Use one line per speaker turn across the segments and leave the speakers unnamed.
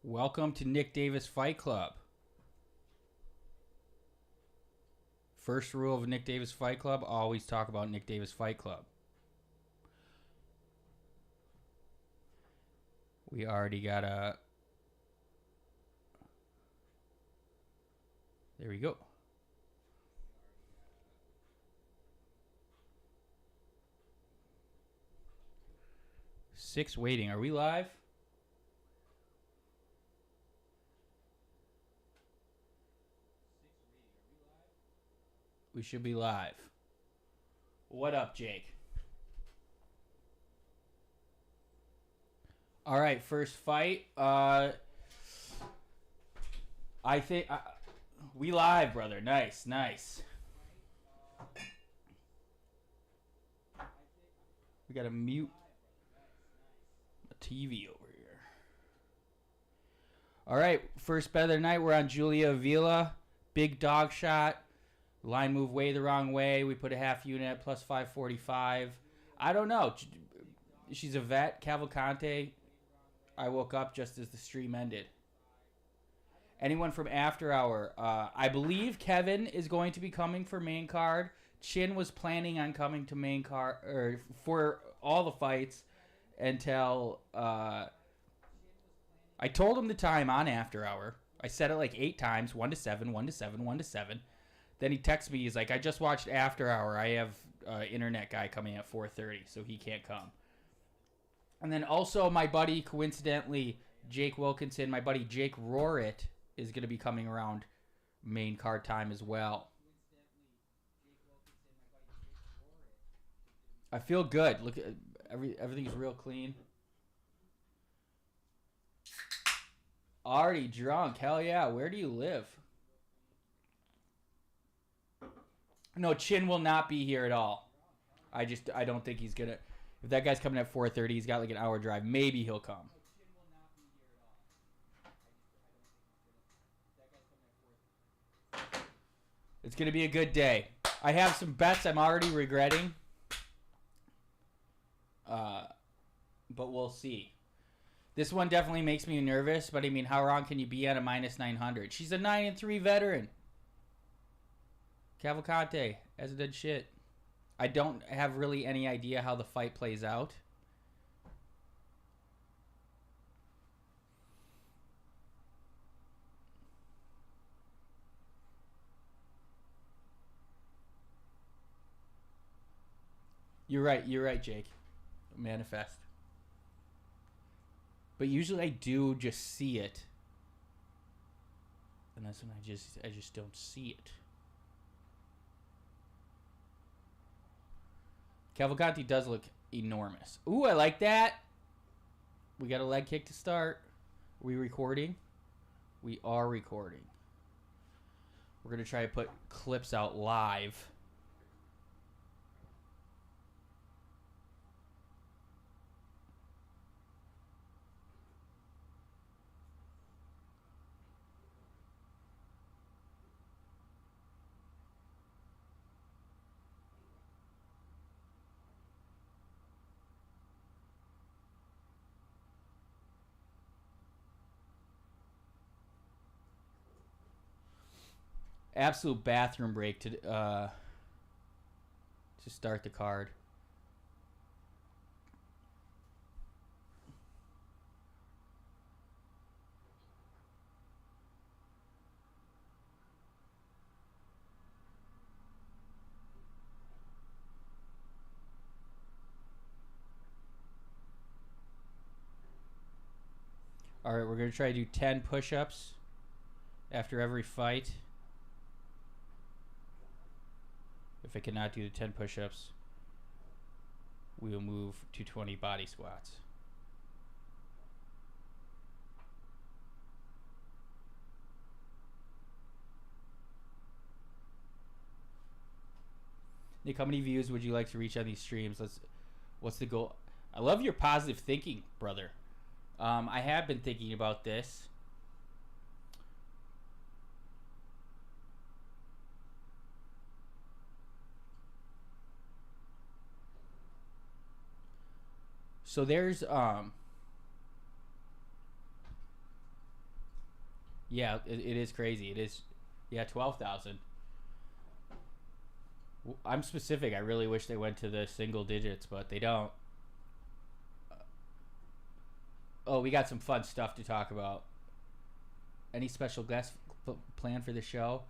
Welcome to Nick Davis Fight Club. First rule of Nick Davis Fight Club, always talk about Nick Davis Fight Club. We already got a... There we go. Six waiting. Are we live? We should be live. What up, Jake? All right, first fight. I think we live, brother. Nice, nice. We got to mute the TV over here. All right, first bet of the night. We're on Julia Avila. Big dog shot. Line move way the wrong way. We put a half unit at plus 545. I don't know. She's a vet. Cavalcante. I woke up just as the stream ended. Anyone from After Hour? I believe Kevin is going to be coming for main card. Chin was planning on coming to main card or for all the fights until I told him the time on After Hour. I said it like 8 times. 1 to 7, 1 to 7, 1 to 7. Then he texts me. He's like, I just watched After Hour. I have internet guy coming at 4:30, so he can't come. And then also my buddy, coincidentally, Jake Wilkinson, my buddy Jake Rorit is going to be coming around main card time as well. I feel good. Look, everything's real clean. Already drunk. Hell yeah. Where do you live? No, Chin will not be here at all. I don't think he's gonna. If that guy's coming at 4:30, he's got like an hour drive. Maybe he'll come. It's gonna be a good day. I have some bets I'm already regretting. But we'll see. This one definitely makes me nervous. But I mean, how wrong can you be at a minus 900? She's a 9-3 veteran. Cavalcante hasn't done shit. I don't have really any idea how the fight plays out. You're right, Jake. Manifest. But usually I do just see it. And that's when I just don't see it. Cavalcanti does look enormous. Ooh, I like that. We got a leg kick to start. Are we recording? We are recording. We're going to try to put clips out live. Absolute bathroom break to start the card. All right, we're going to try to do 10 push-ups after every fight. If I cannot do the 10 push-ups, we will move to 20 body squats. Nick, how many views would you like to reach on these streams? What's the goal? I love your positive thinking, brother. I have been thinking about this. So there's Yeah, it is crazy. It is, yeah, 12,000. I'm specific. I really wish they went to the single digits, but they don't. Oh, we got some fun stuff to talk about. Any special guests planned for the show?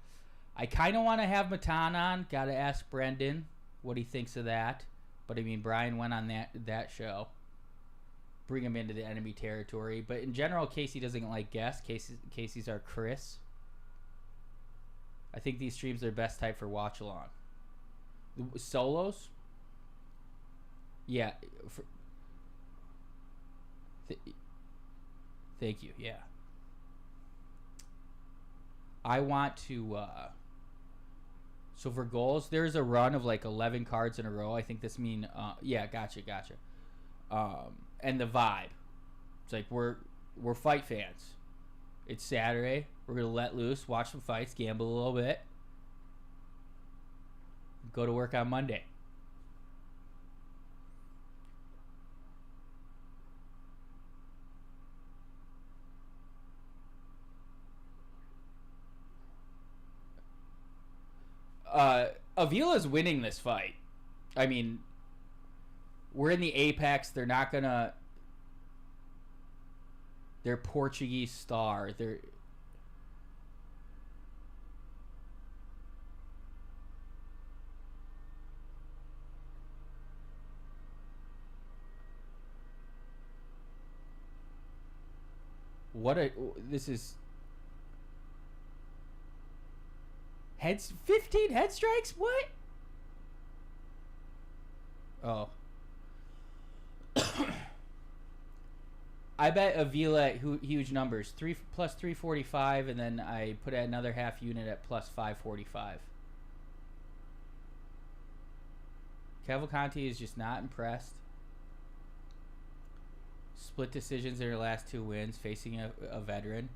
I kind of want to have Matan on. Got to ask Brendan what he thinks of that. But I mean, Brian went on that show. Bring him into the enemy territory. But in general, Casey doesn't like guests. Casey's our Chris. I think these streams are the best type for watch along. Solos? Yeah. Thank you. Yeah. I want to. So for goals, there's a run of like 11 cards in a row. I think this mean. Yeah, gotcha. And the vibe. It's like we're fight fans. It's Saturday. We're gonna let loose, watch some fights, gamble a little bit, go to work on Monday. Avila's winning this fight. I mean, we're in the Apex. They're not gonna. They're Portuguese star. They're. This is. 15 head strikes? What? Oh. I bet Avila huge numbers. 3 plus 345, and then I put another half unit at plus 545. Cavalcanti is just not impressed. Split decisions in her last 2 wins, facing a veteran.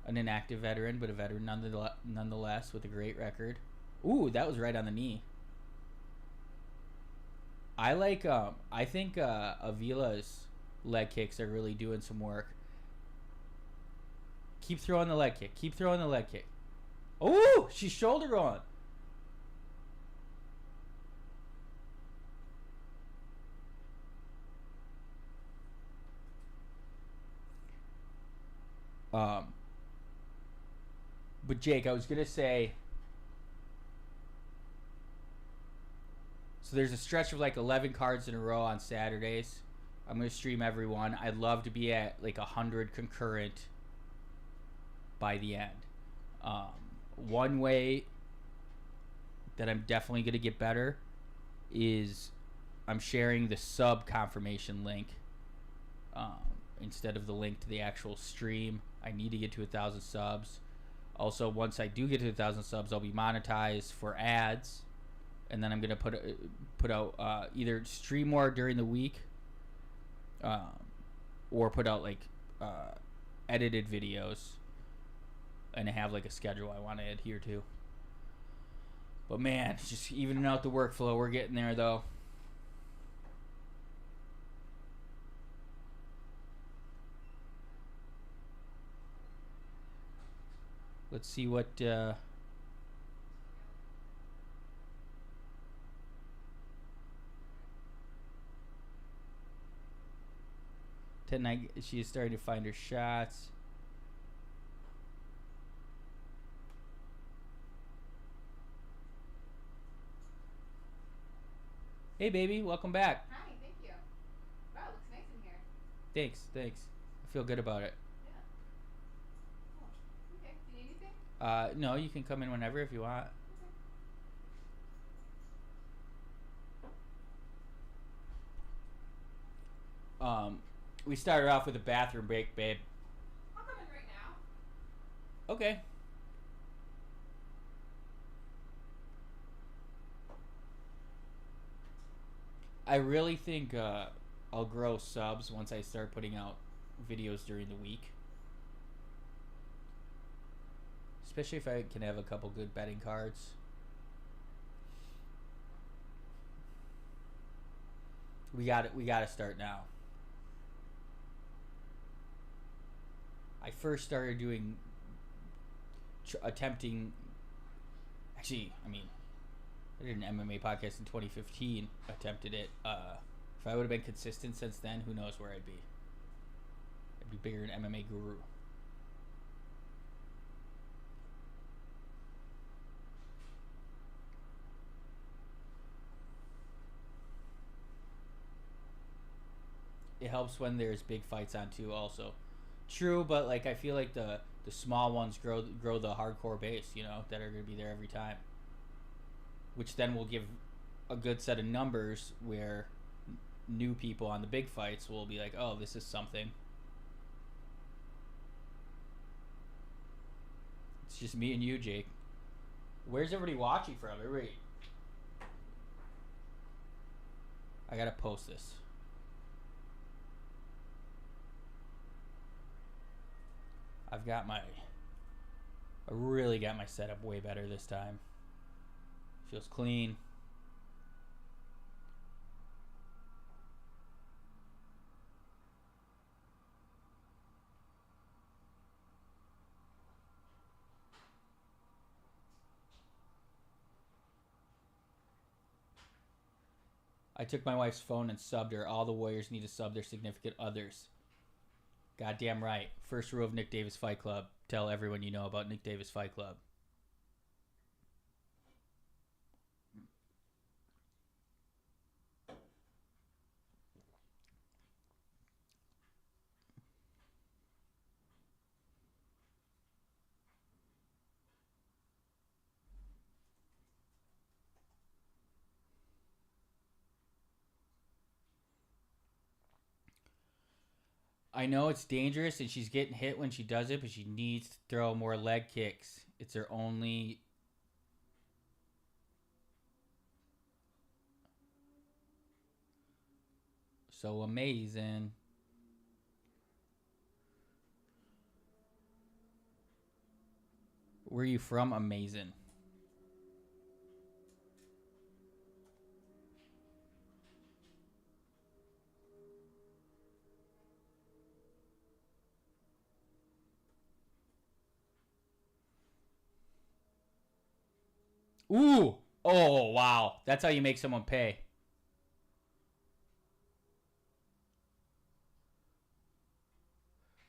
An inactive veteran, but a veteran nonetheless with a great record. Ooh, that was right on the knee. I like. I think Avila's leg kicks are really doing some work. Keep throwing the leg kick. Keep throwing the leg kick. Ooh, she's shoulder going. But Jake, I was gonna say. So there's a stretch of like 11 cards in a row on Saturdays. I'm gonna stream every one. I'd love to be at like 100 concurrent by the end. One way that I'm definitely gonna get better is I'm sharing the sub confirmation link instead of the link to the actual stream. I need to get to 1,000 subs. Also, once I do get to 1,000 subs, I'll be monetized for ads, and then I'm gonna put out either stream more during the week, or put out like edited videos, and have like a schedule I want to adhere to. But man, just evening out the workflow. We're getting there though. Let's see what. She is starting to find her shots. Hey, baby, welcome back.
Hi, thank you. Wow, it looks nice in here.
Thanks. I feel good about it.
Okay, do you need anything?
No, you can come in whenever if you want. We started off with a bathroom break, babe.
I'll come in right now.
Okay. I really think I'll grow subs once I start putting out videos during the week. Especially if I can have a couple good betting cards. We got to start now. I first started doing attempting. Actually, I mean, I did an MMA podcast in 2015. Attempted it. If I would have been consistent since then, who knows where I'd be? I'd be bigger than MMA guru. It helps when there's big fights on too. Also, true, but like I feel like the small ones grow the hardcore base. You know, that are going to be there every time, which then will give a good set of numbers where new people on the big fights will be like, oh, this is something. It's just me and you, Jake. Where's everybody watching from? Everybody. I gotta post this. I really got my setup way better this time. Feels clean. I took my wife's phone and subbed her. All the Warriors need to sub their significant others. Goddamn right. First rule of Nick Davis Fight Club. Tell everyone you know about Nick Davis Fight Club. I know it's dangerous and she's getting hit when she does it, but she needs to throw more leg kicks. It's her only... So amazing. Where are you from, amazing? Ooh! Oh, wow. That's how you make someone pay.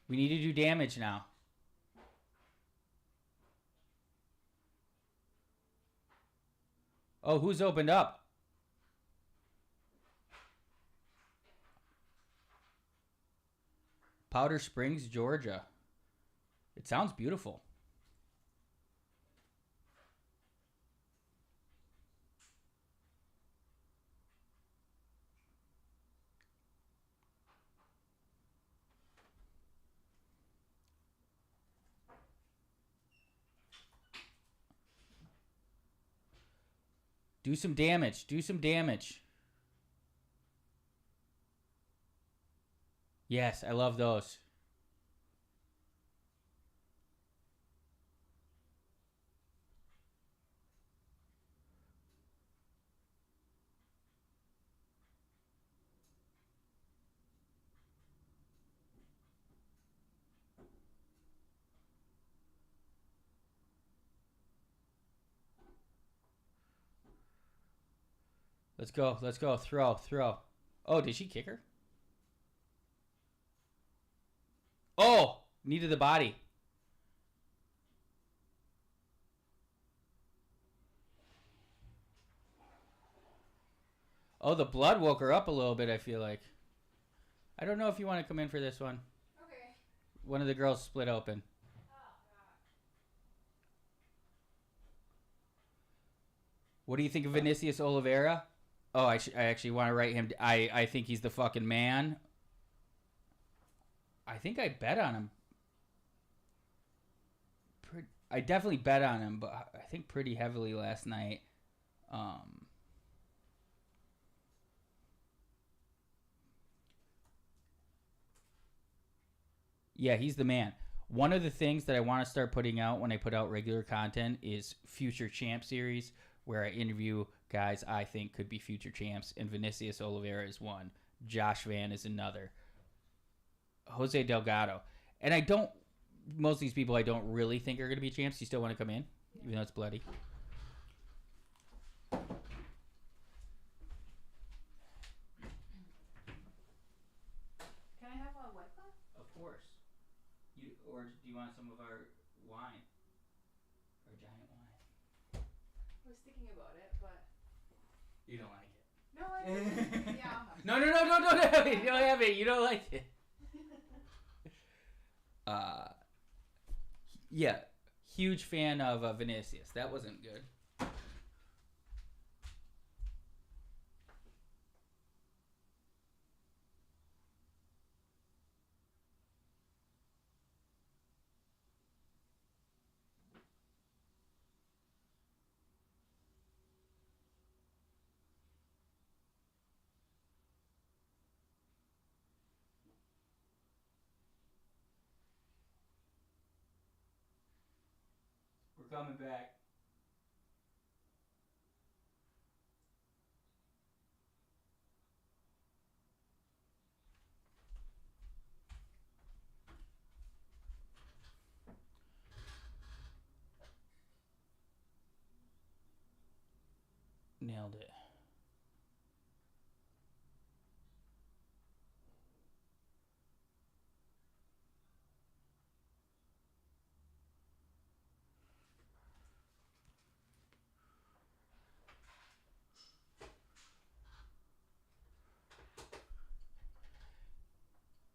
We need to do damage now. Oh, who's opened up? Powder Springs, Georgia. It sounds beautiful. Do some damage. Do some damage. Yes, I love those. Let's go. Let's go. Throw. Throw. Oh, did she kick her? Oh! Knee to the body. Oh, the blood woke her up a little bit, I feel like. I don't know if you want to come in for this one.
Okay.
One of the girls split open. What do you think of Vinicius Oliveira? Oh, I actually want to write him. I think he's the fucking man. I think I bet on him. I definitely bet on him, but I think pretty heavily last night. Yeah, he's the man. One of the things that I want to start putting out when I put out regular content is future champ series, where I interview guys I think could be future champs, and Vinicius Oliveira is one. Josh Van is another. Jose Delgado. And I don't most of these people I don't really think are going to be champs. You still want to come in, even though it's bloody.
Can I have a White Claw?
Of course. Or do you want some of our wine? Our giant wine.
I was thinking about it, but
You don't like it.
no, I yeah. I'll have
No, don't have it. You don't have it. You don't like it. Yeah, huge fan of Vinicius. That wasn't good. We're coming back. Nailed it.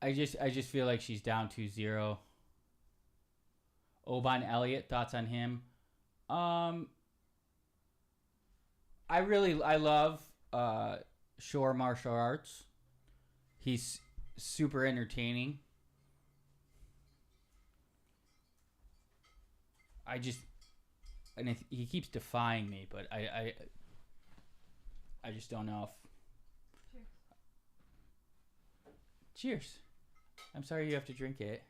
I just feel like she's down 2-0. Oban Elliott, thoughts on him? I love Shore Martial Arts. He's super entertaining. He keeps defying me, but I just don't know if. Cheers. I'm sorry you have to drink it.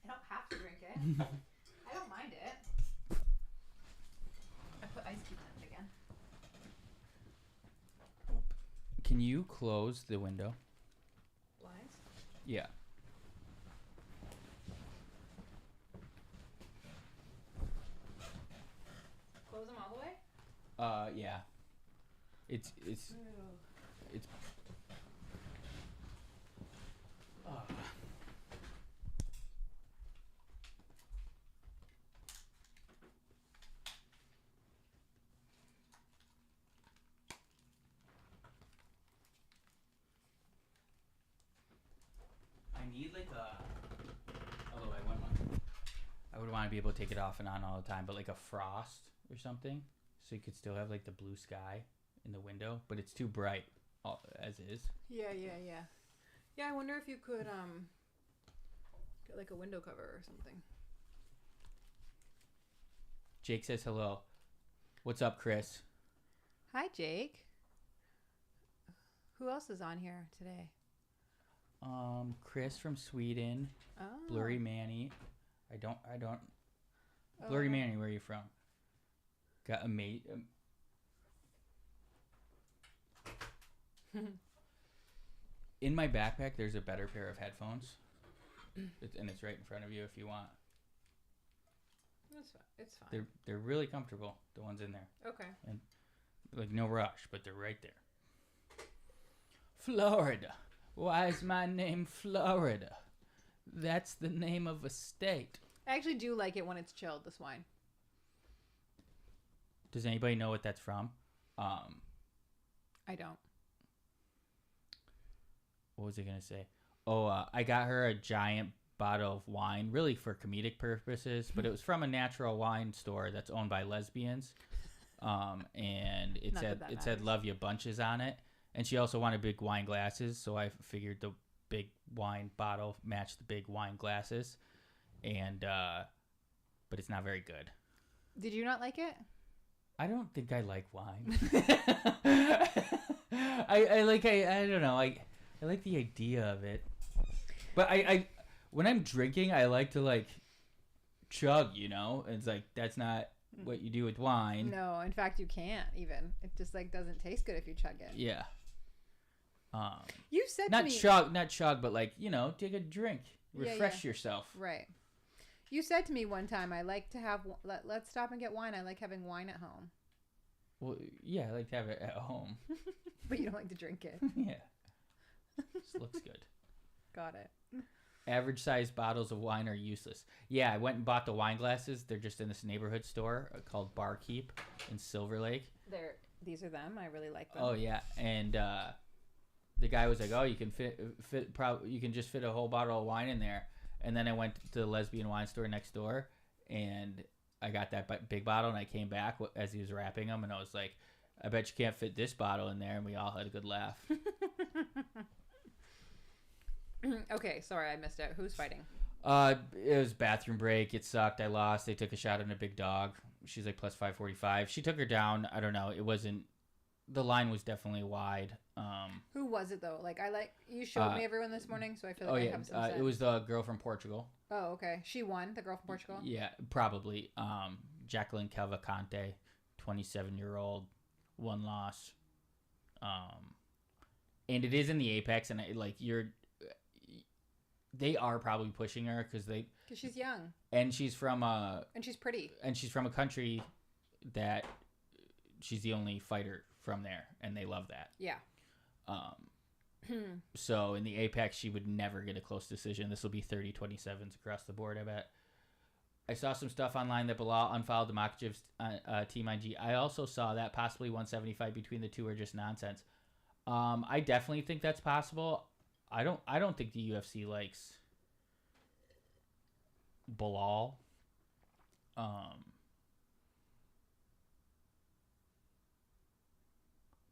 I don't have to drink it. I don't mind it. I put ice cubes in it again.
Can you close the window?
Blinds?
Yeah.
Close them all the way?
Yeah. It's I need like although I would want to be able to take it off and on all the time, but like a frost or something, so you could still have like the blue sky in the window, but it's too bright as is.
Yeah. Yeah, I wonder if you could get like a window cover or something.
Jake says hello. What's up, Chris?
Hi, Jake. Who else is on here today?
Chris from Sweden.
Oh.
Blurry Manny. I don't. Blurry Manny, where are you from? Got a mate. In my backpack, there's a better pair of headphones, and it's right in front of you if you want.
It's fine.
They're really comfortable. The ones in there.
Okay.
And like no rush, but they're right there. Florida. Why is my name Florida? That's the name of a state.
I actually do like it when it's chilled, this wine.
Does anybody know what that's from?
I don't.
What was I going to say? I got her a giant bottle of wine, really for comedic purposes, but it was from a natural wine store that's owned by lesbians. And it said "Love You Bunches" on it. And she also wanted big wine glasses, so I figured the big wine bottle matched the big wine glasses. And but it's not very good.
Did you not like it?
I don't think I like wine. I don't know. I like the idea of it. But I when I'm drinking, I like to like chug, you know? It's like that's not what you do with wine.
No, in fact you can't even. It just like doesn't taste good if you chug it.
Yeah.
You said to
Not
me,
chug, but like, take a drink, refresh yourself.
right. You said to me one time, I like to have. Let's stop and get wine. I like having wine at home.
Well, yeah, I like to have it at home.
But you don't like to drink it.
Yeah. This looks good.
Got it.
Average size bottles of wine are useless. Yeah, I went and bought the wine glasses. They're just in this neighborhood store called Barkeep in Silver Lake.
These are them. I really like them.
Oh yeah, and the guy was like, "Oh, you can you can just fit a whole bottle of wine in there." And then I went to the lesbian wine store next door, and I got that big bottle, and I came back as he was wrapping them, and I was like, "I bet you can't fit this bottle in there," and we all had a good laugh.
Okay, sorry, I missed it. Who's fighting?
It was bathroom break. It sucked. I lost. They took a shot on a big dog. She's like plus 545. She took her down. I don't know. It wasn't. The line was definitely wide.
Who was it though? Like you showed me everyone this morning, so I feel like I have some sense.
It was the girl from Portugal.
Oh, okay. She won. The girl from Portugal.
Yeah, probably. Jacqueline Cavalcante, 27-year-old, one loss. And it is in the Apex, and they are probably pushing her because
she's young
and she's from
and she's pretty
and she's from a country that she's the only fighter from there, and they love that.
Yeah.
So in the Apex, she would never get a close decision. This will be 30-27s across the board, I bet. I saw some stuff online that Bilal unfollowed the Makhachev's Team IG. I also saw that possibly 175 between the two are just nonsense. I definitely think that's possible. I don't think the UFC likes Bilal.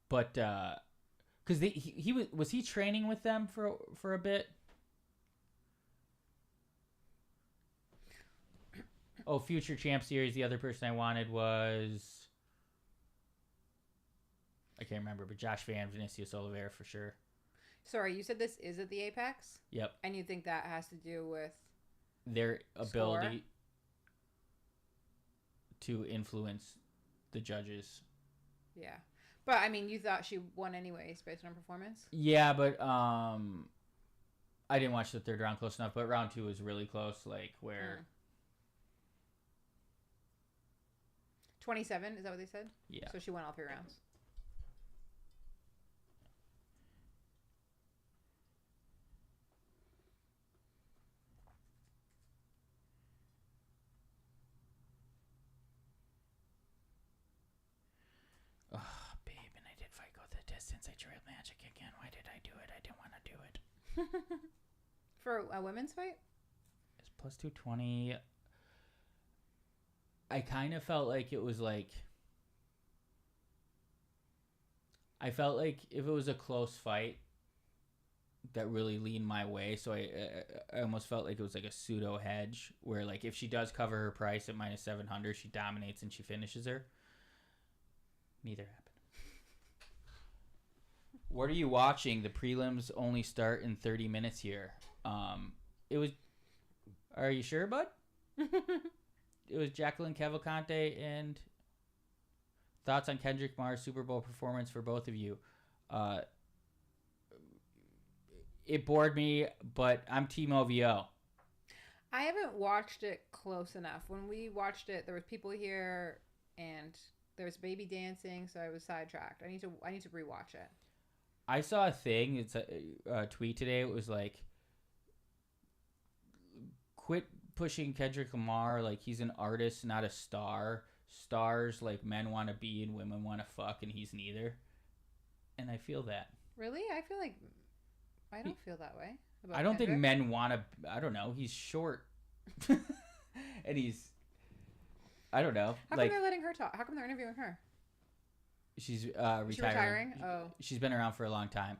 But because he was he training with them for a bit. Oh, Future Champ Series. The other person I wanted was, I can't remember, but Josh Van Vinicius Oliveira for sure.
Sorry, you said this is at the Apex?
Yep.
And you think that has to do with
their ability to influence the judges.
Yeah. But I mean, you thought she won anyways based on her performance?
Yeah, but I didn't watch the third round close enough, but round 2 was really close, like where
27, is that what they said?
Yeah.
So she won all 3 rounds.
Oh, babe, and I did fight go the distance. I trailed Magic again. Why did I do it? I didn't want to do it.
For a women's fight?
It's plus 220. I kind of felt like it was like, I felt like if it was a close fight that really leaned my way, so I almost felt like it was like a pseudo hedge where like if she does cover her price at minus 700, she dominates and she finishes her. Neither happened. What are you watching? The prelims only start in 30 minutes here. It was. Are you sure, bud? It was Jacqueline Cavalcante, and thoughts on Kendrick Lamar's Super Bowl performance for both of you. It bored me, but I'm Team OVO.
I haven't watched it close enough. When we watched it, there was people here, and there was baby dancing, so I was sidetracked. I need to rewatch it.
I saw a thing. It's a tweet today. It was like, quit pushing Kendrick Lamar like he's an artist, not a star. Stars like men want to be and women want to fuck, and he's neither. And I feel that.
Really? I feel like I don't feel that way about
I don't
Kendrick.
think men want to. I don't know. He's short, and he's. I don't know.
How come they're letting her talk? How come they're interviewing her?
She's
retiring. Is she retiring? Oh.
She's been around for a long time.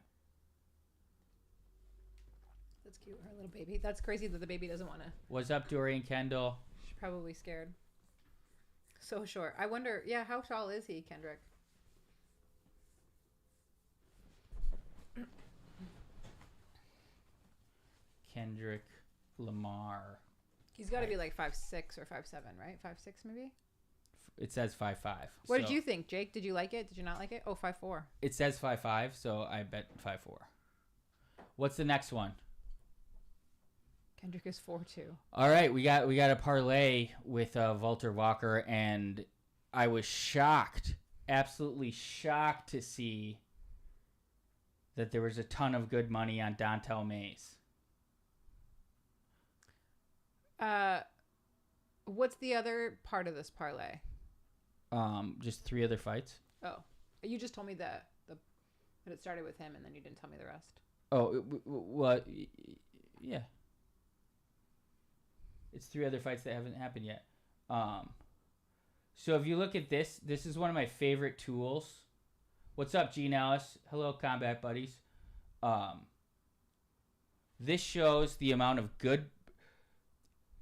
That's cute. Her little baby. That's crazy that the baby doesn't want to.
What's up, Dorian Kendall?
She's probably scared. So short. I wonder, how tall is he, Kendrick?
Kendrick Lamar.
He's got to be like 5'6" or 5'7", right? 5'6" maybe?
It says 5'5".
What did you think, Jake? Did you like it? Did you not like it? Oh, 5'4".
It says 5'5", so I bet 5'4". What's the next one?
Kendrick is 4-2.
All right, we got a parlay with Walter Walker, and I was shocked, absolutely shocked to see that there was a ton of good money on Dontel Mays.
What's the other part of this parlay?
Just 3 other fights.
Oh, you just told me that it started with him, and then you didn't tell me the rest.
Oh, well, yeah. It's 3 other fights that haven't happened yet. So if you look at this is one of my favorite tools. What's up, Gene Ellis? Hello, Combat Buddies. This shows the amount of good.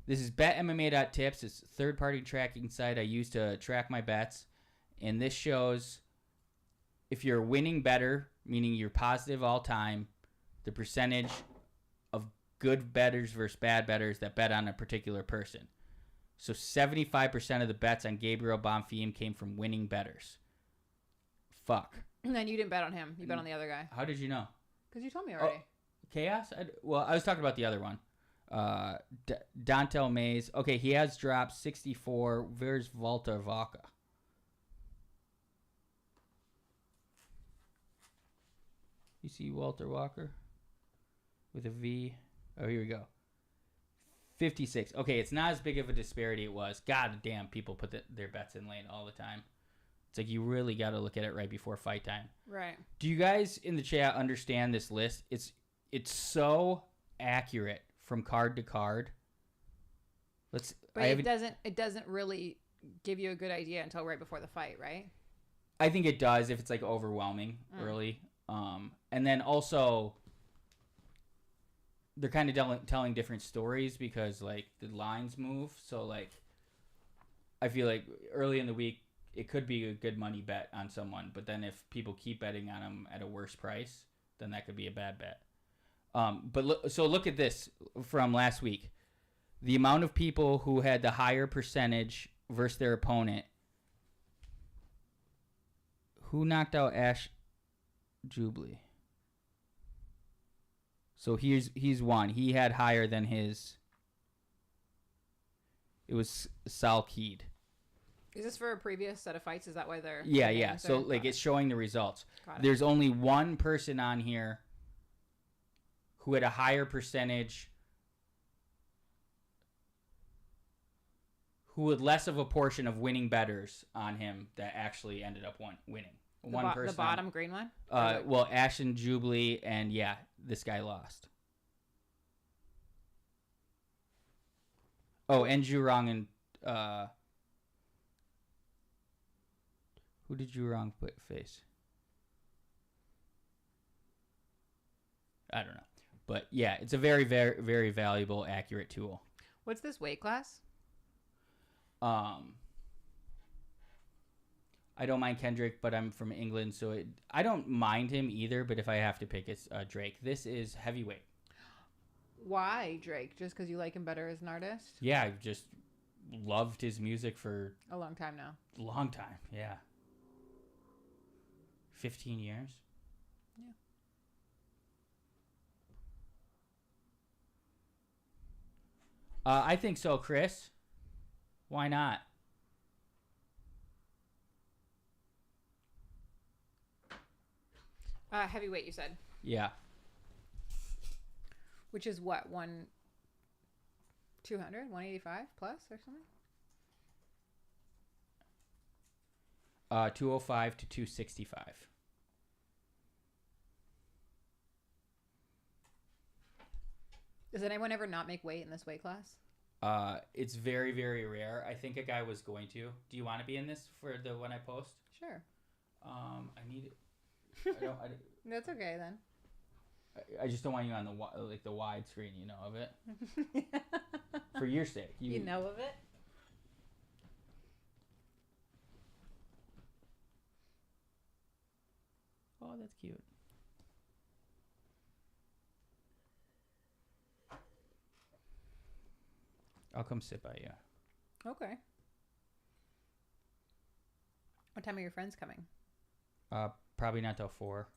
This is BetMMA.tips. It's a third-party tracking site I use to track my bets. And this shows if you're winning better, meaning you're positive all time, the percentage of good bettors versus bad bettors that bet on a particular person. So 75% of the bets on Gabriel Bonfim came from winning bettors. Fuck.
And then you didn't bet on him. You bet on the other guy.
How did you know?
Because you told me already.
Chaos? I was talking about the other one. Dontel Mays. Okay, he has dropped 64. Where's Walter Vaca? You see Walter Walker? With a V. Oh, here we go. 56. Okay, it's not as big of a disparity it was. God damn, people put their bets in lane all the time. It's like you really got to look at it right before fight time.
Right.
Do you guys in the chat understand this list? It's so accurate from card to card. But
it doesn't really give you a good idea until right before the fight, right?
I think it does if it's like overwhelming early. And then also they're kind of telling different stories because like the lines move. So like I feel like early in the week it could be a good money bet on someone, but then if people keep betting on them at a worse price, then that could be a bad bet. But look at this from last week. The amount of people who had the higher percentage versus their opponent. Who knocked out Ash Jubilee? So he's one. He had higher than his. It was Salkeed.
Is this for a previous set of fights? Is that why they're...
Yeah. So like it's showing the results. There's only one person on here who had a higher percentage, who had less of a portion of winning bettors on him that actually ended up winning.
The bottom green one?
Well, Ash and Jubilee, and yeah, this guy lost. Oh, and Jurong and who did Jurong face? I don't know. But yeah, it's a very, very, very valuable, accurate tool.
What's this weight class?
I don't mind Kendrick, but I'm from England, so I don't mind him either. But if I have to pick, it's Drake. This is heavyweight.
Why Drake? Just because you like him better as an artist?
Yeah, I've just loved his music for
a long time now.
Long time, yeah. 15 years.
Yeah.
I think so, Chris. Why not?
Heavyweight, you said.
Yeah.
Which is what, 200, 185 plus or something?
205 to 265.
Does anyone ever not make weight in this weight class?
It's very, very rare. I think a guy was going to. Do you want to be in this for the one I post?
Sure.
I need it.
That's okay then.
I just don't want you on the wide screen, of it. For your sake.
You know of it?
Oh, that's cute. I'll come sit by you.
Okay. What time are your friends coming?
Probably not till 4.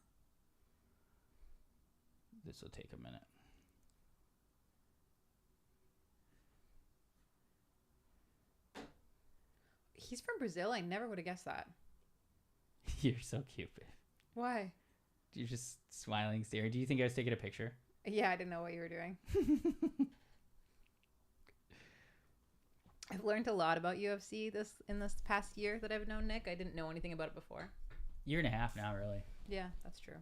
This will take a minute.
He's from Brazil. I never would have guessed that.
You're so cute, babe.
Why?
You're just smiling, staring. Do you think I was taking a picture?
Yeah, I didn't know what you were doing. I've learned a lot about UFC in this past year that I've known Nick. I didn't know anything about it before.
Year and a half now, really.
Yeah, that's true.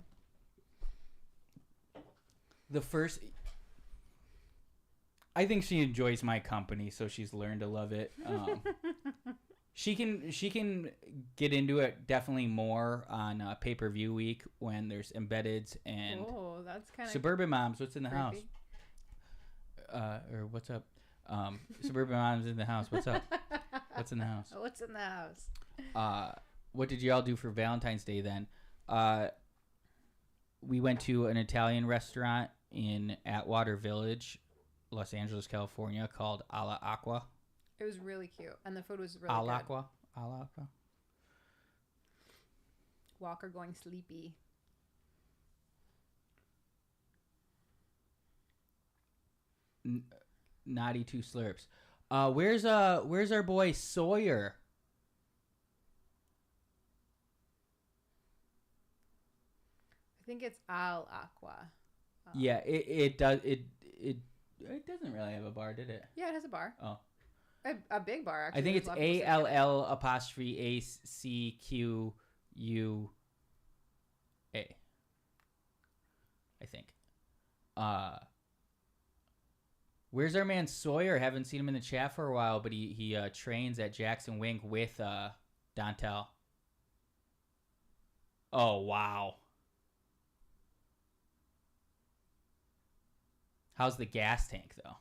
I think she enjoys my company, so she's learned to love it. She can get into it definitely more on pay-per-view week when there's embeddeds and
that's kind of
Suburban Moms. What's in the house? Or what's up? Suburban Moms in the house. What's up? What's in the house?
What's in the house?
What did y'all do for Valentine's Day then? We went to an Italian restaurant in Atwater Village, Los Angeles, California, called Alla Aqua.
It was really cute, and the food was really
Alla
good.
Aqua. Alla Aqua.
Walker going sleepy.
Naughty two slurps. Where's our boy Sawyer?
I think it's Al Aqua.
Yeah, it does. It doesn't really have a bar, did it?
Yeah, it has a bar.
Oh,
a big bar actually.
I think it's ALL''ACQUA. I think. Where's our man Sawyer? Haven't seen him in the chat for a while, but he trains at Jackson Wink with Dontel. Oh wow. How's the gas tank though?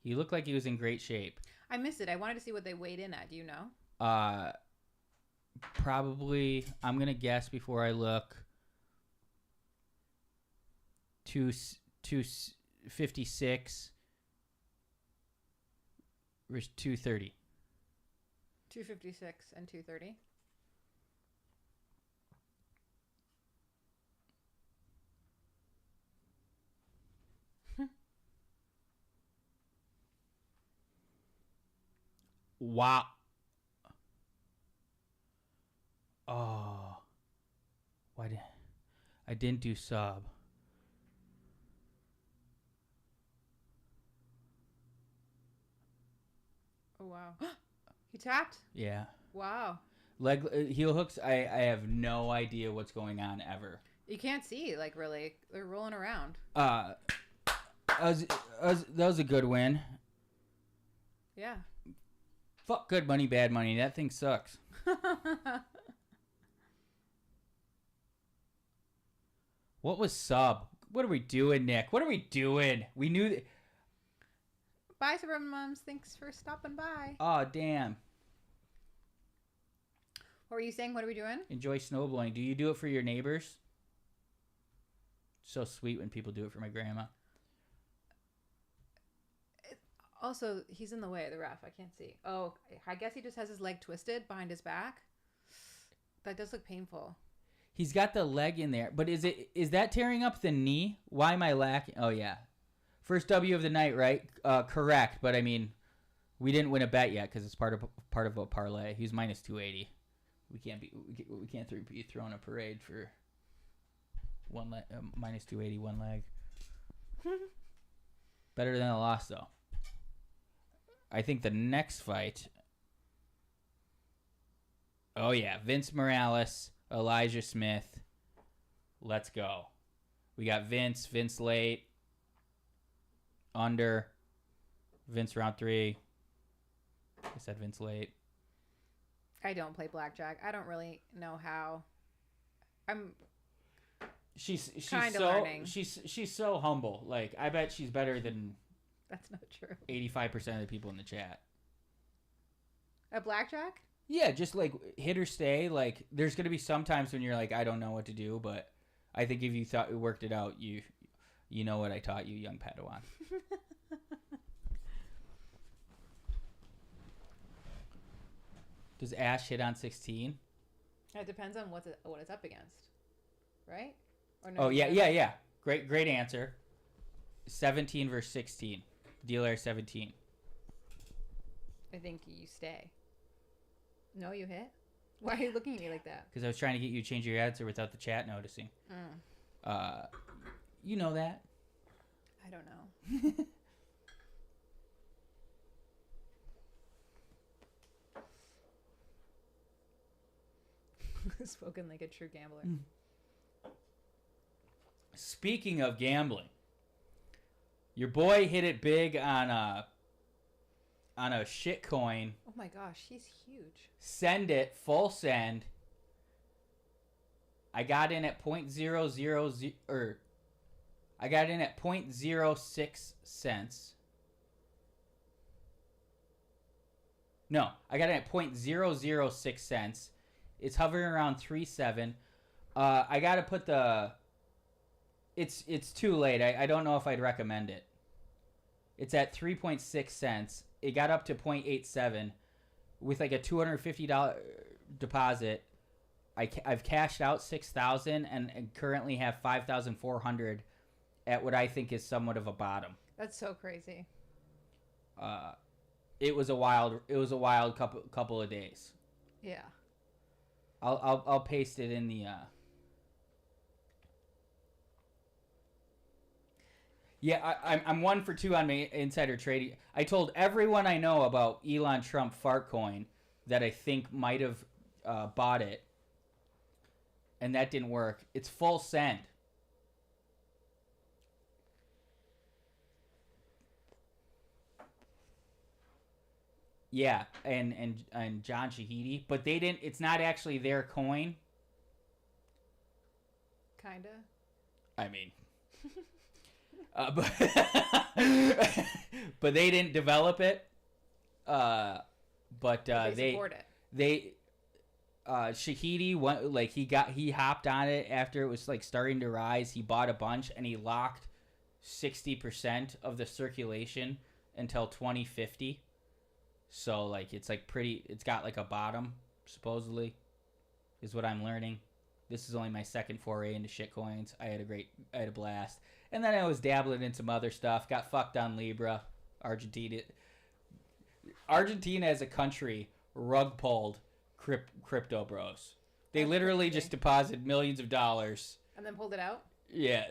He looked like he was in great shape.
I missed it. I wanted to see what they weighed in at. Do you know?
Probably. I'm gonna guess before I look. 256 or 230.
256 and 230.
Wow. Oh. Why did I didn't do sub?
Oh wow. He tapped?
Yeah.
Wow.
Leg heel hooks. I have no idea what's going on ever.
You can't see, like, really. They're rolling around.
That was a good win.
Yeah.
Fuck good money, bad money. That thing sucks. What was sub? What are we doing, Nick? What are we doing? We knew that.
Bye, Suburban Moms. Thanks for stopping by.
Oh, damn.
What were you saying? What are we doing?
Enjoy snowblowing. Do you do it for your neighbors? So sweet when people do it for my grandma.
Also, he's in the way of the ref. I can't see. Oh, I guess he just has his leg twisted behind his back. That does look painful.
He's got the leg in there, but is that tearing up the knee? Why am I lacking? Oh yeah, first W of the night, right? Correct, but I mean, we didn't win a bet yet because it's part of a parlay. He's minus 280. We can't be throwing a parade for one leg, minus 280 one leg. Better than a loss though. I think the next fight. Oh yeah, Vince Morales, Elijah Smith. Let's go. We got Vince late. Under. Vince round 3. I said Vince late.
I don't play blackjack. I don't really know how.
She's
kinda
so
learning.
she's so humble. Like I bet she's better than
That's not true.
85% of the people in the chat.
At blackjack?
Yeah, just like hit or stay. Like there's gonna be some times when you're like, I don't know what to do, but I think if you thought you worked it out, you know what I taught you, young Padawan. Does Ash hit on 16?
It depends on what it's up against, right? Or
Oh yeah. Great answer. 17 versus 16. Dealer 17.
I think you stay. No, you hit? Why are you looking at me like that?
Because I was trying to get you to change your answer without the chat noticing. You know that.
I don't know. Spoken like a true gambler.
Speaking of gambling, your boy hit it big on a shit coin.
Oh my gosh, he's huge.
Send it, full send. I got in at 0.000 or I got in at 0.06 cents. No, I got in at 0.006 cents. It's hovering around 3.7. I got to put the it's too late. I don't know if I'd recommend it. It's at 3.6 cents. It got up to 0.87 with like a $250 deposit. I've cashed out 6,000 and currently have 5,400 at what I think is somewhat of a bottom.
That's so crazy.
It was a wild couple of days.
Yeah.
I'll paste it in the Yeah, I'm 1 for 2 on my insider trading. I told everyone I know about Elon Trump fart coin that I think might have bought it, and that didn't work. It's full send. Yeah, and John Shahidi, but they didn't. It's not actually their coin.
Kinda.
I mean. But they didn't develop it. But
they support it.
Shahidi went he hopped on it after it was like starting to rise. He bought a bunch and he locked 60% of the circulation until 2050. So like it's got like a bottom supposedly, is what I'm learning. This is only my second foray into shitcoins. I had a blast. And then I was dabbling in some other stuff. Got fucked on Libra. Argentina as a country rug pulled crypto bros. They literally just deposited millions of dollars.
And then pulled it out?
Yeah.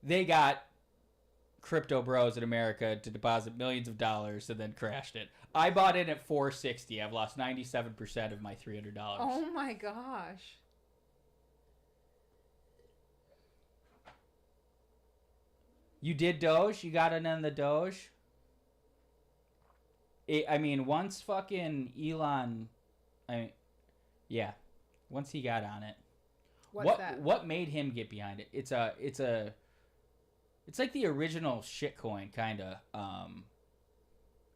They got crypto bros in America to deposit millions of dollars and then crashed it. I bought in at 460. I've lost 97% of my $300.
Oh my gosh.
You did Doge? You got in on the Doge? Once fucking Elon... once he got on it. What made him get behind it? It's like the original shitcoin, kind of.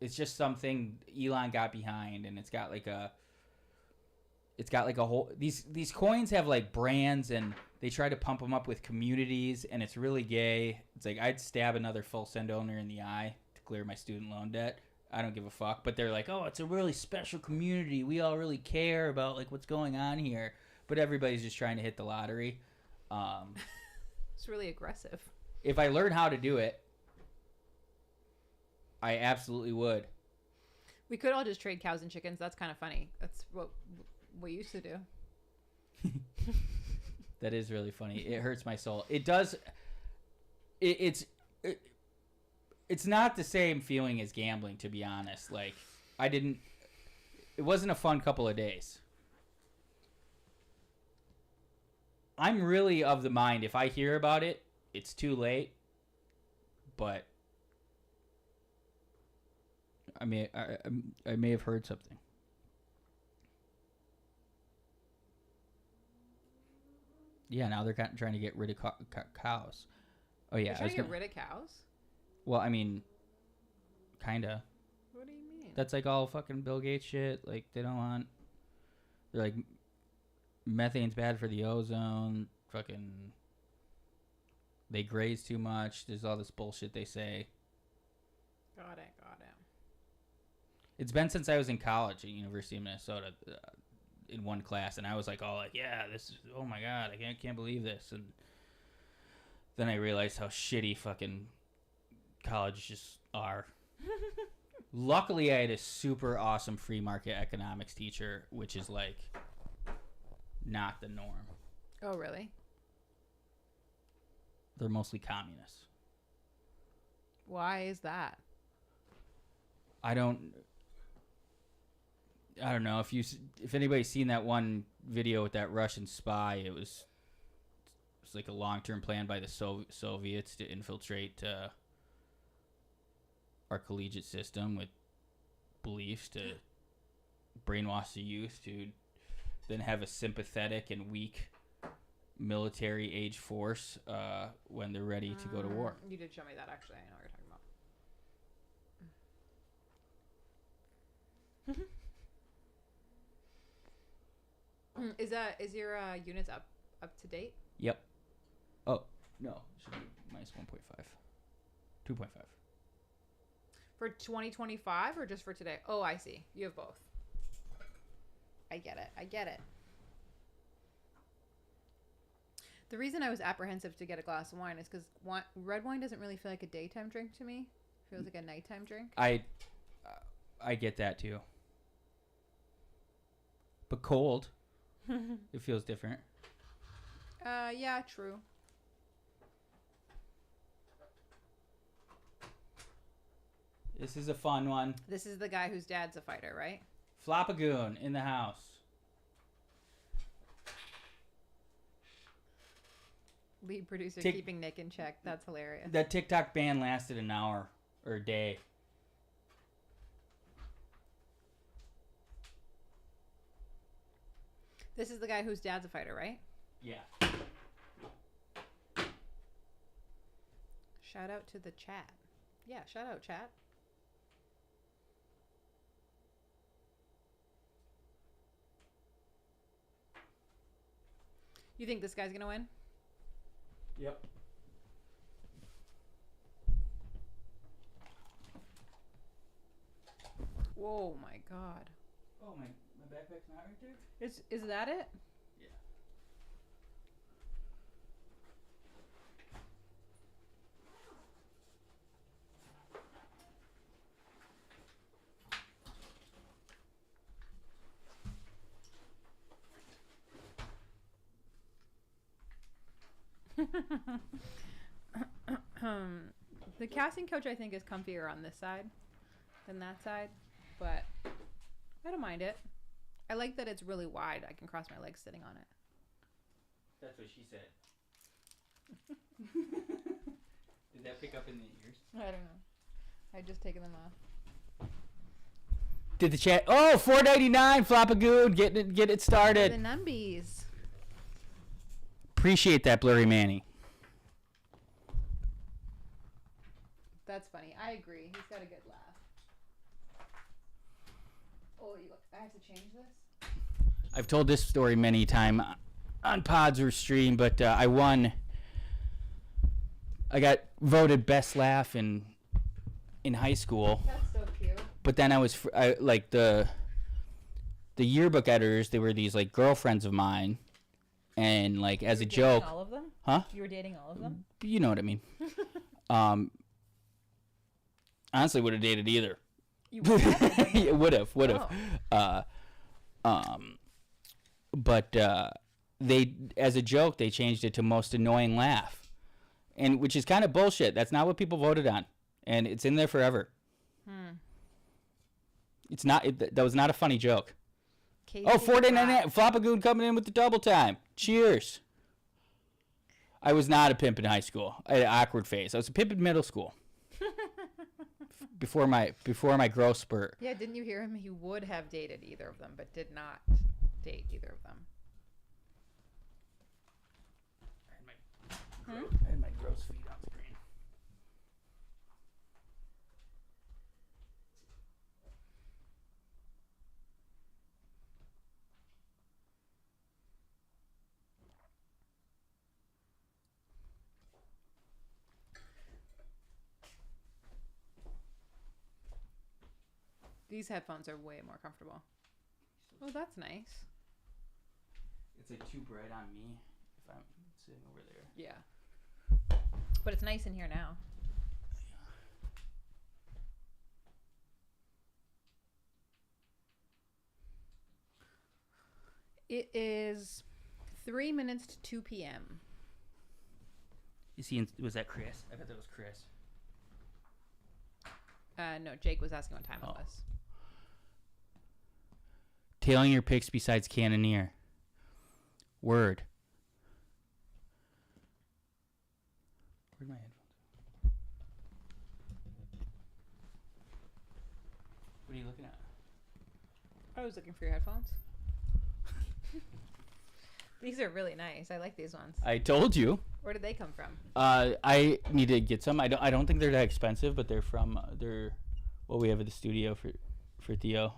It's just something Elon got behind, and it's got like a whole... These coins have like brands, and they try to pump them up with communities, and it's really gay. It's like I'd stab another full send owner in the eye to clear my student loan debt. I don't give a fuck. But they're like, oh, it's a really special community. We all really care about like what's going on here. But everybody's just trying to hit the lottery.
It's really aggressive.
If I learn how to do it, I absolutely would.
We could all just trade cows and chickens. That's kind of funny. That's what we used to do.
That is really funny. It hurts my soul. It does. It's not the same feeling as gambling, to be honest. Like, it wasn't a fun couple of days. I'm really of the mind, if I hear about it, it's too late. But I may have heard something. Yeah, now they're trying to get rid of cows. Oh yeah,
they're trying to get rid of cows?
Well, kinda.
What do you mean?
That's like all fucking Bill Gates shit. Like they're like methane's bad for the ozone. Fucking, they graze too much. There's all this bullshit they say.
Got it.
It's been since I was in college at University of Minnesota in one class, and I was like, oh my god, I can't believe this. And Then I realized how shitty fucking colleges are. Luckily, I had a super awesome free market economics teacher, which is like not the norm.
Oh, really?
They're mostly communists.
Why is that?
I don't know if anybody's seen that one video with that Russian spy. It was like a long-term plan by the Soviets to infiltrate our collegiate system with beliefs to brainwash the youth to then have a sympathetic and weak military age force when they're ready to go to war.
You did show me that, actually. I know what you're talking about. Is your units up to date?
Yep. Oh, no. It should be minus 1.5. 2.5.
For 2025 or just for today? Oh, I see. You have both. I get it. The reason I was apprehensive to get a glass of wine is because red wine doesn't really feel like a daytime drink to me. It feels like a nighttime drink.
I get that too. But cold, it feels different.
Yeah, true.
This is a fun one.
This is the guy whose dad's a fighter, right?
Flopagoon in the house.
Lead producer keeping Nick in check. That's hilarious.
That TikTok ban lasted an hour or a day.
This is the guy whose dad's a fighter, right?
Yeah.
Shout out to the chat. Yeah, shout out, chat. You think this guy's gonna win?
Yep.
Whoa, my God.
Oh, my backpack's not right there?
Is that it?
Yeah.
The casting couch, I think, is comfier on this side than that side, but I don't mind it. I like that it's really wide. I can cross my legs sitting on it.
That's what she said. Did that pick up in the ears?
I don't know. I just taken them off.
Did the chat? Oh, $4.99 Flopagoon. Get it started.
The numbies.
Appreciate that, Blurry Manny.
That's funny. I agree. He's got a good laugh. Oh, I have to change this?
I've told this story many times on pods or stream, but I won. I got voted best laugh in high school.
That's so cute.
But then I like the yearbook editors. They were these like girlfriends of mine, and like as a joke.
All of them?
Huh?
You were dating all of them?
You know what I mean. Honestly, would have dated either.
You would have?
Yeah, would have.
Oh.
But they, as a joke, they changed it to most annoying laugh, and which is kind of bullshit. That's not what people voted on, and it's in there forever. It's not. That was not a funny joke.
Casey
Oh, $4.99 Flopagoon coming in with the double time. Cheers. I was not a pimp in high school. I had an awkward phase. I was a pimp in middle school. Before my growth spurt.
Yeah, didn't you hear him? He would have dated either of them, but did not date either of them.
I had my gross feet on screen.
These headphones are way more comfortable. Oh, that's nice.
It's like too bright on me if I'm sitting over there.
Yeah. But it's nice in here now. It is 3 minutes to 2 p.m.
You see, was that Chris? I bet that was Chris.
No, Jake was asking what time it was.
Tailing your picks besides Cannonier. Word. Where'd my headphones? What are you looking at?
I was looking for your headphones. These are really nice. I like these ones.
I told you.
Where did they come from?
I need to get some. I don't think they're that expensive, but they're from what we have at the studio for Theo.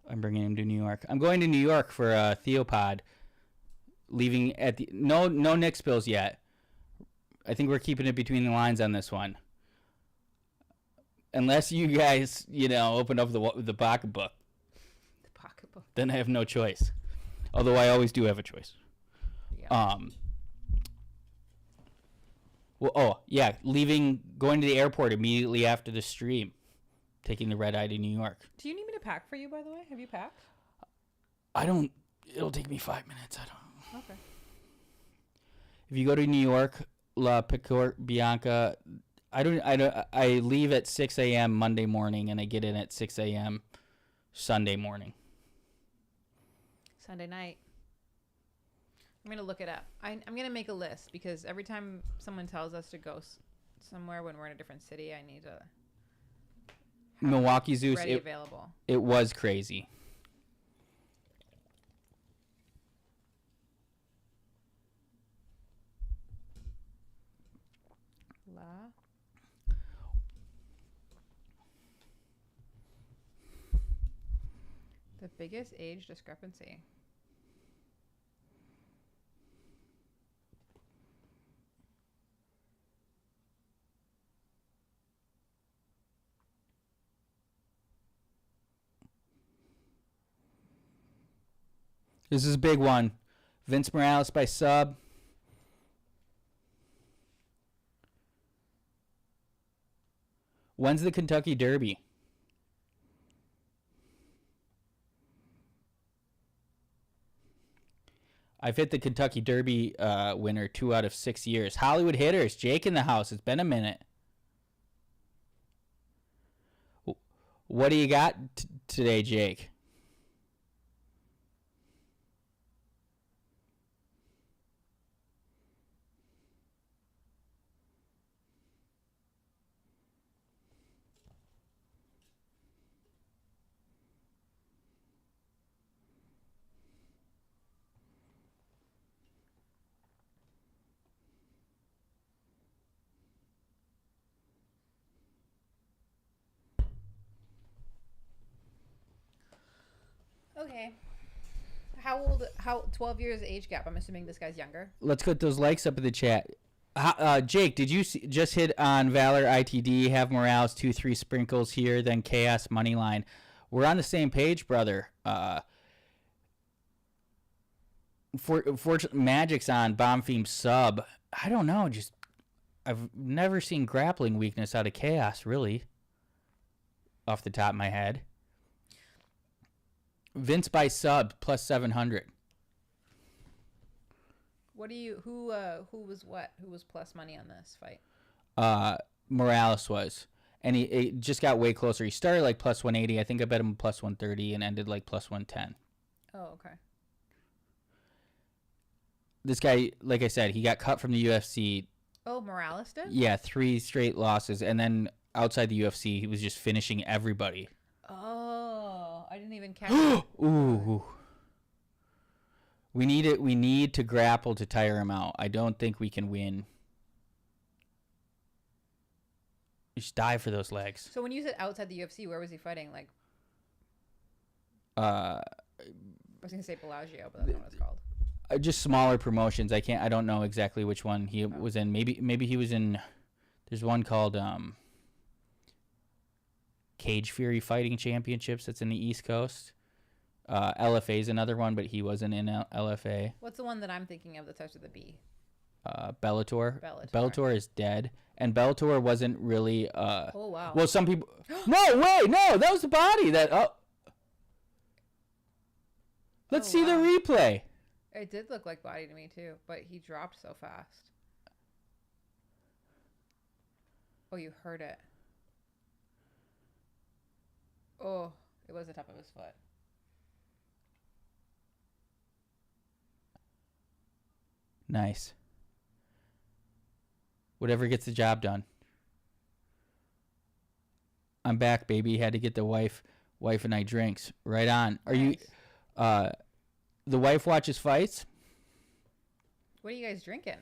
I'm bringing him to New York. I'm going to New York for a Theopod. Leaving at the no Knicks bills yet. I think we're keeping it between the lines on this one. Unless you guys, open up the pocketbook.
The pocketbook.
Then I have no choice. Although I always do have a choice.
Yeah.
Going to the airport immediately after the stream, taking the red eye to New York.
Do you need me to pack for you, by the way? Have you packed?
I don't. It'll take me 5 minutes. I don't.
Okay.
If you go to New York, La Picor Bianca, I leave at 6 a.m. Monday morning and I get in at 6 a.m. Sunday morning.
Sunday night. I'm going to look it up. I'm going to make a list because every time someone tells us to go somewhere when we're in a different city, I need to
Milwaukee Zeus,
ready available.
It was crazy.
The biggest age discrepancy.
This is a big one. Vince Morales by sub. When's the Kentucky Derby? I've hit the Kentucky Derby winner 2 out of 6 years. Hollywood Hitters, Jake in the house. It's been a minute. What do you got today, Jake?
Okay. 12 years age gap. I'm assuming this guy's younger.
Let's get those likes up in the chat. Jake, did you just hit on Valor ITD, have Morales 2-3 sprinkles here, then Chaos Moneyline? We're on the same page, brother. Fortunately, Magic's on Bomb Theme sub. I don't know. I've never seen grappling weakness out of Chaos, really. Off the top of my head. Vince by sub plus 700.
Who was what? Who was plus money on this fight?
Morales was. And he just got way closer. He started like plus 180. I think I bet him plus 130 and ended like plus 110.
Oh, okay.
This guy, like I said, he got cut from the UFC.
Oh, Morales did?
Yeah, 3 straight losses. And then outside the UFC, he was just finishing everybody.
Oh, I didn't even catch it.
Ooh. We need to grapple to tire him out. I don't think we can win. You just dive for those legs.
So when you said outside the UFC, where was he fighting? Like,
I
was gonna say Bellagio, but that's not what it's called.
Just smaller promotions. I don't know exactly which one he was in. Maybe he was in. There's one called Cage Fury Fighting Championships. That's in the East Coast. LFA is another one, but he wasn't in LFA.
What's the one that I'm thinking of that starts with a B?
Bellator.
Bellator.
Bellator is dead, and Bellator wasn't really.
Oh wow.
Well, some people. No, wait, no, that was the body that. Oh. Let's see the replay.
It did look like body to me too, but he dropped so fast. Oh, you heard it. Oh, it was the top of his foot.
Nice. Whatever gets the job done. I'm back, baby. Had to get the wife and I drinks. Right on. Are
Nice.
you the wife watches fights?
What are you guys drinking?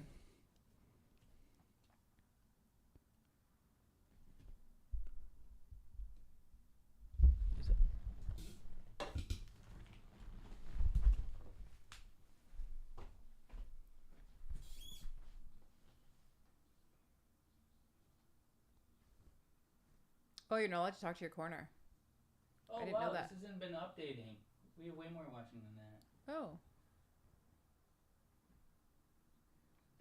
Oh, you're not allowed to talk to your corner.
Oh,
I didn't know that.
This hasn't been updating. We have way more watching than that.
Oh.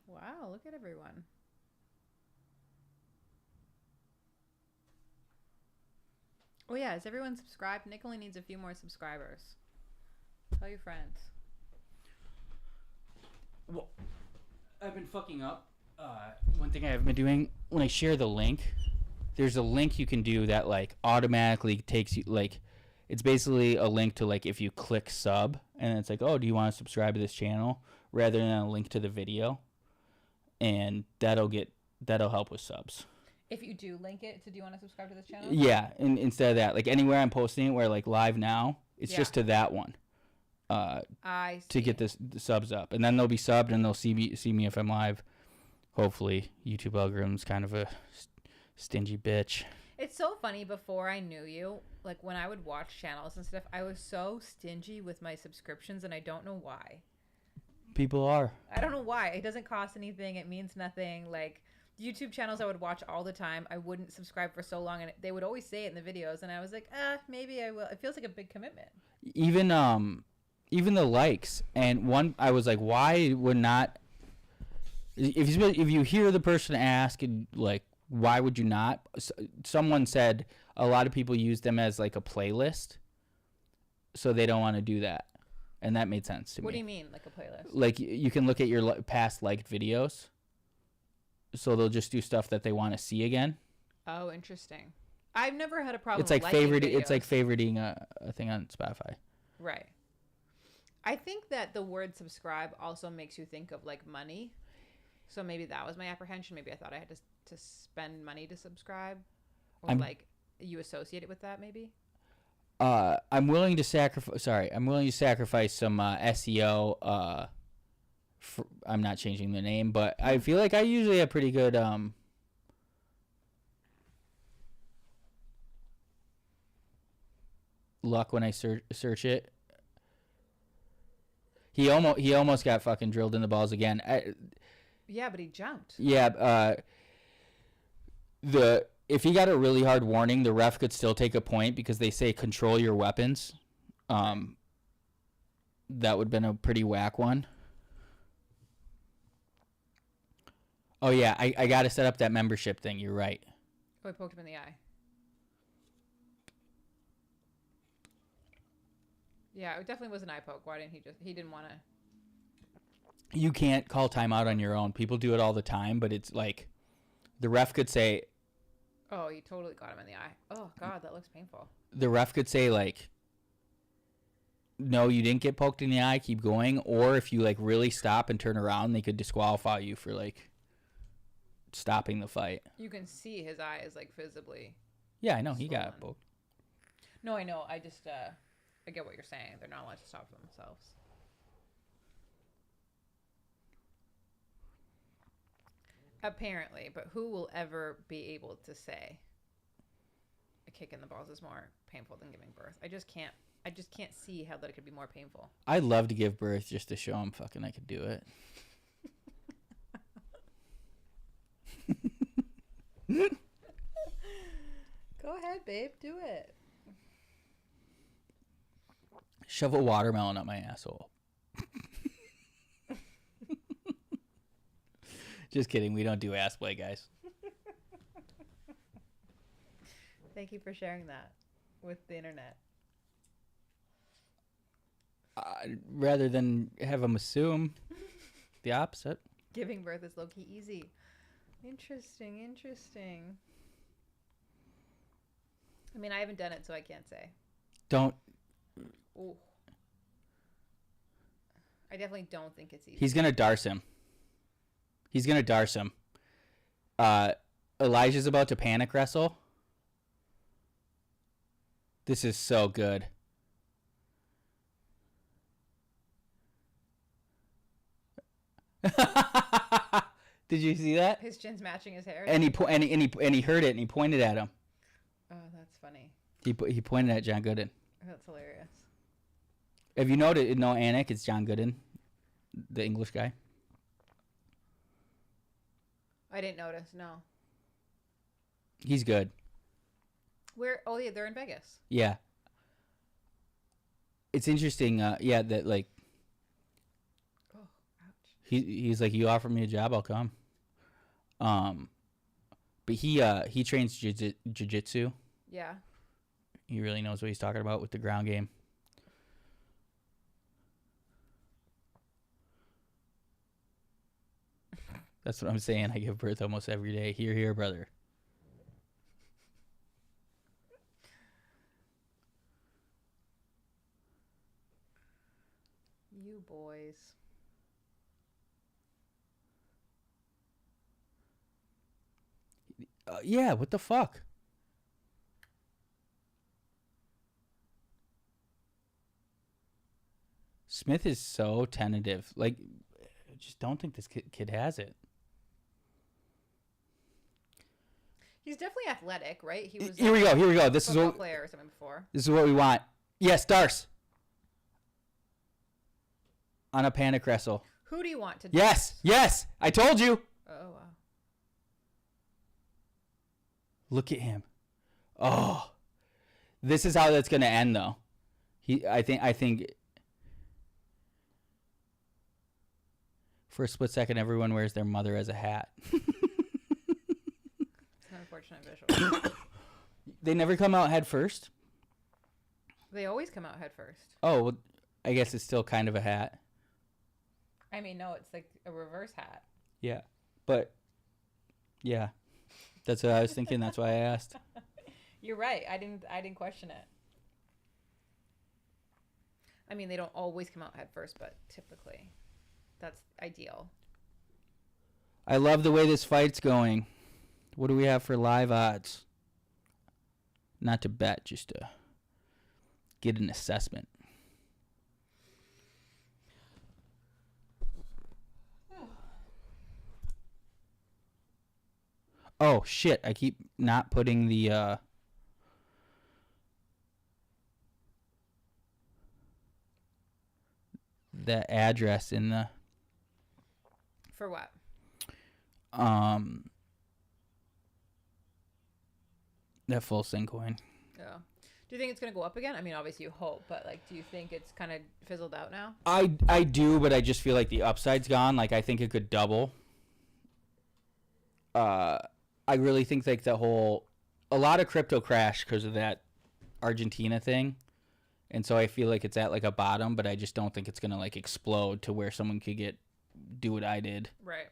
Wow, look at everyone. Oh yeah, is everyone subscribed? Nick only needs a few more subscribers. Tell your friends.
Well, I've been fucking up. One thing I have been doing, when I share the link, there's a link you can do that like automatically takes you, like, it's basically a link to, like, if you click sub and it's like, oh, do you want to subscribe to this channel, rather than a link to the video, and that'll help with subs.
If you do link it to, do you want to subscribe to this channel?
Yeah, and instead of that, like, anywhere I'm posting it, where like live now, it's just to that one.
I see.
To get the subs up, and then they'll be subbed and they'll see me if I'm live. Hopefully, YouTube algorithm's kind of a stingy bitch.
It's so funny. Before I knew you, like when I would watch channels and stuff, I was so stingy with my subscriptions, and I don't know why.
People are.
I don't know why. It doesn't cost anything. It means nothing. Like YouTube channels I would watch all the time, I wouldn't subscribe for so long, and they would always say it in the videos, and I was like, maybe I will. It feels like a big commitment.
Even the likes, and one, I was like, why would not? If you hear the person ask, and like, why would you not? Someone said a lot of people use them as like a playlist, so they don't want to do that, and that made sense to me.
What do you mean, like a playlist?
Like, you can look at your past liked videos, so they'll just do stuff that they want to see again.
Oh, interesting. I've never had a problem.
It's like
liking
It's like
videos.
favoriting a thing on Spotify.
Right. I think that the word subscribe also makes you think of like money. So maybe that was my apprehension. Maybe I thought I had to spend money to subscribe, or like you associate it with that maybe.
I'm willing to sacrifice some SEO. I'm not changing the name, but I feel like I usually have pretty good luck when I search it. He almost got fucking drilled in the balls again.
Yeah, but he jumped.
Yeah, if he got a really hard warning, the ref could still take a point because they say control your weapons. That would have been a pretty whack one. Oh yeah, I got to set up that membership thing. You're right.
Oh, I poked him in the eye. Yeah, it definitely was an eye poke. Why didn't he didn't want to.
You can't call timeout on your own. People do it all the time, but it's like the ref could say.
Oh, you totally got him in the eye. Oh God, that looks painful.
The ref could say like, no, you didn't get poked in the eye, keep going. Or if you like really stop and turn around, they could disqualify you for like stopping the fight.
You can see his eye is like visibly.
Yeah, I know he got poked.
No, I know. I just I get what you're saying. They're not allowed to stop for themselves. Apparently, but who will ever be able to say a kick in the balls is more painful than giving birth? I just can't see how that it could be more painful.
I'd love to give birth just to show him fucking I could do it.
Go ahead, babe. Do it.
Shove a watermelon up my asshole. Just kidding. We don't do ass play, guys.
Thank you for sharing that with the internet.
Rather than have them assume the opposite.
Giving birth is low-key easy. Interesting. I mean, I haven't done it, so I can't say.
Don't.
Ooh. I definitely don't think it's easy.
He's going to darce him. Elijah's about to panic wrestle. This is so good. Did you see that?
His chin's matching his hair.
And he heard it and he pointed at him.
Oh, that's funny.
He pointed at John Gooden.
That's hilarious.
Have you noted? No, Anik, it's John Gooden, the English guy.
I didn't notice. No.
He's good.
Where? Oh yeah, they're in Vegas.
Yeah. It's interesting. Yeah, that like.
Oh, ouch.
He's like, you offer me a job, I'll come. But he trains jiu-jitsu.
Yeah.
He really knows what he's talking about with the ground game. That's what I'm saying. I give birth almost every day. Hear, hear, brother.
You boys.
Yeah, what the fuck? Smith is so tentative. Like, I just don't think this kid has it.
He's definitely athletic, right? He was.
Here we go. This is what
player or something before.
This is what we want. Yes, Darce. On a panic wrestle.
Who do you want to do
Yes. I told you.
Oh wow.
Look at him. Oh. This is how that's gonna end though. I think for a split second everyone wears their mother as a hat.
It's an unfortunate visual.
They never come out head first?
They always come out head first.
Oh, well, I guess it's still kind of a hat.
I mean, no, it's like a reverse hat.
Yeah. But yeah. That's what I was thinking. That's why I asked.
You're right. I didn't question it. I mean, they don't always come out head first, but typically that's ideal.
I love the way this fight's going. What do we have for live odds? Not to bet, just to get an assessment. Oh, shit. I keep not putting the address in the
For what?
that full sing coin.
Yeah. Do you think it's going to go up again? I mean, obviously you hope, but like, do you think it's kind of fizzled out now?
I do, but I just feel like the upside's gone. Like, I think it could double. I really think like a lot of crypto crashed because of that Argentina thing. And so I feel like it's at like a bottom, but I just don't think it's going to like explode to where someone could do what I did.
Right.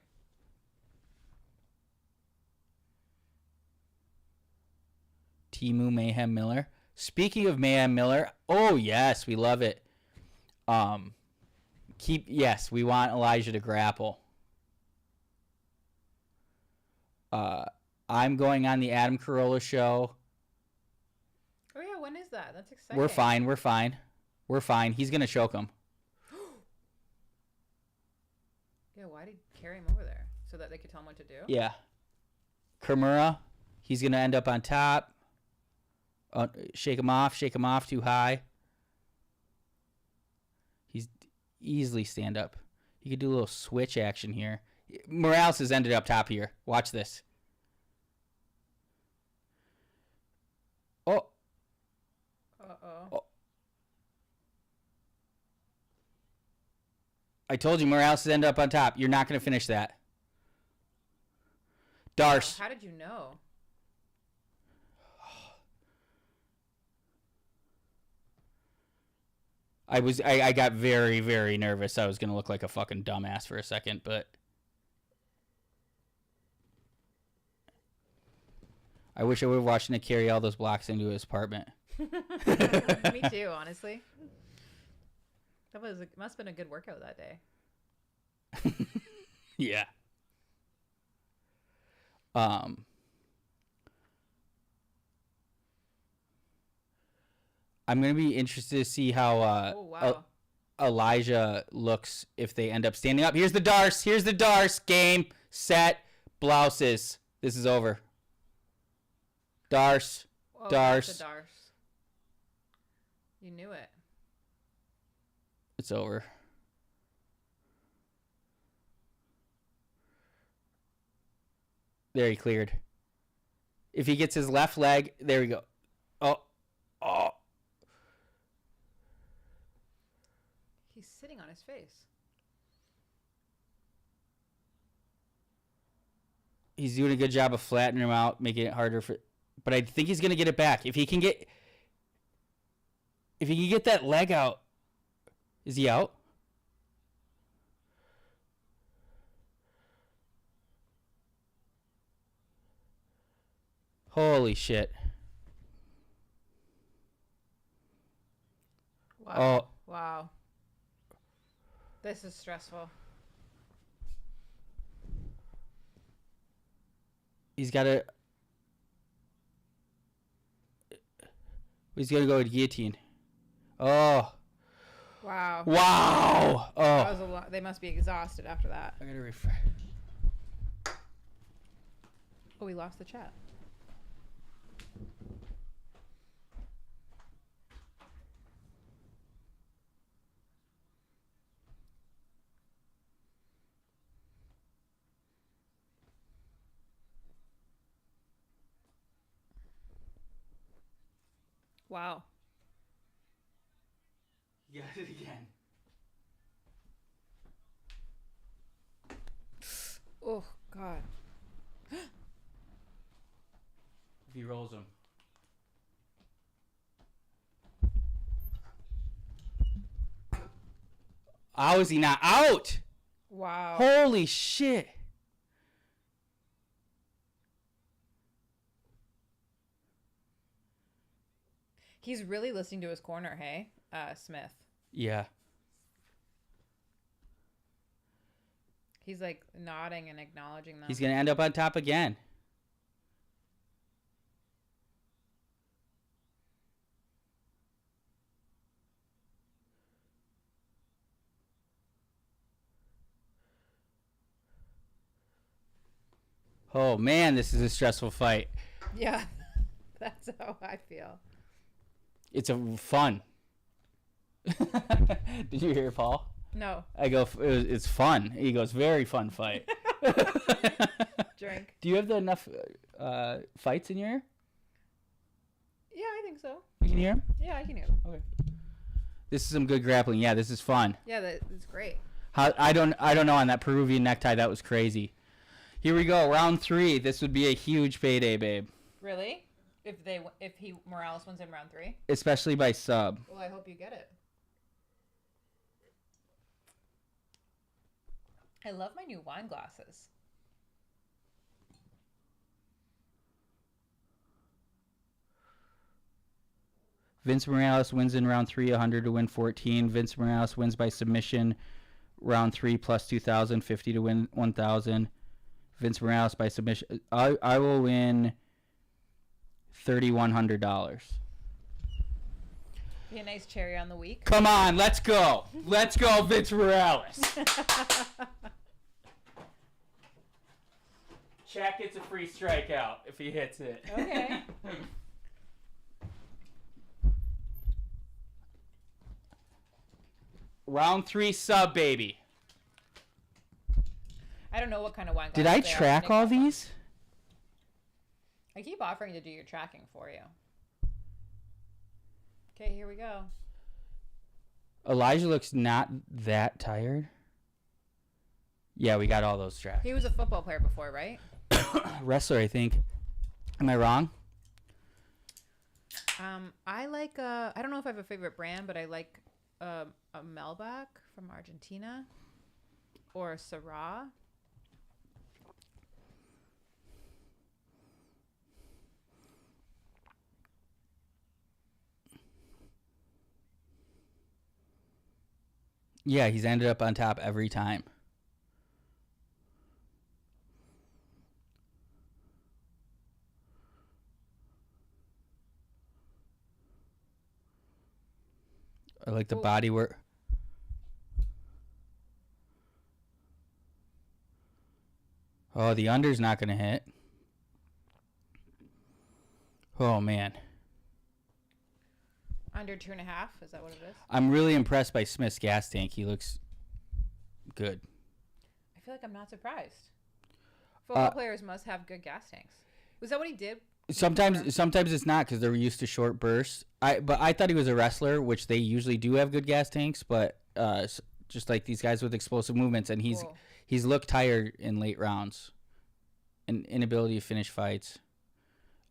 Timu Mayhem Miller. Speaking of Mayhem Miller, oh yes, we love it. We want Elijah to grapple. I'm going on the Adam Carolla show.
Oh yeah, when is that? That's exciting.
We're fine. He's gonna choke him.
Yeah, why did he carry him over there? So that they could tell him what to do?
Yeah. Kimura, he's gonna end up on top. Shake him off too high. He's easily stand up. He could do a little switch action here. Morales has ended up top here. Watch this. Oh.
Uh-oh.
Oh. I told you Morales has ended up on top. You're not going to finish that. Darce.
How did you know?
I got very, very nervous. I was going to look like a fucking dumbass for a second, but I wish I would have watched Nick carry all those blocks into his apartment.
Me too, honestly. Must have been a good workout that day.
Yeah. I'm going to be interested to see how Elijah looks if they end up standing up. Here's the Darce. Game, set, blouses. This is over. Darce.
Darce. You knew it.
It's over. There, he cleared. If he gets his left leg, there we go. Oh.
He's sitting on his face.
He's doing a good job of flattening him out, making it harder for... But I think he's going to get it back. If he can get that leg out... Is he out? Holy shit.
Wow. Wow. This is stressful.
He's got to... He's going to go with guillotine. Oh.
Wow.
Wow. Oh.
That was a lot. They must be exhausted after that.
I got to refresh.
Oh, we lost the chat. Wow.
You got it again.
Oh, God.
If he rolls him. How is he not out?
Wow.
Holy shit.
He's really listening to his corner, hey? Smith.
Yeah.
He's like nodding and acknowledging them.
He's going to end up on top again. Oh, man, this is a stressful fight.
Yeah, that's how I feel.
It's fun. Did you hear Paul?
No.
I go, it's fun. He goes, very fun fight.
Drink.
Do you have enough fights in your ear?
Yeah, I think so.
You can hear him?
Yeah, I can hear them.
Okay. This is some good grappling. Yeah, this is fun.
Yeah, that's great.
I don't know on that Peruvian necktie. That was crazy. Here we go, round 3. This would be a huge payday, babe.
Really? If Morales wins in round 3?
Especially by sub.
Well, I hope you get it. I love my new wine glasses.
Vince Morales wins in round 3, 100 to win 14. Vince Morales wins by submission, round 3 plus 2,000, 50 to win 1,000. Vince Morales by submission. I will win $3,100.
Be a nice cherry on the week.
Come on, let's go. Let's go, Vince Morales. Check gets a free strikeout if he hits it.
Okay.
Round 3 sub, baby.
I don't know what kind of wine
Did
glasses
I
they are.
track all these?
I keep offering to do your tracking for you. Okay, here we go.
Elijah looks not that tired. Yeah, we got all those tracks.
He was a football player before, right?
Wrestler, I think. Am I wrong?
I like I don't know if I have a favorite brand, but I like a Melbach from Argentina or a Syrah.
Yeah, he's ended up on top every time. I like the body work. Oh, the under's not going to hit. Oh, man.
Under 2.5? Is that what it is?
I'm really impressed by Smith's gas tank. He looks good.
I feel like I'm not surprised. Football players must have good gas tanks. Was that what he did?
Sometimes it's not because they're used to short bursts. But I thought he was a wrestler, which they usually do have good gas tanks. But just like these guys with explosive movements, and he's looked tired in late rounds, and inability to finish fights.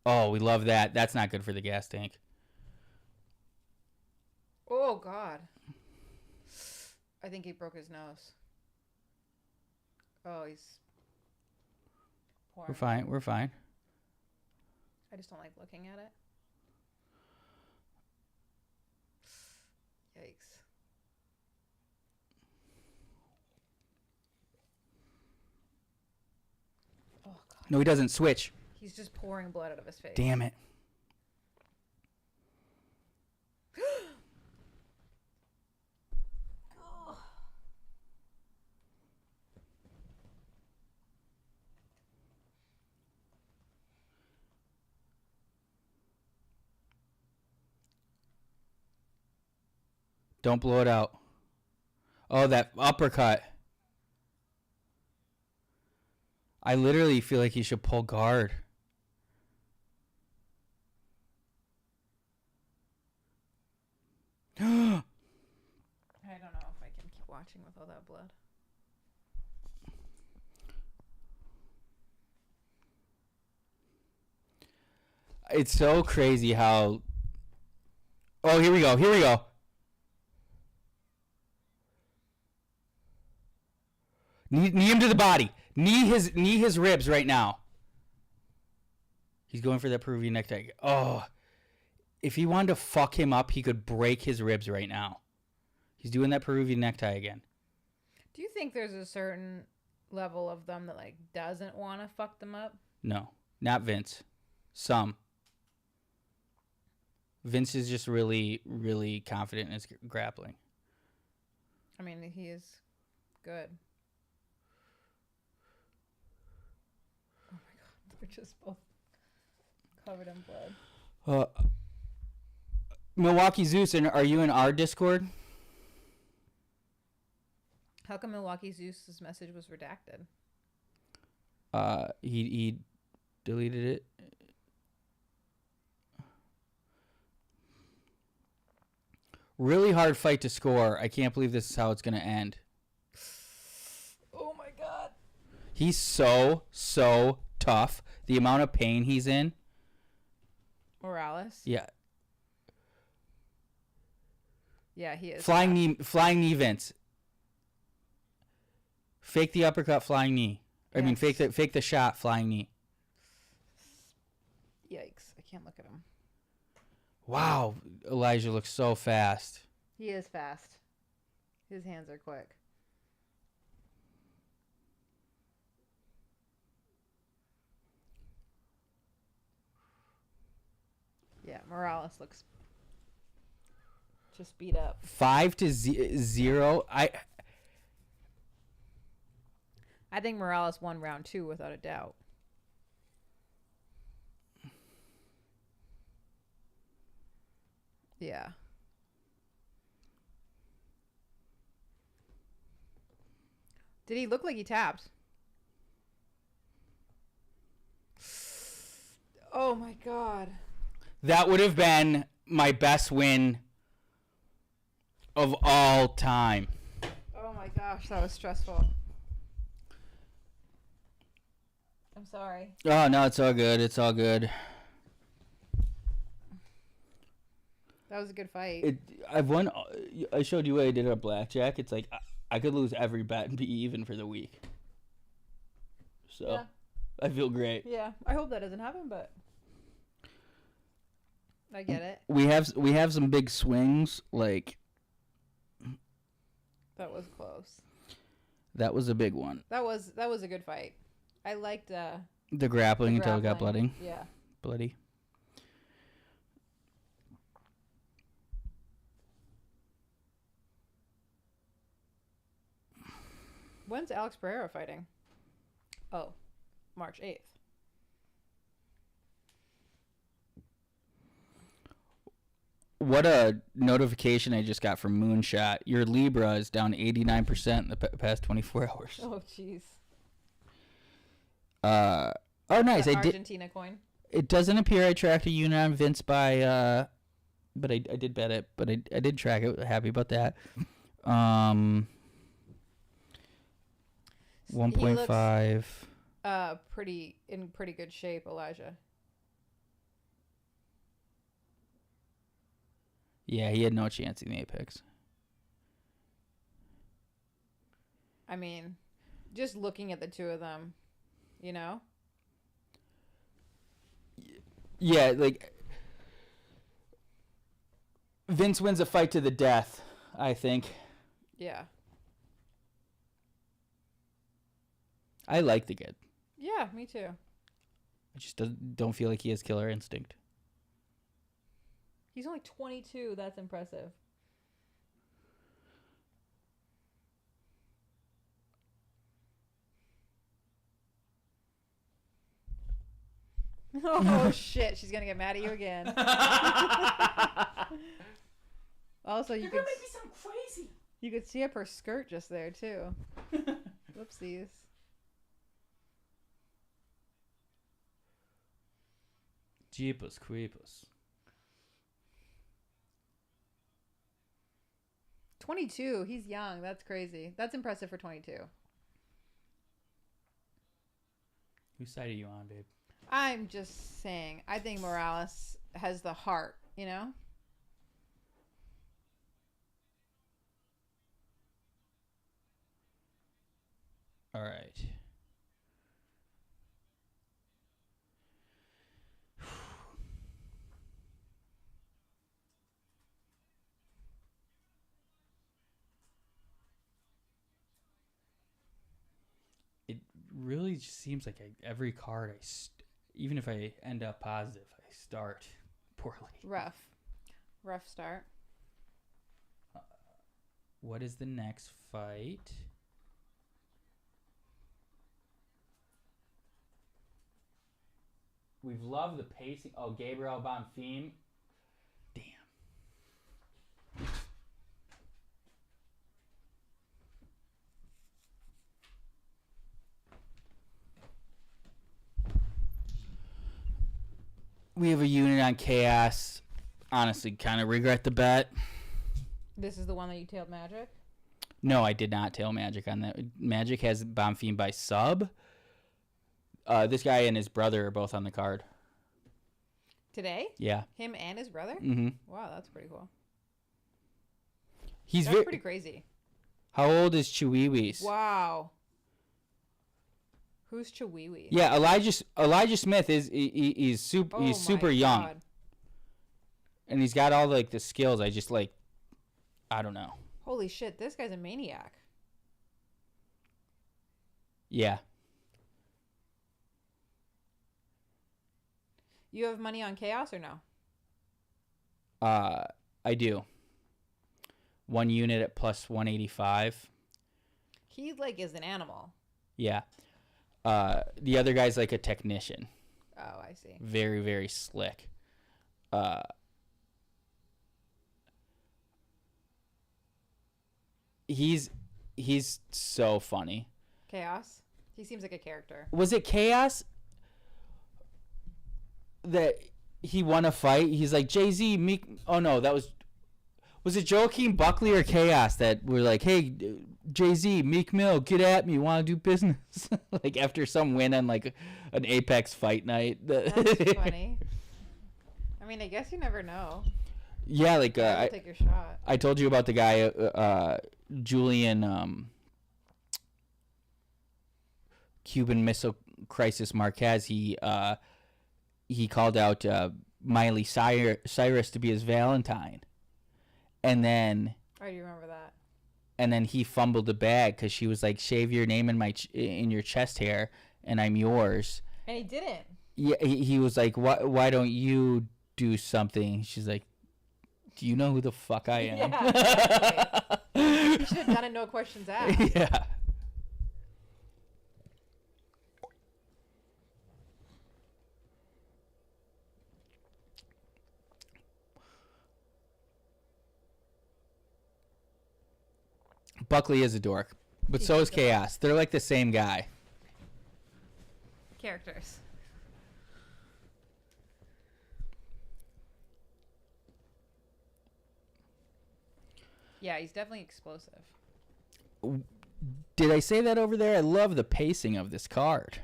Oh, we love that. That's not good for the gas tank.
Oh God! I think he broke his nose. Oh, he's.
We're fine. We're fine.
I just don't like looking at it. Yikes. Oh, God.
No, he doesn't switch.
He's just pouring blood out of his face.
Damn it. Don't blow it out. Oh, that uppercut. I literally feel like he should pull guard.
I don't know if I can keep watching with all that blood.
It's so crazy how... Oh, here we go. Here we go. Knee him to the body. Knee his ribs right now. He's going for that Peruvian necktie. Oh, if he wanted to fuck him up, he could break his ribs right now. He's doing that Peruvian necktie again.
Do you think there's a certain level of them that like doesn't want to fuck them up?
No, not Vince. Some. Vince is just really, really confident in his grappling.
I mean, he is good. Oh my God, they're just both covered in blood.
Milwaukee Zeus, and are you in our Discord?
How come Milwaukee Zeus's message was redacted?
He deleted it. Really hard fight to score. I can't believe this is how it's going to end.
Oh my God.
He's so tough. The amount of pain he's in.
Morales?
Yeah.
Yeah, he is.
Flying knee Vince. Fake the uppercut, flying knee. Yes. I mean, fake the shot, flying knee.
Yikes. I can't look at him.
Wow, Elijah looks so fast.
He is fast. His hands are quick. Yeah, Morales looks just beat up.
5-0.
I think Morales won round 2 without a doubt. Yeah. Did he look like he tapped? Oh my God.
That would have been my best win of all time.
Oh my gosh, that was stressful. I'm sorry.
Oh no, it's all good. It's all good.
That was a good fight.
I've won. I showed you what I did at blackjack. It's like I could lose every bet and be even for the week. So
Yeah.
I feel great.
Yeah, I hope that doesn't happen, but I get it.
We have some big swings. Like
That was close.
that was a big one.
That was a good fight. I liked
The grappling until it got bloody.
Yeah.
Bloody.
When's Alex Pereira fighting? Oh, March 8th.
What a notification I just got from Moonshot. Your Libra is down 89% in the past 24 hours.
Oh, jeez.
Oh, nice.
The Argentina coin.
It doesn't appear I tracked a unit on Vince by, but I did bet it. But I did track it. Happy about that. 1.5.
In pretty good shape, Elijah.
Yeah, he had no chance in the Apex.
I mean, just looking at the two of them, you know?
Yeah, like Vince wins a fight to the death, I think.
Yeah.
I like the kid.
Yeah, me too.
I just don't feel like he has killer instinct.
He's only 22. That's impressive. Oh, shit. She's going to get mad at you again. Also, you could make me sound crazy. You could see up her skirt just there, too. Whoopsies.
Jeepers creepers.
22. He's young. That's crazy. That's impressive for 22.
Whose side are you on, babe?
I'm just saying. I think Morales has the heart, you know?
All right. It really just seems like every card even if I end up positive, I start poorly.
Rough start.
What is the next fight? We've loved the pacing. Oh, Gabriel Bonfim. Damn. We have a unit on Chaos. Honestly, kind of regret the bet.
This is the one that you tailed Magic?
No, I did not tail Magic on that. Magic has Bonfim by sub. This guy and his brother are both on the card.
Today?
Yeah.
Him and his brother?
Mm-hmm.
Wow, that's pretty cool.
That's
pretty crazy.
How old is Chiwiwis?
Wow. Who's Chiwiwi?
Yeah, Elijah Smith he's super young.
God.
And he's got all like the skills. I don't know.
Holy shit, this guy's a maniac.
Yeah.
You have money on Chaos or no?
I do. One unit at plus 185.
He is an animal.
Yeah. The other guy's like a technician.
Oh, I see.
Very, very slick. He's so funny.
Chaos? He seems like a character.
Was it Chaos that he won a fight? He's like, Jay-Z, oh no, that was Was it Joaquin Buckley or Chaos that were like, hey, Jay-Z, Meek Mill, get at me, want to do business? Like after some win on like an Apex fight night.
That's funny. I mean, I guess you never know.
Yeah, like
take your shot.
I told you about the guy, Julian Cuban Missile Crisis Marquez. He called out Miley Cyrus to be his Valentine. And then
I do remember that.
And then he fumbled the bag because she was like, "Shave your name in your chest hair, and I'm yours."
And he didn't.
Yeah, he was like, "Why don't you do something?" She's like, "Do you know who the fuck I am?"
Yeah, exactly. You should have done it, no questions asked.
Yeah. Buckley is a dork, but so is Chaos. They're like the same guy.
Characters. Yeah, he's definitely explosive.
Did I say that over there? I love the pacing of this card.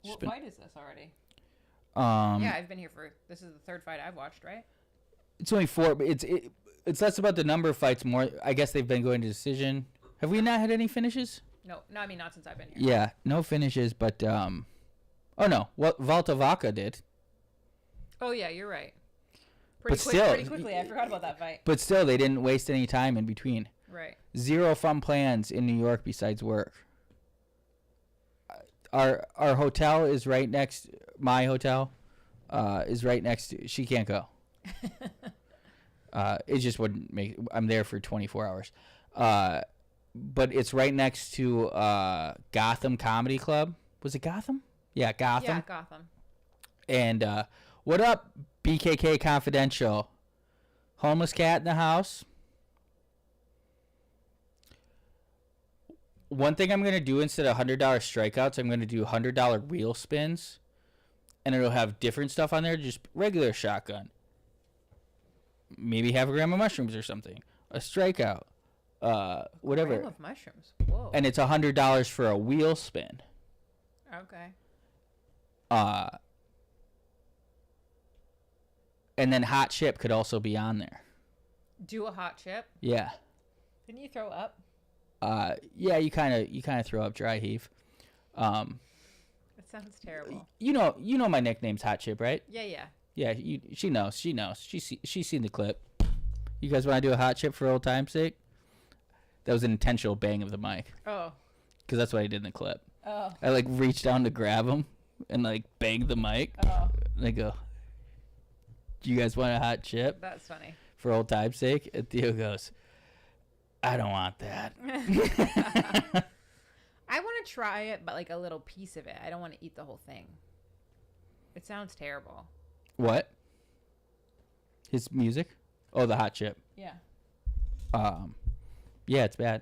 What fight is this already?
Yeah,
I've been here for. This is the third fight I've watched, right?
It's only 4, but it's less about the number of fights, more. I guess they've been going to decision. Have we not had any finishes?
No, I mean not since I've been here.
Yeah, no finishes, but oh no, what Volta Vaca did.
Oh yeah, you're right.
Pretty
quickly, I forgot about that fight.
But still, they didn't waste any time in between.
Right.
0 fun plans in New York besides work. Our hotel is right next. My hotel is right next to. She can't go. It just wouldn't make. I'm there for 24 hours. But it's right next to Gotham Comedy Club. Was it Gotham? Yeah, Gotham.
Yeah, Gotham.
And what up, BKK Confidential? Homeless cat in the house. One thing I'm going to do instead of $100 strikeouts, I'm going to do $100 wheel spins. And it'll have different stuff on there, just regular shotgun. Maybe half a gram of mushrooms or something. A strikeout. Whatever.
A gram of mushrooms. Whoa.
And it's $100 for a wheel spin.
Okay.
And then hot chip could also be on there.
Do a hot chip?
Yeah.
Didn't you throw up?
Yeah, you kind of throw up dry heave.
It sounds terrible.
You know my nickname's Hot Chip, right?
Yeah.
Yeah, she knows. She's seen the clip. You guys want to do a hot chip for old time's sake? That was an intentional bang of the mic.
Oh.
Because that's what I did in the clip.
Oh.
I like reached down to grab him and like banged the mic.
Oh.
And I go, "Do you guys want a hot chip?"
That's funny.
For old time's sake. And Theo goes, "I don't want that."
I want to try it, but like a little piece of it. I don't want to eat the whole thing. It sounds terrible.
What? His music? Oh, the hot chip.
Yeah.
Yeah, it's bad.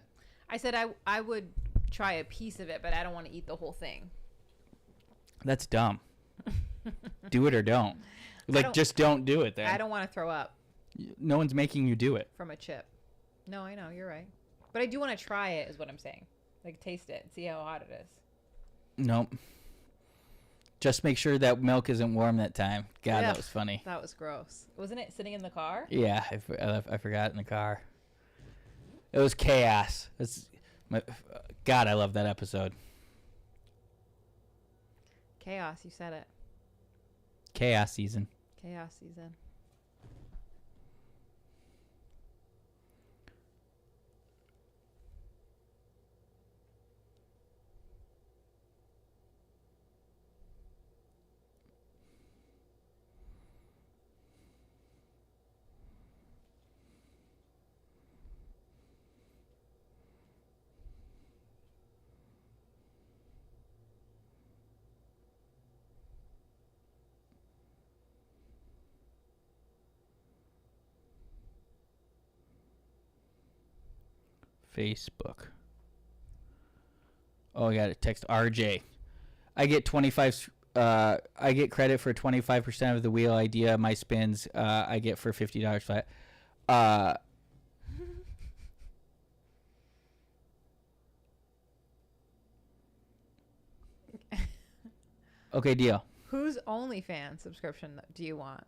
I said I would try a piece of it, but I don't want to eat the whole thing.
That's dumb. Do it or don't. Like, just don't do it then.
I don't want to throw up.
No one's making you do it.
From a chip. No, I know. You're right. But I do want to try it is what I'm saying. Like, taste it and see how hot it is.
Nope. Just make sure that milk isn't warm that time. God, that was funny.
That was gross. Wasn't it sitting in the car?
Yeah, I forgot in the car. It was chaos. God, I love that episode.
Chaos, you said it.
Chaos season.
Chaos season.
Facebook. Oh, I got to text RJ. I get 25 I get credit for 25% of the wheel idea. My spins, I get for $50 flat. Okay, deal.
Whose OnlyFans subscription do you want?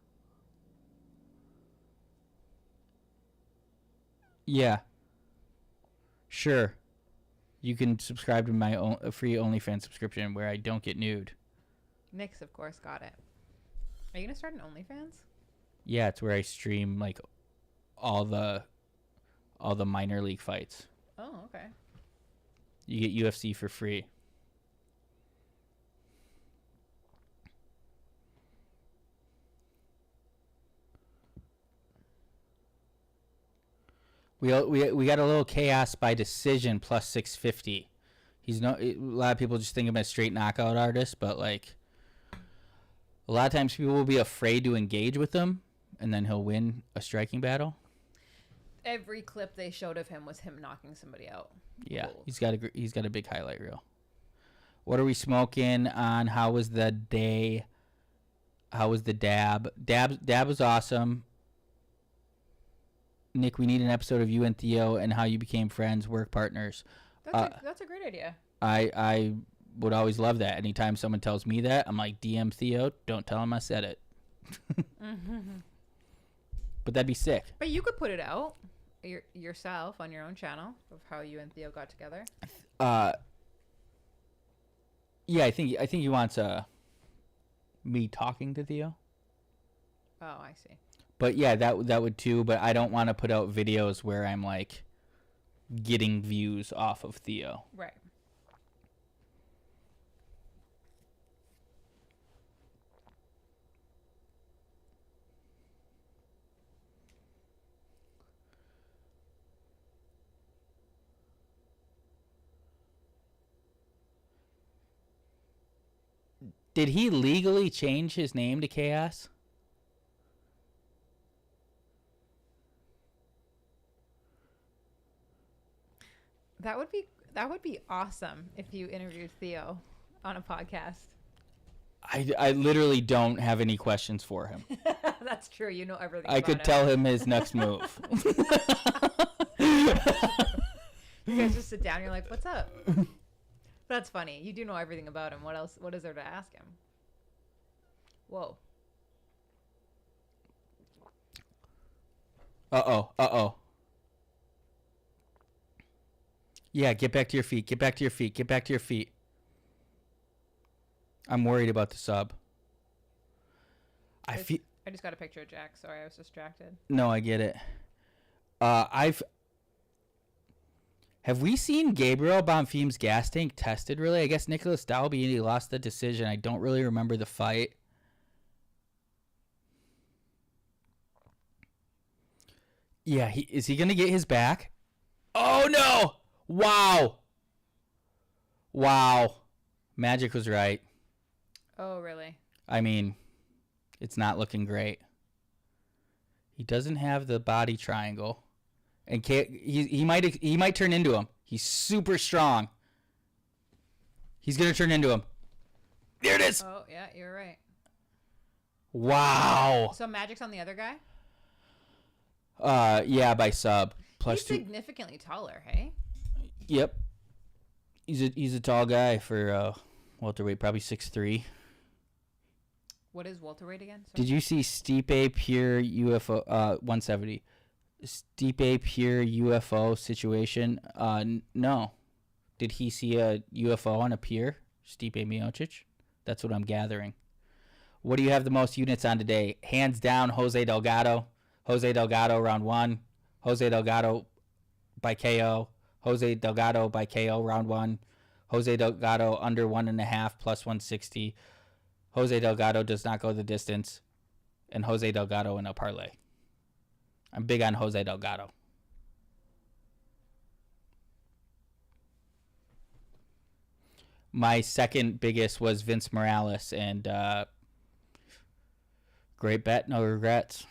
Yeah. Sure. You can subscribe to my free OnlyFans subscription where I don't get nude.
Nick's, of course, got it. Are you going to start an OnlyFans?
Yeah, it's where I stream like all the minor league fights.
Oh, okay.
You get UFC for free. We got a little chaos by decision plus 650. A lot of people just think of him as a straight knockout artist, but like a lot of times people will be afraid to engage with him, and then he'll win a striking battle.
Every clip they showed of him was him knocking somebody out.
Yeah,
Cool.
he's got a big highlight reel. What are we smoking on? How was the day? How was the dab? Dab was awesome. Nick, we need an episode of you and Theo and how you became friends, work partners.
That's a great idea.
I would always love that. Anytime someone tells me that, I'm like, DM Theo, don't tell him I said it. But that'd be sick.
But you could put it out yourself on your own channel of how you and Theo got together.
Yeah, I think he wants me talking to Theo.
Oh, I see.
But yeah, that would too. But I don't want to put out videos where I'm like getting views off of Theo.
Right.
Did he legally change his name to Chaos?
That would be awesome if you interviewed Theo on a podcast.
I literally don't have any questions for him.
That's true. You know everything.
I could tell him his next move.
You guys just sit down and you're like, what's up? That's funny. You do know everything about him. What else? What is there to ask him? Whoa.
Uh-oh. Yeah, get back to your feet. Get back to your feet. Get back to your feet. I'm worried about the sub. I
just got a picture of Jack. Sorry, I was distracted.
No, I get it. Have we seen Gabriel Bonfim's gas tank tested, really? I guess Nicholas Dalby lost the decision. I don't really remember the fight. Yeah, is he going to get his back? Oh, no! Wow. Magic was right.
Oh, really?
I mean, it's not looking great. He doesn't have the body triangle. And he might turn into him. He's super strong. He's going to turn into him. There it is.
Oh, yeah, you're right.
Wow.
So Magic's on the other guy?
Yeah, by sub. Plus
He's
2.
significantly taller, hey?
Yep. He's a tall guy for welterweight, probably 6'3".
What is welterweight again? Sorry.
Did you see Stipe Pure UFO 170? Stipe Pure UFO situation? No. Did he see a UFO on a pier? Stipe Miocic? That's what I'm gathering. What do you have the most units on today? Hands down, Jose Delgado. Jose Delgado round 1. Jose Delgado by KO. Jose Delgado by KO round 1. Jose Delgado under 1.5 plus 160. Jose Delgado does not go the distance. And Jose Delgado in a parlay. I'm big on Jose Delgado. My second biggest was Vince Morales, and great bet, no regrets.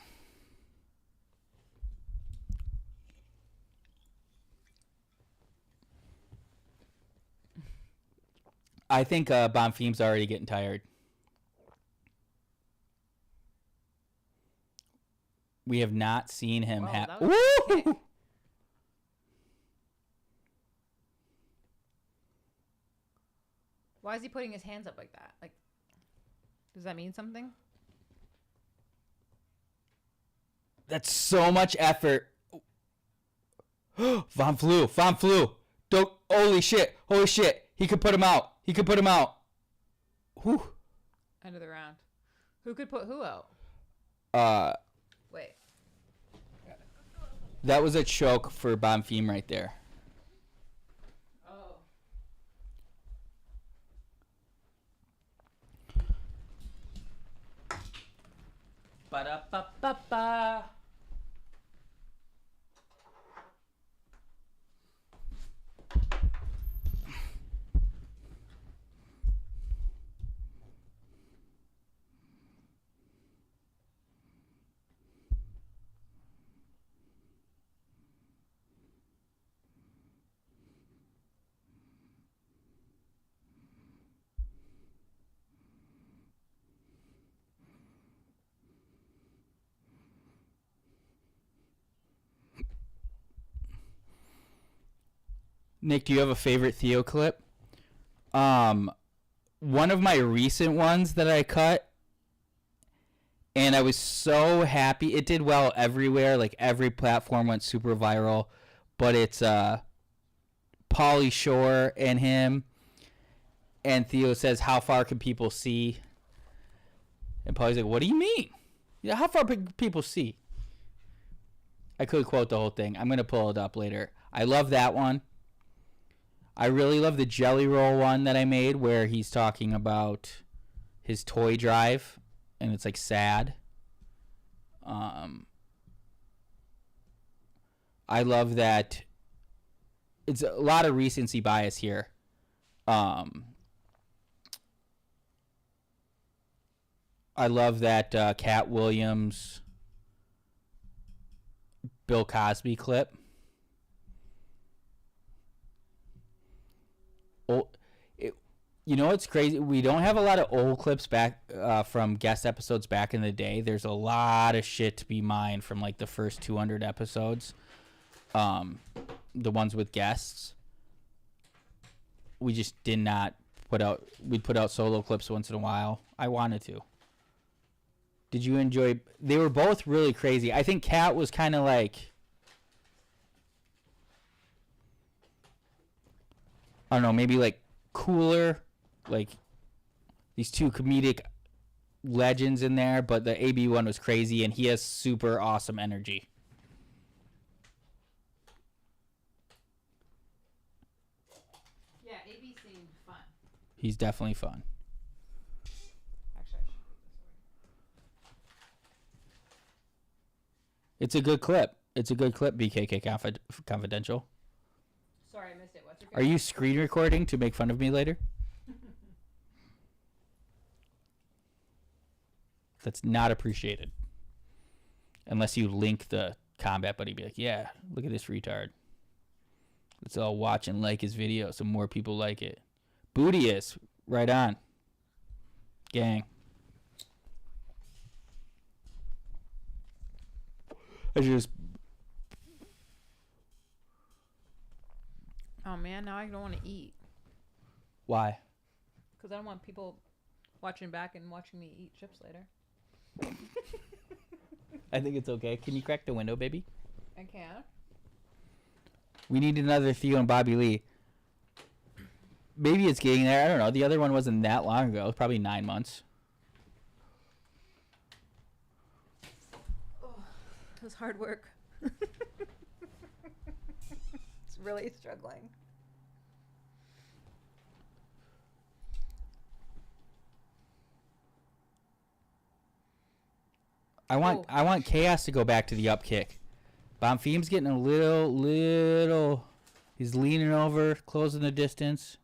I think Bonfim's already getting tired. We have not seen him
Whoa,
have.
that was a kick.
Woo!
Why is he putting his hands up like that? Like, does that mean something?
That's so much effort. Von Flew. Don't. Holy shit. He could put him out. Whew.
End of the round. Who could put who out? Wait.
That was a choke for Bonfim right there.
Oh.
Ba-da-ba-ba-ba. Nick, do you have a favorite Theo clip? One of my recent ones that I cut, and I was so happy. It did well everywhere. Like, every platform went super viral. But it's Pauly Shore and him. And Theo says, how far can people see? And Pauly's like, what do you mean? Yeah, how far can people see? I could quote the whole thing. I'm going to pull it up later. I love that one. I really love the Jelly Roll one that I made where he's talking about his toy drive and it's like sad. I love that it's a lot of recency bias here. I love that Cat Williams Bill Cosby clip. You know what's crazy? We don't have a lot of old clips back from guest episodes back in the day. There's a lot of shit to be mined from like the first 200 episodes. The ones with guests. We just did not put out. We'd put out solo clips once in a while. I wanted to. Did you enjoy? They were both really crazy. I think Cat was kind of like, I don't know, maybe like cooler, like these two comedic legends in there, but the AB one was crazy and he has super awesome energy.
Yeah, AB seemed fun.
He's definitely fun.
Actually, I should put this away.
It's a good clip. BKK Confidential.
Sorry, I missed it. What's your
Are you screen recording to make fun of me later? That's not appreciated. Unless you link the Combat Buddy, be like, yeah, look at this retard. Let's all watch and like his video so more people like it. Booty is right on. Gang. I just.
Oh man, now I don't want to eat
Why?
because I don't want people watching back and watching me eat chips later.
I think it's okay. Can you crack the window, baby?
I can't.
We need another Theo and Bobby Lee. Maybe it's getting there. I don't know. The other one wasn't that long ago. It was probably 9 months.
Oh, it was hard work. It's really struggling.
I want Chaos to go back to the up kick. Bonfim's getting a little. He's leaning over, closing the distance.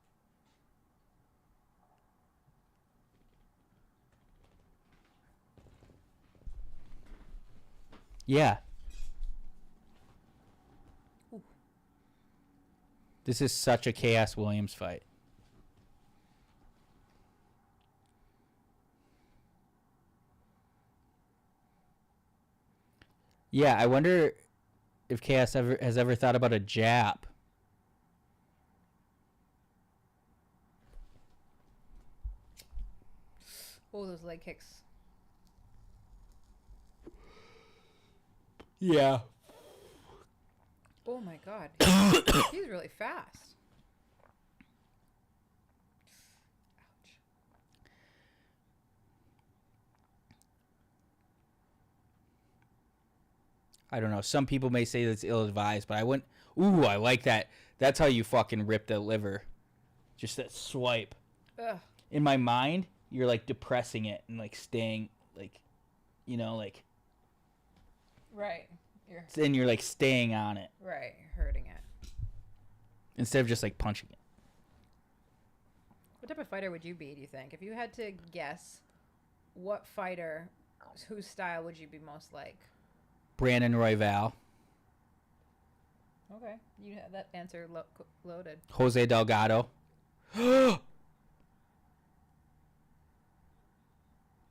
Yeah.
Ooh.
This is such a Chaos Williams fight. Yeah, I wonder if Chaos has ever thought about a jab.
Oh, those leg kicks.
Yeah.
Oh my god. He's really fast. Ouch.
I don't know. Some people may say that's ill-advised, but I wouldn't. Ooh, I like that. That's how you fucking rip the liver. Just that swipe.
Ugh.
In my mind, you're like depressing it and like staying like, like.
Right.
And you're like staying on it
Right. You're hurting it.
instead of just like punching it.
What type of fighter would you be, do you think? If you had to guess, what fighter, whose style would you be most like?
Brandon Royval,
Okay. You have that answer loaded.
Jose Delgado.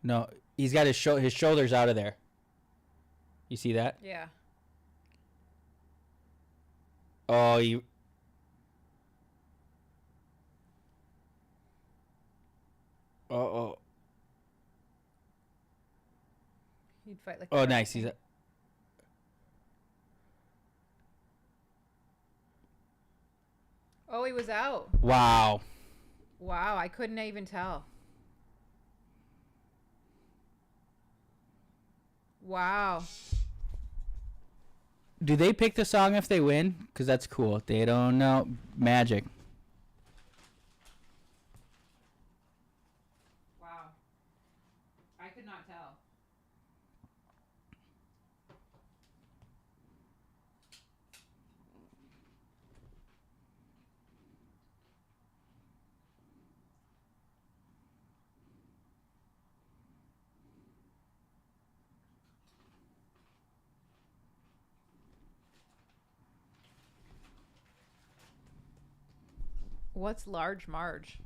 No, he's got his shoulders out of there. You see that?
Yeah.
Oh, you. Oh.
He'd fight like.
Oh, nice. He's.
Oh, he was out.
Wow.
Wow, I couldn't even tell. Wow.
Do they pick the song if they win? Because that's cool. If they don't know, magic.
Wow. I could not tell. What's Large Marge?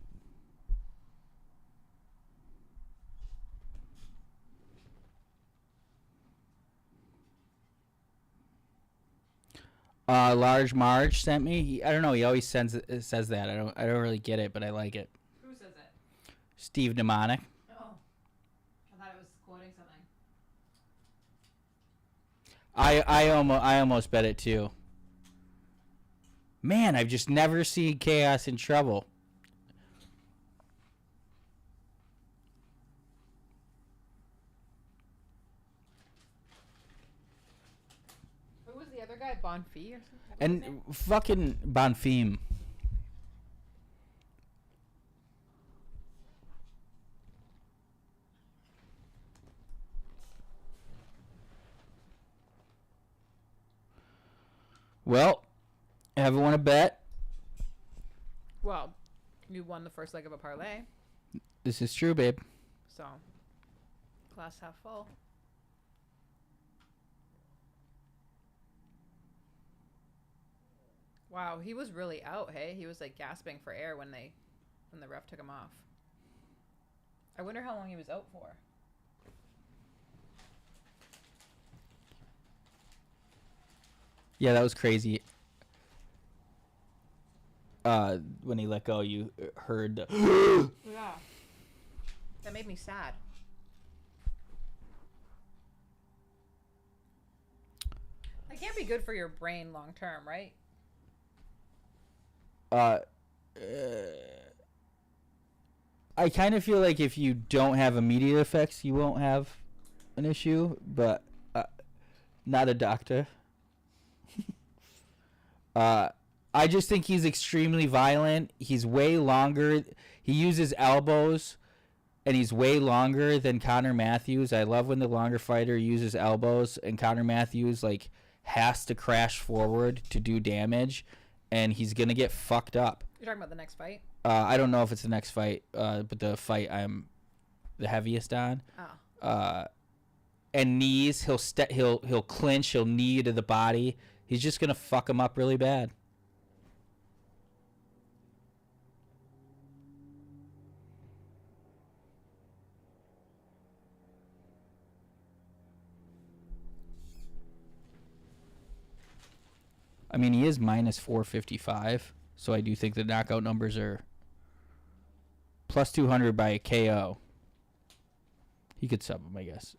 Large Marge sent me. I don't know. He always says that. I don't really get it, but I like it.
Who says it?
Steve Mnemonic.
Oh. I thought it was quoting something.
I almost bet it too. Man, I've just never seen Chaos in trouble.
Who was the other guy? Bonfee or something?
And fucking Bonfim. Well, ever want to bet?
Well, you won the first leg of a parlay,
This is true, babe.
so glass half full. Wow, he was really out, hey? He was like gasping for air when the ref took him off. I wonder how long he was out for.
Yeah, that was crazy. When he let go, you heard the
Yeah. That made me sad. That can't be good for your brain long term, right?
I kind of feel like if you don't have immediate effects, you won't have an issue, but not a doctor. I just think he's extremely violent. He's way longer. He uses elbows, and he's way longer than Connor Matthews. I love when the longer fighter uses elbows, and Connor Matthews like has to crash forward to do damage, and he's gonna get fucked up.
You're talking about the next fight?
I don't know if it's the next fight, but the fight I'm the heaviest on.
Oh.
And knees, he'll clinch, he'll knee to the body. He's just gonna fuck him up really bad. I mean, he is minus 455, so I do think the knockout numbers are plus 200 by a KO. He could sub him, I guess.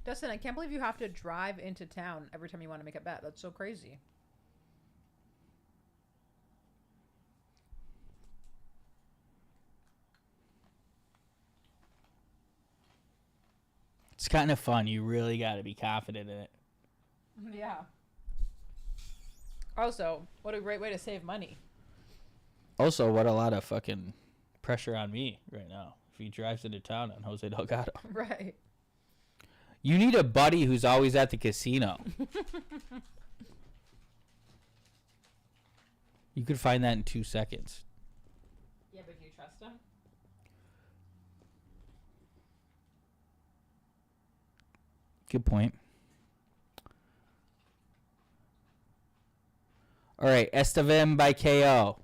Dustin, I can't believe you have to drive into town every time you want to make a bet. That's so crazy.
It's kind of fun. You really got to be confident in it.
Yeah. Also, what a great way to save money.
Also, what a lot of fucking pressure on me right now. If he drives into town on Jose Delgado.
Right.
You need a buddy who's always at the casino. You could find that in 2 seconds.
Yeah, but do you trust him?
Good point. All right, Estevan by KO.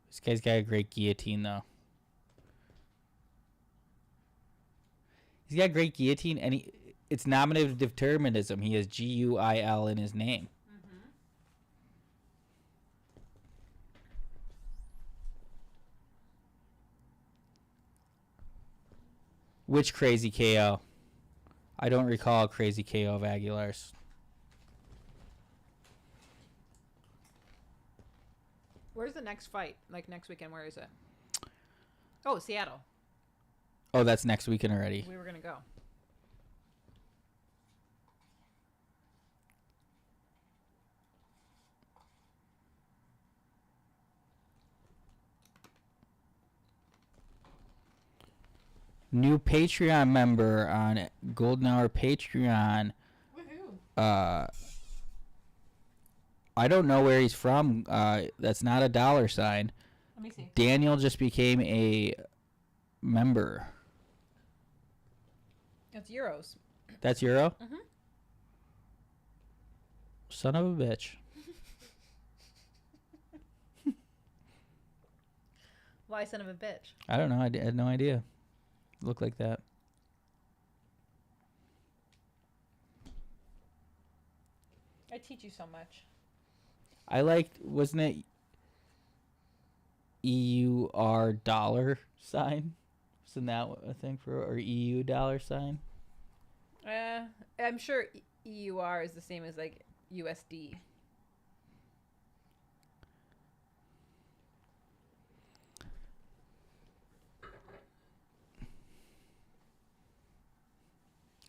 This guy's got a great guillotine, though. He's got a great guillotine, and it's nominative determinism. He has GUIL in his name.
Mm-hmm.
Which crazy KO? I don't recall a crazy KO of Aguilar's.
Where's the next fight? Like next weekend, where is it? Oh, Seattle.
Oh, that's next weekend already.
We were going to go.
New Patreon member on Golden Hour Patreon.
Woohoo.
I don't know where he's from. That's not a dollar sign.
Let me see.
Daniel just became a member.
It's euros.
That's Euro?
Mm-hmm.
Son of a bitch.
Why son of a bitch?
I don't know. I had no idea. Looked like that.
I teach you so much.
I liked, wasn't it EUR dollar sign? Wasn't that a thing for, or EU dollar sign?
I'm sure EUR is the same as like USD.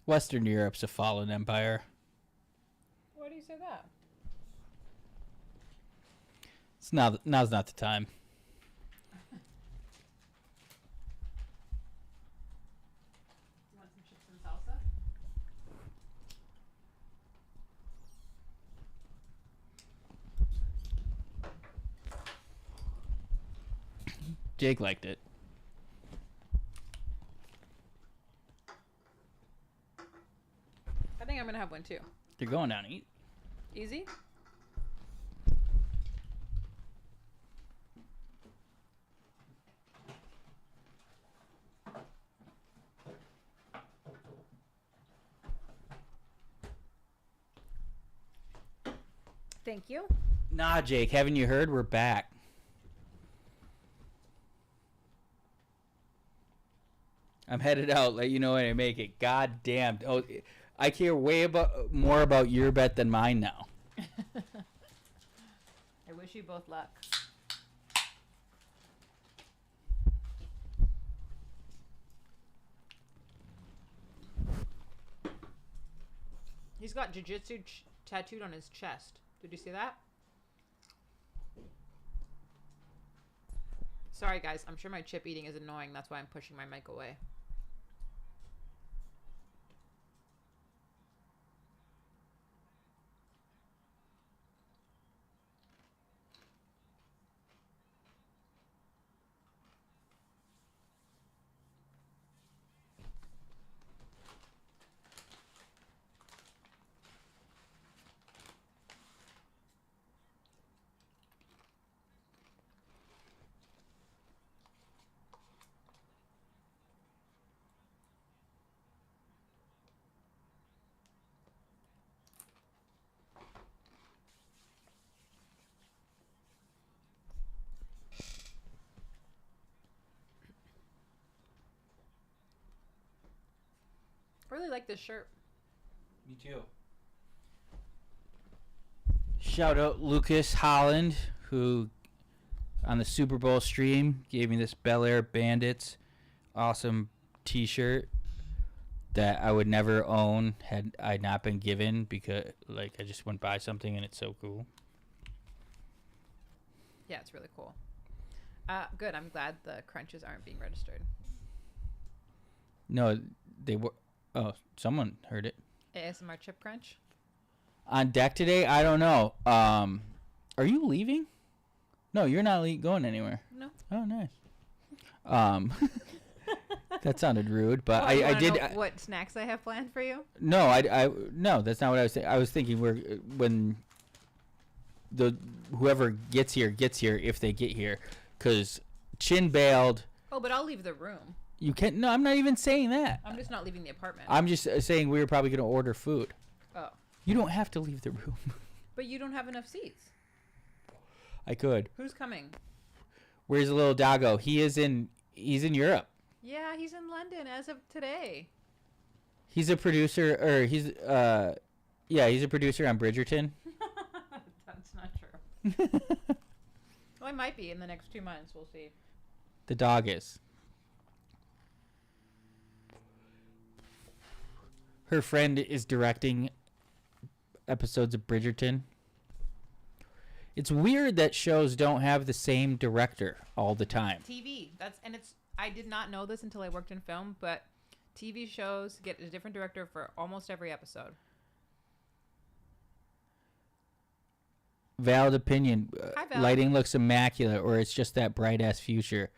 Western Europe's a fallen empire.
Why do you say that?
It's now's not the time.
You want some chips and salsa?
Jake liked it.
I think I'm gonna have one too.
You're going down to eat.
Easy? Thank you.
Nah, Jake, haven't you heard? We're back. I'm headed out. Let you know when I make it. God damn. Oh, I care more about your bet than mine now.
I wish you both luck. He's got jiu-jitsu tattooed on his chest. Did you see that? Sorry, guys. I'm sure my chip eating is annoying. That's why I'm pushing my mic away. really like this shirt.
Me too. Shout out Lucas Holland, who on the Super Bowl stream gave me this Bel Air Bandits awesome t-shirt that I would never own had I not been given, because like I just went buy something and it's so cool.
Yeah, it's really cool. Good. I'm glad the crunches aren't being registered.
No, they were. Oh, someone heard it.
ASMR chip crunch.
On deck today, I don't know. Are you leaving? No, you're not going anywhere.
No.
Oh, nice. That sounded rude, but
Oh, you
I
wanna
did.
know what snacks I have planned for you?
No, no, that's not what I was saying. I was thinking when whoever gets here if they get here, because Chin bailed.
Oh, but I'll leave the room.
You can't. No, I'm not even saying that.
I'm just not leaving the apartment.
I'm just saying we were probably going to order food.
Oh.
You don't have to leave the room.
But you don't have enough seats.
I could.
Who's coming?
Where's the little doggo? He's in Europe.
Yeah, he's in London as of today.
He's a producer, or he's a producer on Bridgerton.
That's not true. Well, I might be in the next 2 months. We'll see.
The dog is. Her friend is directing episodes of Bridgerton. It's weird that shows don't have the same director all the time.
TV. I did not know this until I worked in film, but TV shows get a different director for almost every episode.
Valid opinion.
Hi, Val.
Lighting looks immaculate, or it's just that bright ass future.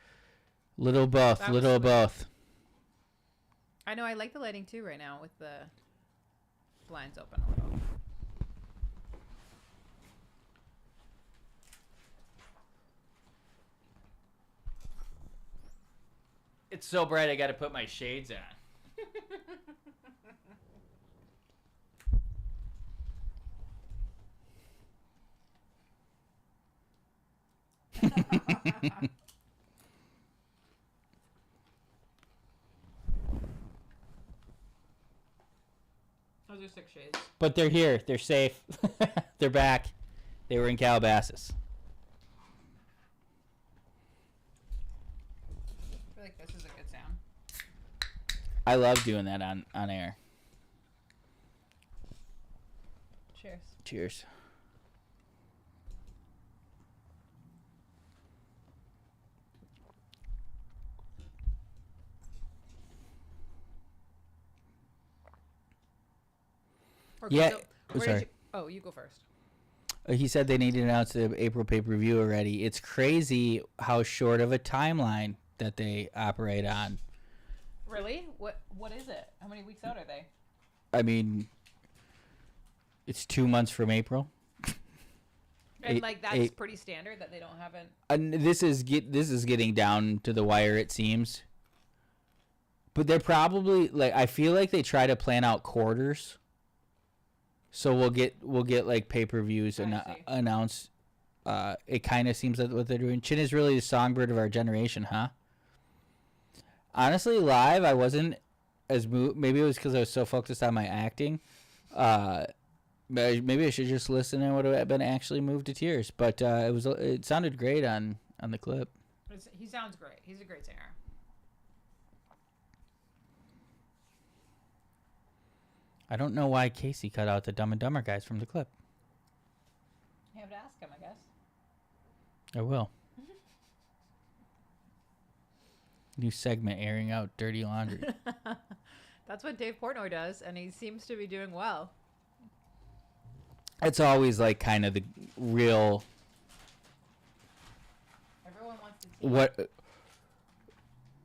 Little both.
That was
Little
sweet.
both.
I know. I like the lighting too right now with the blinds open a little.
It's so bright I got to put my shades on.
Those are 6 shades.
But they're here. They're safe. They're back. They were in Calabasas.
I feel like this is a good sound.
I love doing that on air.
Cheers.
Cheers.
Okay,
Yeah.
so
Oh, sorry.
You go first.
He said they need to announce the April pay-per-view already. It's crazy how short of a timeline that they operate on.
Really? What is it? How many weeks out are they?
I mean, it's 2 months from April.
And that's pretty standard that they don't have an.
And this is getting down to the wire, it seems. But they're probably I feel like they try to plan out quarters. So we'll get like pay-per-views announced. It kind of seems like what they're doing. Chin is really the songbird of our generation, huh? Honestly, live I wasn't as moved. Maybe it was because I was so focused on my acting. Maybe I should just listen and would have been actually moved to tears. But it sounded great on the clip.
He sounds great. He's a great singer.
I don't know why Casey cut out the Dumb and Dumber guys from the clip.
You have to ask him, I guess.
I will. New segment, airing out dirty laundry.
That's what Dave Portnoy does, and he seems to be doing well.
It's always like kind of the real.
Everyone wants to see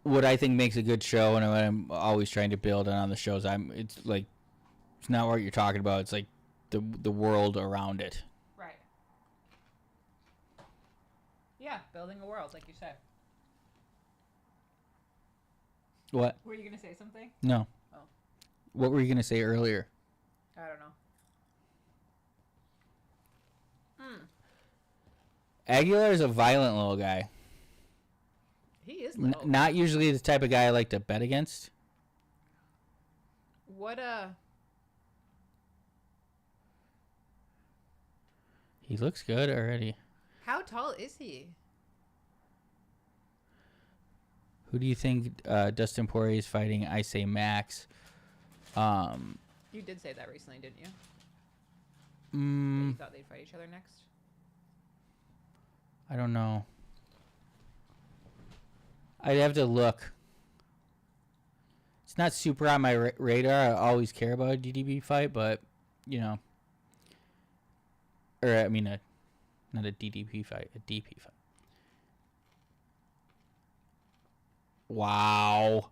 what I think makes a good show, and what I'm always trying to build on the shows. It's not what you're talking about. It's like the world around it.
Right. Yeah, building a world, like you said.
What?
Were you going to say something?
No.
Oh.
What were you going to say earlier?
I don't know.
Aguilar is a violent little guy.
He is little.
Not usually the type of guy I like to bet against.
What
He looks good already.
How tall is he?
Who do you think Dustin Poirier is fighting? I say Max.
You did say that recently, didn't you? That you thought they'd fight each other next?
I don't know. I'd have to look. It's not super on my radar. I always care about a DDP fight, but, you know. Or, I mean, not a DDP fight, a DP fight. Wow.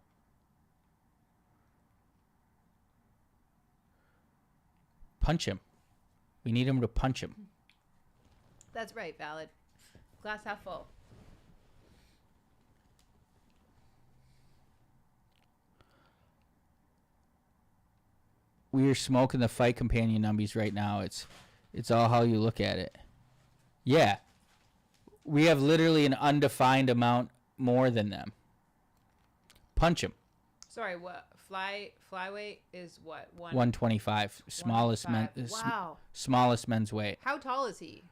Punch him. We need him to punch him.
That's right, valid. Glass half full.
We are smoking the fight companion numbies right now. It's all how you look at it. Yeah. We have literally an undefined amount more than them. Punch him.
Sorry, what? Flyweight is what?
125. Smallest men.
Wow.
Smallest men's weight.
How tall is he?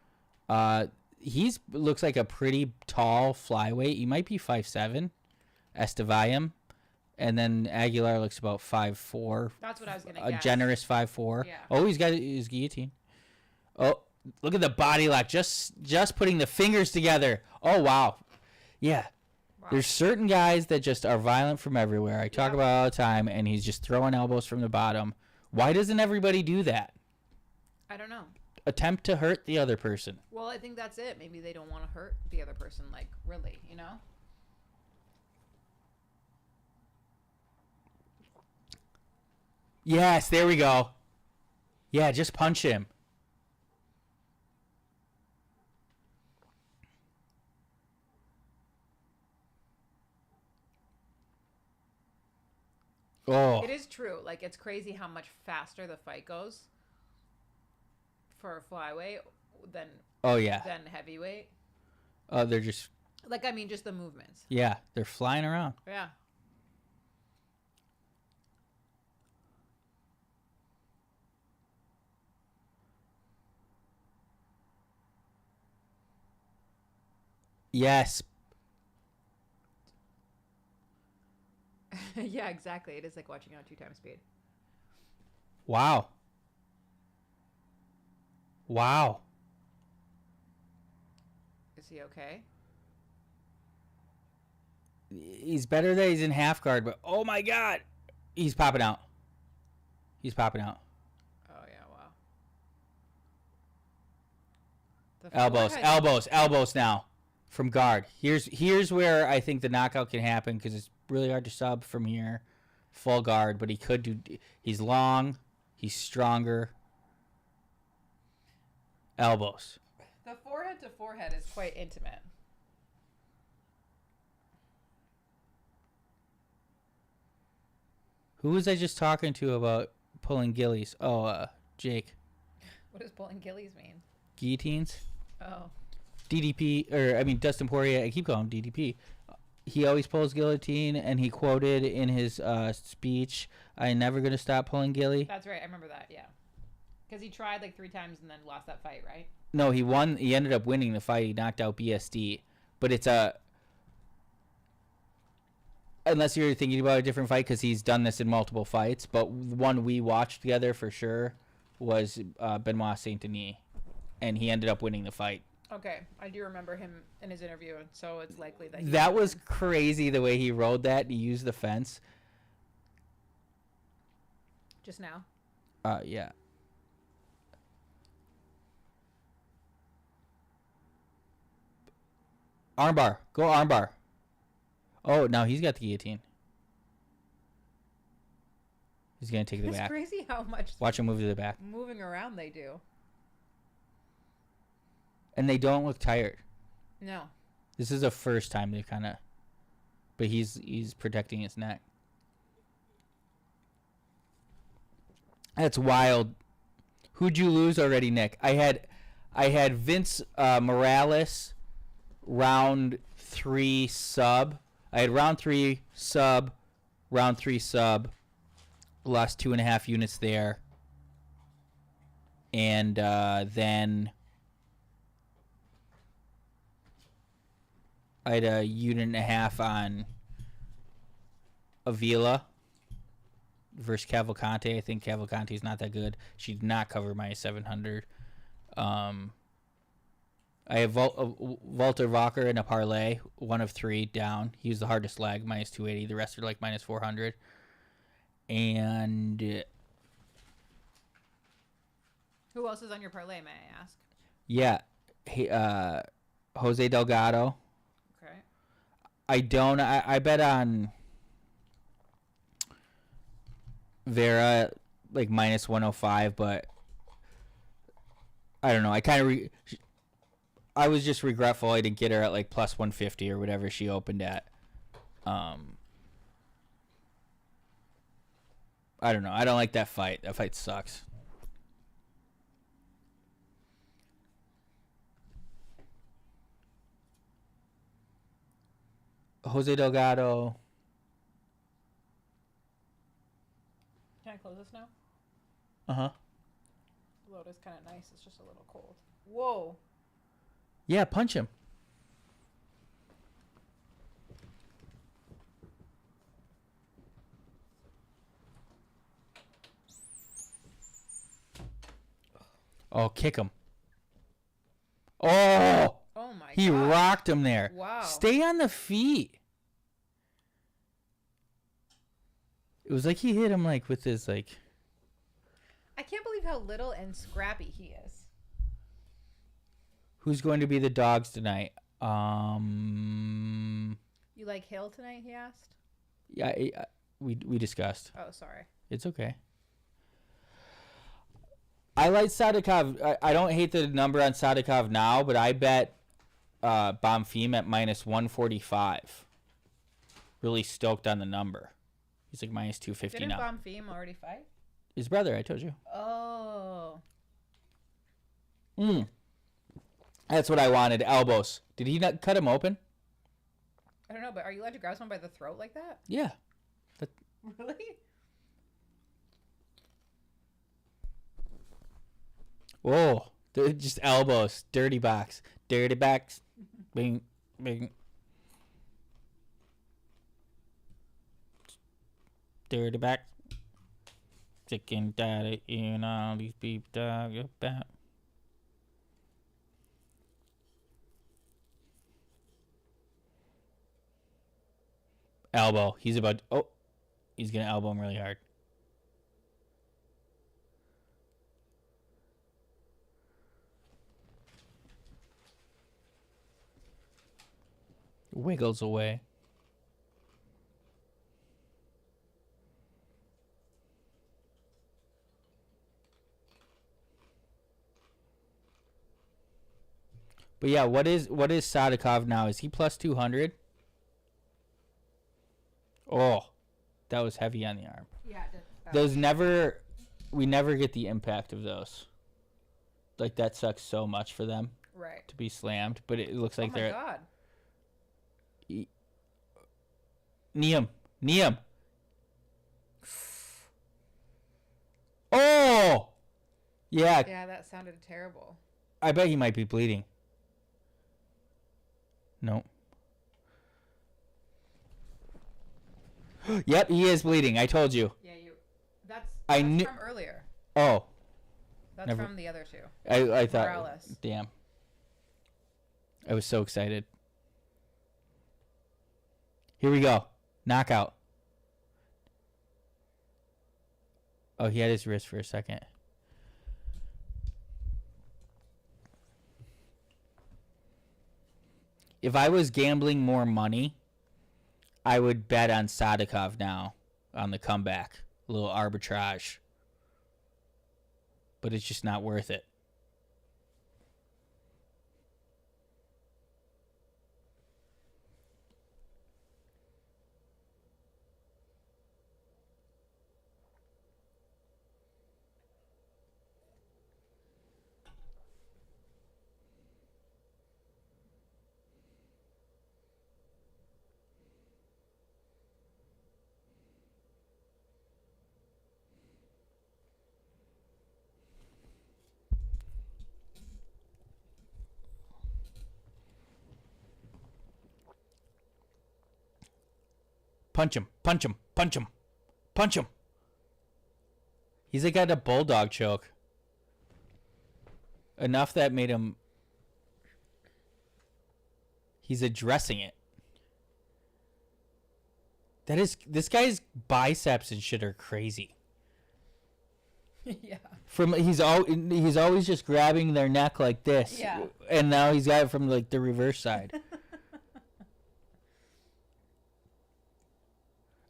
He's looks like a pretty tall flyweight. He might be 5'7". Estevayam. And then Aguilar looks about 5'4".
That's what I was gonna
A
guess.
generous 5'4".
Yeah.
Oh, he's got his guillotine. Oh, look at the body lock. Just putting the fingers together. Oh, wow. Yeah.
Wow.
There's certain guys that just are violent from everywhere. I talk about it all the time, and he's just throwing elbows from the bottom. Why doesn't everybody do that?
I don't know.
Attempt to hurt the other person.
Well, I think that's it. Maybe they don't want to hurt the other person, like, really, you know?
Yes, there we go. Yeah, just punch him. Oh.
It is true. Like, it's crazy how much faster the fight goes for a flyweight than heavyweight.
Oh, they're just...
Like, I mean, just the movements.
Yeah, they're flying around.
Yeah.
Yes.
Yeah, exactly. It is like watching on 2 times speed.
Wow. Wow.
Is he okay?
He's better that he's in half guard, but oh my God. He's popping out. He's popping out.
Oh, yeah, wow.
Elbows now from guard. Here's where I think the knockout can happen because it's really hard to sub from here. Full guard, but he could do... He's long. He's stronger. Elbows.
The forehead to forehead is quite intimate.
Who was I just talking to about pulling gillies? Oh, Jake.
What does pulling gillies mean?
Guillotines?
Oh.
Dustin Poirier. I keep calling him DDP. He always pulls guillotine, and he quoted in his speech, "I'm never going to stop pulling gilly."
That's right. I remember that, yeah. Because he tried like 3 times and then lost that fight, right?
No, he won. He ended up winning the fight. He knocked out BSD. But it's a... Unless you're thinking about a different fight, because he's done this in multiple fights. But one we watched together for sure was Benoit Saint-Denis. And he ended up winning the fight.
Okay, I do remember him in his interview, and so it's likely that
that was crazy the way he rode that. He used the fence.
Just now?
Yeah. Armbar. Go armbar. Oh, now he's got the guillotine. He's going to take the back.
It's crazy how much
Watch him move to the back.
moving around they do.
And they don't look tired.
No.
This is the first time they've kind of... But he's protecting his neck. That's wild. Who'd you lose already, Nick? I had Vince Morales round 3 sub. I had round 3 sub, round 3 sub, Lost 2.5 units there. And then I had a unit and a half on Avila versus Cavalcante. I think Cavalcante is not that good. She did not cover my 700. I have Walter Walker in a parlay, 1 of 3 down. He was the hardest leg, minus 280. The rest are like minus 400. And
Who else is on your parlay, may I ask?
yeah, Jose Delgado.
Okay.
I bet on Vera like minus 105, but I don't know. I was just regretful I didn't get her at like plus 150 or whatever she opened at. I don't know. I don't like that fight. That fight sucks. Jose Delgado.
Can I close this now?
Uh-huh.
The load is kind of nice. It's just a little cold. Whoa.
Yeah, punch him. Oh, kick him. Oh!
Oh my god.
He rocked him there.
Wow.
Stay on the feet. It was like he hit him like with his like.
I can't believe how little and scrappy he is.
Who's going to be the dogs tonight?
You like Hill tonight, he asked?
Yeah, we discussed.
Oh, sorry.
It's okay. I like Sadikov. I don't hate the number on Sadikov now, but I bet Bonfim at minus 145. Really stoked on the number. He's like minus 250
Didn't
now.
Bonfim already fight?
His brother, I told you.
Oh.
That's what I wanted. Elbows. Did he not cut him open?
I don't know, but are you allowed to grab someone by the throat like that?
Yeah.
Really?
Whoa. They're just elbows. Dirty box. Dirty box. Bing. Bing. Dirty back. Chicken daddy. You know these people talk about. Elbow. He's about. Oh. He's going to elbow him really hard. Wiggles away. But yeah, what is Sadikov now? Is he plus 200? Oh, that was heavy on the arm.
Yeah, it did.
Those we never get the impact of those. Like that sucks so much for them.
Right.
To be slammed, but it looks like they're.
Oh my god.
Neum. Oh! Yeah.
Yeah, that sounded terrible.
I bet he might be bleeding. No. Yep, he is bleeding. I told you.
Yeah, That's
from
earlier.
Oh.
That's from the other two.
I thought.
Morales.
Damn. I was so excited. Here we go. Knockout. Oh, he had his wrist for a second. If I was gambling more money, I would bet on Sadikov now on the comeback. A little arbitrage. But it's just not worth it. Punch him. Punch him. Punch him. Punch him. He's like got a bulldog choke. Enough that made him... He's addressing it. This guy's biceps and shit are crazy.
Yeah.
He's always just grabbing their neck like this.
Yeah.
And now he's got it from like the reverse side.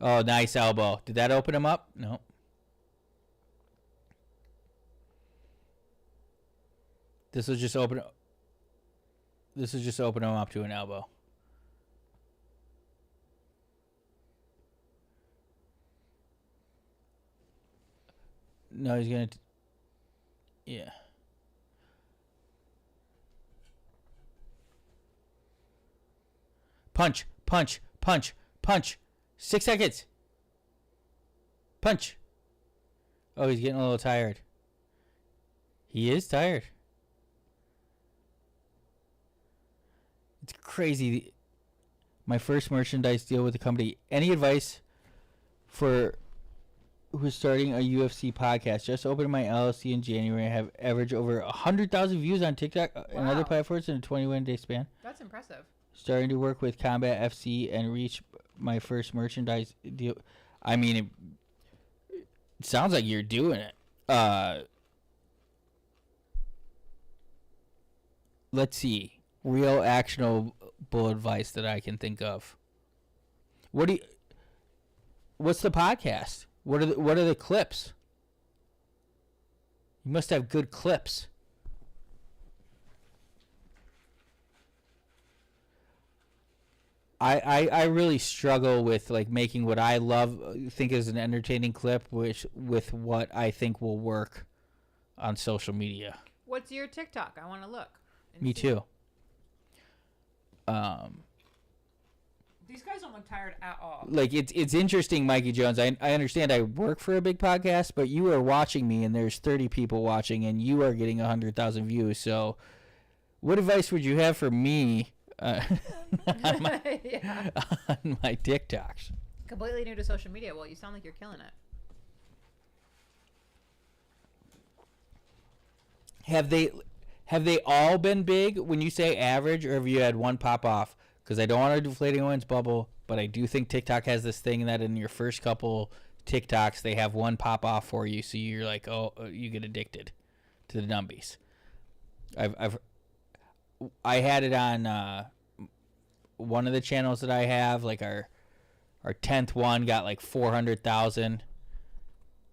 Oh, nice elbow. Did that open him up? No. This will just open him up to an elbow. No, he's gonna. Yeah. Punch, punch, punch, punch. 6 seconds. Punch. Oh, he's getting a little tired. He is tired. It's crazy. My first merchandise deal with the company. Any advice for who's starting a UFC podcast? Just opened my LLC in January. I have averaged over 100,000 views on TikTok and other platforms in a 21-day span.
That's impressive.
Starting to work with Combat FC and reach my first merchandise deal. I mean, it sounds like you're doing it. Let's see. Real actionable advice that I can think of. What's the podcast? What are the clips? You must have good clips. I really struggle with like making what I think is an entertaining clip with what I think will work on social media.
What's your TikTok? I want to look.
Me too.
These guys don't look tired at all.
Like it's interesting, Mikey Jones. I understand I work for a big podcast, but you are watching me and there's 30 people watching and you are getting 100,000 views. So what advice would you have for me on my TikToks?
Completely new to social media. Well, you sound like you're killing it.
Have they all been big when you say average, or have you had one pop off? Because I don't want to deflate anyone's bubble, but I do think TikTok has this thing that in your first couple TikToks, they have one pop off for you, so you're like, oh, you get addicted to the numbies. I had it on one of the channels that I have, like our 10th one got like 400,000,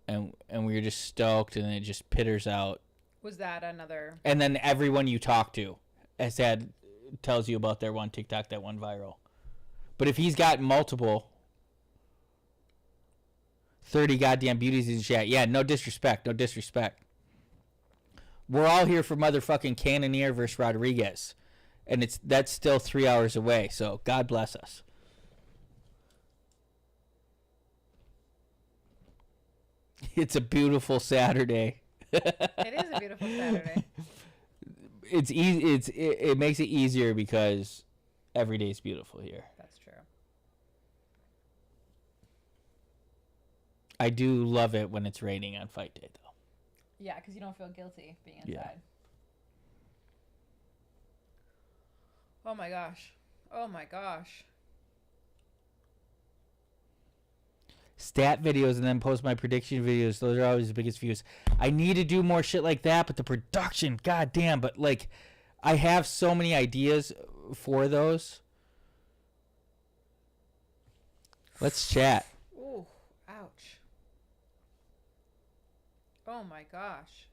and we were just stoked, and it just pitters out.
Was that another?
And then everyone you talk to tells you about their one TikTok that went viral. But if he's got multiple 30 goddamn beauties in the chat, yeah, no disrespect. We're all here for motherfucking Cannonier versus Rodriguez. And that's still 3 hours away, so God bless us. It's a beautiful Saturday.
It is a beautiful Saturday.
It's easy. It makes it easier because every day is beautiful here.
That's true.
I do love it when it's raining on fight day, though.
Yeah, because you don't feel guilty being inside.
Yeah.
Oh my gosh. Oh my gosh.
Stat videos and then post my prediction videos. Those are always the biggest views. I need to do more shit like that, but the production, goddamn. But like, I have so many ideas for those. Let's chat.
Ooh, ouch. Oh my gosh.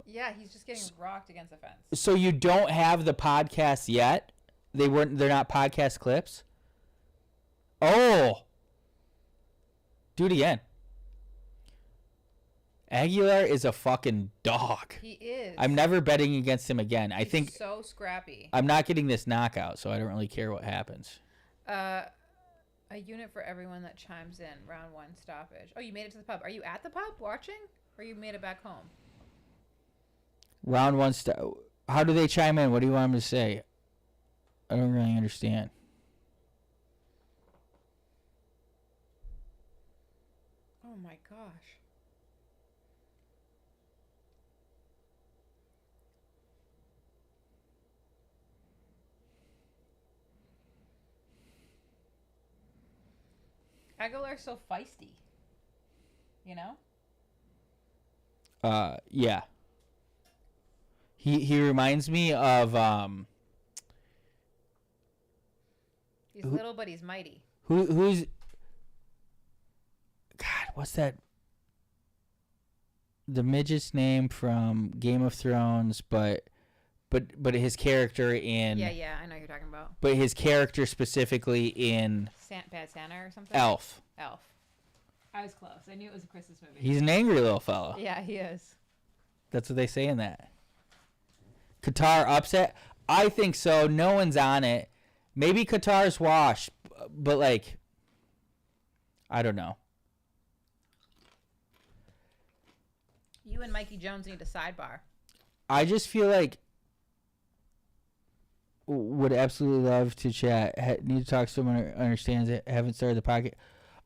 Yeah, he's just getting rocked against the fence.
So you don't have the podcast yet? They're not podcast clips? Oh. Do it again. Aguilar is a fucking dog.
He is.
I'm never betting against him again. I think
so scrappy.
I'm not getting this knockout, so I don't really care what happens.
A unit for everyone that chimes in. Round 1 stoppage. Oh, you made it to the pub. Are you at the pub watching? Or you made it back home?
Round 1 How do they chime in? What do you want them to say? I don't really understand.
Aguilar's so feisty. You know?
Yeah. He reminds me of
He's little, but he's mighty.
who's God? What's that? The midget's name from Game of Thrones, but his character in
Yeah, I know what you're talking about.
But his character specifically in
Bad Santa or something.
Elf.
I was close. I knew it was a Christmas movie.
He's an angry little fella.
Yeah, he is.
That's what they say in that. Qatar upset? I think so. No one's on it. Maybe Qatar's washed, but like, I don't know.
You and Mikey Jones need a sidebar.
I just feel like would absolutely love to chat. Need to talk to someone who understands it. Haven't started the podcast.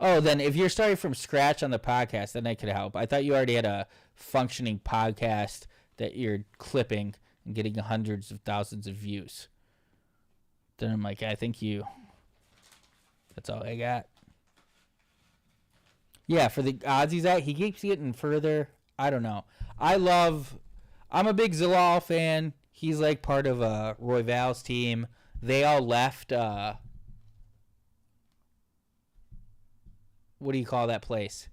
Oh, then if you're starting from scratch on the podcast, then I could help. I thought you already had a functioning podcast that you're clipping and getting hundreds of thousands of views. Then I'm like, I think you. That's all I got. Yeah, for the odds he's at, he keeps getting further. I don't know. I'm a big Zalal fan. He's like part of Roy Val's team. They all left. What do you call that place?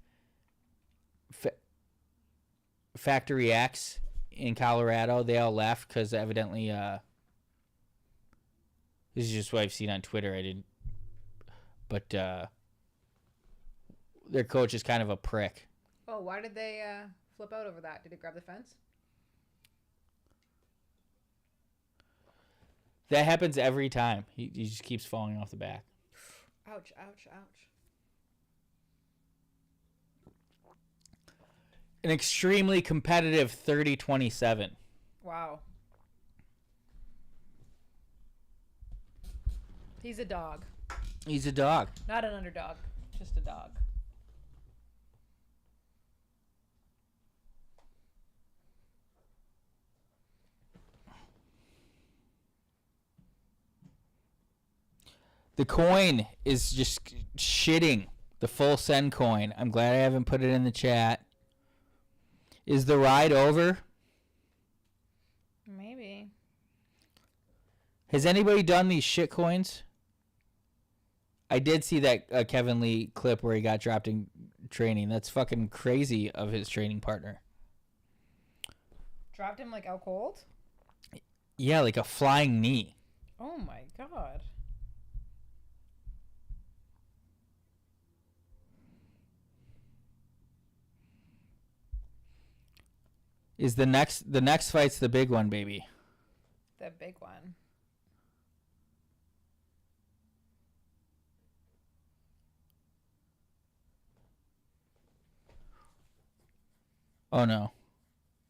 Factory X in Colorado. They all left because evidently, this is just what I've seen on Twitter. I didn't, but their coach is kind of a prick.
Oh, why did they flip out over that? Did he grab the fence?
That happens every time. He just keeps falling off the back.
Ouch.
An extremely competitive 30-27.
Wow. He's a dog.
He's a dog.
Not an underdog. Just a dog.
The coin is just shitting. The full send coin. I'm glad I haven't put it in the chat. Is the ride over?
Maybe.
Has anybody done these shit coins? I did see that Kevin Lee clip where he got dropped in training. That's fucking crazy of his training partner.
Dropped him like out cold?
Yeah, like a flying knee.
Oh my god.
Is the next fight's the big one, baby.
The big one.
Oh no.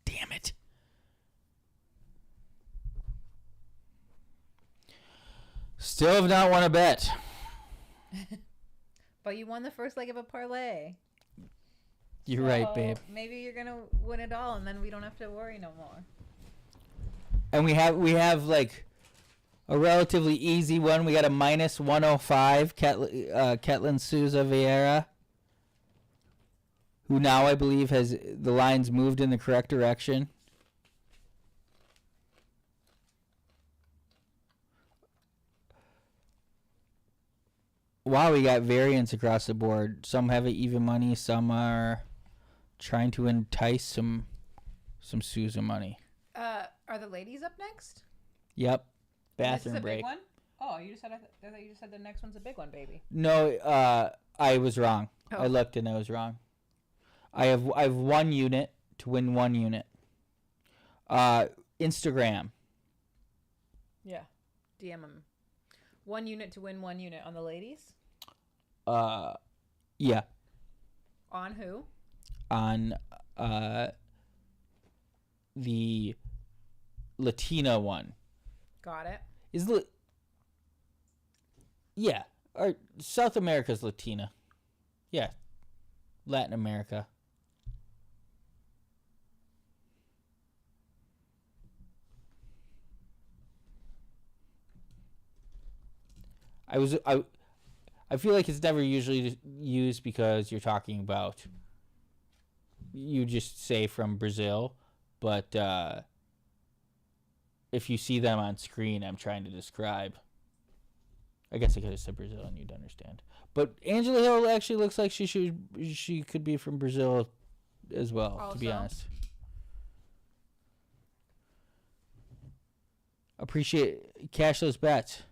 Damn it. Still have not won a bet.
But you won the first leg of a parlay.
You're right, babe.
Maybe you're gonna win it all, and then we don't have to worry no more.
And we have like a relatively easy one. We got a minus 105, Ketlin Souza Vieira, who now I believe has the lines moved in the correct direction. Wow, we got variance across the board. Some have even money, some are trying to entice some Souza money.
Are the ladies up next?
Yep.
This is
Bathroom
a
break.
big one? Oh, you just said I thought you just said the next one's a big one, baby.
No, I was wrong.
Oh.
I looked and I was wrong. I have 1 unit to win 1 unit. Instagram.
Yeah. DM them. 1 unit to win 1 unit on the ladies.
Yeah.
On who?
On the Latina one.
Got it.
Yeah, or South America's Latina. Yeah, Latin America. I feel like it's never usually used because you're talking about, you just say from Brazil, but if you see them on screen, I'm trying to describe. I guess I could have said Brazil and you'd understand. But Angela Hill actually looks like she could be from Brazil as well,
Also?
to be honest. Appreciate cash those bets.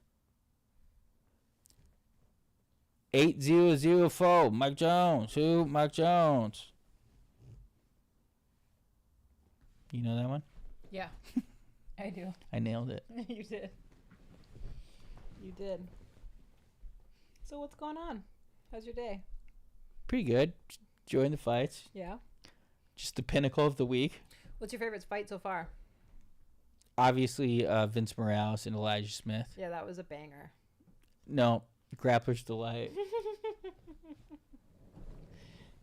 8004 Mike Jones. Who? Mike Jones. You know that one?
Yeah, I do.
I nailed it.
You did. You did. So what's going on? How's your day?
Pretty good. Enjoying the fights.
Yeah.
Just the pinnacle of the week.
What's your favorite fight so far?
Obviously, Vince Morales and Elijah Smith.
Yeah, that was a banger.
No, Grappler's Delight.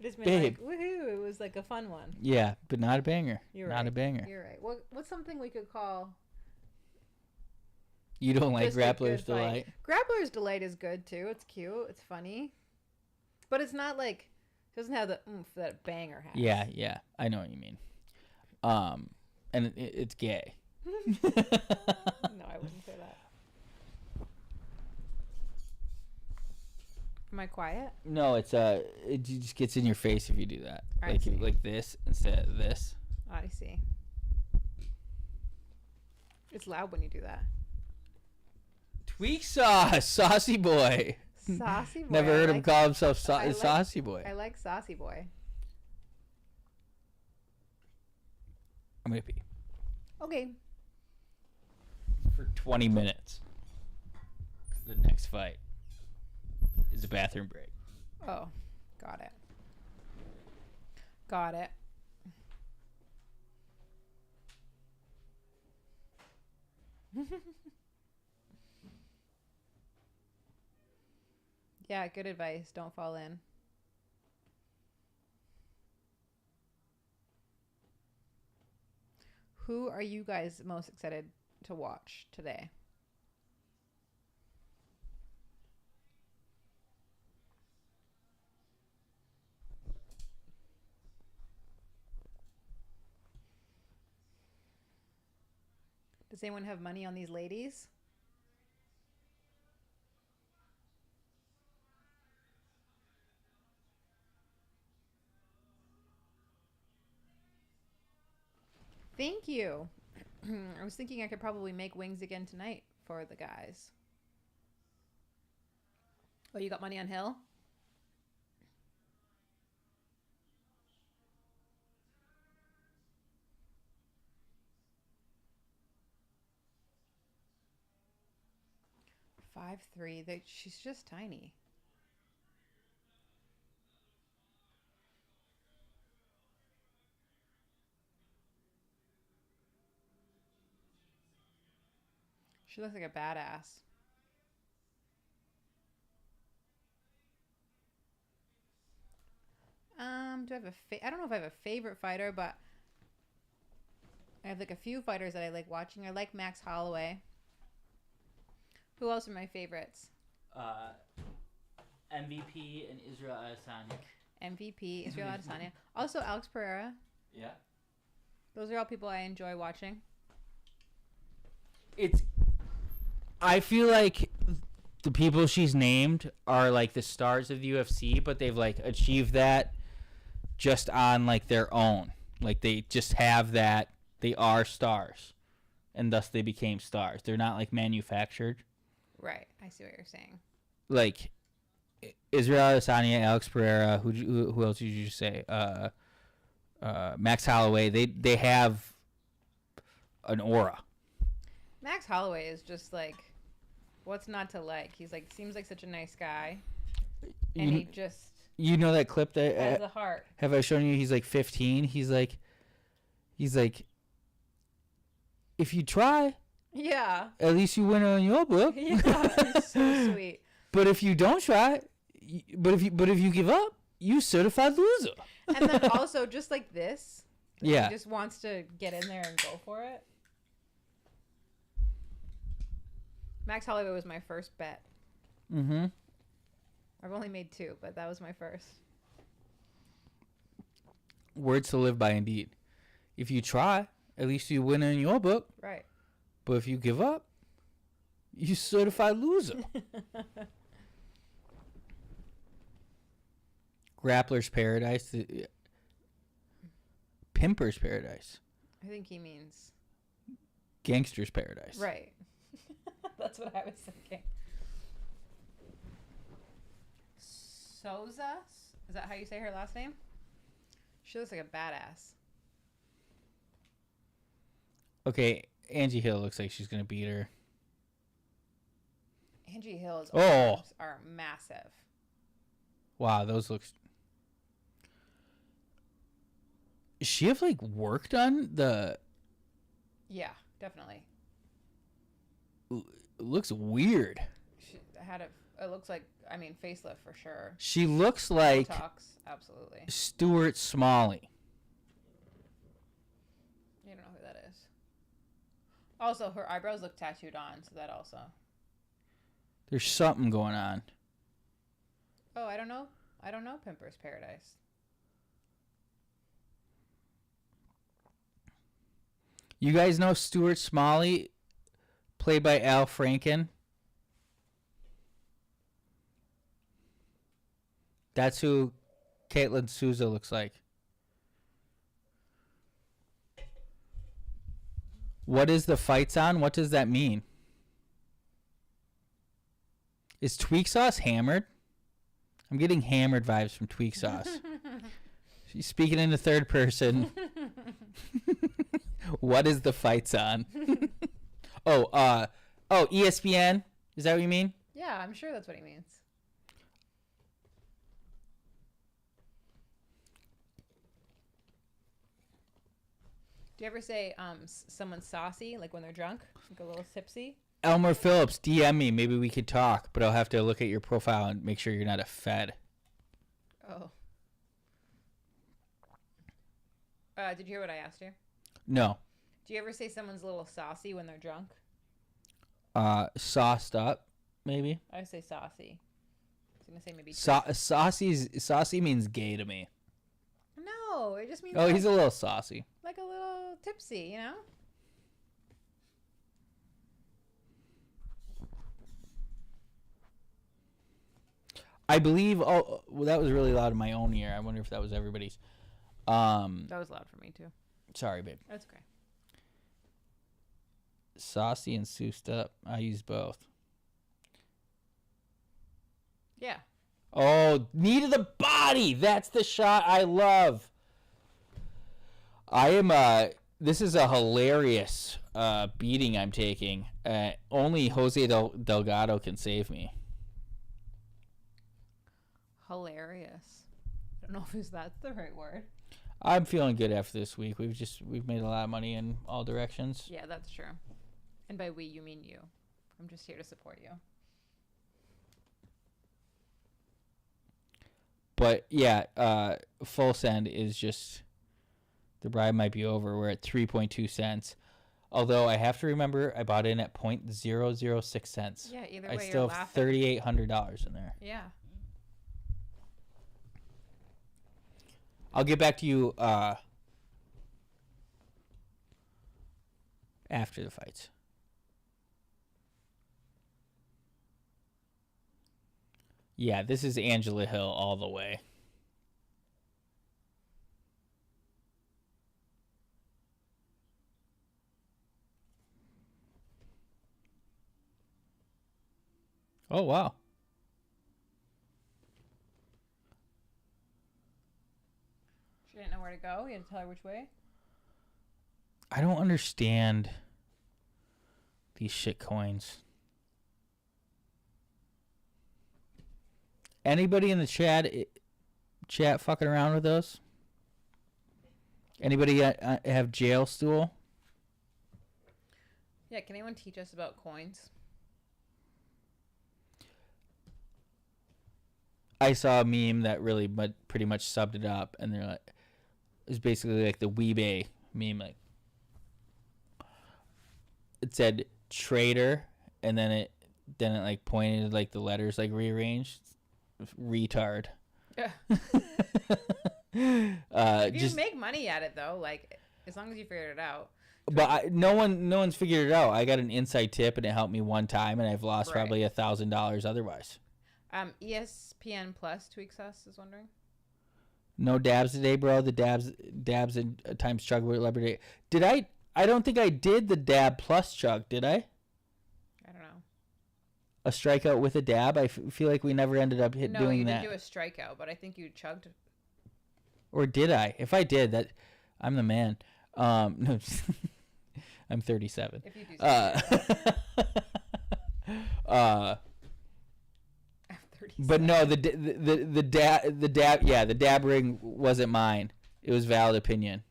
It's been
Babe.
like, woohoo, it was like a fun one.
Yeah, but not a banger.
You're
not
right.
a banger.
You're right. What's something we could call
You don't like
just a
Grappler's
good fight?
Delight?
Grappler's Delight is good too. It's cute. It's funny. But it's not like, it doesn't have the oomph that a banger has.
Yeah, I know what you mean. And it's gay.
No, I wouldn't say that. Am I quiet?
No, it just gets in your face if you do that.
I
Like
see.
like this instead of this.
I see. It's loud when you do that.
Tweak sauce, saucy boy.
Saucy boy.
Never
I
heard him
like-
call himself
I like-
saucy boy.
I like Saucy Boy.
I'm gonna pee
Okay.
for 20 minutes. 'Cause the next fight is a bathroom break.
Oh, got it. Got it. Yeah, good advice. Don't fall in. Who are you guys most excited to watch today? Does anyone have money on these ladies? Thank you. I was thinking I could probably make wings again tonight for the guys. Oh, you got money on Hill? Five three. She's just tiny. She looks like a badass. Do I have I don't know if I have a favorite fighter, but I have like a few fighters that I like watching. I like Max Holloway. Who else are my favorites?
MVP and Israel Adesanya.
MVP, Israel Adesanya. Also Alex Pereira.
Yeah.
Those are all people I enjoy watching.
I feel like the people she's named are like the stars of the UFC, but they've like achieved that just on like their own. Like they just have that. They are stars, and thus they became stars. They're not like manufactured.
Right. I see what you're saying.
Like Israel Adesanya, Alex Pereira. Who else did you just say? Max Holloway. They have an aura.
Max Holloway is just like, what's not to like? He's like, seems like such a nice guy, and he just
You know that clip that
has a heart.
have I shown you? He's like 15. He's like, if you try,
Yeah.
at least you win on your book.
Yeah. He's so sweet.
But if you don't try, but if you give up, you certified loser.
And then also just like this.
Yeah.
He just wants to get in there and go for it. Max Holloway was my first bet.
Mm-hmm.
I've only made 2, but that was my first.
Words to live by, indeed. If you try, at least you win in your book.
Right.
But if you give up, you certified loser. Grappler's Paradise. Pimper's Paradise.
I think he means...
Gangster's Paradise.
Right. That's what I was thinking. Souza? Is that how you say her last name? She looks like a badass.
Okay, Angie Hill looks like she's going to beat her.
Angie Hill's
Oh.
arms are massive.
Wow, those looks... Does she have, like, work done?
Yeah, definitely.
It looks weird.
She had it looks like, I mean, facelift for sure.
She looks like
Botox, absolutely.
Stuart Smalley.
You don't know who that is. Also, her eyebrows look tattooed on, so that also.
There's something going on.
Oh, I don't know. I don't know Pimper's Paradise.
You guys know Stuart Smalley, played by Al Franken? That's who Caitlin Souza looks like. What is the fights on? What does that mean? Is Tweak Sauce hammered? I'm getting hammered vibes from Tweak Sauce. She's speaking in the third person. What is the fights on? ESPN? Is that what you mean?
Yeah, I'm sure that's what he means. Do you ever say someone's saucy, like when they're drunk, like a little tipsy?
Elmer Phillips, DM me. Maybe we could talk, but I'll have to look at your profile and make sure you're not a fed.
Oh. Did you hear what I asked you?
No.
Do you ever say someone's a little saucy when they're drunk?
Sauced up, maybe.
I say saucy. I was gonna say maybe.
Saucy means gay to me.
No, it just means.
Oh, he's a little saucy.
Like a little tipsy, you know.
I believe. Oh, well, that was really loud in my own ear. I wonder if that was everybody's.
That was loud for me too.
Sorry, babe.
That's okay.
Saucy and soused up. I use both.
Yeah.
Oh, knee to the body. That's the shot I love. I am. This is a hilarious beating I'm taking. Only Jose Delgado can save me.
Hilarious. I don't know if that's the right word.
I'm feeling good after this week. We've made a lot of money in all directions.
Yeah, that's true. And by we, you mean you. I'm just here to support you.
But yeah, full send is just the bribe might be over. We're at 3.2 cents. Although I have to remember I bought in at 0.006 cents.
Yeah, either way,
I still
you're
have
laughing.
$3,800 in there.
Yeah.
I'll get back to you after the fights. Yeah, this is Angela Hill all the way. Oh, wow.
She didn't know where to go. You had to tell her which way.
I don't understand these shit coins. Anybody in the chat fucking around with those? Anybody have jail stool?
Yeah, can anyone teach us about coins?
I saw a meme that really pretty much subbed it up, and they're like, it's basically like the Weebay meme. Like, it said trader, and then it like pointed like the letters like rearranged. retard.
If you make money at it though, like as long as you figured it out.
But no one's figured it out. I got an inside tip and it helped me one time, and I've lost probably $1,000 otherwise.
ESPN Plus tweaks us is wondering.
No dabs today, bro. The dabs and times chug with Liberty. Did I? I don't think I did the dab plus chug. Did I?
I don't know.
A strikeout with a dab. I feel like we never ended up doing that. No,
you didn't do a strikeout, but I think you chugged.
Or did I? If I did, that I'm the man. No, I'm 37.
If you do something I'm 37.
But no, the dab ring wasn't mine. It was valid opinion.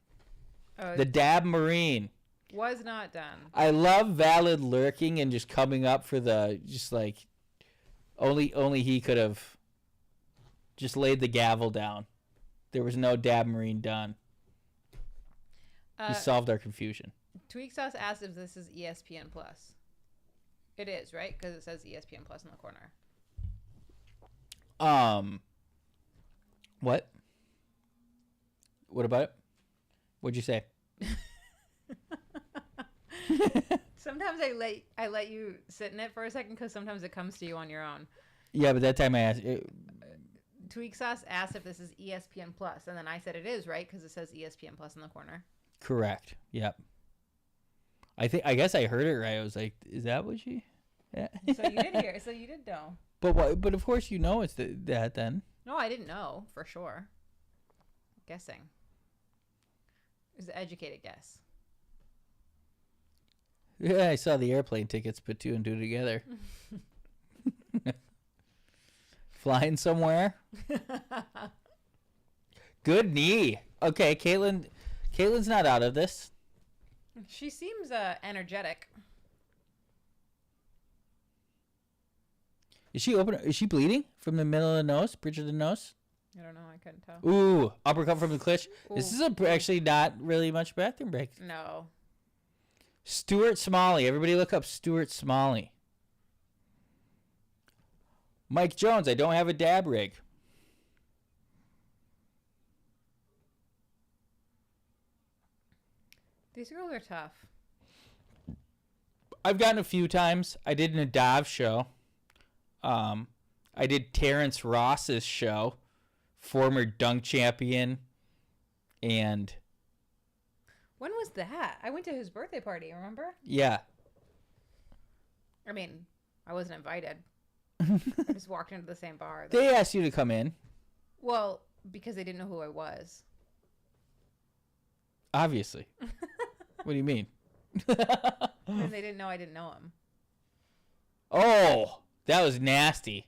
The dab marine
was not done.
I love valid lurking and just coming up for only he could have just laid the gavel down. There was no dab marine done. He solved our confusion.
Tweak Sauce asked if this is ESPN Plus. It is, right? Because it says ESPN Plus in the corner.
What? What about it? What'd you say?
Sometimes I let you sit in it for a second because sometimes it comes to you on your own.
Yeah, but that time I asked.
Tweak Sauce asked if this is ESPN Plus, and then I said it is, right? Because it says ESPN Plus in the corner.
Correct. Yep. I guess I heard it right. I was like, "Is that what she?" Yeah.
So you did hear. So you did know.
But what? But of course you know it's that then.
No, I didn't know for sure. Guessing. It was an educated guess.
Yeah, I saw the airplane tickets, put two and two together. Flying somewhere. Good knee. Okay, Caitlin's not out of this.
She seems energetic.
Is she open? Is she bleeding from the middle of the nose, bridge of the nose?
I don't know. I couldn't tell.
Ooh, uppercut from the clinch.
Ooh.
This is actually not really much bathroom break.
No.
Stuart Smalley. Everybody look up Stuart Smalley. Mike Jones. I don't have a dab rig.
These girls are tough.
I've gotten a few times. I did an Nadav show. I did Terrence Ross's show, former dunk champion, and...
When was that? I went to his birthday party, remember?
Yeah.
I mean, I wasn't invited. I just walked into the same bar.
They asked you to come in.
Well, because they didn't know who I was.
Obviously. What do you mean?
And they didn't know I didn't know him.
Oh, that was nasty.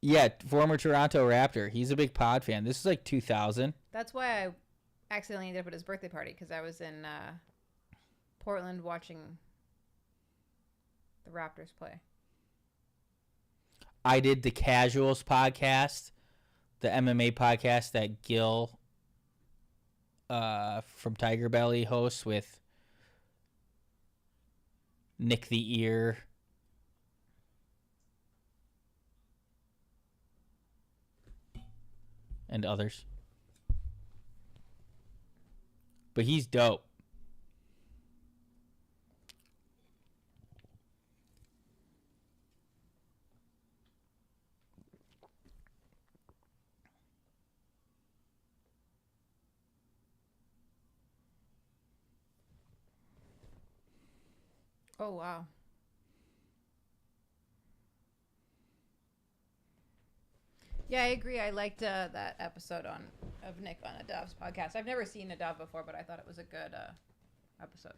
Yeah, former Toronto Raptor. He's a big pod fan. This is like 2000.
That's why I accidentally ended up at his birthday party, because I was in Portland watching the Raptors play.
I did the Casuals podcast, the MMA podcast that Gil from Tiger Belly hosts with Nick the Ear. And others. But he's dope.
Oh, wow. Yeah, I agree. I liked that episode of Nick on Nadav's podcast. I've never seen Nadav before, but I thought it was a good episode.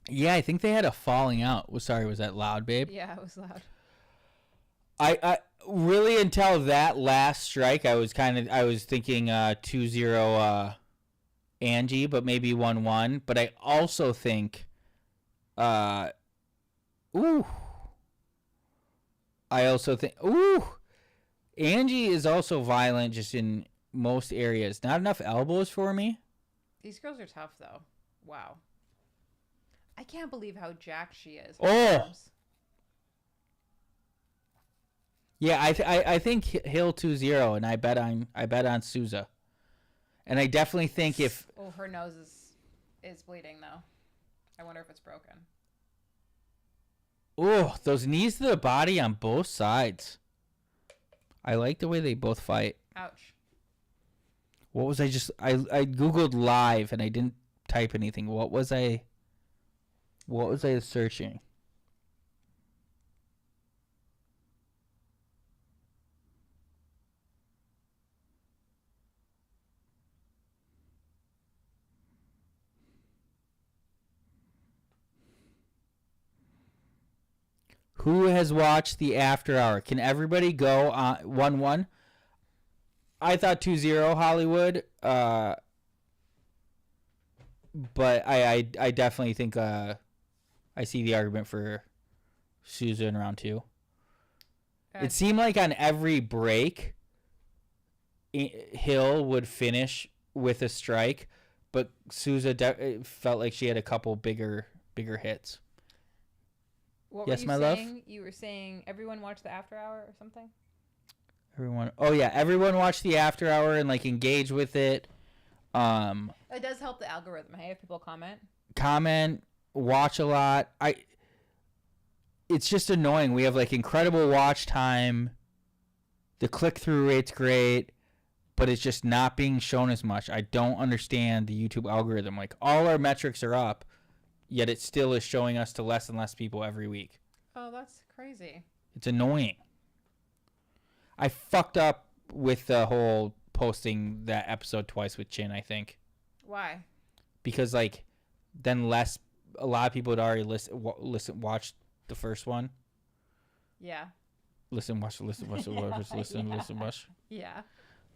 Yeah, I think they had a falling out. Sorry, was that loud, babe?
Yeah, it was loud.
I really, until that last strike, I was thinking 2-0 Angie, but maybe 1-1. But I also think I also think Angie is also violent just in most areas. Not enough elbows for me.
These girls are tough, though. Wow. I can't believe how jacked she is.
Oh! Yeah, I think Hill 2-0, and I bet on Souza. And I definitely think if...
Oh, her nose is bleeding, though. I wonder if it's broken.
Oh, those knees to the body on both sides. I like the way they both fight.
Ouch.
What was I just... I Googled live, and I didn't type anything. What was I searching? Who has watched the After Hour? Can everybody go on 1-1? I thought 2-0 Hollywood. But I definitely think I see the argument for Souza in round 2. It seemed like on every break, Hill would finish with a strike, but Souza felt like she had a couple bigger hits.
What
yes,
were
my
you
love?
saying? You were saying everyone watched the After Hour or something?
Everyone watched the After Hour and like engage with it.
It does help the algorithm, hey, if people
comment, watch a lot. It's just annoying. We have like incredible watch time. The click-through rate's great, but it's just not being shown as much. I don't understand the YouTube algorithm. Like all our metrics are up, yet it still is showing us to less and less people every week.
Oh, that's crazy.
It's annoying. I fucked up with the whole posting that episode twice with Chin, I think.
Why?
Because like then a lot of people had already watched the first one.
Yeah.
Listen, watch.
Yeah.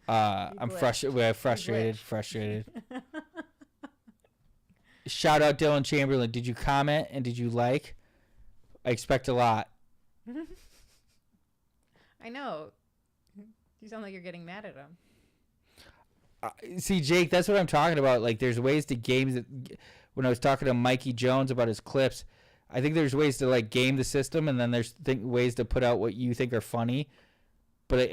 I'm frustrated. Shout out Dylan Chamberlain. Did you comment and did you like? I expect a lot.
I know. You sound like you're getting mad at him.
See, Jake, that's what I'm talking about. Like, there's ways to game that. When I was talking to Mikey Jones about his clips, I think there's ways to like game the system, and then there's ways to put out what you think are funny. But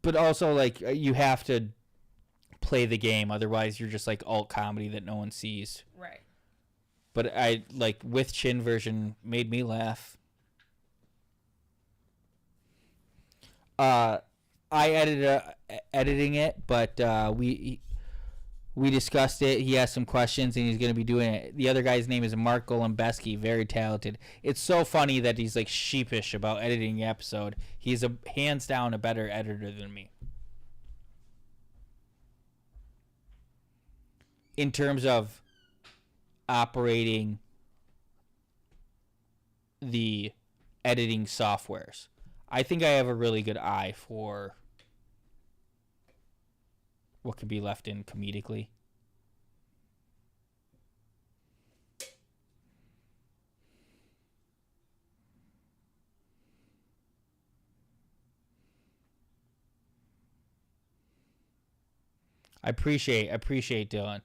but also like you have to play the game, otherwise you're just like alt comedy that no one sees.
Right.
But I like with Chin version made me laugh. I edited editing it, but we discussed it. He has some questions, and he's going to be doing it. The other guy's name is Mark Golombeski, very talented. It's so funny that he's like sheepish about editing the episode. He's hands down a better editor than me. In terms of operating the editing softwares, I think I have a really good eye for what could be left in comedically. I appreciate Dylan.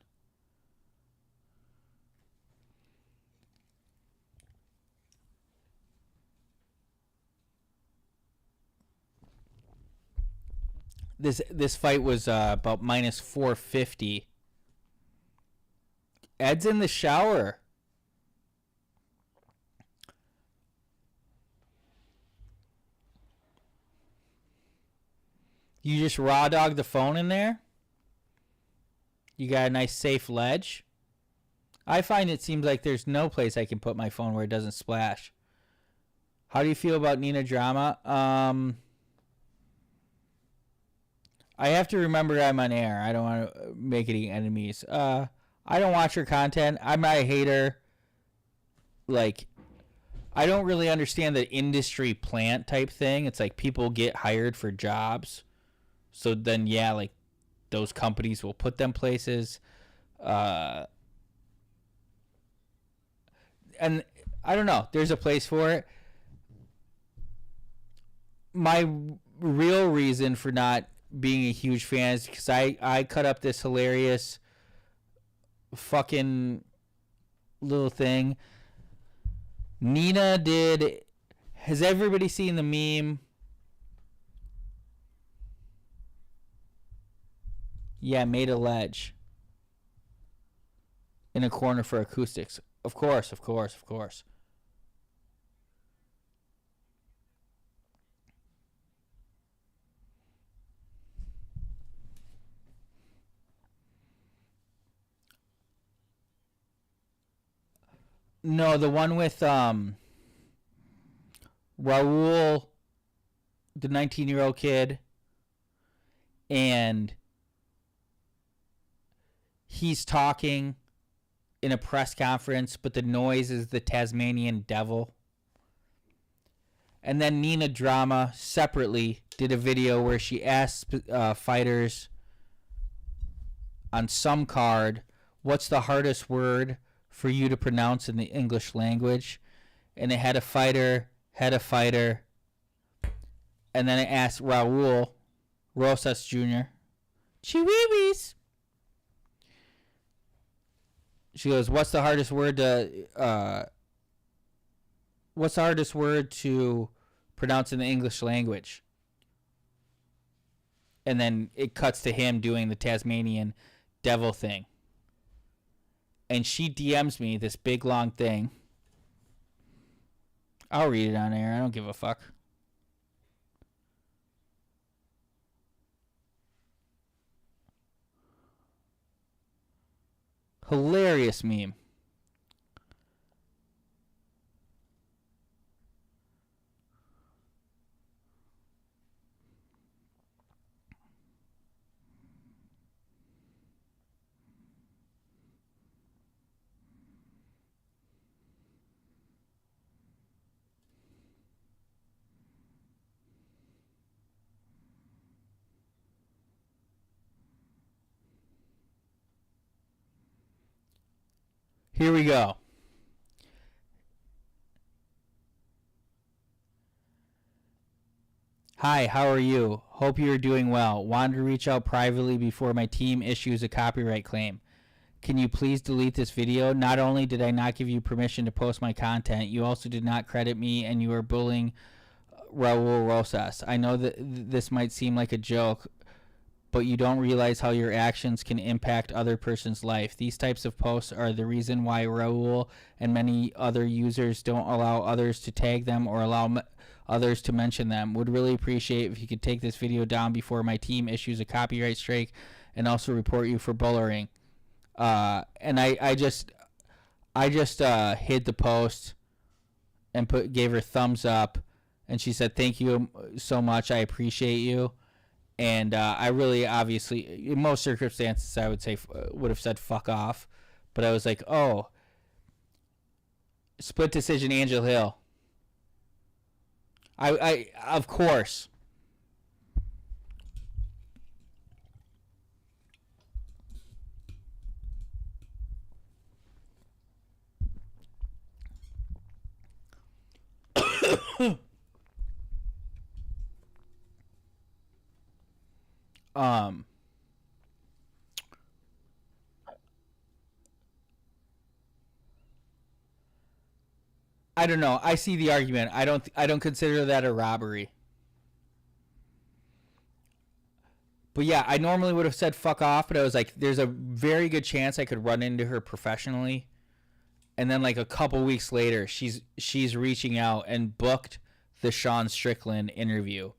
This fight was about minus 450. Ed's in the shower. You just raw dog the phone in there? You got a nice safe ledge? I find it seems like there's no place I can put my phone where it doesn't splash. How do you feel about Nina Drama? I have to remember I'm on air. I don't want to make any enemies. I don't watch her content. I'm not a hater. Like, I don't really understand the industry plant type thing. It's like people get hired for jobs. So then, yeah, like, those companies will put them places. And I don't know. There's a place for it. my real reason for not being a huge fan is because I cut up this hilarious fucking little thing. Nina did. Has everybody seen the meme? Yeah, made a ledge in a corner for acoustics. Of course. No, the one with Raul, the 19-year-old kid, and he's talking in a press conference, but the noise is the Tasmanian devil. And then Nina Drama separately did a video where she asked fighters on some card, what's the hardest word for you to pronounce in the English language? And it had a fighter, and then it asked Raul Rosas Jr., Chihuihuis. She goes, what's the hardest word to pronounce in the English language? And then it cuts to him doing the Tasmanian devil thing. And she DMs me this big long thing. I'll read it on air. I don't give a fuck. Hilarious meme. Here we go. Hi, how are you? Hope you are doing well. Wanted to reach out privately before my team issues a copyright claim. Can you please delete this video? Not only did I not give you permission to post my content, you also did not credit me and you are bullying Raul Rosas. I know that this might seem like a joke, but you don't realize how your actions can impact other person's life. These types of posts are the reason why Raul and many other users don't allow others to tag them or allow others to mention them. Would really appreciate if you could take this video down before my team issues a copyright strike and also report you for bullying. And I just hid the post and gave her thumbs up, and she said, thank you so much, I appreciate you. And I really, obviously, in most circumstances, I would say would have said fuck off. But I was like, oh, split decision, Angel Hill. I of course. I don't know. I see the argument. I don't consider that a robbery. But yeah, I normally would have said fuck off, but I was like, there's a very good chance I could run into her professionally. And then like a couple weeks later, she's reaching out and booked the Sean Strickland interview.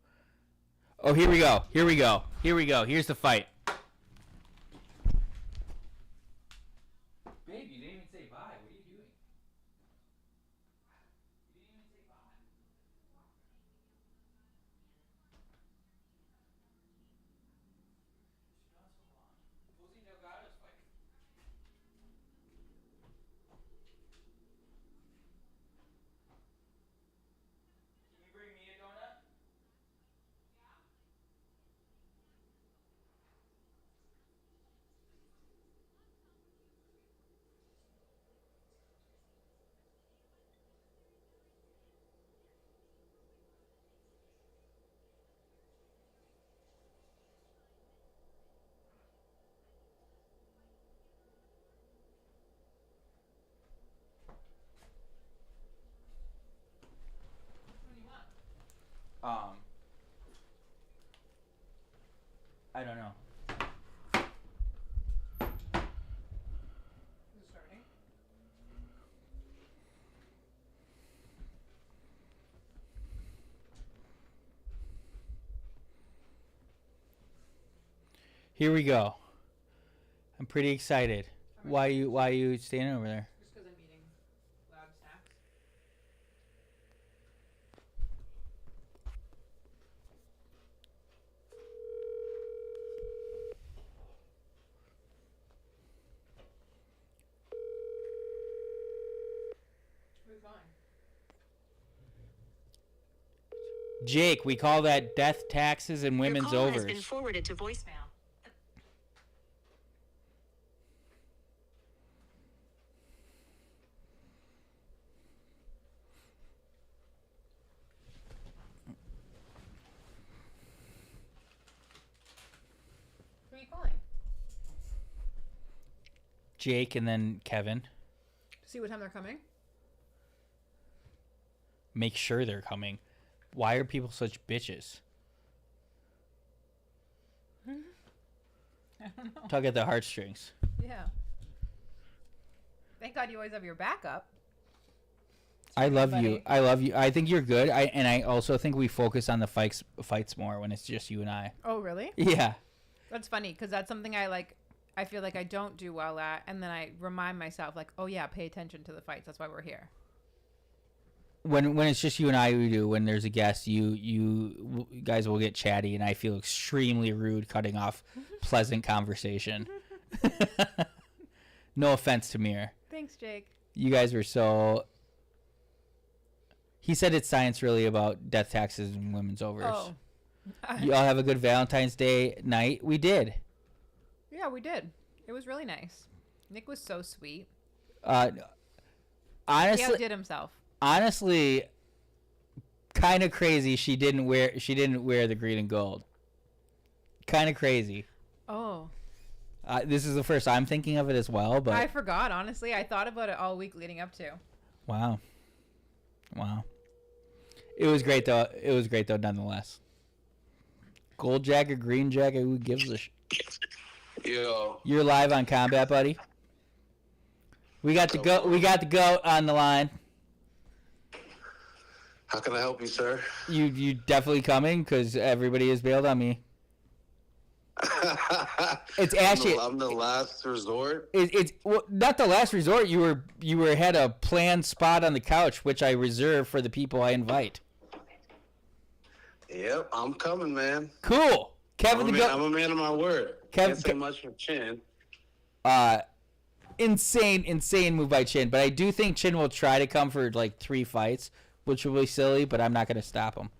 Oh, here we go. Here's the fight. Babe, you didn't even say bye. What are you doing? You didn't even say bye. Jose Delgado's fighting. Can you bring me a donut? I don't know.
Is it starting?
Here we go. I'm pretty excited. Why are you standing over there?
Just because I'm eating loud snacks. Who's calling?
Jake, we call that death, taxes, and women's
Your call
overs.
has been forwarded to voicemail.
Who are you calling?
Jake and then Kevin.
See what time they're coming?
Make sure they're coming. Why are people such bitches?
I don't know.
Tug at the heartstrings.
Yeah. Thank God you always have your backup.
I love you.
Buddy.
I love you. I think you're good. I also think we focus on the fights more when it's just you and I.
Oh, really?
Yeah.
That's funny because that's something I feel like I don't do well at, and then I remind myself like, oh yeah, pay attention to the fights. That's why we're here.
When it's just you and I, we do. When there's a guest, you guys will get chatty, and I feel extremely rude cutting off pleasant conversation. No offense to Mir.
Thanks, Jake.
You guys were so. He said it's science really about death, taxes, and women's overs.
Oh.
You all have a good Valentine's Day night. We did.
Yeah, we did. It was really nice. Nick was so sweet.
Honestly,
He outdid himself.
honestly, kind of crazy. She didn't wear the green and gold. Kind of crazy.
Oh.
This is the first I'm thinking of it as well, but
I forgot, honestly. I thought about it all week leading up to.
wow. It was great though. Nonetheless. Gold jacket, green jacket. Who gives a
Yo,
You're live on Combat, buddy. We got the goat. We got the goat on the line.
how can I help you, sir?
You definitely coming because everybody has bailed on me. It's actually
I'm the last resort.
it's well, not the last resort. You had a planned spot on the couch, which I reserve for the people I invite.
Yep, I'm coming, man.
Cool, Kevin
I'm
the goat.
a man of my word.
Kevin-
Can't say much for Chin.
Insane move by Chin, but I do think Chin will try to come for like 3 fights, which will be silly, but I'm not going to stop him.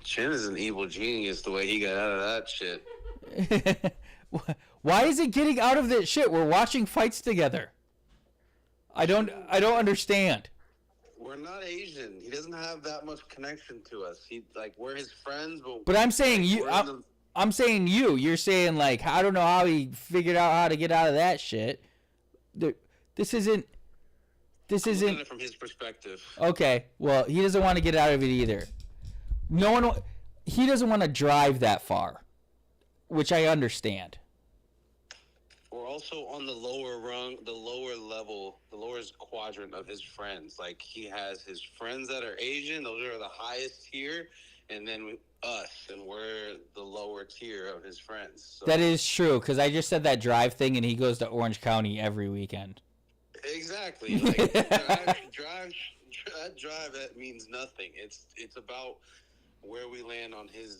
Chin is an evil genius the way he got out of that shit.
Why is he getting out of that shit? We're watching fights together. I don't understand.
We're not Asian. He doesn't have that much connection to us. We're his friends,
But I'm saying you.
we're in the-
I'm saying you. You're saying like I don't know how he figured out how to get out of that shit. This isn't. This
I'm looking
isn't
at it from his perspective.
okay. Well, he doesn't want to get out of it either. No one. He doesn't want to drive that far, which I understand.
We're also on the lower rung, the lower level, the lowest quadrant of his friends. Like, he has his friends that are Asian. Those are the highest tier. And then us, and we're the lower tier of his friends. So.
That is true because I just said that drive thing, and he goes to Orange County every weekend.
Exactly. Like, drive, that means nothing. It's about where we land on his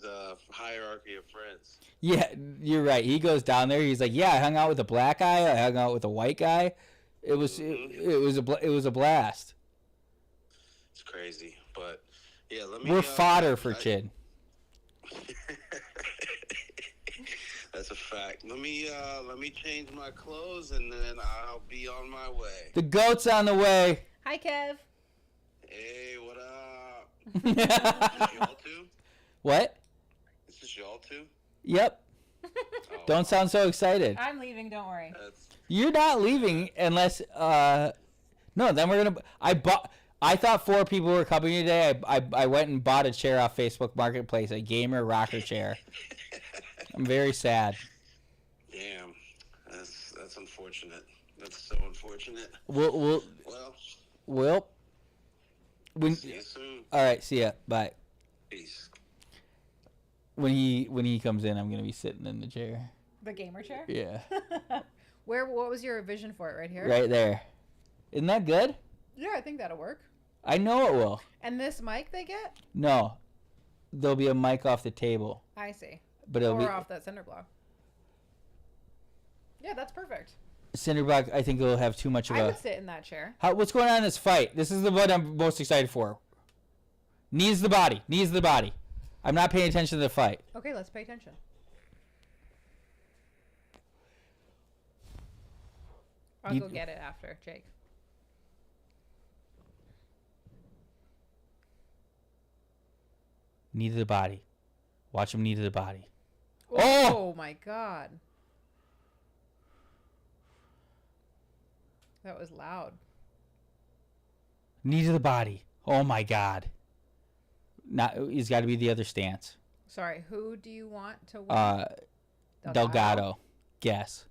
hierarchy of friends.
Yeah, you're right. He goes down there. He's like, "Yeah, I hung out with a black guy. I hung out with a white guy. It was it was a blast."
It's crazy, but yeah, let me.
We're fodder for Chin.
That's a fact. Let me change my clothes and then I'll be on my way.
The goat's on the way.
Hi, Kev.
Hey, what up? Is this y'all too?
What?
Is this y'all too?
Yep.
Oh,
Don't sound so excited.
I'm leaving. Don't worry.
That's,
You're not leaving unless no, then we're gonna I thought 4 people were coming today. I went and bought a chair off Facebook Marketplace, a gamer rocker chair. I'm very sad.
Damn, that's unfortunate. That's so unfortunate.
Well, when
See you soon.
all right, see ya. Bye.
Peace.
When he comes in, I'm gonna be sitting in the chair.
The gamer chair?
Yeah.
What was your vision for it? Right here?
Right there. Isn't that good?
Yeah, I think that'll work.
I know it will.
And this mic they get?
No. There'll be a mic off the table.
I see.
But it'll
or
be
off that cinder block. Yeah, that's perfect.
cinder block. I think it'll have too much of
I would sit in that chair.
What's going on in this fight? This is the one I'm most excited for. Knees the body. Knees the body. I'm not paying attention to the fight.
Okay, let's pay attention. I'll go get it after, Jake.
Knee to the body. Watch him knee to the body.
Oh my god. That was loud.
Knee to the body. Oh my god. He's got to be the other stance.
Sorry, who do you want to win?
Delgado. Guess.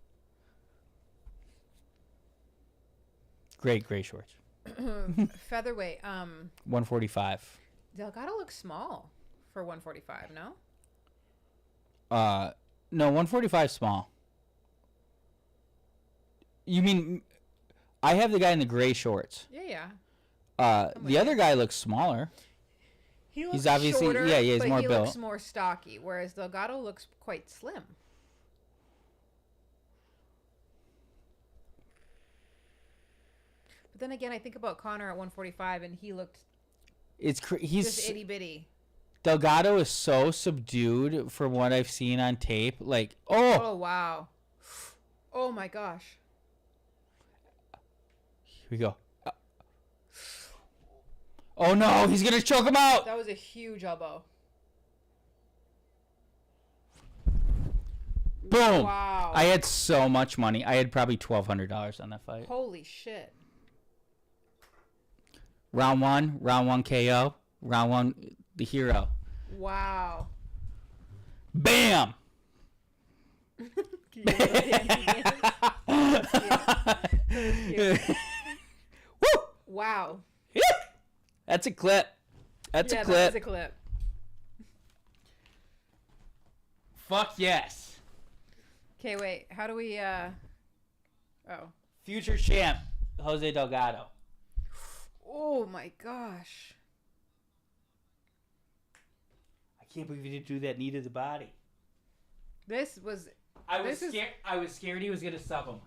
Great gray shorts.
Featherweight.
145.
Delgado looks small for 145, no?
No, 145 small. You mean I have the guy in the gray shorts.
Yeah.
The other guy looks smaller.
He's
obviously
shorter,
he's
but
more
he
built.
looks more stocky, whereas Delgado looks quite slim. But then again, I think about Connor at 145, and he looked
He's
just itty bitty.
Delgado is so subdued from what I've seen on tape. Like,
Oh wow. Oh my gosh.
Here we go. Oh no, he's gonna choke him out.
That was a huge elbow.
Boom.
Wow.
I had so much money. I had probably $1,200 on that fight.
Holy shit.
Round one KO. Round one, the hero.
Wow.
Bam.
Can you do that again?
Woo!
Wow.
That's a clip. That's a clip.
That is a clip.
Fuck yes.
Okay, wait. How do we Oh.
Future champ, Jose Delgado.
Oh my gosh.
I can't believe he didn't do that knee to the body.
This was
I was scared he was gonna sub him.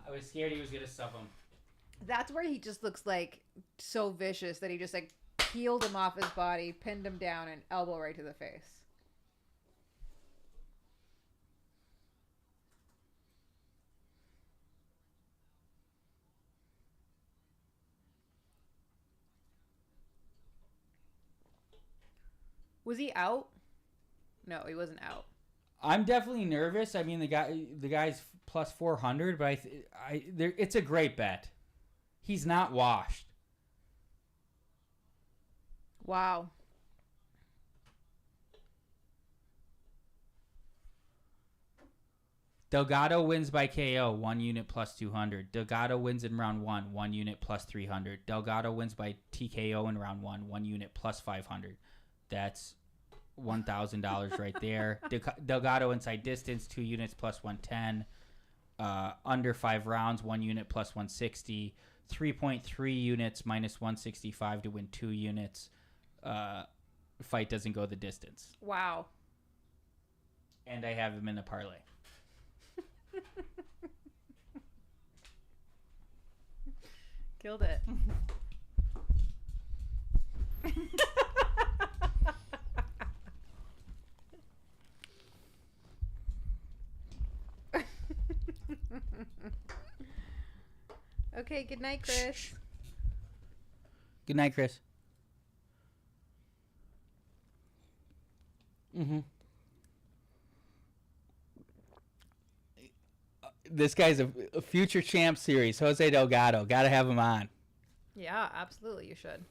That's where he just looks like so vicious that he just like peeled him off his body, pinned him down, and elbow right to the face. Was he out? No, he wasn't out.
I'm definitely nervous. I mean, the guy's plus 400, but it's a great bet. He's not washed.
Wow.
Delgado wins by KO, 1 unit plus 200. Delgado wins in round 1 unit plus 300. Delgado wins by TKO in round 1 unit plus 500. That's $1,000 right there. Delgado inside distance, 2 units plus 110. Under 5 rounds, 1 unit plus 160. 3.3 units minus 165 to win 2 units. Fight doesn't go the distance.
Wow.
And I have him in a parlay.
Killed it. Okay, good night, Chris.
Shh. Good night, Chris. Mm-hmm. This guy's a future champ series. Jose Delgado. Got to have him on.
Yeah, absolutely, you should.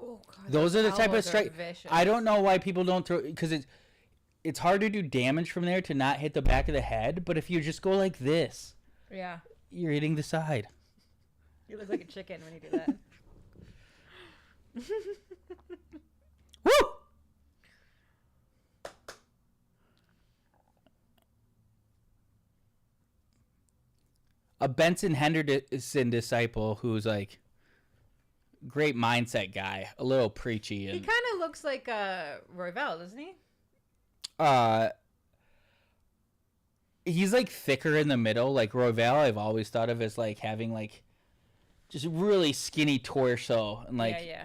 Oh God,
Those are the type of
elbows are
strike.
vicious.
I don't know why people don't throw, because it's hard to do damage from there to not hit the back of the head. But if you just go like this,
Yeah.
you're hitting the side.
You look like a chicken when you do that.
Woo! A Benson Henderson disciple who's like great mindset guy, a little preachy,
He
and
kind of looks like Royval, doesn't he?
he's like thicker in the middle. Like Royval, I've always thought of as like having like just really skinny torso and like
yeah.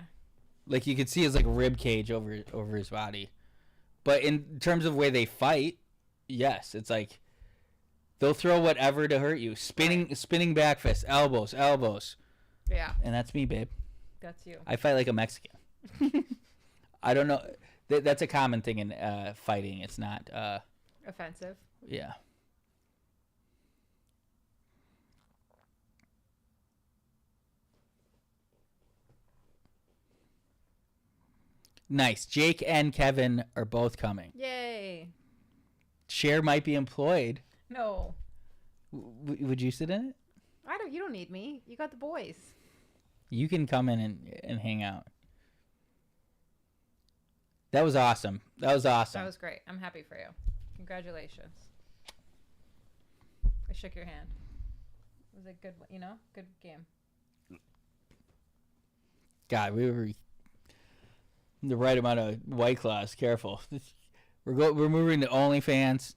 like you could see his like rib cage over his body. But in terms of way they fight, yes, it's like they'll throw whatever to hurt you. Spinning back fist, elbows.
Yeah.
And that's me, babe.
That's you.
I fight like a Mexican. I don't know. That's a common thing in fighting. It's not.
Offensive.
Yeah. Nice. Jake and Kevin are both coming.
Yay.
Cher might be employed.
No.
Would you sit in it?
You don't need me. You got the boys.
You can come in and hang out. That was awesome. That was
great. I'm happy for you. Congratulations. I shook your hand. It was a good, good game.
God, we were the right amount of White Claws. Careful. We're moving to OnlyFans.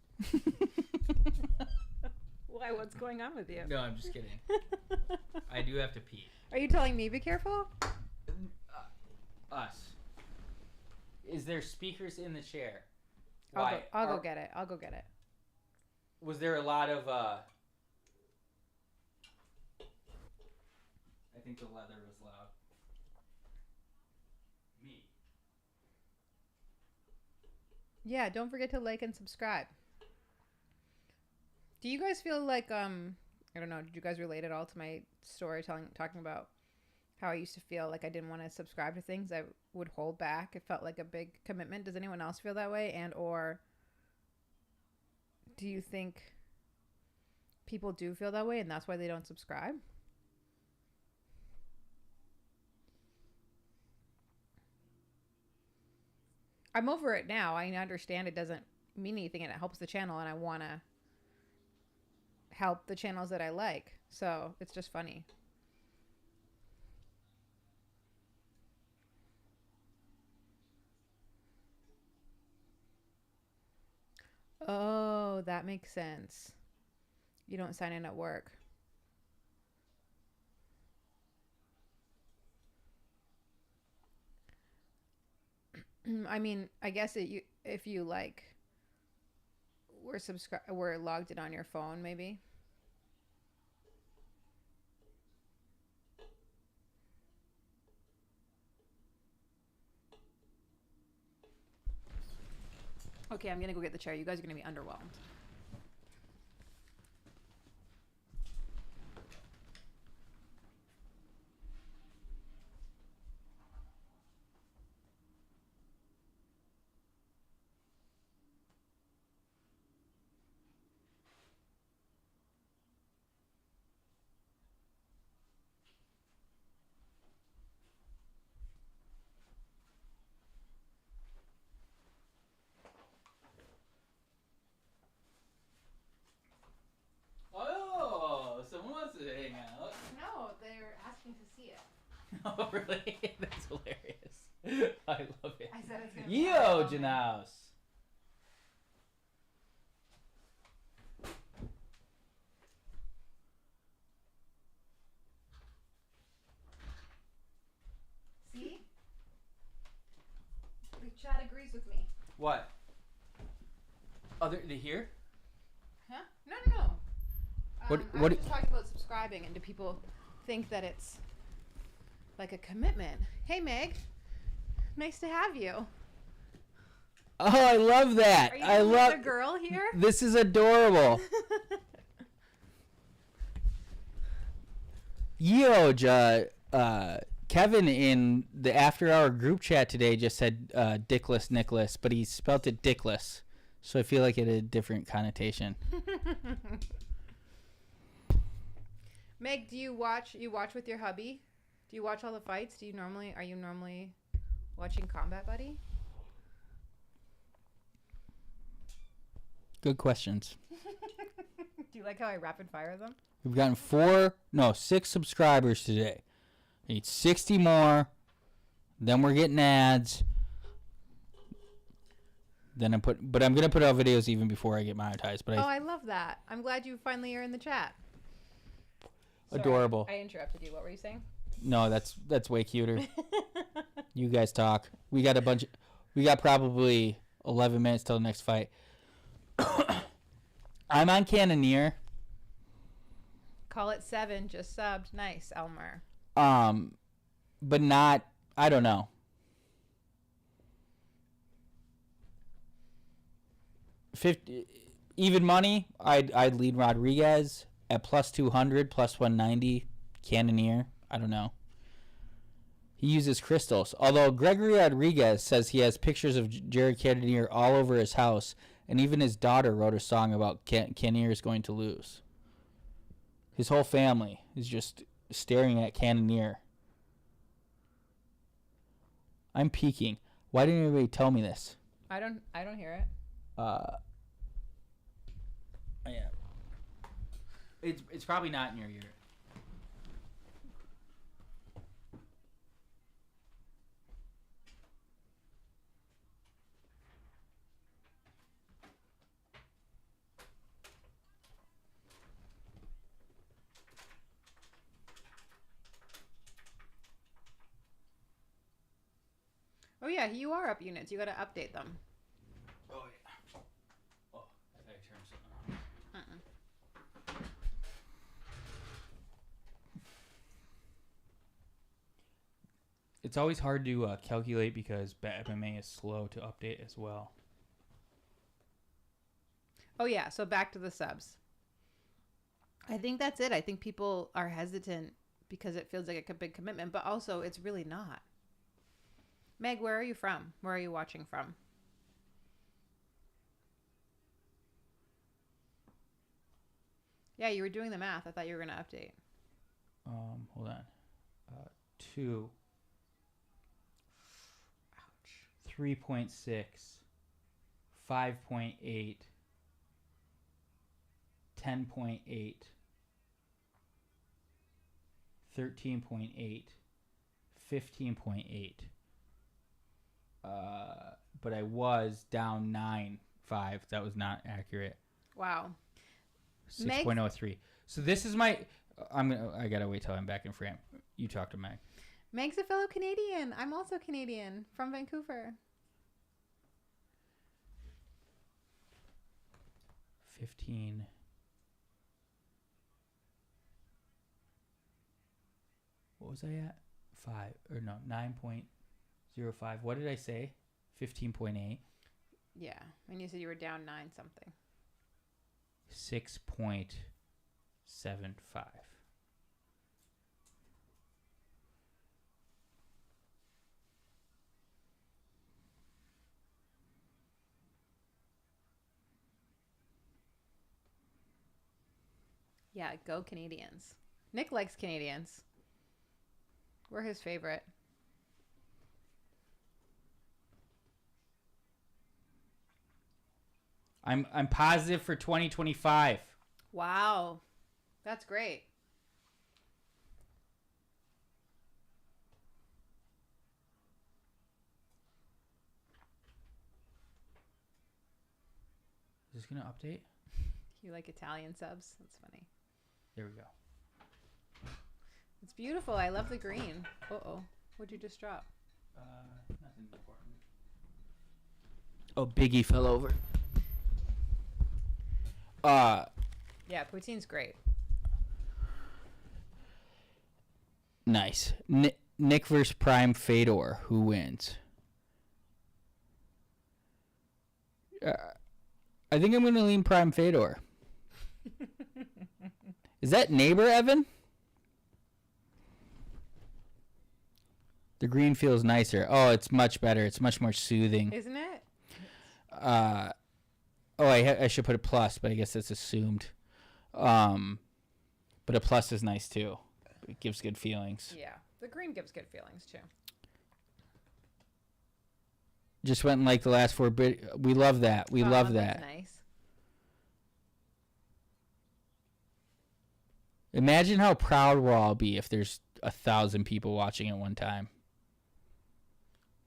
Why? What's going on with you?
No, I'm just kidding. I do have to pee.
Are you telling me be careful?
Us. Is there speakers in the chair?
I'll go get it.
Was there a lot of I think the leather was loud. Me.
Yeah, don't forget to like and subscribe. Do you guys feel like I don't know, did you guys relate at all to my story talking about how I used to feel like I didn't want to subscribe to things I would hold back? It felt like a big commitment. Does anyone else feel that way? And or do you think people do feel that way and that's why they don't subscribe? I'm over it now. I understand it doesn't mean anything and it helps the channel and I want to help the channels that I like. So it's just funny. Oh, that makes sense. You don't sign in at work. I mean, I guess if you like were logged in on your phone, maybe. Okay, I'm gonna go get the chair. You guys are gonna be underwhelmed.
Oh, someone wants to hang out.
No, they're asking to see it.
Oh, really? That's hilarious. I love it.
I said it's gonna be
Yo,
hard.
Janaus.
See? The chat agrees with me.
What? Oh, they're here?
Huh? No. I was just talking about subscribing, and do people think that it's like a commitment? Hey, Meg. Nice to have you.
Oh, I love that.
Are you
I
the
love
other girl here?
This is adorable. Yo, Kevin in the after hour group chat today just said Dickless Nicholas, but he spelt it Dickless. So I feel like it had a different connotation.
Meg, do you watch with your hubby? Do you watch all the fights? Are you normally watching Combat Buddy?
Good questions.
Do you like how I rapid fire them?
We've gotten 6 subscribers today. We need 60 more. Then we're getting ads. Then I'm gonna put out videos even before I get monetized. But
I love that. I'm glad you finally are in the chat.
Adorable.
Sorry, I interrupted you. What were you saying?
No, that's way cuter. You guys talk. We got probably 11 minutes till the next fight. I'm on Cannonier.
Call it 7. Just subbed. Nice, Elmer.
But not. I don't know. Even money. I'd lead Rodriguez at plus 200, plus 190. Cannonier. I don't know. He uses crystals. Although Gregory Rodriguez says he has pictures of Jared Cannonier all over his house, and even his daughter wrote a song about Cannonier is going to lose. His whole family is just staring at Cannonier. I'm peeking. Why didn't anybody tell me this?
I don't hear it.
Yeah. It's probably not in your ear.
Oh yeah, you are up units. You got to update them.
Oh yeah. Oh, I gotta turn something on. It's always hard to calculate because MMA is slow to update as well.
Oh yeah, so back to the subs. I think that's it. I think people are hesitant because it feels like a big commitment, but also it's really not. Meg, where are you from? Where are you watching from? Yeah, you were doing the math. I thought you were going to update.
Hold on. 2.
Ouch.
3.6. 5.8. 10.8. 13.8. 15.8. But I was down 9.5. That was not accurate.
Wow.
6.03. So this is my. I gotta wait till I'm back in frame. You talk to Meg.
Meg's a fellow Canadian. I'm also Canadian from Vancouver.
15. What was I at? 9.05. What did I say? 15.8.
Yeah, and you said you were down 9 something.
6.75.
Yeah, go Canadians. Nick likes Canadians. We're his favorite.
I'm positive for 2025.
Wow. That's great.
Is this going to update?
You like Italian subs? That's funny.
There we go.
It's beautiful. I love the green. Uh-oh. What'd you just drop?
Nothing important. Oh, Biggie fell over.
Yeah, poutine's great.
Nice. Nick versus Prime Fedor. Who wins? I think I'm going to lean Prime Fedor. Is that neighbor, Evan? The green feels nicer. Oh, it's much better. It's much more soothing.
Isn't it?
I should put a plus, but I guess that's assumed. But a plus is nice too. It gives good feelings.
Yeah. The green gives good feelings too.
Just went in like the last 4 bit. We love that. We love that.
That's nice.
Imagine how proud we'll all be if there's 1,000 people watching at one time.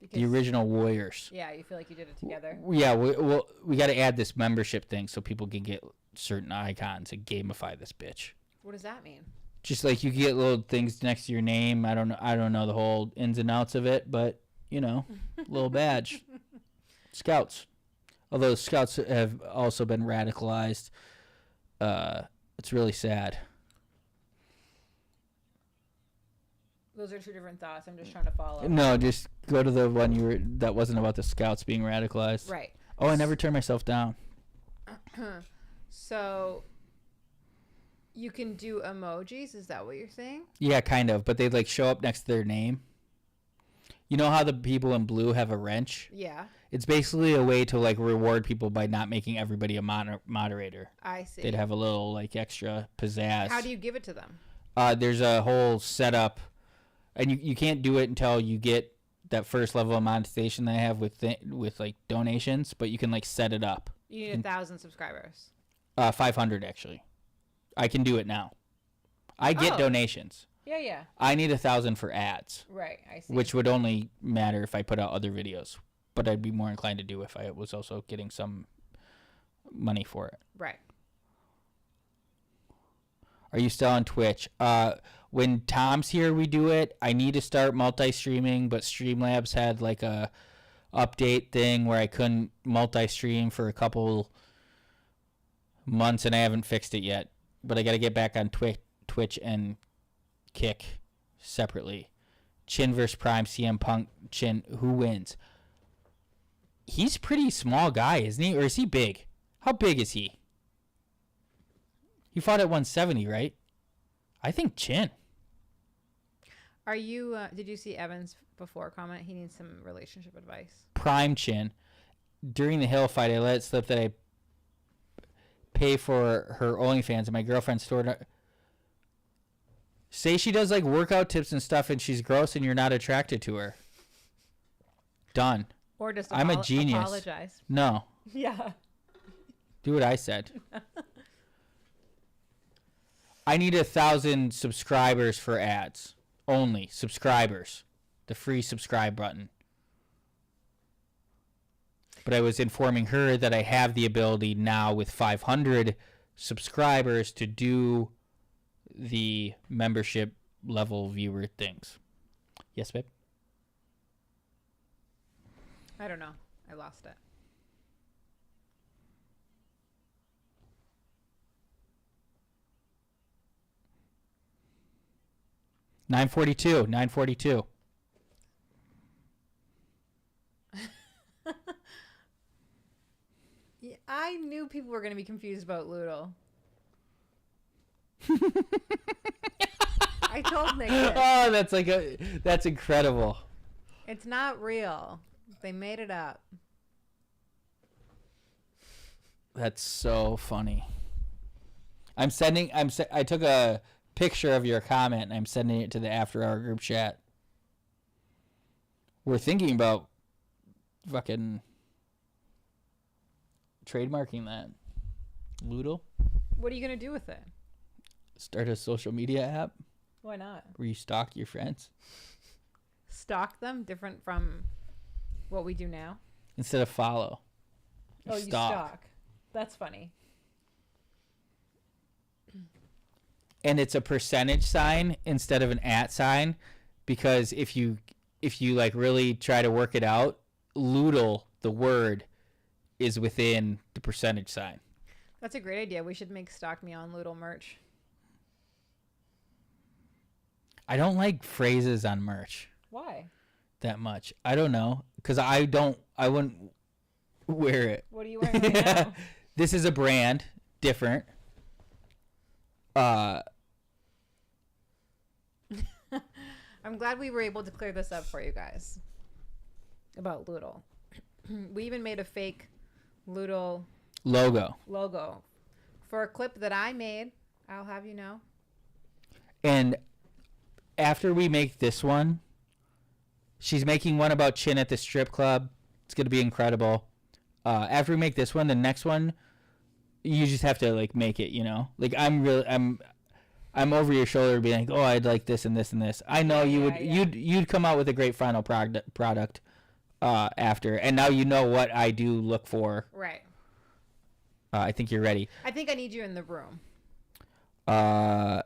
Because,
The original Warriors.
Yeah, you feel like you did it together.
Yeah, we got to add this membership thing so people can get certain icons and gamify this bitch.
What does that mean?
Just like you get little things next to your name. I don't know the whole ins and outs of it, but little badge. Scouts. Although scouts have also been radicalized. It's really sad.
Those are two different thoughts. I'm just trying to follow.
No, just go to the one that wasn't about the scouts being radicalized.
Right.
Oh, I never turned myself down.
So you can do emojis. Is that what you're saying?
Yeah, kind of, but they like show up next to their name. You know how the people in blue have a wrench?
Yeah.
It's basically a way to like reward people by not making everybody a moderator.
I see.
They'd have a little like extra pizzazz.
How do you give it to them?
There's a whole setup, and you can't do it until you get that first level of monetization that I have with like donations, but you can like set it up.
You need 1,000 subscribers.
500 actually. I can do it now. I get donations.
Yeah.
I need 1,000 for ads.
Right. I see.
Which would only matter if I put out other videos, but I'd be more inclined to do if I was also getting some money for it.
Right.
Are you still on Twitch? When Tom's here, we do it. I need to start multi-streaming, but Streamlabs had like a update thing where I couldn't multi-stream for a couple months, and I haven't fixed it yet. But I got to get back on Twitch and Kick separately. Chin versus Prime, CM Punk, Chin. Who wins? He's pretty small guy, isn't he? Or is he big? How big is he? He fought at 170, right? I think Chin.
Are you? Did you see Evan's before comment? He needs some relationship advice.
Prime Chin. During the Hill fight, I let it slip that I pay for her OnlyFans, and my girlfriend stored it. Say she does like workout tips and stuff, and she's gross, and you're not attracted to her. Done.
Or just
I'm a genius.
Apologize.
No.
Yeah.
Do what I said. I need 1,000 subscribers for ads. Only subscribers. The free subscribe button. But I was informing her that I have the ability now with 500 subscribers to do the membership level viewer things. Yes, babe?
I don't know. I lost it.
$9.42.
Yeah, I knew people were going to be confused about Loodle. I told Nick this.
Oh, that's incredible.
It's not real. They made it up.
That's so funny. I took a picture of your comment and I'm sending it to the After Hour group chat. We're thinking about fucking trademarking that. Loodle?
What are you going to do with it?
Start a social media app
Why not?
where you stalk your friends
Stalk them, different from what we do now?
instead of follow.
You stalk. That's funny.
And it's a percentage sign instead of an @ sign, because if you like really try to work it out, Loodle, the word, is within the percentage sign.
That's a great idea. We should make Stalk Me on Loodle merch.
I don't like phrases on merch
Why?
that much. I don't know, because I wouldn't wear it.
What are you wearing right now?
This is a brand, different.
I'm glad we were able to clear this up for you guys about Loodle. We even made a fake Loodle logo for a clip that I made. I'll have you know.
And after we make this one, she's making one about Chin at the strip club. It's going to be incredible. After we make this one, the next one, you just have to like make it, you know? Like I'm over your shoulder being like, "Oh, I'd like this and this and this." I know you'd come out with a great final product after. And now you know what I do look for.
Right.
I think you're ready.
I think I need you in the room.
I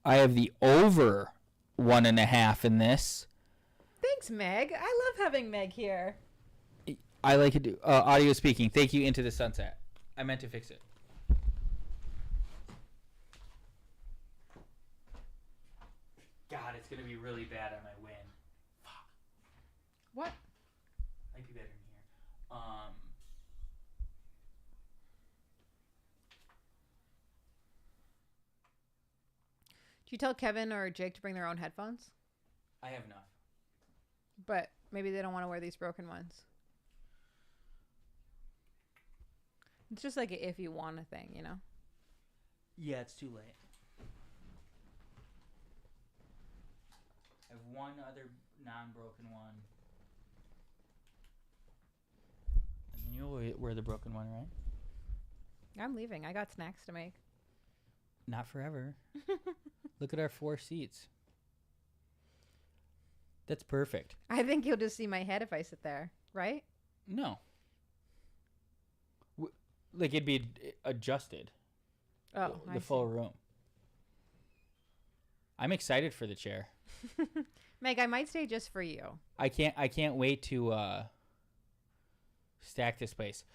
have the over 1.5 in this.
Thanks, Meg. I love having Meg here.
I like it. Audio speaking. Thank you, Into the Sunset. I meant to fix it. God, it's going to be really bad on my win. Fuck.
What?
Might be better in here.
Do you tell Kevin or Jake to bring their own headphones?
I have enough.
But maybe they don't want to wear these broken ones. It's just like a if you want a thing, you know?
Yeah, it's too late. I have one other non-broken one. And you'll wear the broken one, right?
I'm leaving. I got snacks to make.
Not forever. Look at our 4 seats. That's perfect.
I think you'll just see my head if I sit there, right?
No. Like it'd be adjusted.
Oh,
the full room. I'm excited for the chair.
Meg, I might stay just for you.
I can't wait to stack this place.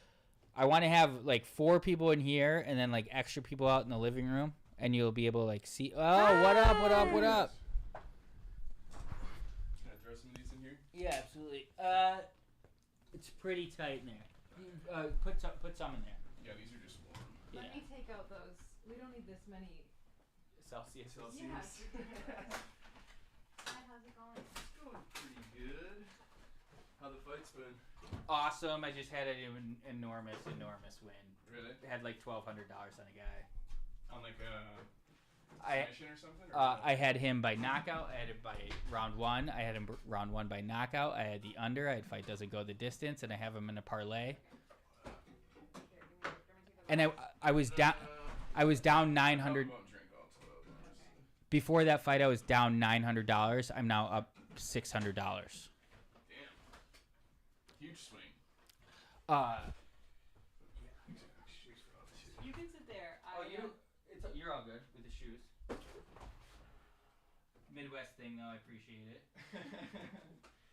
I want to have like 4 people in here and then like extra people out in the living room, and you'll be able to like see. Oh, what up? What up?
Can I throw some of these in here?
Yeah, absolutely. It's pretty tight in there. Put some in there.
Yeah, these are just warm.
Let me take out those. We don't need this many.
Celsius.
Yes. Hi, how's it going?
It's going pretty good. How the fight's been?
Awesome. I just had an enormous win.
Really?
Had like $1,200 on a guy.
On like a submission or something? Or
I had him by knockout. I had him by round 1. I had him round 1 by knockout. I had the under. I had fight doesn't go the distance, and I have him in a parlay. And I was down. I was down $900. Before that fight, I was down $900. I'm now up $600.
Damn. Huge swing.
You can sit there.
You're all good with the shoes. Midwest thing, though. I appreciate it.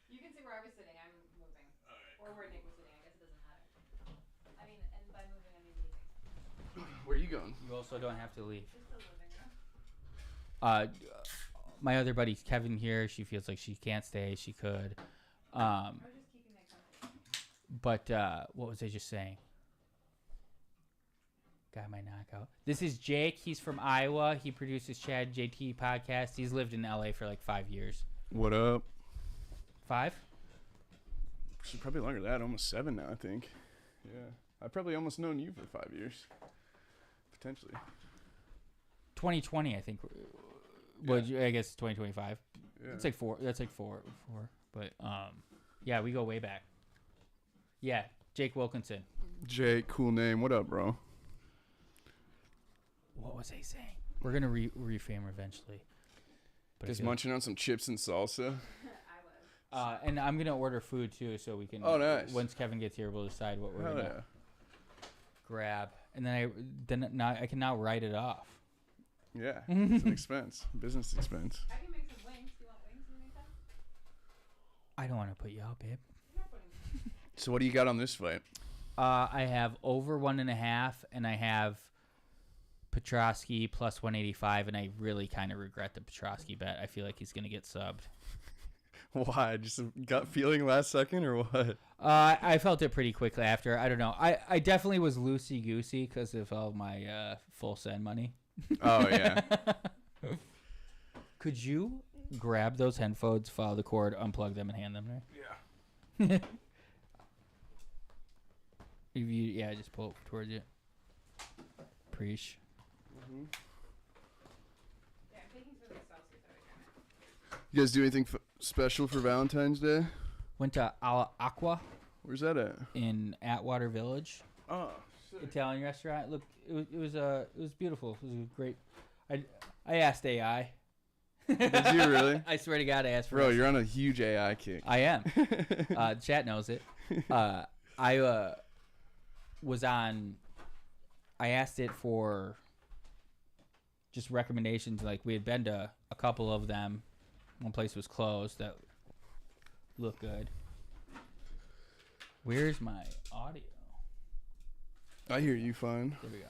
You can sit where I was sitting. I'm moving.
All right.
Or where Nick was sitting. I guess it doesn't matter. I mean, and by moving, I mean leaving.
Where are you going?
You also don't have to leave.
Just the living room.
My other buddy Kevin here. She feels like she can't stay. She could.
I was just keeping my company.
But what was I just saying? Got my knockout. This is Jake. He's from Iowa. He produces Chad JT podcast. He's lived in LA for like 5 years.
What up?
5?
She's probably longer than that. Almost 7 now, I think. Yeah. I've probably almost known you for 5 years. Potentially.
2020, I think. Well, I guess 2025.
Yeah.
It's like 4. That's like 4. But yeah, we go way back. Yeah, Jake Wilkinson.
Jake, cool name. What up, bro?
What was I saying? We're gonna reframe eventually. But
Just munching on some chips and salsa.
And I'm gonna order food too, so we can.
Oh, nice.
Once Kevin gets here, we'll decide what we're
Hell
gonna
yeah.
grab, and then I can now write it off.
Yeah, it's an expense. Business expense.
I can make some wings. Do you want wings in the meantime?
I don't want to put you out, babe.
You're not putting
So what do you got on this fight?
I have over 1.5, and I have Petrosky plus 185, and I really kind of regret the Petrosky bet. I feel like he's gonna get subbed.
Why? Just a gut feeling last second or what?
I felt it pretty quickly after. I don't know. I definitely was loosey goosey because of all my full send money.
Oh, yeah.
Could you grab those headphones, follow the cord, unplug them, and hand them there.
Yeah.
Just pull it towards you. Preach.
Mm-hmm.
Yeah, I'm taking some of the Celsius out again.
You guys do anything special for Valentine's Day?
Went to Alla Aqua
Where's that at?
in Atwater Village,
Oh, sick.
Italian restaurant. Look, it was beautiful. It was great. I asked AI.
Did you really?
I swear to God, I asked for.
Bro, you're on a huge AI kick.
I am. Chat knows it. I was on. I asked it for just recommendations. Like, we had been to a couple of them. One place was closed that looked good. Where's my audio?
I hear you fine.
There we go.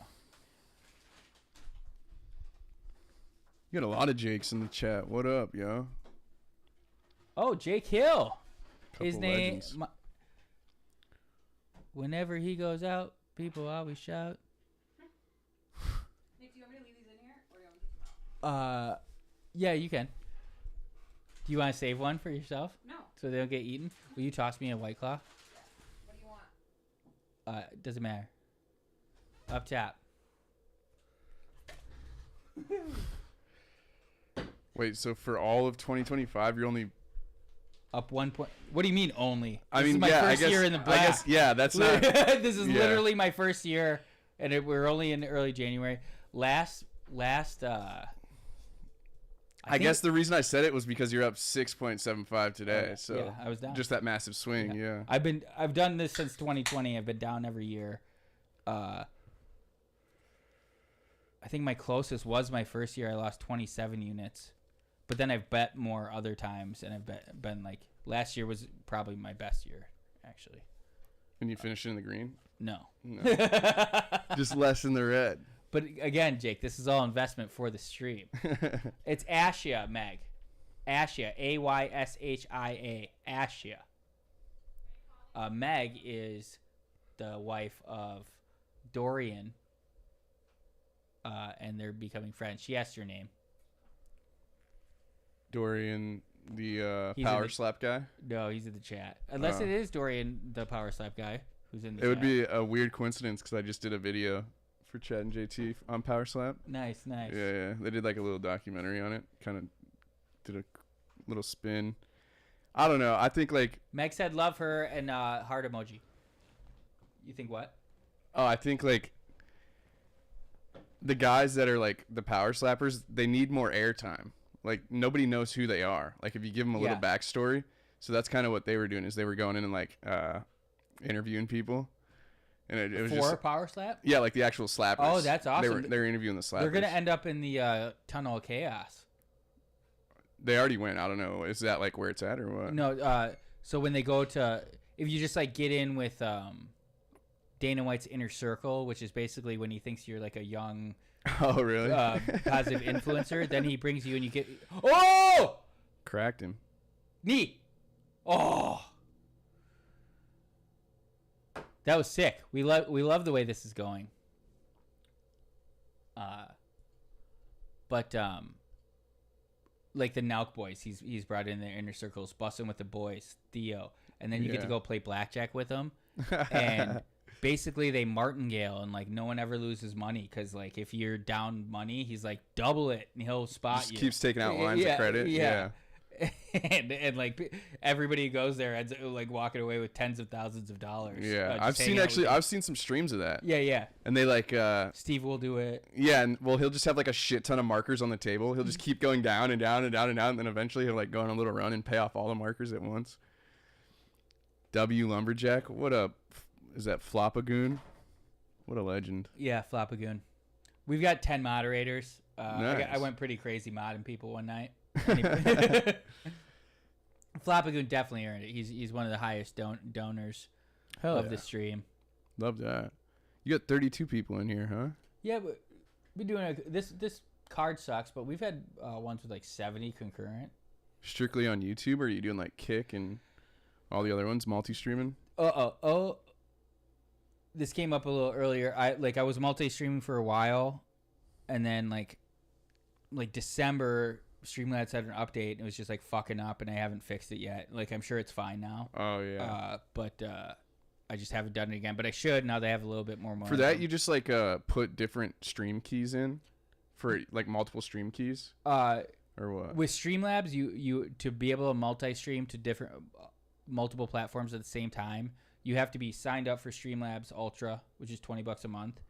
You got a lot of Jakes in the chat. What up, yo?
Oh, Jake Hill. His
Couple
name.
legends.
Whenever he goes out, people always shout.
Nick, do you want me to leave these in here, or do you want me to keep them out?
Yeah, you can. Do you want to save one for yourself
No.
so they don't get eaten? Will you toss me a White Claw?
What do you want?
Doesn't matter. Up top.
Wait, so for all of 2025, you're only...
Up 1 point. What do you mean only?
I
This is
mean,
my
yeah,
first
I guess,
year in the black.
I guess, yeah, that's not...
This is
Yeah.
literally my first year, and we're only in early January. Last.
I guess the reason I said it was because you're up 6.75 today.
Yeah,
So
yeah, I was down.
just that massive swing, yeah.
I've done this since 2020. I've been down every year. I think my closest was my first year. I lost 27 units, but then I've bet more other times, and I've been like, last year was probably my best year, actually.
And you finished in the green?
No.
Just less in the red.
But again, Jake, this is all investment for the stream. It's Ashia, Meg. Ashia, Ayshia. Ashia. Meg is the wife of Dorian, and they're becoming friends. She asked your name.
Dorian, the
He's
power
in the-
slap guy?
No, he's in the chat. Unless it is Dorian, the power slap guy, who's in the
It
chat.
would be a weird coincidence because I just did a video for Chad and JT on Power Slap.
Nice.
Yeah. They did like a little documentary on it. Kind of did a little spin. I don't know. I think like...
Meg said love her and heart emoji. You think what?
Oh, I think like the guys that are like the power slappers, they need more airtime. Like nobody knows who they are. Like if you give them a little backstory. So that's kind of what they were doing is they were going in and like interviewing people. And it was just
power slap?
yeah, like the actual slappers.
Oh, that's awesome.
They were interviewing the slappers.
They're gonna end up in the tunnel of chaos.
They already went. I don't know. Is that like where it's at or what?
No, so when they go to, if you just like get in with Dana White's inner circle, which is basically when he thinks you're like a young,
Oh, really?
positive influencer, then he brings you and you get,
Cracked him.
knee, that was sick. We love the way this is going. But like the Nauk boys, he's brought in their inner circles, busting with the boys, Theo, and then you get to go play blackjack with them, and basically they martingale, and like no one ever loses money because like if you're down money, he's like double it, and he'll spot
Just
you.
keeps taking out lines of credit. Yeah.
and like everybody who goes there ends up like walking away with tens of thousands of dollars.
Yeah.
just hanging out with
I've seen some streams of that.
Yeah.
And they like
Steve will do it.
yeah, and well he'll just have like a shit ton of markers on the table. He'll just keep going down and down and down and down, and then eventually he'll like go on a little run and pay off all the markers at once. W Lumberjack, what up? Is that Flopagoon? What a legend.
Yeah, Flopagoon. We've got 10 moderators.
Nice.
I went pretty crazy modding people one night. Flopagoon definitely earned it. He's one of the highest donors of the stream.
Love that. You got 32 people in here, huh?
Yeah, but we're doing this card sucks, but we've had ones with like 70 concurrent.
Strictly on YouTube, or are you doing like Kick and all the other ones multi-streaming?
This came up a little earlier. I was multi-streaming for a while, and then like December Streamlabs had an update and it was just like fucking up, and I haven't fixed it yet. Like I'm sure it's fine now.
Oh yeah.
But I just haven't done it again. But I should now. They have a little bit more money.
For that, you just like put different stream keys in, for like multiple stream keys. Or what?
With Streamlabs, you to be able to multi-stream to different multiple platforms at the same time, you have to be signed up for Streamlabs Ultra, which is $20 a month,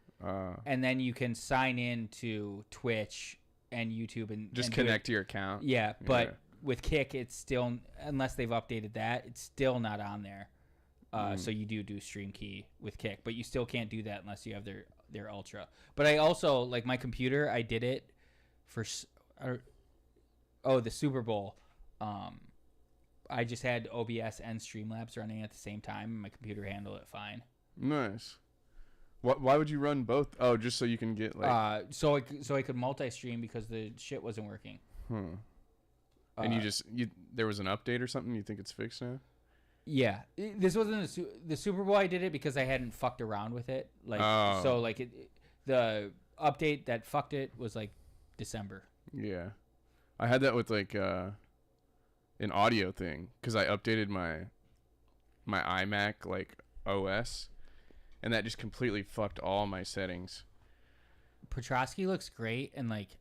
and then you can sign in to Twitch and YouTube and
just
and
connect to your account.
Yeah, but with Kick, it's still, unless they've updated that, it's still not on there. So you do stream key with Kick, but you still can't do that unless you have their Ultra. But I also, like my computer, I did it for the Super Bowl. I just had OBS and Streamlabs running at the same time, and my computer handled it fine.
Nice. Why would you run both? Oh, just so you can get like.
So I could multi-stream because the shit wasn't working.
And there was an update or something. You think it's fixed now?
Yeah, this wasn't the Super Bowl. I did it because I hadn't fucked around with it. Like so, like the update that fucked it was like December.
Yeah, I had that with like an audio thing because I updated my iMac like OS. And that just completely fucked all my settings.
Petrosky looks great, and like,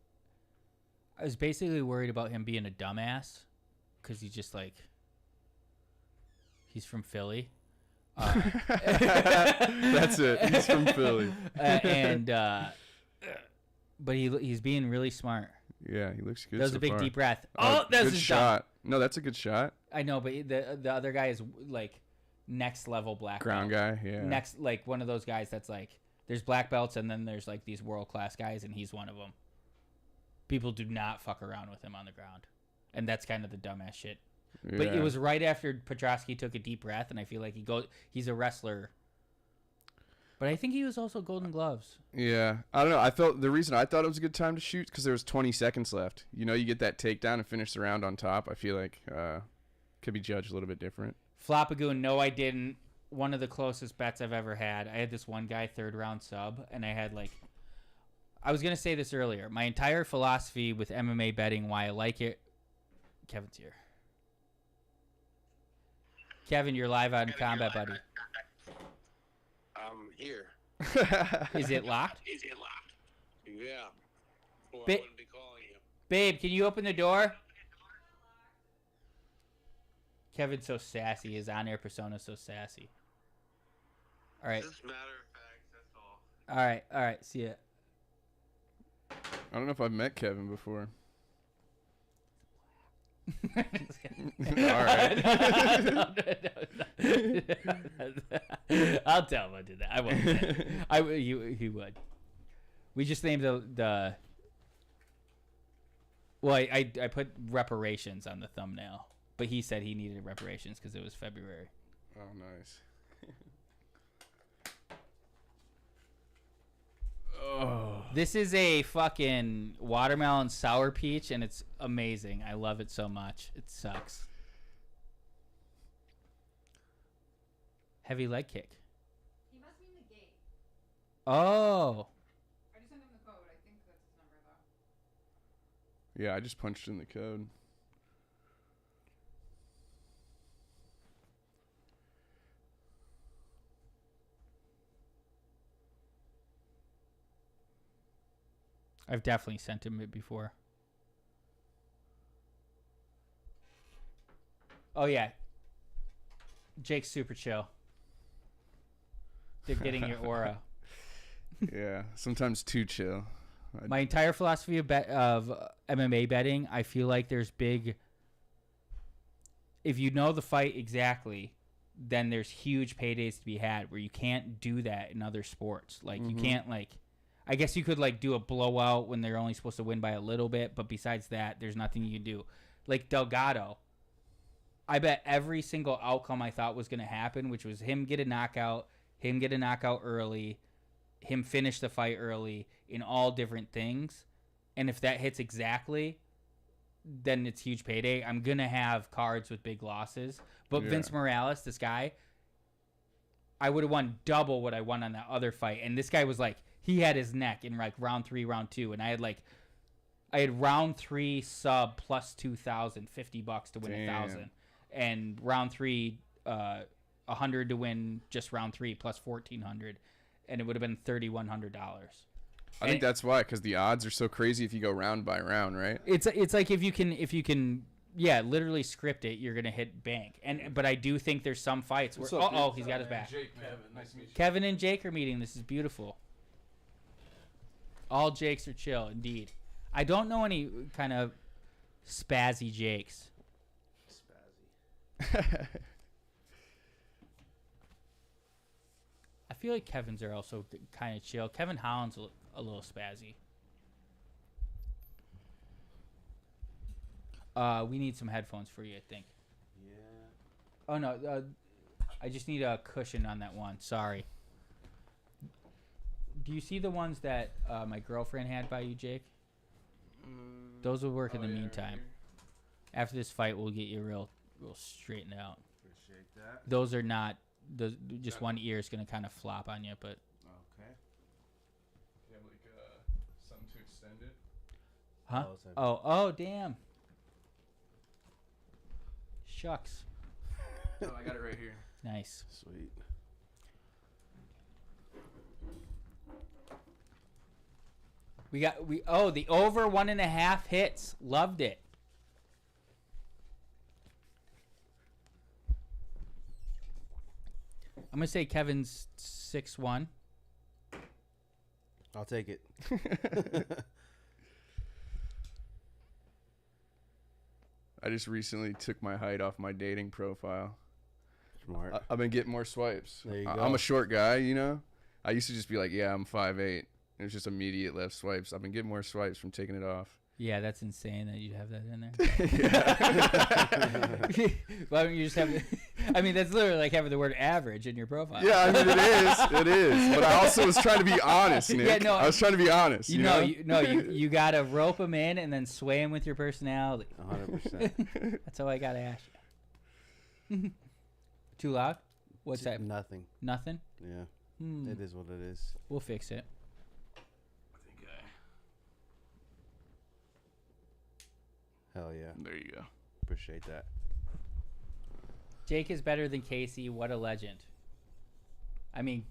I was basically worried about him being a dumbass, because he's just like, he's from Philly.
That's it. He's from Philly.
But he's being really smart.
Yeah, he looks good.
That was
so
a big
far.
deep breath. Oh, that was
good
a
shot. No, that's a good shot.
I know, but the other guy is like next level black
ground
belt.
guy. Yeah.
Next, like one of those guys that's like, there's black belts and then there's like these world class guys, and he's one of them. People do not fuck around with him on the ground, and that's kind of the dumbass shit. Yeah. But it was right after Petrosky took a deep breath, and I feel like he's a wrestler. But I think he was also Golden Gloves.
Yeah, I don't know. The reason I thought it was a good time to shoot because there was 20 seconds left. You know, you get that takedown and finish the round on top. I feel like could be judged a little bit different.
Flopagoon, no, I didn't. One of the closest bets I've ever had. I had this one guy third round sub, and I had like, I was gonna say this earlier. My entire philosophy with MMA betting, why I like it. Kevin's here. Kevin, you're live on Combat Buddy.
I'm here.
Is it locked?
Yeah. Or I
Ba-
wouldn't be calling you.
Babe, can you open the door? Kevin's so sassy. His on-air persona's so sassy. All right.
Just matter of fact, that's all.
All right. See ya.
I don't know if I've met Kevin before.
All
right.
I'll tell him I did that. I won't. He would. We just named the. Well, I put reparations on the thumbnail, but he said he needed reparations because it was February.
Oh, nice. Oh.
This is a fucking watermelon sour peach, and it's amazing. I love it so much. It sucks. Heavy leg kick.
He must mean the gate.
Oh.
I just sent him the code. I think that's his number, though.
Yeah, I just punched in the code.
I've definitely sent him it before. Oh, yeah. Jake's super chill. They're getting your aura.
Yeah, sometimes too chill.
My entire philosophy of MMA betting, I feel like there's big... If you know the fight exactly, then there's huge paydays to be had where you can't do that in other sports. Like, you can't, like... I guess you could like do a blowout when they're only supposed to win by a little bit, but besides that, there's nothing you can do. Like Delgado, I bet every single outcome I thought was going to happen, which was him get a knockout early, him finish the fight early in all different things. And if that hits exactly, then it's huge payday. I'm going to have cards with big losses. But
Yeah.
Vince Morales, this guy, I would have won double what I won on that other fight. And this guy was like, he had his neck in like round 3, round 2, and I had like I had round 3 sub plus 2,000, $50 to win
Damn.
1,000, and round 3 100 to win just round 3 plus 1,400, and it would have been $3,100.
I think that's why, because the odds are so crazy if you go round by round, right?
It's like if you can literally script it, you're gonna hit bank. But I do think there's some fights where he's got his back.
Jake, Kevin, nice to meet you.
Kevin and Jake are meeting. This is beautiful. All Jakes are chill, indeed. I don't know any kind of spazzy Jakes.
Spazzy.
I feel like Kevin's are also kind of chill. Kevin Holland's a little spazzy. We need some headphones for you, I think.
Yeah.
Oh, no. I just need a cushion on that one. Sorry. Do you see the ones that my girlfriend had by you, Jake? Those will work in the meantime.
Right,
After this fight, we'll get you real straightened out.
Appreciate that.
Those are not... just one ear is going to kind of flop on you, but...
Okay.
you have like something to extend it?
Huh?
Oh, it's a-
Oh, damn. Shucks.
Oh, I got it right here.
Nice.
Sweet.
The over 1.5 hits. Loved it. I'm gonna say Kevin's 6'1".
I'll take it.
I just recently took my height off my dating profile.
Smart.
I've been getting more swipes.
There you
I'm
go.
a short guy, you know. I used to just be like, yeah, I'm 5'8". It was just immediate left swipes. I've been getting more swipes from taking it off.
Yeah, that's insane that you have that in there.
Yeah.
Why don't you just have? I mean, that's literally like having the word average in your profile.
Yeah, I mean, it is. It is. But I also was trying to be honest, Nick.
Yeah, no,
I was trying to be honest.
You know, you gotta rope them in and then sway them with your personality.
100%.
That's how I gotta ask you. Too loud? What's that?
Nothing.
Nothing?
Yeah.
Hmm.
It is what it is.
We'll fix it.
Hell yeah.
There you go.
Appreciate that.
Jake is better than Casey. What a legend. I mean,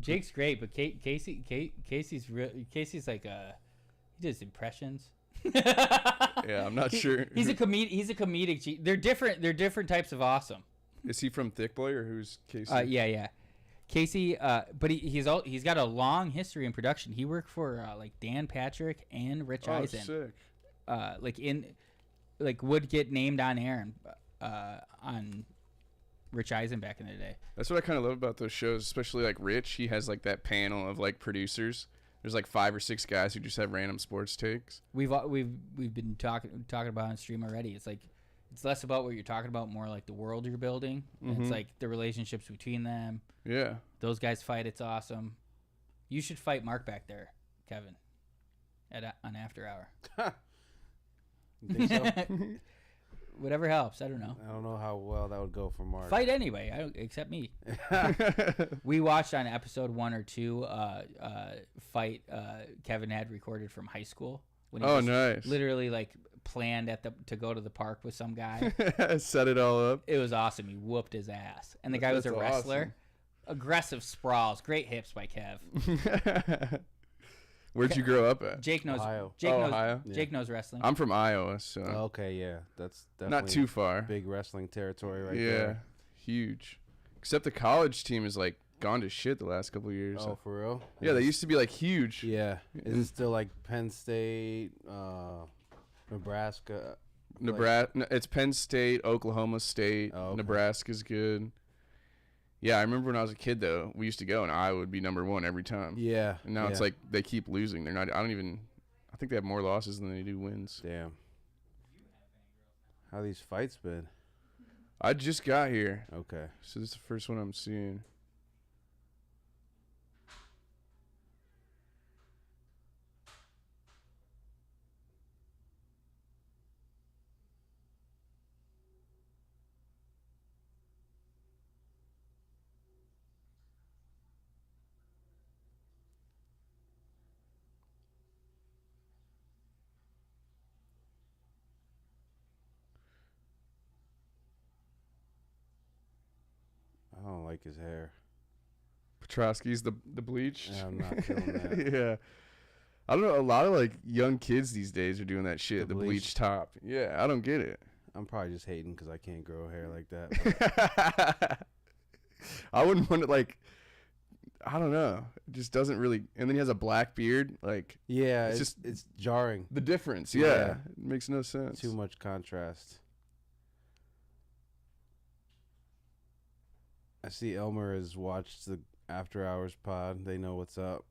Jake's great, but Casey's like he does impressions.
Yeah, I'm not sure.
He's a comedic. They're different. They're different types of awesome.
Is he from Thick Boy or who's Casey?
Yeah. Casey, but he's got a long history in production. He worked for like Dan Patrick and Rich Eisen.
Sick.
Would get named on air on Rich Eisen back in the day.
That's what I kind of love about those shows, especially like Rich. He has like that panel of like producers. There's like 5 or 6 guys who just have random sports takes.
We've been talking about on stream already. It's like it's less about what you're talking about, more like the world you're building. And it's like the relationships between them.
Yeah.
Those guys fight. It's awesome. You should fight Mark back there, Kevin, on After Hour.
You think so?
Whatever helps. I don't know.
I don't know how well that would go for Mark.
Fight anyway. Except me. We watched on episode 1 or 2 fight Kevin had recorded from high school. When he
Nice.
Literally like planned to go to the park with some guy.
Set it all up.
It was awesome. He whooped his ass. And the guy was a
That's
wrestler.
awesome.
Aggressive sprawls. Great hips by Kev.
Where'd you grow up at?
Jake knows.
Ohio.
Ohio?
Jake knows wrestling.
I'm from Iowa, so
Okay, yeah. That's definitely
not too far.
big wrestling territory right
Yeah,
there.
huge. Except the college team is like gone to shit the last couple of years.
Oh, for real?
Yeah, they used to be like huge.
Yeah. Is it still like Penn State, Nebraska?
Nebraska. It's Penn State, Oklahoma State.
Oh, okay.
Nebraska's good. Yeah, I remember when I was a kid though. We used to go, and Iowa would be #1 every time.
Yeah.
And now it's like they keep losing. They're not. I think they have more losses than they do wins.
Damn. How these fights been?
I just got here,
Okay.
so this is the first one I'm seeing.
like his hair.
Petrosky's the bleach.
Yeah, I'm not feeling that.
Yeah. I don't know. A lot of like young kids these days are doing that shit. The bleach
bleach
top. Yeah, I don't get it.
I'm probably just hating because I can't grow hair like that.
I wouldn't want to like. I don't know. It just doesn't really. And then he has a black beard. Like
Yeah,
It's
it's jarring.
the difference.
Yeah.
Yeah, it makes no sense.
Too much contrast. I see Elmer has watched the After Hours pod. They know what's up.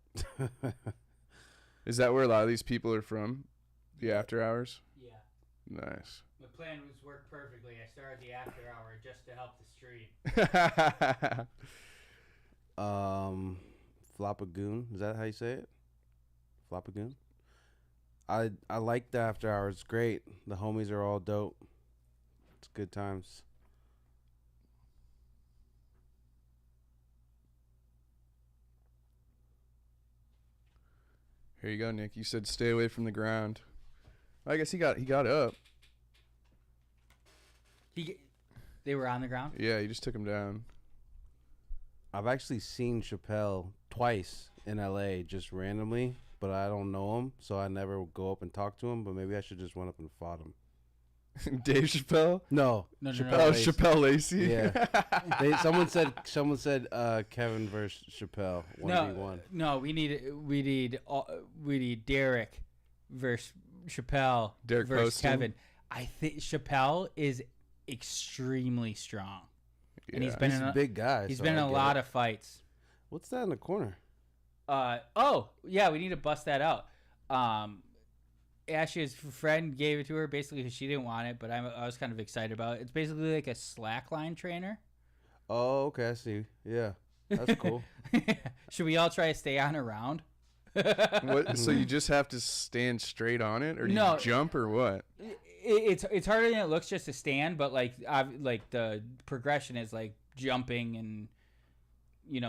Is that where a lot of these people are from? The after hours.
Yeah.
Nice.
My plan was worked perfectly. I started the after hour just to help the stream.
Flopagoon. Is that how you say it? Flopagoon? I like the After Hours. It's great. The homies are all dope. It's good times.
Here you go, Nick. You said stay away from the ground. I guess he got up.
They were on the ground.
Yeah, he just took him down.
I've actually seen Chappelle twice in LA just randomly, but I don't know him, so I never go up and talk to him, but maybe I should just run up and fight him.
Dave Chappelle?
No.
No.
Oh,
Lacey.
Chappelle Lacey?
Yeah. Someone said Kevin versus Chappelle 1v1.
No, we need Derek versus Chappelle
Derek
versus
Poston.
Kevin. I think Chappelle is extremely strong, and he's
Yeah.
been
He's
in
a big guy.
he's
so
been in
I
a
get
lot
it.
of fights.
What's that in the corner?
Oh yeah, we need to bust that out. Ash's friend gave it to her basically because she didn't want it, but I was kind of excited about it. It's basically like a slackline trainer.
Oh, okay, I see. Yeah, that's cool.
Should we all try to stay on a round?
What? So you just have to stand straight on it, or do
No.
you jump, or what?
It's harder than it looks just to stand, but like the progression is like jumping and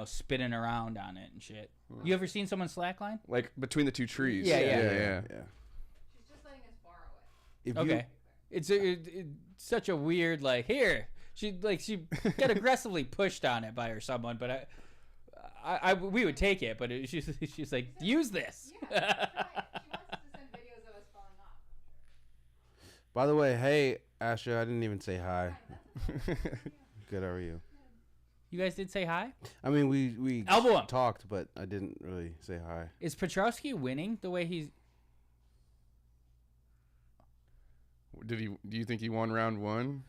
spinning around on it and shit. You ever seen someone slackline?
Like between the two trees?
Yeah.
Yeah.
She's just letting us borrow it.
If
Okay, it's such a weird like here. She got aggressively pushed on it by her someone, but we would take it, but she's like use this.
Yeah, try it. She wants us to send videos of us falling off.
By the way, hey Asha, I didn't even say hi. Good, how are you?
You guys did say hi.
I mean, we
Elbow him.
talked, but I didn't really say hi.
Is Petrosky winning the way he's?
Do you think he won round one?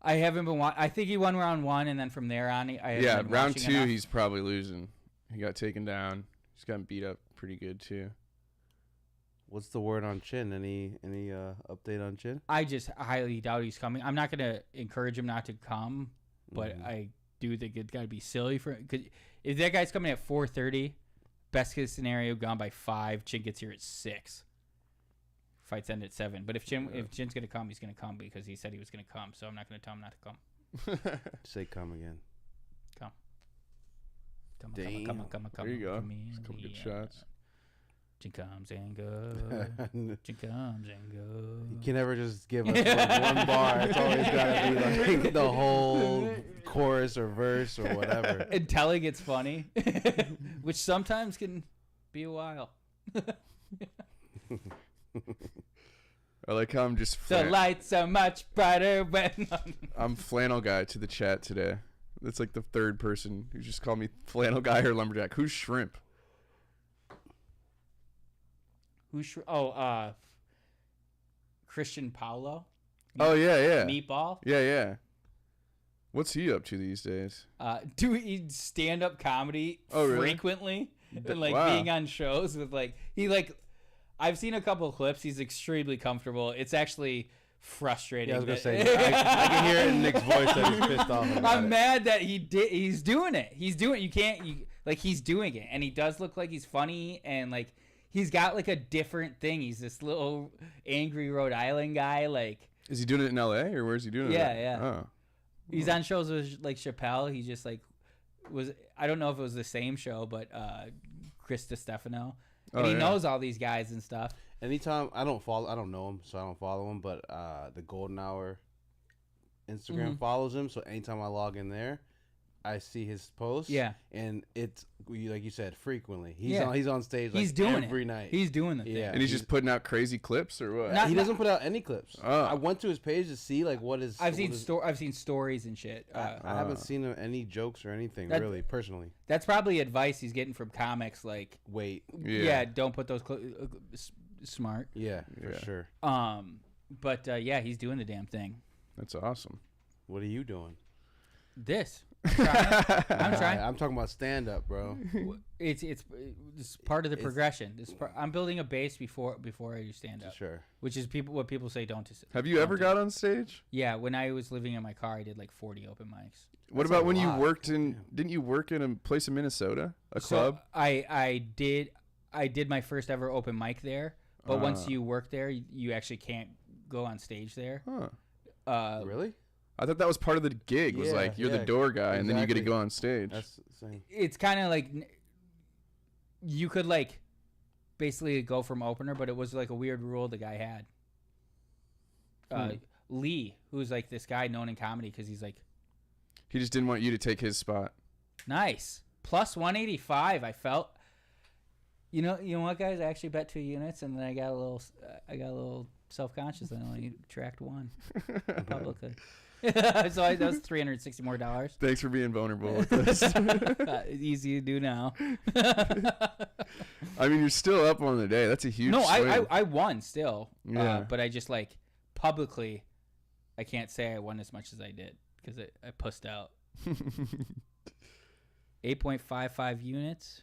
I haven't been. I think he won round one, and then from there on, I haven't
Yeah,
been
round
watching
two,
enough.
he's probably losing. He got taken down. He's gotten beat up pretty good too.
What's the word on Chin? Any update on Chin?
I just highly doubt he's coming. I'm not gonna encourage him not to come, but
Mhm.
I do think it's gotta be silly for. Cause if that guy's coming at 4:30, best case scenario, gone by 5. Chin gets here at 6. Fights end at 7. But if Chin's gonna come, he's gonna come because he said he was gonna come. So I'm not gonna tell him not to come.
Say come again.
Come,
Damn.
come.
There you go.
Come in,
Just a couple good
yeah.
shots.
Chin comes and goes. Chin comes and goes.
You can never just give us like one bar. It's always gotta be like the whole chorus or verse or whatever.
And telling it's funny, which sometimes can be a while.
I like how I'm just
The lights are much brighter when
I'm flannel guy to the chat today. That's like the third person who just called me flannel guy or lumberjack. Who's shrimp?
Christian Paulo.
Oh yeah.
Meatball.
Yeah. What's he up to these days?
Do he stand up comedy
Oh, really?
frequently and like
Wow.
being on shows with I've seen a couple of clips. He's extremely comfortable. It's actually frustrating.
Yeah, I was gonna
that-
say I can hear it in Nick's voice that he's pissed off about
I'm
it.
mad that he's doing it. He's doing he's doing it, and he does look like he's funny, and like he's got like a different thing. He's this little angry Rhode Island guy. Like
Is he doing it in LA or where's he doing it?
Yeah,
at?
yeah.
Oh.
he's on shows with like Chappelle. He just like I don't know if it was the same show, but Chris DiStefano. And
Oh,
he
yeah.
knows all these guys and stuff.
Anytime I don't know him, so I don't follow him. But the Golden Hour Instagram follows him, so anytime I log in there, I see his posts.
Yeah.
And it's like you said, frequently. He's
Yeah.
on stage.
He's
like
doing
every
it.
night.
He's doing the thing.
Yeah.
And he's just putting out crazy clips or what?
Not-
He doesn't put out any clips.
Oh.
I went to his page to see like what is.
I've seen stories and shit.
I haven't seen any jokes or anything really personally.
That's probably advice he's getting from comics. Like,
Wait.
yeah, don't put those smart.
Yeah, for
Yeah.
sure.
But yeah, he's doing the damn thing.
That's awesome.
What are you doing?
This. I'm trying.
I'm talking about stand up, bro.
It's part of the progression. I'm building a base before I do stand up.
Sure.
Which is what people say don't do.
Have you ever got on stage?
Yeah, when I was living in my car, I did like 40 open mics.
What about when you worked in? Didn't you work in a place in Minnesota, a club?
I did my first ever open mic there, but once you work there, you actually can't go on stage there.
Huh.
Really?
I thought that was part of the gig. Was like you're the door guy, and then you get to go on stage.
That's insane.
It's kind of like you could like basically go from opener, but it was like a weird rule the guy had. Lee, who's like this guy known in comedy because he's like,
he just didn't want you to take his spot.
nice plus 185. I felt, you know what, guys? I actually bet 2 units, and then I got a little self-conscious. I only tracked one publicly. So that was $360 more.
Thanks for being vulnerable with us.
Easy to do now.
I mean, you're still up on the day. That's a huge.
No,
swing.
I won still.
Yeah.
But I just like publicly, I can't say I won as much as I did because I pussed out. 8.55 units,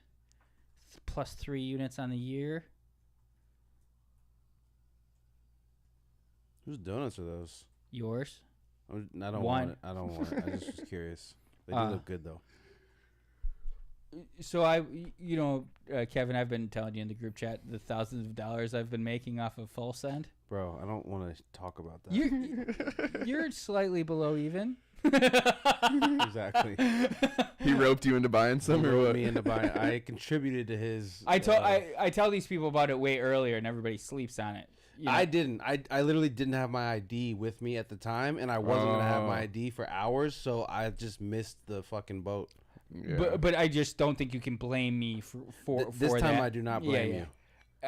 plus 3 units on the year.
Whose donuts are those?
Yours.
I don't want it. I don't want it. I just was curious. They do look good though.
So Kevin, I've been telling you in the group chat the thousands of dollars I've been making off of Full Send.
Bro, I don't want to talk about that.
You're slightly below even.
Exactly.
He roped you into buying some, or what?
Me into buying. I contributed to his.
I tell these people about it way earlier, and everybody sleeps on it. You know?
I didn't. I literally didn't have my ID with me at the time, and I wasn't gonna have my ID for hours, so I just missed the fucking boat.
Yeah.
But I just don't think you can blame me for
this time.
that.
I do not blame you.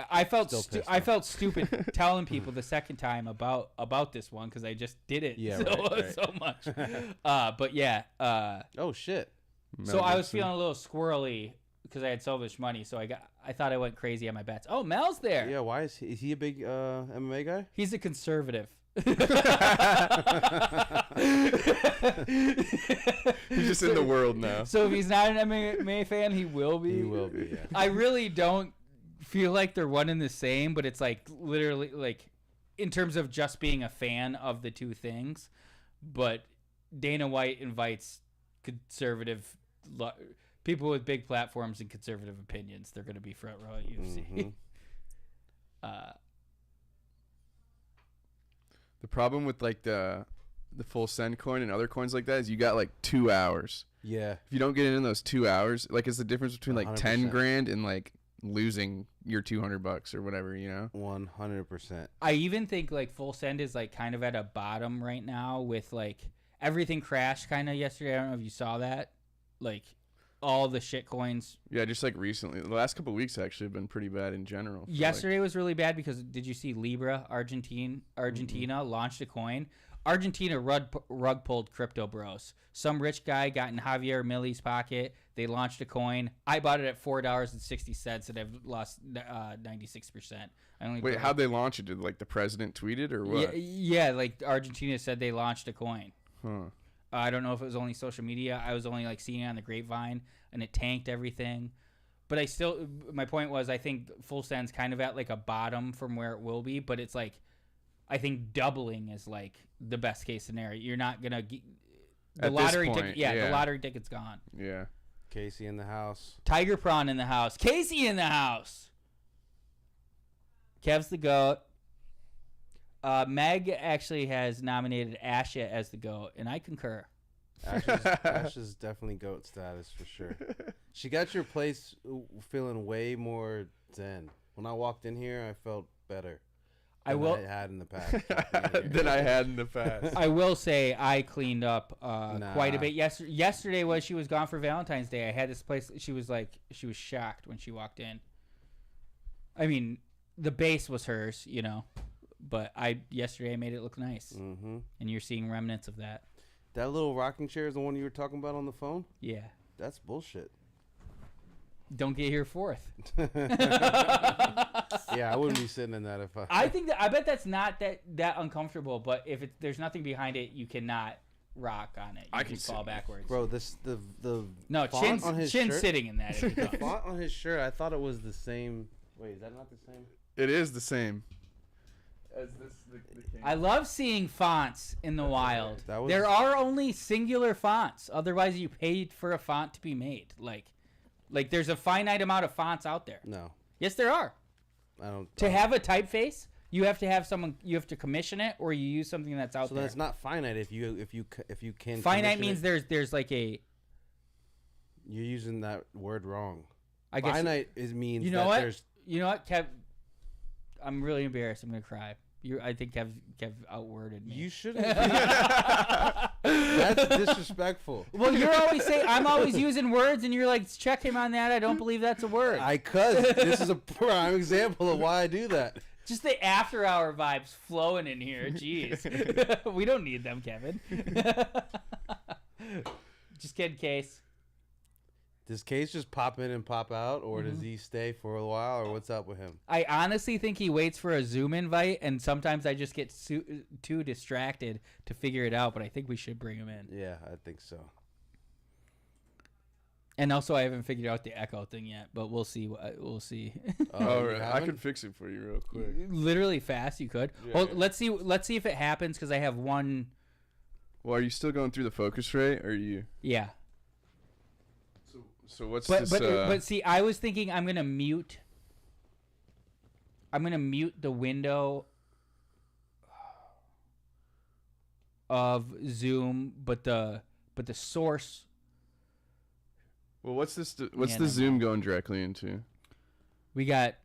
I felt stupid telling people the second time about this one because I just did it so much. But yeah.
Oh shit.
So I was feeling a little squirrely because I had so much money. So I thought I went crazy on my bets. Oh, Mel's there.
Yeah. Why is he a big MMA guy?
He's a conservative.
He's just in the world now.
So if he's not an MMA fan, he will be.
He will be. Yeah.
I really don't feel like they're one and the same, but it's like literally like in terms of just being a fan of the two things. But Dana White invites conservative people with big platforms and conservative opinions. They're going to be front row at UFC.
Mm-hmm.
The problem with like the Full Send coin and other coins like that is you got like 2 hours.
Yeah.
If you don't get in those 2 hours, like it's the difference between like
100%.
10 grand and like losing your $200 or whatever, you know?
100%.
I even think like Full Send is like kind of at a bottom right now with like everything crashed kind of yesterday. I don't know if you saw that. Like all the shit coins.
Yeah, just like recently. The last couple of weeks actually have been pretty bad in general.
Yesterday was really bad because did you see Libra, Argentina launched a coin? Argentina rug pulled crypto bros. Some rich guy got in Javier Milei's pocket. They launched a coin. I bought it at $4.60 and I've lost 96%.
Wait, how'd they launch it? Did like the president tweet it or what?
Yeah, like Argentina said they launched a coin.
Huh.
I don't know if it was only social media. I was only like seeing it on the grapevine, and it tanked everything. But my point was, I think Full Send's kind of at like a bottom from where it will be. But it's like, I think doubling is like the best case scenario. You're not gonna the lottery ticket. Yeah, the lottery ticket's gone.
Yeah.
Casey in the house.
Tiger Prawn in the house. Casey in the house. Kev's the GOAT. Meg actually has nominated Asha as the GOAT, and I concur.
Ash is definitely GOAT status for sure. She got your place feeling way more zen. When I walked in here, I felt better.
I will.
I had in the past.
Than I had in the past.
I will say I cleaned up quite a
Nah.
bit. Yesterday was she was gone for Valentine's Day. I had this place. She was shocked when she walked in. I mean, the base was hers, but yesterday I made it look nice,
Mm-hmm.
and you're seeing remnants of that.
That little rocking chair is the one you were talking about on the phone?
Yeah.
That's bullshit.
Don't get here fourth.
Yeah, I wouldn't be sitting in that if I.
I bet that's not that uncomfortable. But if there's nothing behind it, you cannot rock on it. You can fall backwards.
Bro, the
No,
font on his
chin's
shirt?
sitting in that. If you
The
don't.
font on his shirt, I thought it was the same. Wait, is that not the same?
It is the same. As this,
I love seeing fonts in the wild.
That was-
There are only singular fonts. Otherwise, you paid for a font to be made. Like there's a finite amount of fonts out there.
No,
Yes, there are.
I don't.
To have a typeface, you have to have someone. You have to commission it, or you use something that's out
So
there.
that's not finite. If you can.
Finite
commission
means
it,
there's like a.
you're using that word wrong.
I guess
Finite means
you know
that
what?
there's.
You know what, Kev? I'm really embarrassed. I'm gonna cry. I think Kev outworded me.
You shouldn't. That's disrespectful.
Well, you're always saying I'm always using words, and you're like, check him on that. I don't believe that's a word.
This is a prime example of why I do that.
Just the after hour vibes flowing in here. Jeez, we don't need them, Kevin. Just kidding, Case.
Does Case just pop in and pop out, or does he stay for a while, or what's up with him?
I honestly think he waits for a Zoom invite, and sometimes I just get too distracted to figure it out. But I think we should bring him in.
Yeah, I think so.
And also, I haven't figured out the echo thing yet, but we'll see. We'll see.
Oh,
you
right. I
haven't?
can fix it for you real quick.
Literally fast, you could.
Yeah,
Well,
yeah.
let's see. Let's see if it happens because I have one.
Well, are you still going through the focus rate, or are you?
Yeah,
So what's
but
this?
but see, I was thinking I'm gonna mute the window of Zoom, but the source.
well, what's this? What's
Yeah,
the
no.
Zoom going directly into?
We got.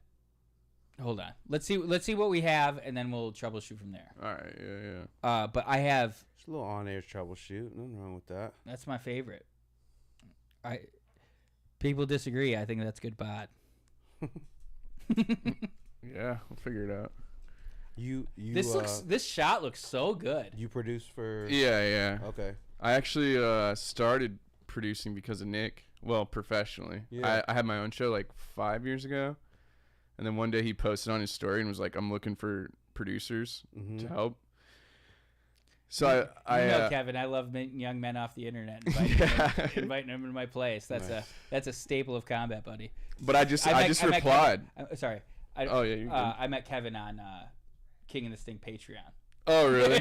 Hold on. Let's see what we have, and then we'll troubleshoot from there.
All right. Yeah.
But I have.
Just a little on-air troubleshoot. Nothing wrong with that.
That's my favorite. People disagree. I think that's good pod.
Yeah, we'll figure it out.
This shot looks so good.
You produce for.
Yeah.
Okay.
I actually started producing because of Nick. Well, professionally.
Yeah.
I had my own show like 5 years ago. And then one day he posted on his story and was like, I'm looking for producers to help. So I
know, Kevin, I love young men off the internet, inviting them into my place. That's a staple of combat, buddy.
But I just replied.
Sorry.
Oh, yeah, you're good.
I met Kevin on King of the Sting Patreon.
Oh, really?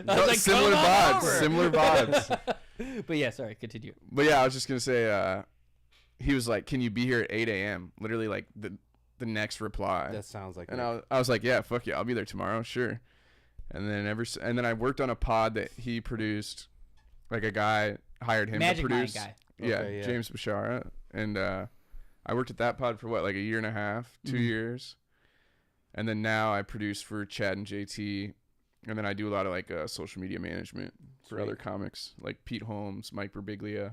No, like,
similar
come on
vibes.
over.
Similar vibes.
But yeah, sorry, continue.
But yeah, I was just going to say, he was like, can you be here at 8 a.m.? Literally like the next reply.
That sounds like.
And I was like, yeah, fuck yeah, I'll be there tomorrow. Sure. And then I worked on a pod that he produced. Like a guy hired him
Magic
to produce.
Mind guy.
Yeah,
Okay, yeah.
James Bashara. And I worked at that pod for like a year and a half, 2 years. And then now I produce for Chad and JT. And then I do a lot of like social media management for other comics like Pete Holmes, Mike Birbiglia.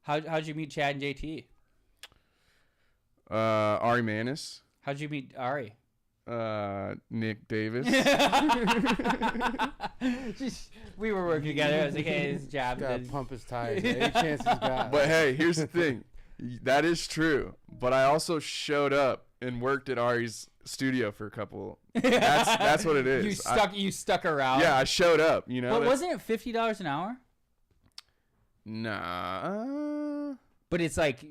How'd you meet Chad and JT?
Ari Manis.
How'd you meet Ari?
Nick Davis.
We were working together. I was like, hey, this job.
Got to pump his tires. Any chance he's got.
But hey, here's the thing. That is true. But I also showed up and worked at Ari's studio for a couple. That's what it is.
You stuck around.
Yeah, I showed up. You know.
But wasn't it $50 an hour?
Nah.
But it's like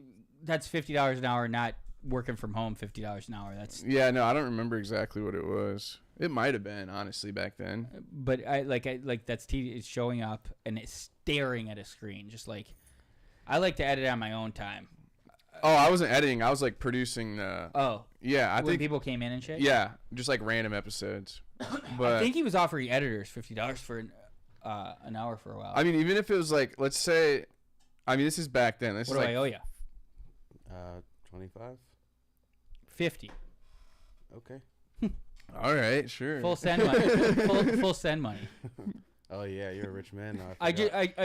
that's $50 an hour, not working from home. $50 an hour. That's.
Yeah, no, I don't remember exactly what it was. It might have been honestly back then.
But I like that's TV. It's showing up and it's staring at a screen, just like I like to edit on my own time.
Oh, I wasn't editing. I was like producing the.
Oh.
Yeah, I
when
think
people came in and shit.
Yeah, just like random episodes. But
I think he was offering editors $50 for an hour for a while.
I mean, even if it was like, let's say, I mean, this is back then. This
what
is
do
like,
I owe you?
25.
50.
Okay.
All right, sure.
Full send money. full send money.
Oh yeah, you're a rich man now.
I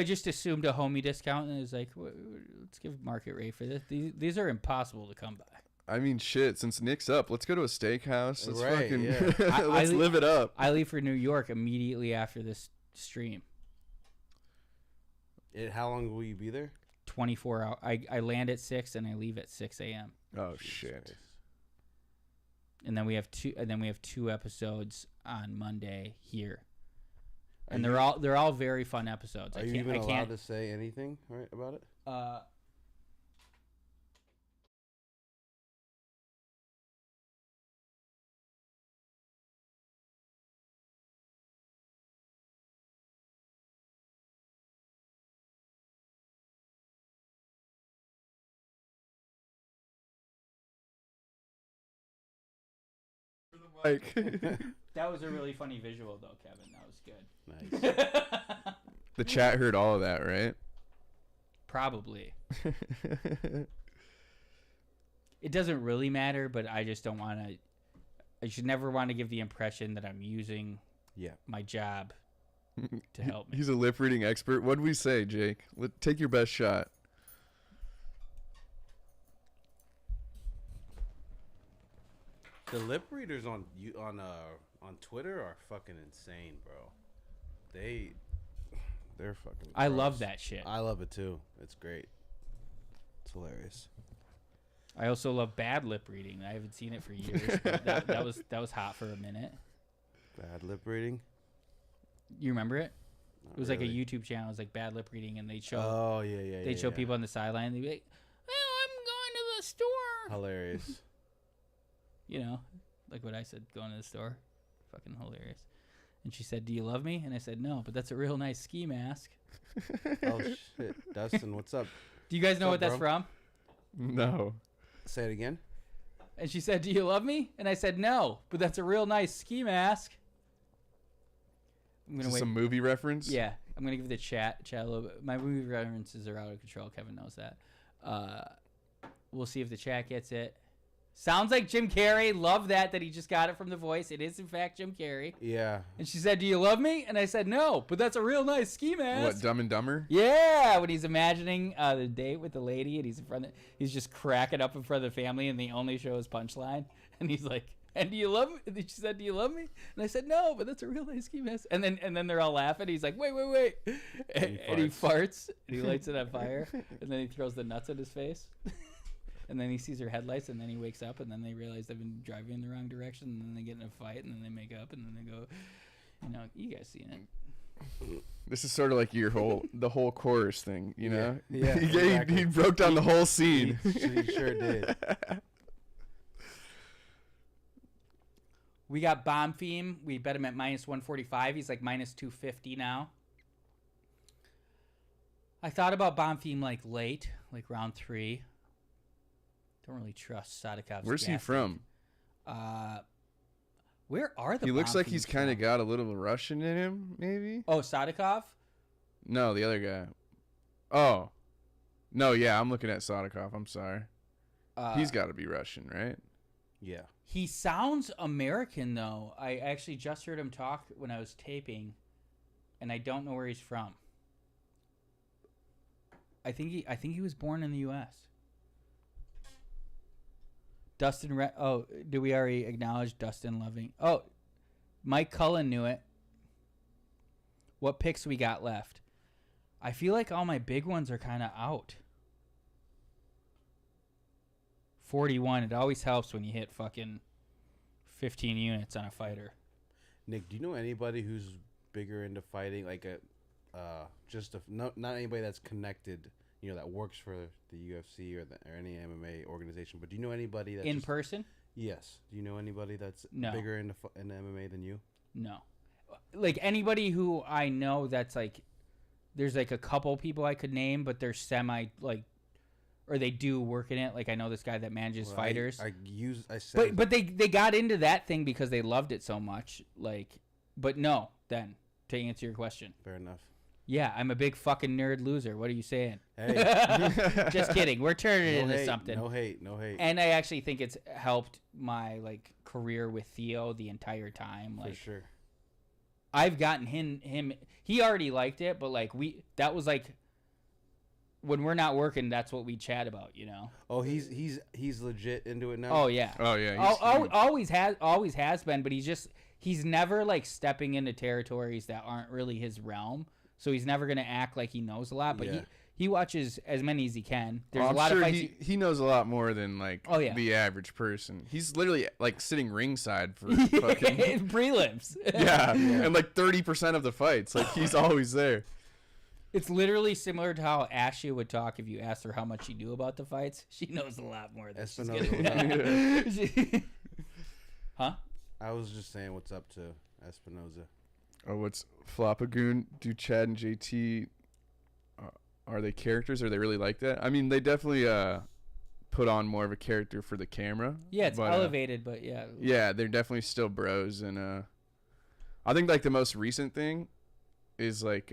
just assumed a homie discount and it was like, let's give market rate for this. These are impossible to come by.
I mean, shit. Since Nick's up, let's go to a steakhouse. Let's
Right,
fucking
yeah.
let's live it up.
I leave for New York immediately after this stream.
How long will you be there?
24 hours. I land at 6 and I leave at 6 a.m.
Oh
Jesus
shit.
Christ.
And then we have two episodes on Monday here. And
Are
they're all very fun episodes.
Are you even allowed to say anything right about it?
Like
That was a really funny visual though, Kevin. That was good.
Nice.
the chat heard all of that, right?
Probably. It doesn't really matter, but I just don't want to. I should never want to give the impression that I'm using my job to help me.
He's a lip reading expert. What'd we say, Jake? Take your best shot.
The lip readers on Twitter are fucking insane, bro. They're fucking.
I
gross.
love that shit.
I love it too. It's great. It's hilarious.
I also love bad lip reading. I haven't seen it for years. But that was hot for a minute.
Bad lip reading.
You remember it?
Not
It was
really.
like a YouTube channel. It was like bad lip reading, and they'd show.
Oh yeah.
They'd show people on the sideline. They'd be like, "Well, I'm going to the store."
Hilarious.
You know, like what I said, going to the store. Fucking hilarious. And she said, "Do you love me?" And I said, "No, but that's a real nice ski mask."
Oh shit, Dustin, what's up?
Do you guys know
What's
what
up,
that's
bro?
from?
No.
Say it again.
And she said, "Do you love me?" And I said, "No, but that's a real nice ski mask." I'm
Is
gonna
this
wait.
some movie reference?
Yeah, I'm gonna give the chat a little bit. My movie references are out of control. Kevin knows that. We'll see if the chat gets it. Sounds like Jim Carrey. Love that he just got it from the voice. It is in fact Jim Carrey.
Yeah.
And she said, "Do you love me?" And I said, "No, but that's a real nice ski mask."
What, Dumb and Dumber?
Yeah, when he's imagining the date with the lady, and he's just cracking up in front of the family, and they only show his punchline, and he's like, "And do you love me?" And she said, "Do you love me?" And I said, "No, but that's a real nice ski mask." And then they're all laughing. He's like, "Wait," and he farts, and he lights it on fire, and then he throws the nuts at his face. And then he sees her headlights, and then he wakes up, and then they realize they've been driving in the wrong direction, and then they get in a fight, and then they make up, and then they go, you guys seen it.
This is sort of like the whole chorus thing, you know?
Yeah,
he
exactly.
broke down the whole scene.
He sure did.
We got Bomb Theme. We bet him at minus 145. He's like minus 250 now. I thought about Bomb Theme like late, like round 3. Don't really trust Sadikov's.
Where's he
gas
from?
tank. Where are the?
He looks
Bomb
like he's
Themes
kind of
from?
got a little Russian in him, maybe?
Oh, Sadikov.
No, the other guy. Oh. No, yeah, I'm looking at Sadikov. I'm sorry. He's got to be Russian, right?
Yeah.
He sounds American though. I actually just heard him talk when I was taping, and I don't know where he's from. I think he was born in the U.S. Dustin. Do we already acknowledge Dustin Loving? Oh, Mike Cullen knew it. What picks we got left? I feel like all my big ones are kind of out. 41. It always helps when you hit fucking 15 units on a fighter.
Nick, do you know anybody who's bigger into fighting? Like not anybody that's connected, that works for the UFC or any MMA organization. But do you know anybody that's
In person?
Yes. Do you know anybody that's
No.
bigger into MMA than you?
No. Like anybody who I know that's like, there's like a couple people I could name, but they're semi like, or they do work in it. Like I know this guy that manages fighters.
I said,
But they got into that thing because they loved it so much. Like, but no. Then to answer your question,
fair enough.
yeah, I'm a big fucking nerd loser. What are you saying?
Hey,
Just kidding. We're turning it
no
into
hate,
something.
No hate.
And I actually think it's helped my like career with Theo the entire time. Like,
For sure.
I've gotten him. He already liked it, but like that was like when we're not working, that's what we chat about, you know.
Oh, he's legit into it now.
Oh yeah.
Oh yeah.
Always has been, but he's never like stepping into territories that aren't really his realm. So he's never gonna act like he knows a lot, but he watches as many as he can. There's a lot of fights.
He knows a lot more than like the average person. He's literally like sitting ringside for fucking
prelims.
yeah, and like 30% of the fights, like he's always there.
It's literally similar to how Ashley would talk if you asked her how much she knew about the fights. She knows a lot more than she's gonna. Huh?
I was just saying what's up to Espinoza.
Oh, what's Flopagoon? Do Chad and JT? Are they characters? Are they really like that? I mean, they definitely put on more of a character for the camera.
Yeah, it's elevated, but yeah.
Yeah, they're definitely still bros, and I think like the most recent thing is like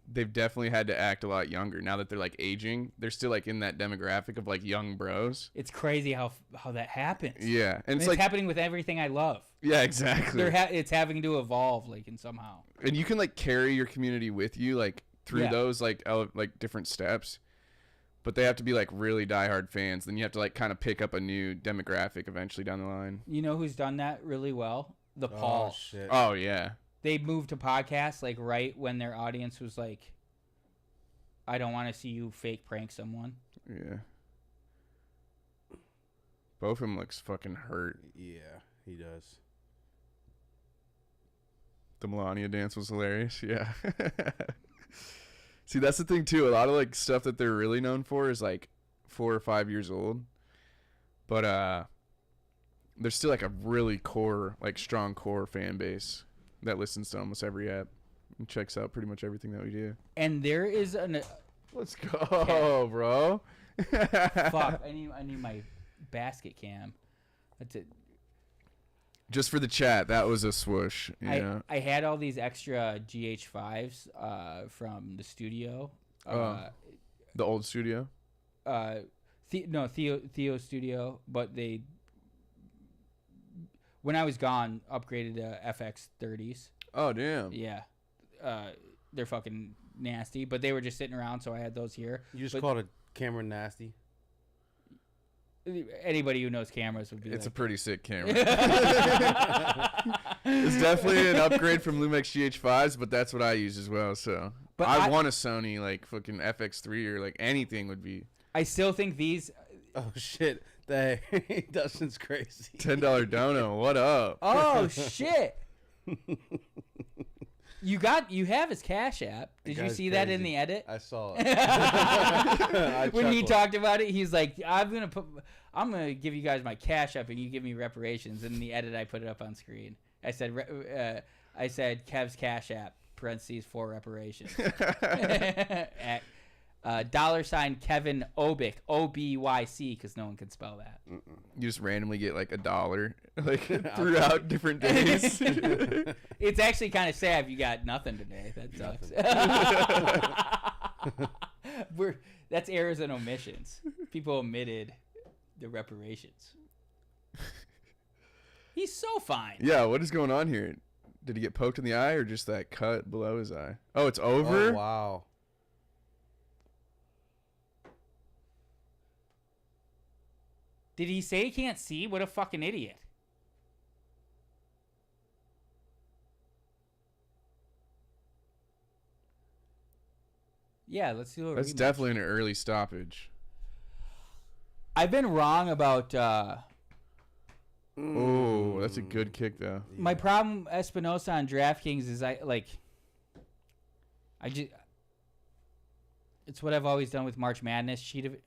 they've definitely had to act a lot younger now that they're like aging. They're still like in that demographic of like young bros.
It's crazy how that happens.
Yeah, and
it's
like
happening with everything I love.
Yeah, exactly.
It's having to evolve like in somehow.
And you can like carry your community with you like through those like different steps, but they have to be like really diehard fans. Then you have to like kind of pick up a new demographic eventually down the line.
You know who's done that really well? The Paul.
Oh shit.
Oh yeah.
They moved to podcasts like right when their audience was like, I don't want to see you fake prank someone.
Yeah. Both of them looks fucking hurt.
Yeah, he does.
The Melania dance was hilarious. Yeah. See, that's the thing too. A lot of like stuff that they're really known for is like 4 or 5 years old, but there's still like a really strong core fan base that listens to almost every app and checks out pretty much everything that we do.
And there is
let's go, bro.
Fuck! I need my basket cam. That's it.
Just for the chat, that was a swoosh. Yeah.
I had all these extra GH5s from the studio.
The old studio?
Theo studio, but they, when I was gone, upgraded to FX30s.
Oh, damn.
Yeah. They're fucking nasty, but they were just sitting around, so I had those here.
You just called a camera nasty?
Anybody who knows cameras would be
It's
like
a pretty sick camera. It's definitely an upgrade from Lumix GH5s, but that's what I use as well. So
but
I want a Sony like fucking FX3 or like anything would be.
I still think these.
Oh shit! Dustin's crazy.
$10 dono. What up?
Oh shit! You have his Cash App. Did you see that in the edit?
I saw it.
When he talked about it, he's like, I'm gonna give you guys my Cash App and you give me reparations. And in the edit, I put it up on screen. I said Kev's Cash App parentheses for reparations. $ Kevin Obyc, OBYC, because no one can spell that.
You just randomly get like $1 like throughout different days.
It's actually kind of sad if you got nothing today. That sucks. That's errors and omissions. People omitted the reparations. He's so fine.
Yeah, what is going on here? Did he get poked in the eye or just that cut below his eye? Oh, it's over?
Oh, wow.
Did he say he can't see? What a fucking idiot. Yeah, let's do it.
That's definitely an early stoppage.
I've been wrong about...
Oh, that's a good kick, though.
My problem, Espinosa on DraftKings, is it's what I've always done with March Madness. Cheat of it.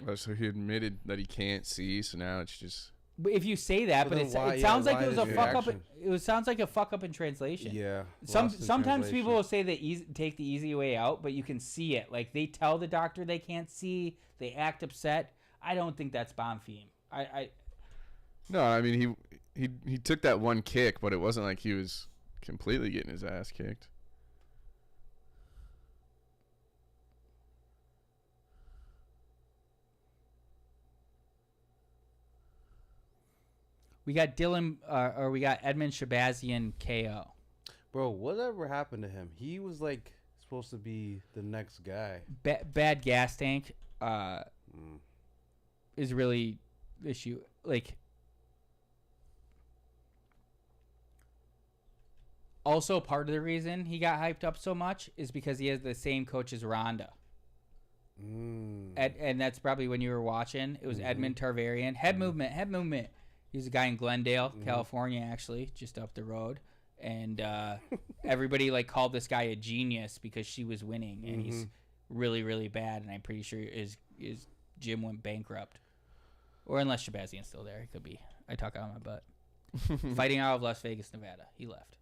Oh, so he admitted that he can't see, so now it's just...
But if you say that, but it sounds like it was a fuck up. It sounds like a fuck up in translation.
Yeah.
Sometimes people will say take the easy way out, but you can see it. Like they tell the doctor they can't see, they act upset. I don't think that's Bonfim.
No, I mean he took that one kick, but it wasn't like he was completely getting his ass kicked.
We got Dylan, or we got Edmund Shabazian KO.
Bro, whatever happened to him? He was like supposed to be the next guy.
Bad gas tank is really the issue. Like, also part of the reason he got hyped up so much is because he has the same coach as Ronda. And that's probably when you were watching. It was Edmund Tarvarian. Head movement. He's a guy in Glendale, California, actually, just up the road. And everybody like called this guy a genius because she was winning, and he's really, really bad. And I'm pretty sure his gym went bankrupt, or unless Shabazian's still there, it could be. I talk out of my butt. Fighting out of Las Vegas, Nevada, he left,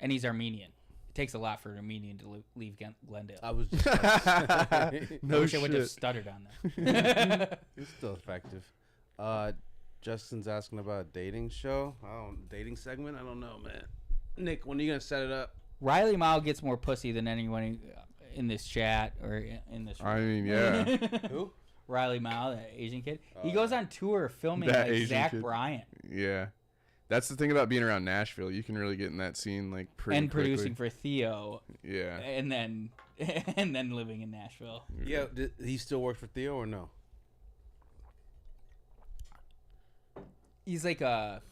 and he's Armenian. It takes a lot for an Armenian to leave Glendale.
I was just
No, I wish I would have stuttered on that.
It's still effective. Justin's asking about a dating show. Dating segment? I don't know, man. Nick, when are you gonna set it up?
Riley Mile gets more pussy than anyone in this chat or in this room.
I mean, yeah.
Who?
Riley Mile, that Asian kid. He goes on tour filming
That
like
Asian
Zach
kid.
Bryant.
Yeah. That's the thing about being around Nashville. You can really get in that scene like pretty
And
quickly.
producing for Theo.
Yeah.
And then living in Nashville.
Yeah, he still works for Theo or no?
He's like a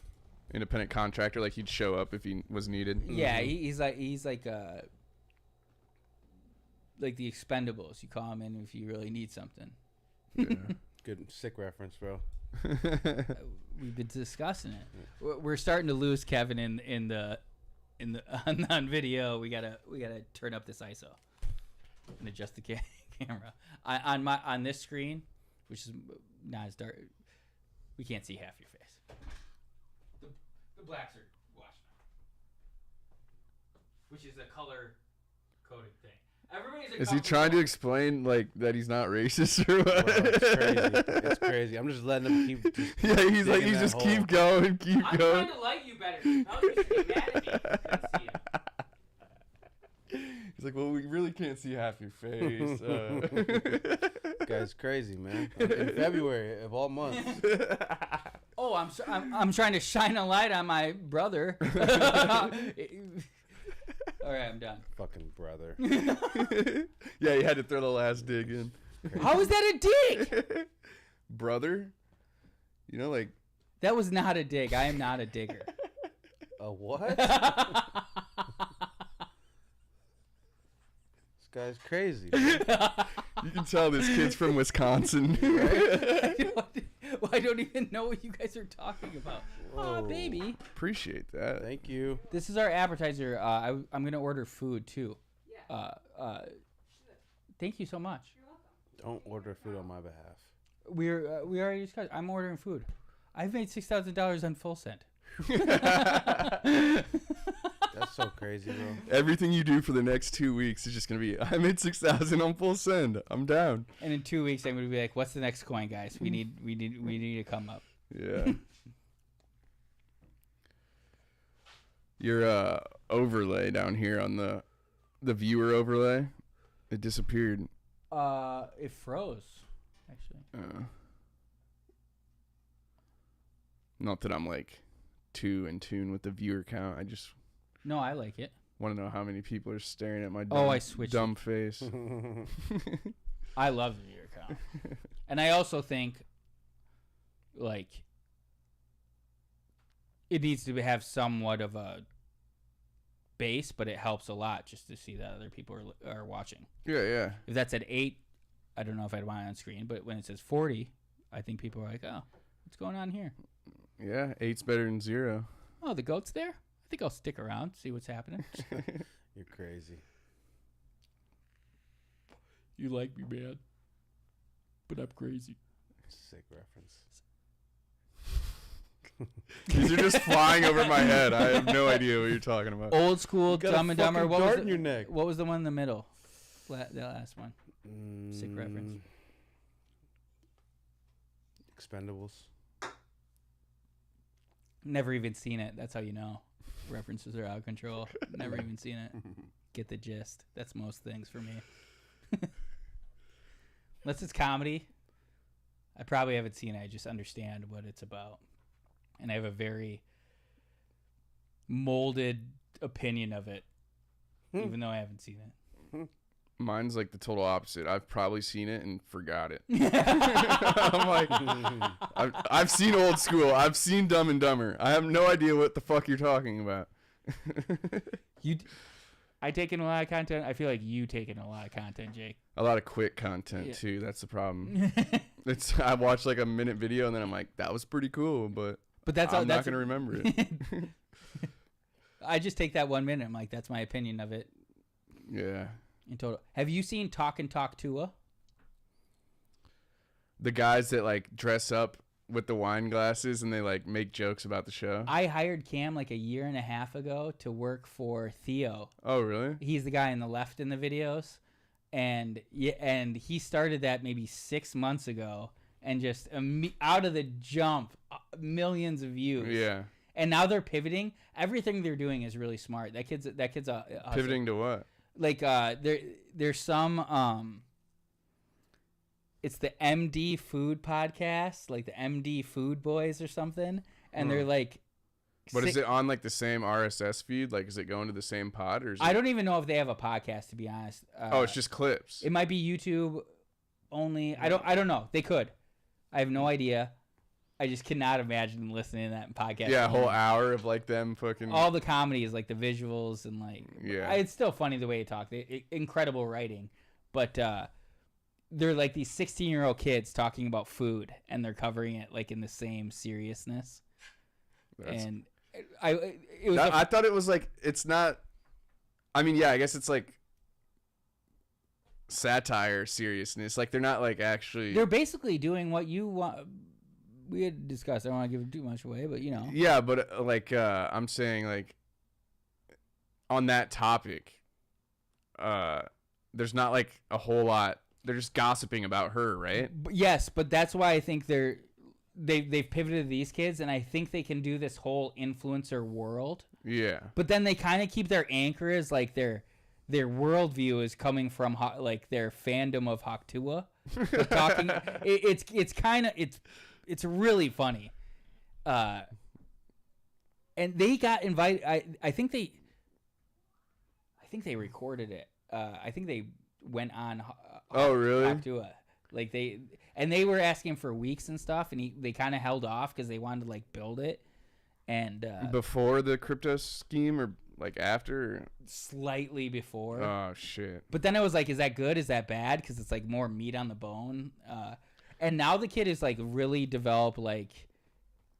Independent contractor, like he'd show up if he was needed.
yeah. He's like the Expendables. You call him in if you really need something.
Yeah.
Good sick reference, bro.
We've been discussing it. We're starting to lose Kevin in the on video. We gotta turn up this ISO and adjust the camera on this screen, which is not as dark. We can't see half your face. The blacks are washed now, which is a color coded thing. Everybody's.
Is he trying to explain like that he's not racist or what?
Bro, it's crazy. It's crazy. I'm just letting him keep.
Yeah, he's like,
digging
you
that
just
hole.
keep going, keep
I'm
going.
trying to like you better. Now you should get mad at me. I see it.
He's like, well, we really can't see half your face.
Guy's crazy, man. In February of all months.
Oh, I'm trying to shine a light on my brother. All right, I'm done.
Fucking brother.
Yeah, he had to throw the last dig in.
How is that a dig?
Brother? You know, like,
That was not a dig. I am not a digger.
A what? This guy's crazy. Man.
you can tell this kid's from Wisconsin.
I don't even know what you guys are talking about. Oh,
Whoa.
baby.
Appreciate that.
Thank you.
This is our appetizer. I'm going to order food, too. Thank you so much.
Don't order food on my behalf.
We already discussed. I'm ordering food. I've made $6,000 on full send.
That's so crazy, bro.
Everything you do for the next 2 weeks is just gonna be. I made 6,000 on full send. I'm down.
And in 2 weeks, I'm going to be like, "What's the next coin, guys? We need to come up."
Yeah. Your overlay down here on the viewer overlay, it disappeared.
It froze, actually.
Not that I'm like too in tune with the viewer count. I just
No, I like it.
want to know how many people are staring at my
I switched it.
dumb face.
I love the viewer count. And I also think, like, it needs to have somewhat of a base, but it helps a lot just to see that other people are watching.
Yeah.
If that's at 8, I don't know if I'd want it on screen, but when it says 40, I think people are like, "Oh, what's going on here?
Yeah, 8's better than 0.
Oh, the goat's there? I think I'll stick around, see what's happening."
You're crazy.
You like me, man, but I'm crazy.
Sick reference.
These are just flying over my head. I have no idea what you're talking about.
Old school,
You got a
Dumb and Dumber.
fucking
What
dart
was
in your neck.
What was the one in the middle? The last one. Sick reference.
Expendables.
Never even seen it. That's how you know. References are out of control. Never even seen it. Get the gist. That's most things for me. Unless it's comedy, I probably haven't seen it. I just understand what it's about. and I have a very molded opinion of it, even though I haven't seen it.
Mine's like the total opposite. I've probably seen it and forgot it. I'm like, I've seen Old School. I've seen Dumb and Dumber. I have no idea what the fuck you're talking about.
I take in a lot of content. I feel like you take in a lot of content, Jake.
A lot of quick content too. That's the problem. I watch like a minute video and then I'm like, that was pretty cool, but I'm not gonna remember it.
I just take that 1 minute. I'm like, that's my opinion of it.
Yeah.
In total. Have you seen Talk and Talk Tua?
The guys that like dress up with the wine glasses and they like make jokes about the show.
I hired Cam like a year and a half ago to work for Theo.
Oh, really?
He's the guy on the left in the videos. And he started that maybe 6 months ago and just out of the jump, millions of views.
Yeah.
And now they're pivoting. Everything they're doing is really smart. That kid's a
pivoting to what?
Like there's some it's the MD Food podcast, like the MD Food Boys or something, and they're like.
But is it on like the same RSS feed? Like, is it going to the same pod or?
I don't even know if they have a podcast, to be honest.
It's just clips.
It might be YouTube only. I don't know. They could. I have no idea. I just cannot imagine listening to that podcast.
Yeah, a whole hour of like them fucking.
All the comedy is like the visuals and like.
Yeah.
It's still funny the way they talk. Incredible writing, but they're like these 16-year-old kids talking about food, and they're covering it like in the same seriousness. And I
thought it was like, it's not. I mean, yeah, I guess it's like satire seriousness. Like they're not like actually.
They're basically doing what you want. We had discussed. I don't want to give too much away, but you know.
Yeah, but like I'm saying, like on that topic, there's not like a whole lot. They're just gossiping about her, right?
Yes, but that's why I think they've pivoted these kids, and I think they can do this whole influencer world.
Yeah.
But then they kind of keep their anchor as like their worldview is coming from like their fandom of Haktua. Talking, it's really funny. And they got invited. I think they recorded it. I think they went on.
Oh, really?
Haktua. Like they were asking for weeks and stuff, and they kind of held off because they wanted to like build it. And
before the crypto scheme or like after? Or?
Slightly before.
Oh shit!
But then I was like, is that good? Is that bad? Because it's like more meat on the bone. And now the kid is like really developed. Like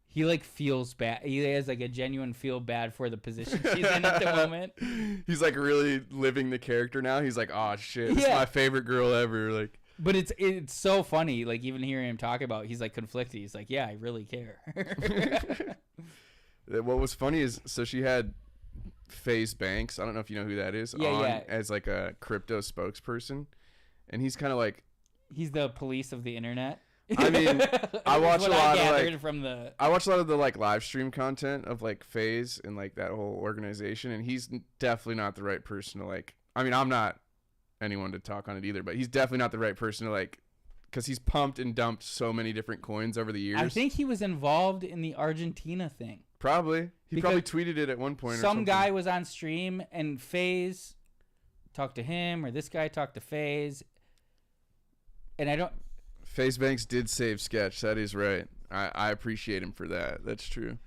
he like feels bad. He has like a genuine feel bad for the position she's in at the moment.
He's like really living the character now. He's like, oh shit, this is my favorite girl ever. Like.
But it's so funny, like even hearing him talk about it, he's like conflicted. He's like, yeah, I really care.
What was funny is, so she had FaZe Banks, I don't know if you know who that is, as like a crypto spokesperson. And he's kind of like...
He's the police of the internet.
I mean, I watch a lot of the like live stream content of like FaZe and like that whole organization. And he's definitely not the right person to like... I mean, I'm not anyone to talk on it either, but he's definitely not the right person to like, because he's pumped and dumped so many different coins over the years.
I think he was involved in the Argentina thing.
Probably. He probably tweeted it at one point.
Some guy was on stream and FaZe talked to him, or this guy talked to FaZe. And I don't...
FaZe Banks did save Sketch. That is right. I appreciate him for that. That's true.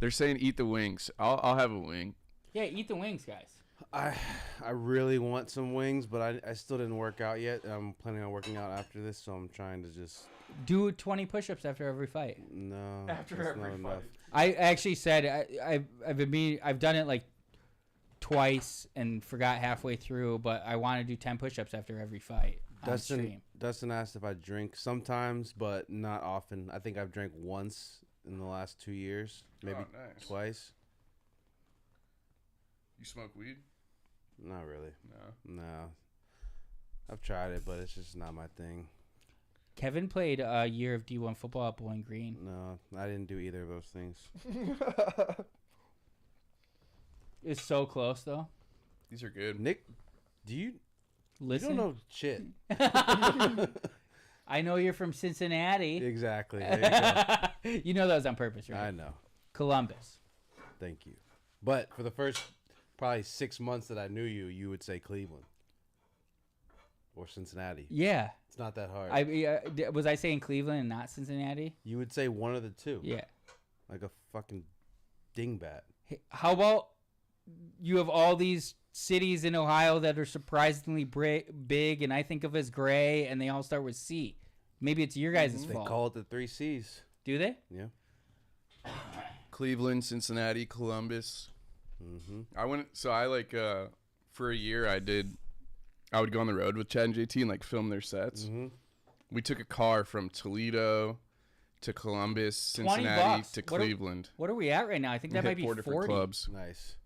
They're saying eat the wings. I'll have a wing.
Yeah, eat the wings, guys.
I really want some wings, but I still didn't work out yet. I'm planning on working out after this, so I'm trying to just
do 20 push-ups after every fight.
No,
after
that's
every
not
fight.
enough.
I actually said I've done it like twice and forgot halfway through, but I want to do 10 push-ups after every fight.
Dustin asked if I drink sometimes, but not often. I think I've drank once in the last 2 years, maybe twice.
You smoke weed?
Not really.
No.
I've tried it, but it's just not my thing.
Kevin played a year of D1 football at Bowling Green.
No, I didn't do either of those things.
It's so close, though.
These are good.
Nick, do you
listen?
You don't know shit.
I know you're from Cincinnati.
Exactly. There you go.
You know that was on purpose, right?
I know.
Columbus.
Thank you. But for the first probably 6 months that I knew you, you would say Cleveland or Cincinnati.
Yeah.
It's not that hard.
Was I saying Cleveland and not Cincinnati?
You would say one of the two.
Yeah.
Like a fucking dingbat.
Hey, how about you have all these cities in Ohio that are surprisingly big, and I think of as gray, and they all start with C. Maybe it's your guys'
They
fault.
call it the 3 C's.
Do they?
Yeah.
Cleveland, Cincinnati, Columbus. I went. So I for a year I would go on the road with Chad and JT and like film their sets. We took a car from Toledo to Columbus, Cincinnati to Cleveland.
What are we at right now? I think that might be
4 different
40.
clubs.
Nice.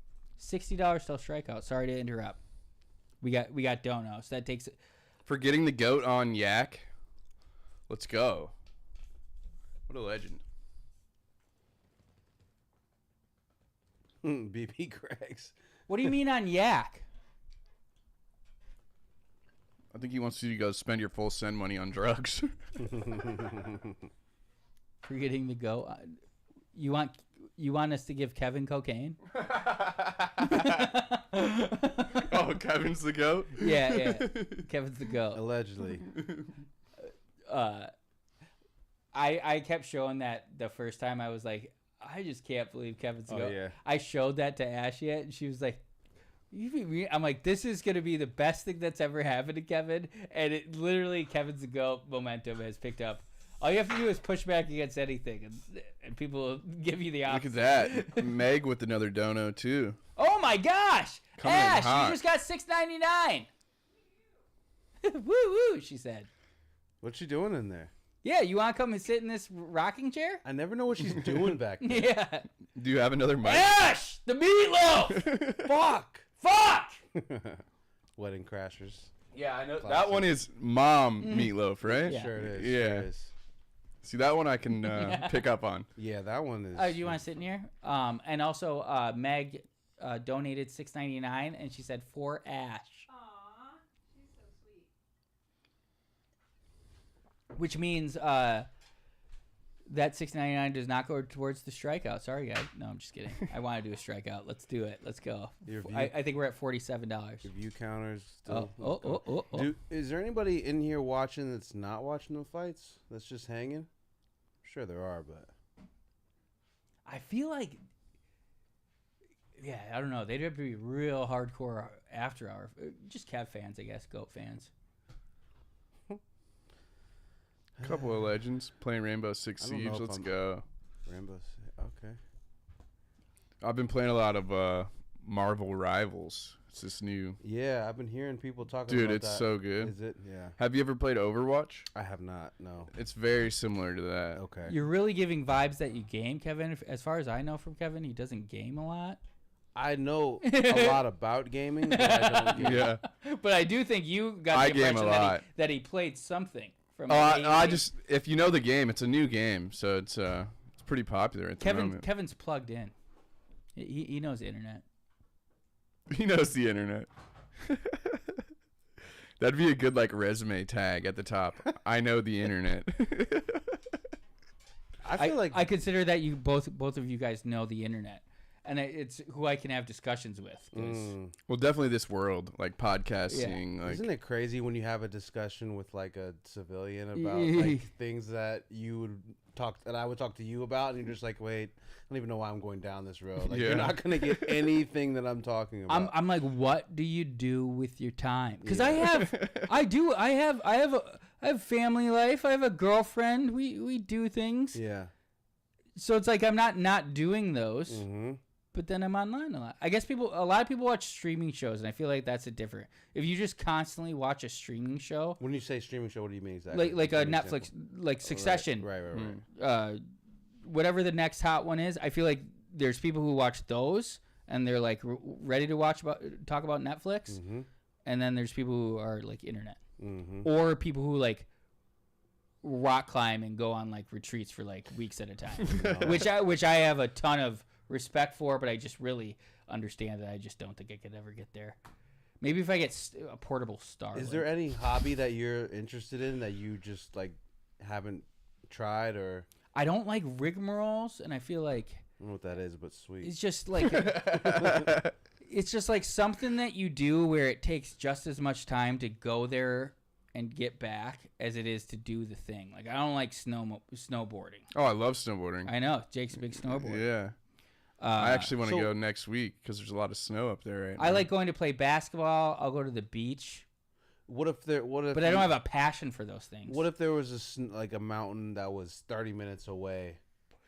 $60 till strikeout. Sorry to interrupt. We got dono, so that takes it.
For getting the goat on Yak. Let's go. What a legend.
BB Greg's.
What do you mean on Yak?
I think he wants you to go spend your full send money on drugs.
For getting the goat. You want us to give Kevin cocaine?
Oh, Kevin's the goat?
Yeah. Kevin's the goat.
Allegedly.
I kept showing that the first time. I was like, I just can't believe Kevin's the goat.
Yeah.
I showed that to Ashley, and she was like, I'm like, this is going to be the best thing that's ever happened to Kevin. And it literally, Kevin's the GOAT momentum has picked up. All you have to do is push back against anything, and people will give you the option.
Look at that. Meg with another dono, too.
Oh, my gosh.
Coming in
Ash,
hot.
you just got $6.99. Woo, she said.
What's she doing in there?
Yeah, you want to come and sit in this rocking chair?
I never know what she's doing back there.
Yeah.
Do you have another mic?
Ash, the meatloaf.
Fuck. Wedding Crashers.
Yeah, I know.
Classic.
That one is mom meatloaf, right?
Yeah.
Sure it is.
Yeah.
Sure it is.
See, that one I can pick up on.
Yeah, that one is.
Oh, do you want to sit in here? And also, Meg donated $6.99, and she said for Ash.
Aw, she's so sweet.
Which means that $6.99 does not go towards the strikeout. Sorry, guys. No, I'm just kidding. I want to do a strikeout. Let's do it. Let's go. I think we're at $47.
Your view counters still.
Oh.
Is there anybody in here watching that's not watching the fights? That's just hanging? I'm sure there are, but.
I feel like, yeah, I don't know. They'd have to be real hardcore after hour. Just Cav fans, I guess. GOAT fans.
Couple of legends playing Rainbow Six
I don't know
Siege.
if
Let's
I'm-
go.
Rainbow. Okay.
I've been playing a lot of Marvel Rivals. It's this new.
Yeah, I've been hearing people talking
Dude,
about
it's
that.
so good.
Is it? Yeah.
Have you ever played Overwatch?
I have not. No.
It's very similar to that.
Okay.
You're really giving vibes that you game, Kevin. As far as I know from Kevin, he doesn't game a lot.
I know a lot about gaming, but I don't game.
Yeah.
But I do think you got
I
the
game a
impression
lot.
that he played something from.
Oh,
the
I
80s.
just if you know the game, it's a new game, so it's pretty popular at the moment.
Kevin's plugged in. He knows the internet.
He knows the internet. That'd be a good like resume tag at the top. I know the internet.
I feel like
I consider that you both of you guys know the internet, and it's who I can have discussions with. 'Cause
Well, definitely this world, like podcasting, like
isn't it crazy when you have a discussion with like a civilian about like things that you would I would talk to you about, and you're just like, wait, I don't even know why I'm going down this road. Like
Yeah.
you're not gonna get anything that I'm talking about.
I'm like, what do you do with your time? Because
Yeah.
I have family life. I have a girlfriend. We do things.
Yeah.
So it's like I'm not doing those.
Mm-hmm.
But then I'm online a lot. I guess a lot of people watch streaming shows, and I feel like that's a different. If you just constantly watch a streaming show,
When you say streaming show, what do you mean exactly?
like a
Give me an
Netflix,
example.
like Succession,
Right.
whatever the next hot one is, I feel like there's people who watch those, and they're like ready to talk about Netflix,
Mm-hmm.
and then there's people who are like internet,
Mm-hmm.
or people who like rock climb and go on like retreats for like weeks at a time, which I have a ton of respect for, but I just really understand that I just don't think I could ever get there. Maybe if I get a portable Starlink.
Is there any hobby that you're interested in that you just like haven't tried or?
I don't like rigmaroles, and I feel like
don't know what that is, but sweet.
It's just like it's just like something that you do where it takes just as much time to go there and get back as it is to do the thing. Like I don't like snowboarding.
Oh, I love snowboarding.
I know Jake's a big snowboarder.
Yeah. I actually want to go next week because there's a lot of snow up there right now.
I like going to play basketball. I'll go to the beach.
What if
But I don't have a passion for those things.
What if there was a mountain that was 30 minutes away?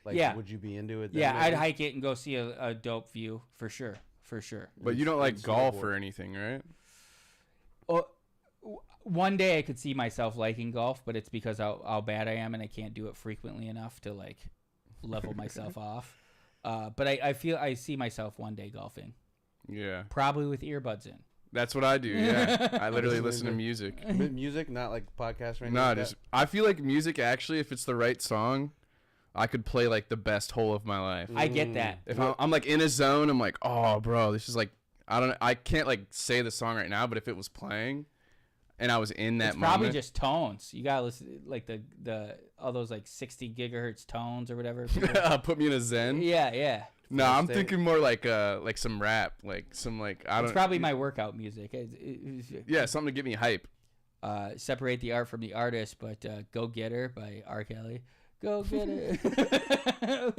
Like,
Yeah.
would you be into it? Then
Yeah, I'd
maybe?
hike it and go see a dope view for sure. For sure.
But you don't like
and
golf
snowboard.
or anything, right?
Oh, one day I could see myself liking golf, but it's because how bad I am and I can't do it frequently enough to like level myself off. But I feel I see myself one day golfing,
Yeah.
probably with earbuds in.
That's what I do. Yeah. I literally listen to music.
Music, not like podcast or anything.
No,
like
just
that?
I feel like music actually, if it's the right song, I could play like the best hole of my life.
I get that.
If I'm like in a zone, I'm like, oh, bro, this is like I can't like say the song right now, but if it was playing, and I was in that
It's probably
moment,
just tones. You gotta listen like the all those like 60 gigahertz tones or whatever.
put me in a zen.
Yeah.
No, I'm
State.
thinking more like some rap, like some like I don't.
It's probably my workout music.
Yeah, something to get me hype.
Separate the art from the artist, but Go Get Her by R. Kelly. Go get her.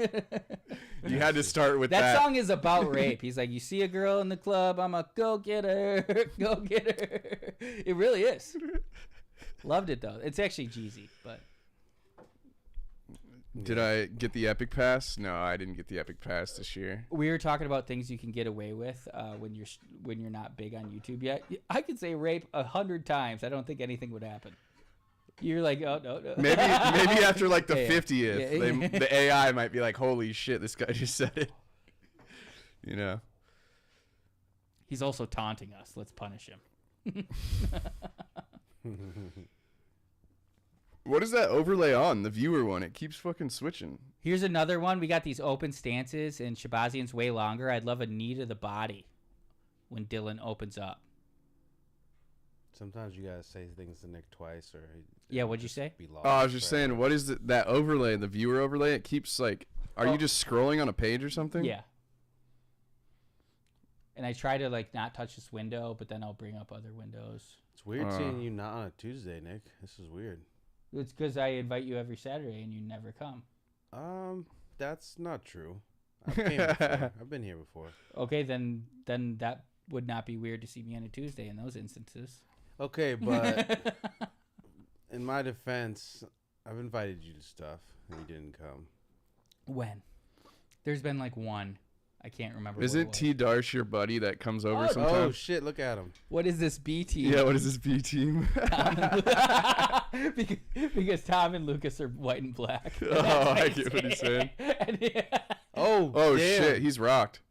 You had to start with
That
that.
song is about rape. He's like, you see a girl in the club, I'm a go get her, go get her. It really is. Loved it though. It's actually Jeezy, but
Did I get the Epic Pass? No, I didn't get the Epic Pass this year.
we were talking about things you can get away with when you're not big on YouTube yet. I could say rape 100 times. I don't think anything would happen. You're like, oh no.
Maybe after like the
Yeah.
50th,
Yeah.
the AI might be like, holy shit, this guy just said it. You know.
He's also taunting us. Let's punish him.
What is that overlay on? The viewer one. It keeps fucking switching.
Here's another one. We got these open stances, and Shabazian's way longer. I'd love a knee to the body when Dylan opens up.
Sometimes you gotta say things to Nick twice, or
Yeah, what'd you say?
Be lost
Oh, I was just
forever.
saying, what is that overlay, the viewer overlay? It keeps like, are you just scrolling on a page or something?
Yeah. And I try to like not touch this window, but then I'll bring up other windows.
It's weird seeing you not on a Tuesday, Nick. This is weird.
It's because I invite you every Saturday and you never come.
That's not true. I've came before. I've been here before.
Okay, then that would not be weird to see me on a Tuesday in those instances.
Okay, but in my defense, I've invited you to stuff and you didn't come.
When? There's been like one. I can't remember. what it
Isn't
was.
T Darsh your buddy that comes over
Oh,
Oh
sometimes?
shit! Look at him.
What is this B team?
Yeah, what is this B team?
because Tom and Lucas are white and black. And
Oh,
that's
I
why
get what he's saying.
Oh,
Oh
damn.
shit, he's rocked.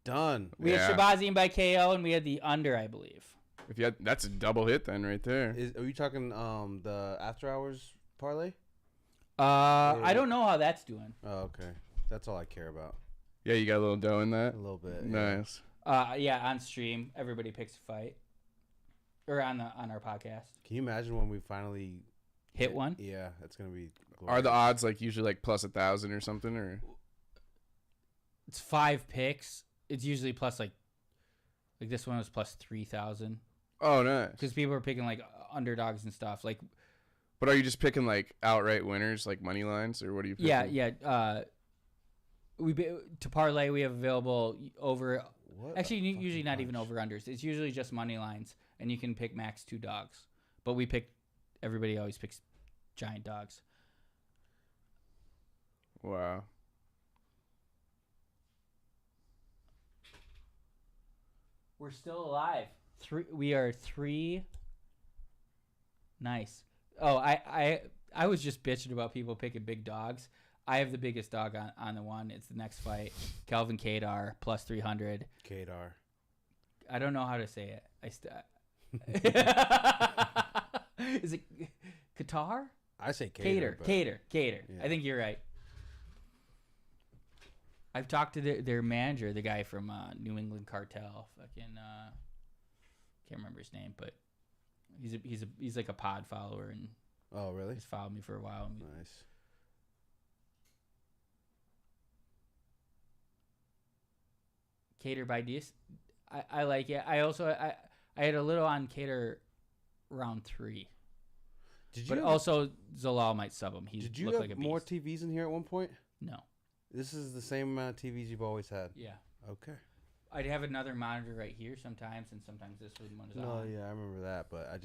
Done.
We
Yeah.
had Shabazian by KO and we had the under, I believe.
If you had, that's a double hit then right there.
Are you talking the after hours parlay?
I don't know how that's doing.
Oh, okay. That's all I care about.
Yeah, you got a little dough in that.
A little bit. Yeah.
Nice.
Yeah, on stream, everybody picks a fight, or on our podcast.
Can you imagine when we finally
Hit one.
Yeah, that's gonna be.
Are the
glorious.
odds like usually like plus 1,000 or something, or?
It's 5 picks. It's usually plus like this one was plus 3,000
Oh, nice.
because people are picking like underdogs and stuff. Like
But are you just picking like outright winners, like money lines, or what are you picking?
yeah. To parlay, we have available over.
What
Actually,
a
usually
fucking
not even
bunch.
over unders. It's usually just money lines, and you can pick max 2 dogs. But we pick. Everybody always picks giant dogs.
Wow.
We're still alive. We are 3. Nice. Oh, I was just bitching about people picking big dogs. I have the biggest dog on the one. It's the next fight. Calvin Kadar plus 300.
Kadar.
I don't know how to say it. Is it Qatar?
I say Cater.
Cater.
Yeah.
I think you're right. I've talked to their manager, the guy from New England Cartel. Fucking can't remember his name, but he's like a pod follower and
Oh, really?
he's followed me for a while.
Nice.
Cater by Dis. I like it. I also I had a little on Cater round 3. But also Zalal might sub him.
Did you have more TVs in here at one point?
No.
This is the same amount of TVs you've always had.
Yeah.
Okay.
I'd have another monitor right here sometimes, and sometimes this one is on.
No, yeah, I remember that, but I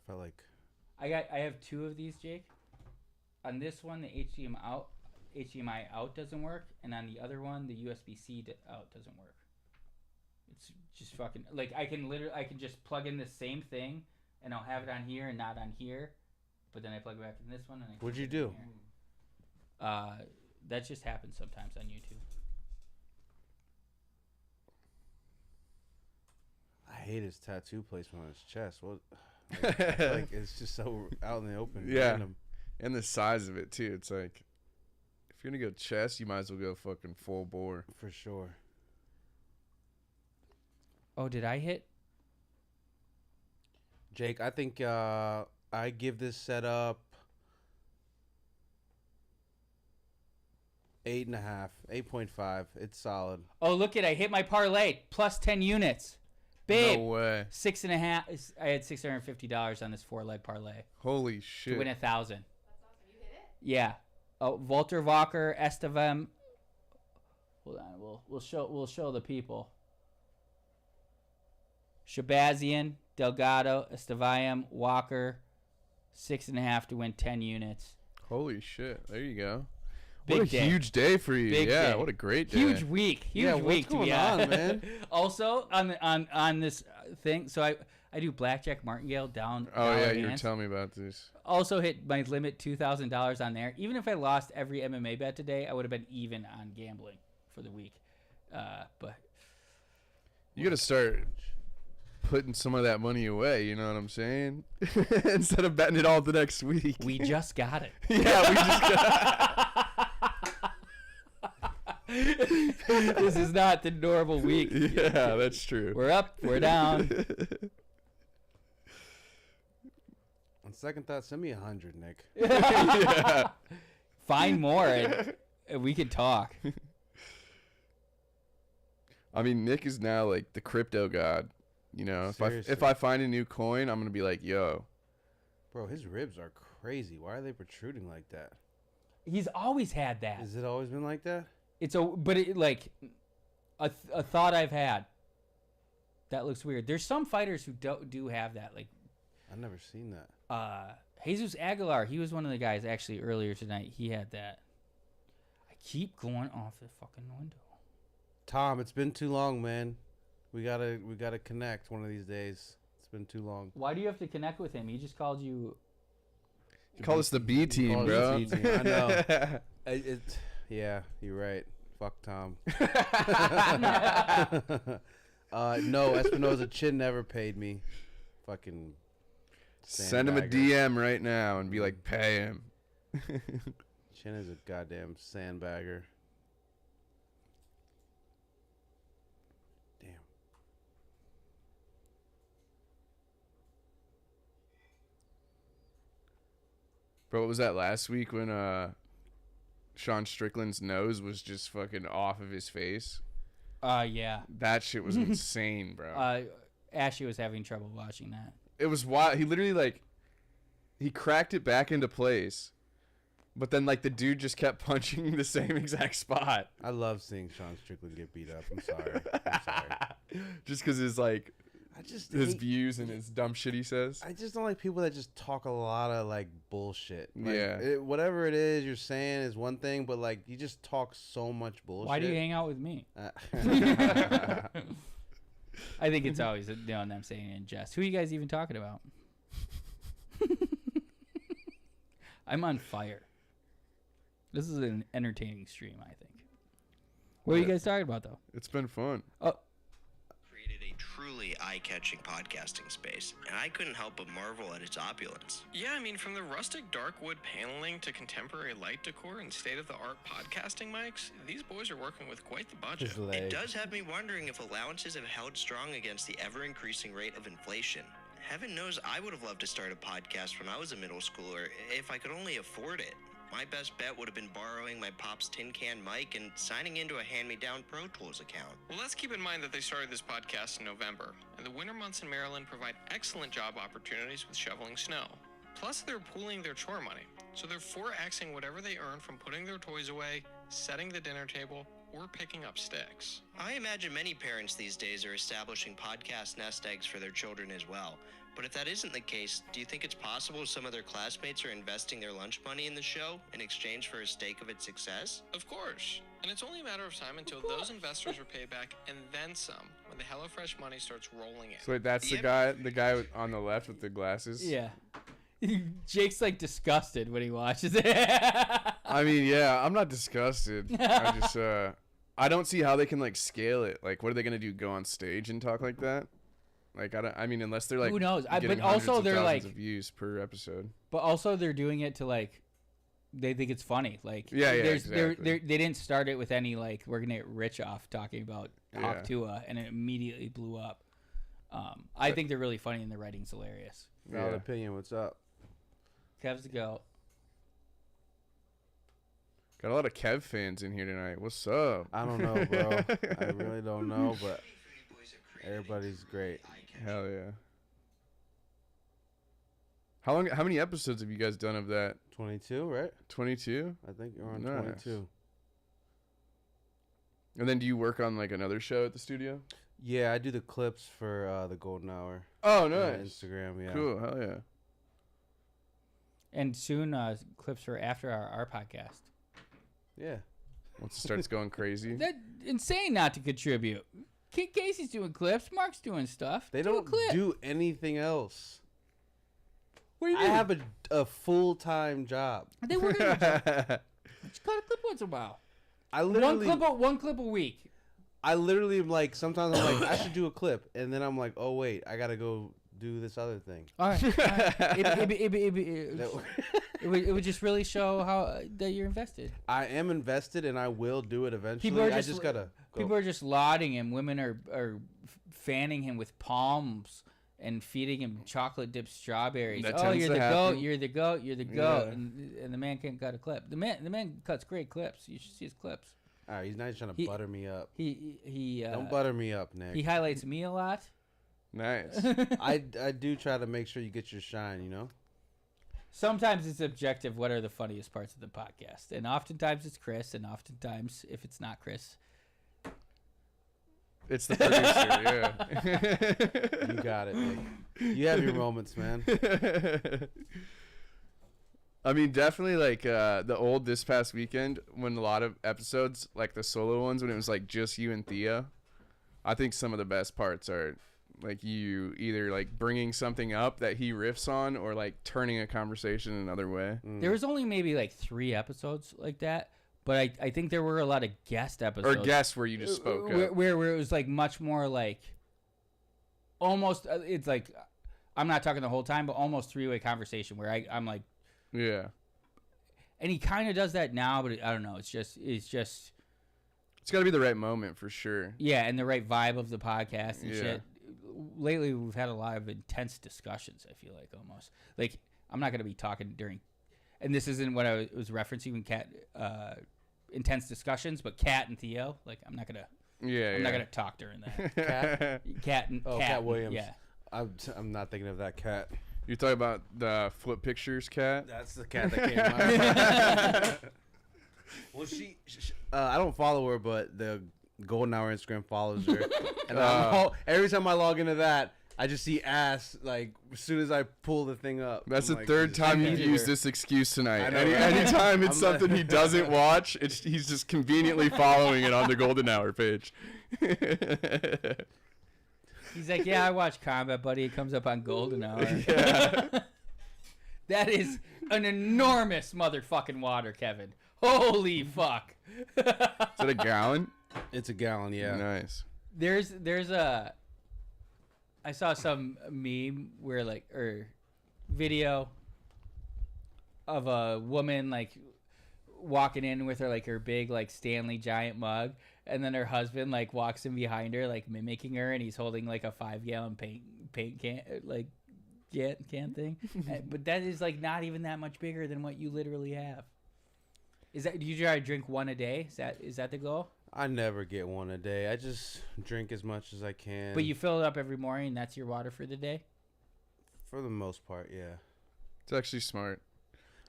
felt like
I have 2 of these, Jake. On this one, the HDMI out doesn't work, and on the other one, the USB-C out doesn't work. It's just fucking like I can just plug in the same thing, and I'll have it on here and not on here, but then I plug it back in this one. And
what'd you do?
That just happens sometimes on YouTube.
I hate his tattoo placement on his chest. What? I feel like it's just so out in the open.
Yeah,
random.
And the size of it too. It's like if you're gonna go chest, you might as well go fucking full bore.
For sure.
Oh, did I hit?
Jake, I think I give this setup 8.5, 8.5. It's solid.
Oh, look I hit my parlay plus 10 units. Babe,
No way.
6.5. I had $650 on this 4-leg parlay
Holy shit.
to win 1,000.
That's awesome. You hit it?
Yeah. Oh, Walter Walker, Estevem. Hold on, we'll show the people. Shabazian, Delgado, Estevayam, Walker, 6.5 to win 10 units.
Holy shit. There you go.
Big
What a
day.
huge day for you.
Big
yeah,
day.
what a great day.
Huge week. Huge week to be
on, man?
Also on this thing, so I do blackjack martingale down.
Oh yeah,
dollar
you were
hands.
telling me about this.
Also hit my limit $2,000 on there. Even if I lost every MMA bet today, I would have been even on gambling for the week. But
You got to start putting some of that money away, you know what I'm saying? Instead of betting it all the next week.
we just got it.
Yeah, we just got
This is not the normal week.
Yeah, that's true.
We're up, we're down.
On second thought, send me 100, Nick.
Yeah.
Find more and we could talk.
I mean, Nick is now like the crypto god. You know, if I find a new coin, I'm gonna be like, yo.
Bro, his ribs are crazy. Why are they protruding like that?
He's always had that.
Has it always been like that?
But like a thought I've had. That looks weird. There's some fighters who do have that. Like
I've never seen that.
Jesus Aguilar, he was one of the guys actually earlier tonight. He had that. I keep going off the fucking window.
Tom, it's been too long, man. We gotta connect one of these days. It's been too long.
Why do you have to connect with him? He just called you.
You call us the B team,
Call us
bro.
the B team. I know. Yeah, you're right. Fuck Tom. No, Espinoza Chin never paid me. Fucking.
Send him a
sandbagger.
DM right now and be like, pay him.
Chin is a goddamn sandbagger. Damn.
Bro, what was that last week when Sean Strickland's nose was just fucking off of his face?
Yeah.
That shit was insane, bro.
Ashley was having trouble watching that.
It was wild. He literally he cracked it back into place, but then the dude just kept punching the same exact spot.
I love seeing Sean Strickland get beat up. I'm sorry.
Just because his his views and his dumb shit he says.
I just don't like people that just talk a lot of bullshit.
Yeah.
Whatever it is you're saying is one thing, but you just talk so much bullshit.
Why do you hang out with me? I think it's always them saying it in jest. Who are you guys even talking about? I'm on fire. This is an entertaining stream, I think. What are you guys talking about, though?
It's been fun.
Created a truly eye-catching podcasting space, and I couldn't help but marvel at its opulence.
Yeah, I mean, from the rustic dark wood paneling to contemporary light decor and state-of-the-art podcasting mics, these boys are working with quite the budget.
It does have me wondering if allowances have held strong against the ever-increasing rate of inflation. Heaven knows I would have loved to start a podcast when I was a middle schooler, if I could only afford it. My best bet would have been borrowing my pop's tin can mic and signing into a hand-me-down Pro Tools account.
Well, let's keep in mind that they started this podcast in November, and the winter months in Maryland provide excellent job opportunities with shoveling snow. Plus, they're pooling their chore money, so they're 4Xing whatever they earn from putting their toys away, setting the dinner table, or picking up sticks.
I imagine many parents these days are establishing podcast nest eggs for their children as well. But if that isn't the case, do you think it's possible some of their classmates are investing their lunch money in the show in exchange for a stake of its success?
Of course. And it's only a matter of time until those investors are paid back and then some when the HelloFresh money starts rolling in.
So wait, that's the guy on the left with the glasses?
Yeah. Jake's like disgusted when he watches it.
I mean, yeah, I'm not disgusted. I just I don't see how they can like scale it. Like, what are they gonna do? Go on stage and talk like that? Like, I mean, unless they're like,
who knows?
But
also they're like
of views per episode.
But also they're doing it to like, they think it's funny. Like,
exactly.
They didn't start it with any like, we're gonna get rich off talking about Hawk Tua, and it immediately blew up. I think they're really funny and the writing's hilarious.
Valid opinion. What's up?
Kev's the goat.
Got a lot of Kev fans in here tonight. What's up?
I don't know, bro. I really don't know, but everybody's great.
Hell yeah. How many episodes have you guys done of that?
22, right?
22?
I think you're on
Nice.
22.
And then do you work on like another show at the studio?
Yeah, I do the clips for the Golden Hour.
Oh,
on
nice.
Instagram, yeah.
Cool. Hell yeah.
And soon clips for after our podcast.
Yeah.
Once it starts going crazy.
That's insane not to contribute. Casey's doing clips. Mark's doing stuff.
They
Do a
don't
clip.
do anything else.
What do you
I
mean?
have a full-time job.
They work on a job. Just cut a clip once in a while.
I literally
One clip a week.
I literally am like, sometimes I'm like, I should do a clip, and then I'm like, oh wait, I gotta go do this other thing.
All right. It would just really show how that you're invested.
I am invested, and I will do it eventually.
People are
I
just
just gotta go.
People are just lauding him. Women are fanning him with palms and feeding him chocolate dipped strawberries.
That
Oh,
tends
you're
to
the
happen.
goat. You're the goat. You're the goat.
Yeah.
And the man can't cut a clip. The man cuts great clips. You should see his clips.
All right, he's not trying to butter me up.
He
Don't butter me up, Nick.
He highlights me a lot.
Nice.
I do try to make sure you get your shine, you know?
Sometimes it's objective. What are the funniest parts of the podcast? And oftentimes it's Chris. And oftentimes, if it's not Chris,
It's the producer, yeah.
You got it, Nick. You have your moments, man.
I mean, definitely like the old This Past Weekend, when a lot of episodes, like the solo ones, when it was like just you and Thea, I think some of the best parts are like you either like bringing something up that he riffs on or like turning a conversation another way.
there was only maybe like 3 episodes like that. But I think there were a lot of guest episodes.
Or guests where you just spoke up.
Where it was like much more like almost, it's like, I'm not talking the whole time, but almost 3-way conversation where I'm like,
Yeah.
and he kind of does that now, but I don't know. It's
It's got to be the right moment for sure.
yeah, and the right vibe of the podcast and
Yeah.
shit. Lately, we've had a lot of intense discussions, I feel like, almost. Like, I'm not going to be talking during, and this isn't what I was referencing when Kat, intense discussions, but Kat and Theo, like, I'm not going to talk during that.
Cat?
Kat and
Cat Williams.
Yeah.
I'm not thinking of that cat.
You're talking about the Flip Pictures cat?
That's the cat that came to mind. Well, she I don't follow her, but the Golden Hour Instagram follows her. And every time I log into that, I just see ass, like, as soon as I pull the thing up.
That's
I'm
the
like,
third time
I
you've
know.
used this excuse tonight.
I know, right?
Anytime it's
I'm
something
not-
he doesn't watch, he's just conveniently following it on the Golden Hour page.
He's like, yeah, I watch Combat Buddy. It comes up on Golden Hour.
Yeah.
That is an enormous motherfucking water, Kevin. Holy fuck.
Is that a gallon?
It's a gallon, yeah.
Nice.
There's a, I saw some meme where like, or video of a woman like walking in with her big like Stanley giant mug, and then her husband like walks in behind her like mimicking her, and he's holding like a 5-gallon paint can like can thing. But that is like not even that much bigger than what you literally have. Is that, do you try to drink one a day? Is that the goal?
I never get one a day. I just drink as much as I can.
But you fill it up every morning, and that's your water for the day?
For the most part, yeah.
It's actually smart.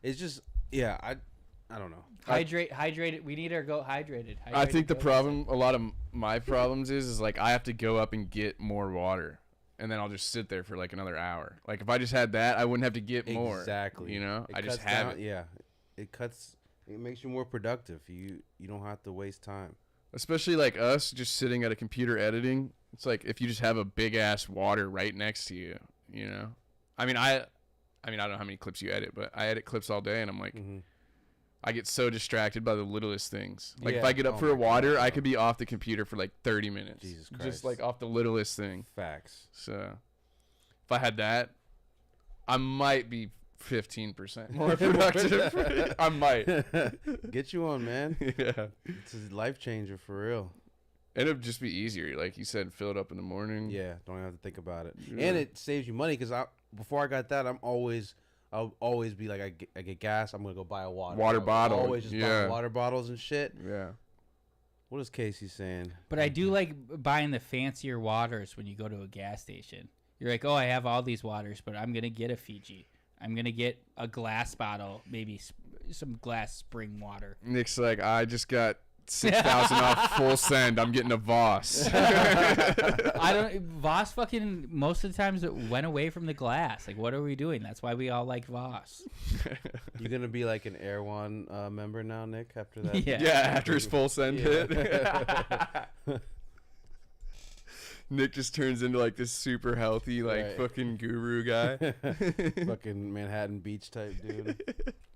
It's just, yeah, I don't know.
Hydrated. We need to go hydrated.
I think the problem, a lot of my problems is like I have to go up and get more water. And then I'll just sit there for like another hour. Like if I just had that, I wouldn't have to get more.
Exactly.
You know,
It
I just
cuts
have
down-
it.
Yeah, it makes you more productive. You don't have to waste time.
Especially like us just sitting at a computer editing. It's like if you just have a big ass water right next to you, you know. I mean, I don't know how many clips you edit, but I edit clips all day, and I'm like, I get so distracted by the littlest things. Like if
Yeah.
I get up
Oh
for a
my
water,
God,
I
bro.
could be off the computer for like 30 minutes.
Jesus Christ.
Just like off the littlest thing.
Facts.
So if I had that, I might be 15% more productive. I might.
Get you on, man.
Yeah.
It's a life changer for real.
And it'd just be easier. Like you said, fill it up in the morning.
Yeah, don't have to think about it.
Yeah.
And it saves you money because before I got that, I'll always be like, I get gas, I'm gonna go buy a water
Bottle.
Always just buy water bottles and shit.
Yeah.
What is Casey saying?
But I do like buying the fancier waters when you go to a gas station. You're like, oh, I have all these waters, but I'm going to get a Fiji. I'm going to get a glass bottle, maybe some glass spring water.
Nick's like, I just got 6,000 off full send. I'm getting a Voss.
Voss fucking, most of the times it went away from the glass. Like, what are we doing? That's why we all like Voss.
You gonna be like an Air One member now, Nick? After that?
Yeah.
Yeah, after his full send hit. Nick just turns into like this super healthy, like
Right.
fucking guru guy.
Fucking Manhattan Beach type dude.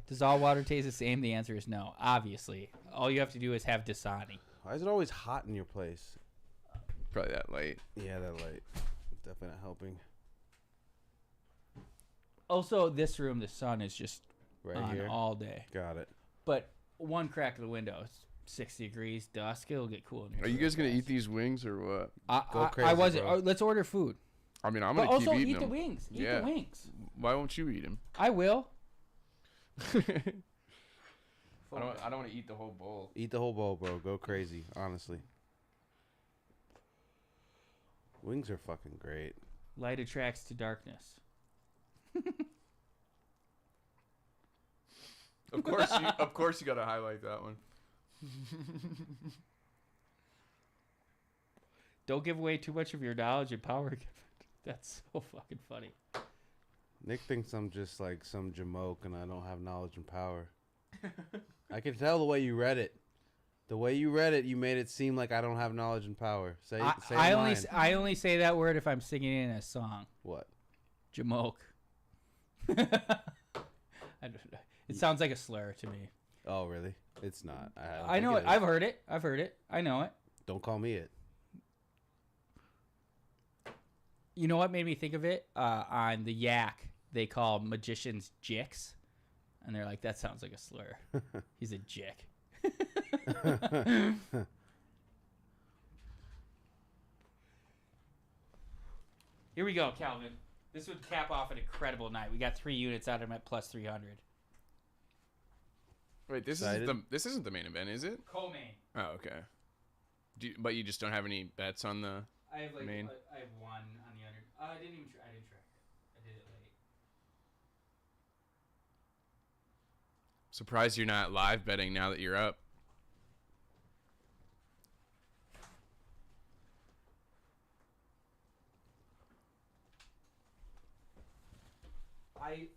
Does all water taste the same? The answer is no. Obviously. All you have to do is have Dasani.
Why is it always hot in your place?
Probably that late.
Yeah, that light. Definitely not helping.
Also, this room, the sun is just
Right
on
here.
all day.
Got it.
But one crack of the window, it's 60 degrees, dusk. It'll get cool in here.
Are you guys gonna eat these wings or what?
Go
I
crazy,
wasn't.
bro.
Let's order food.
I mean, I'm
But
gonna keep
also
eating
eat the
them.
wings. Eat
Yeah.
the wings.
Why won't you eat them?
I will.
I don't want to eat the whole bowl.
Eat the whole bowl, bro. Go crazy. Honestly. Wings are fucking great.
Light attracts to darkness.
Of course you gotta highlight that one.
Don't give away too much of your knowledge and power. That's so fucking funny.
Nick thinks I'm just like some jamoke and I don't have knowledge and power. I can tell the way you read it. The way you read it, you made it seem like I don't have knowledge and power. Say
I
mine.
only say that word if I'm singing in a song.
What?
Jamoke. I don't know. It sounds like a slur to me.
Oh, really? It's not. don't
I
think
know it.
is.
I've heard it. I know it.
Don't call me it.
You know what made me think of it? On the Yak, they call magicians jicks. And they're like, that sounds like a slur. He's a jick. Here we go, Calvin. This would cap off an incredible night. We got 3 units out of him at plus 300.
Wait, this isn't the main event, is it?
Co-main.
Oh, okay. But you just don't have any bets on the
I have
main?
I have one on the under. I didn't even try. I didn't track it. I did it late.
Surprised you're not live betting now that you're up.
I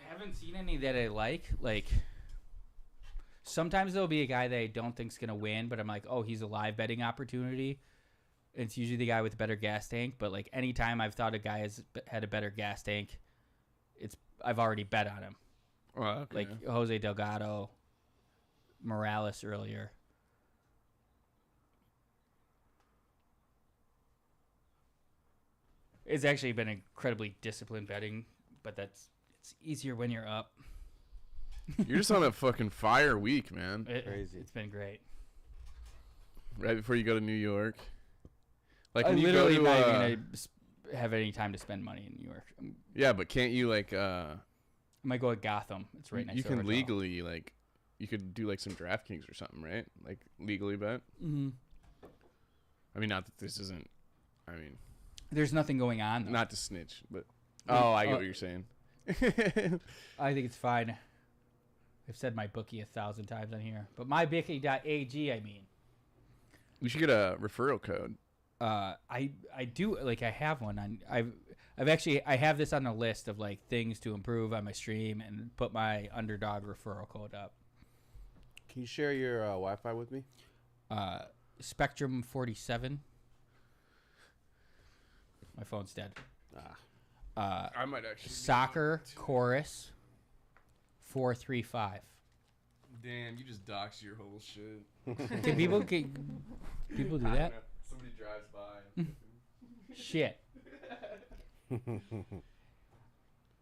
haven't seen any that I like. Like, sometimes there'll be a guy that I don't think's gonna win, but I'm like, oh, he's a live betting opportunity. It's usually the guy with the better gas tank. But like, anytime I've thought a guy has had a better gas tank, I've already bet on him.
Well, okay.
Like Jose Delgado, Morales earlier. It's actually been incredibly disciplined betting, but it's easier when you're up.
You're just on a fucking fire week, man.
Crazy.
It's been great.
Right before you go to New York. Like
I
when you go
literally
to,
not even gonna have any time to spend money in New York.
yeah, but can't you like
I might go to Gotham. It's right next.
you
to our
can
hotel.
legally like you could do like some DraftKings or something, right? Like legally bet.
Mm-hmm.
I mean, not that this isn't. I mean,
there's nothing going on, though.
Not to snitch, but I get what you're saying.
I think it's fine. I've said my bookie 1,000 times on here, but mybookie.ag. I mean,
we should get a referral code.
I do, like, I have one on. I have this on a list of like things to improve on my stream and put my underdog referral code up.
Can you share your Wi-Fi with me?
Spectrum 47. My phone's dead.
I might actually.
Soccer Chorus 435.
Damn, you just doxed your whole shit.
Can people do that?
Somebody drives by.
Shit.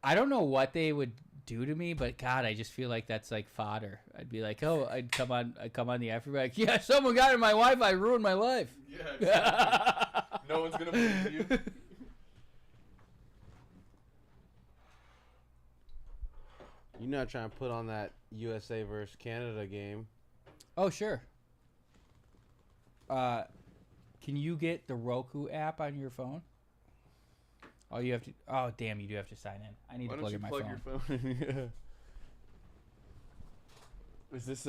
I don't know what they would do to me, but God, I just feel like that's like fodder. I'd be like, I'd come on the after, like, yeah, someone got in my Wi-Fi, ruined my life.
Yeah, exactly. No one's gonna believe you.
You're not trying to put on that USA versus Canada game.
Oh, sure. Can you get the Roku app on your phone? Oh, you have to. Oh, damn! You do have to sign in. I need to plug in my phone.
Your phone? Yeah. Is this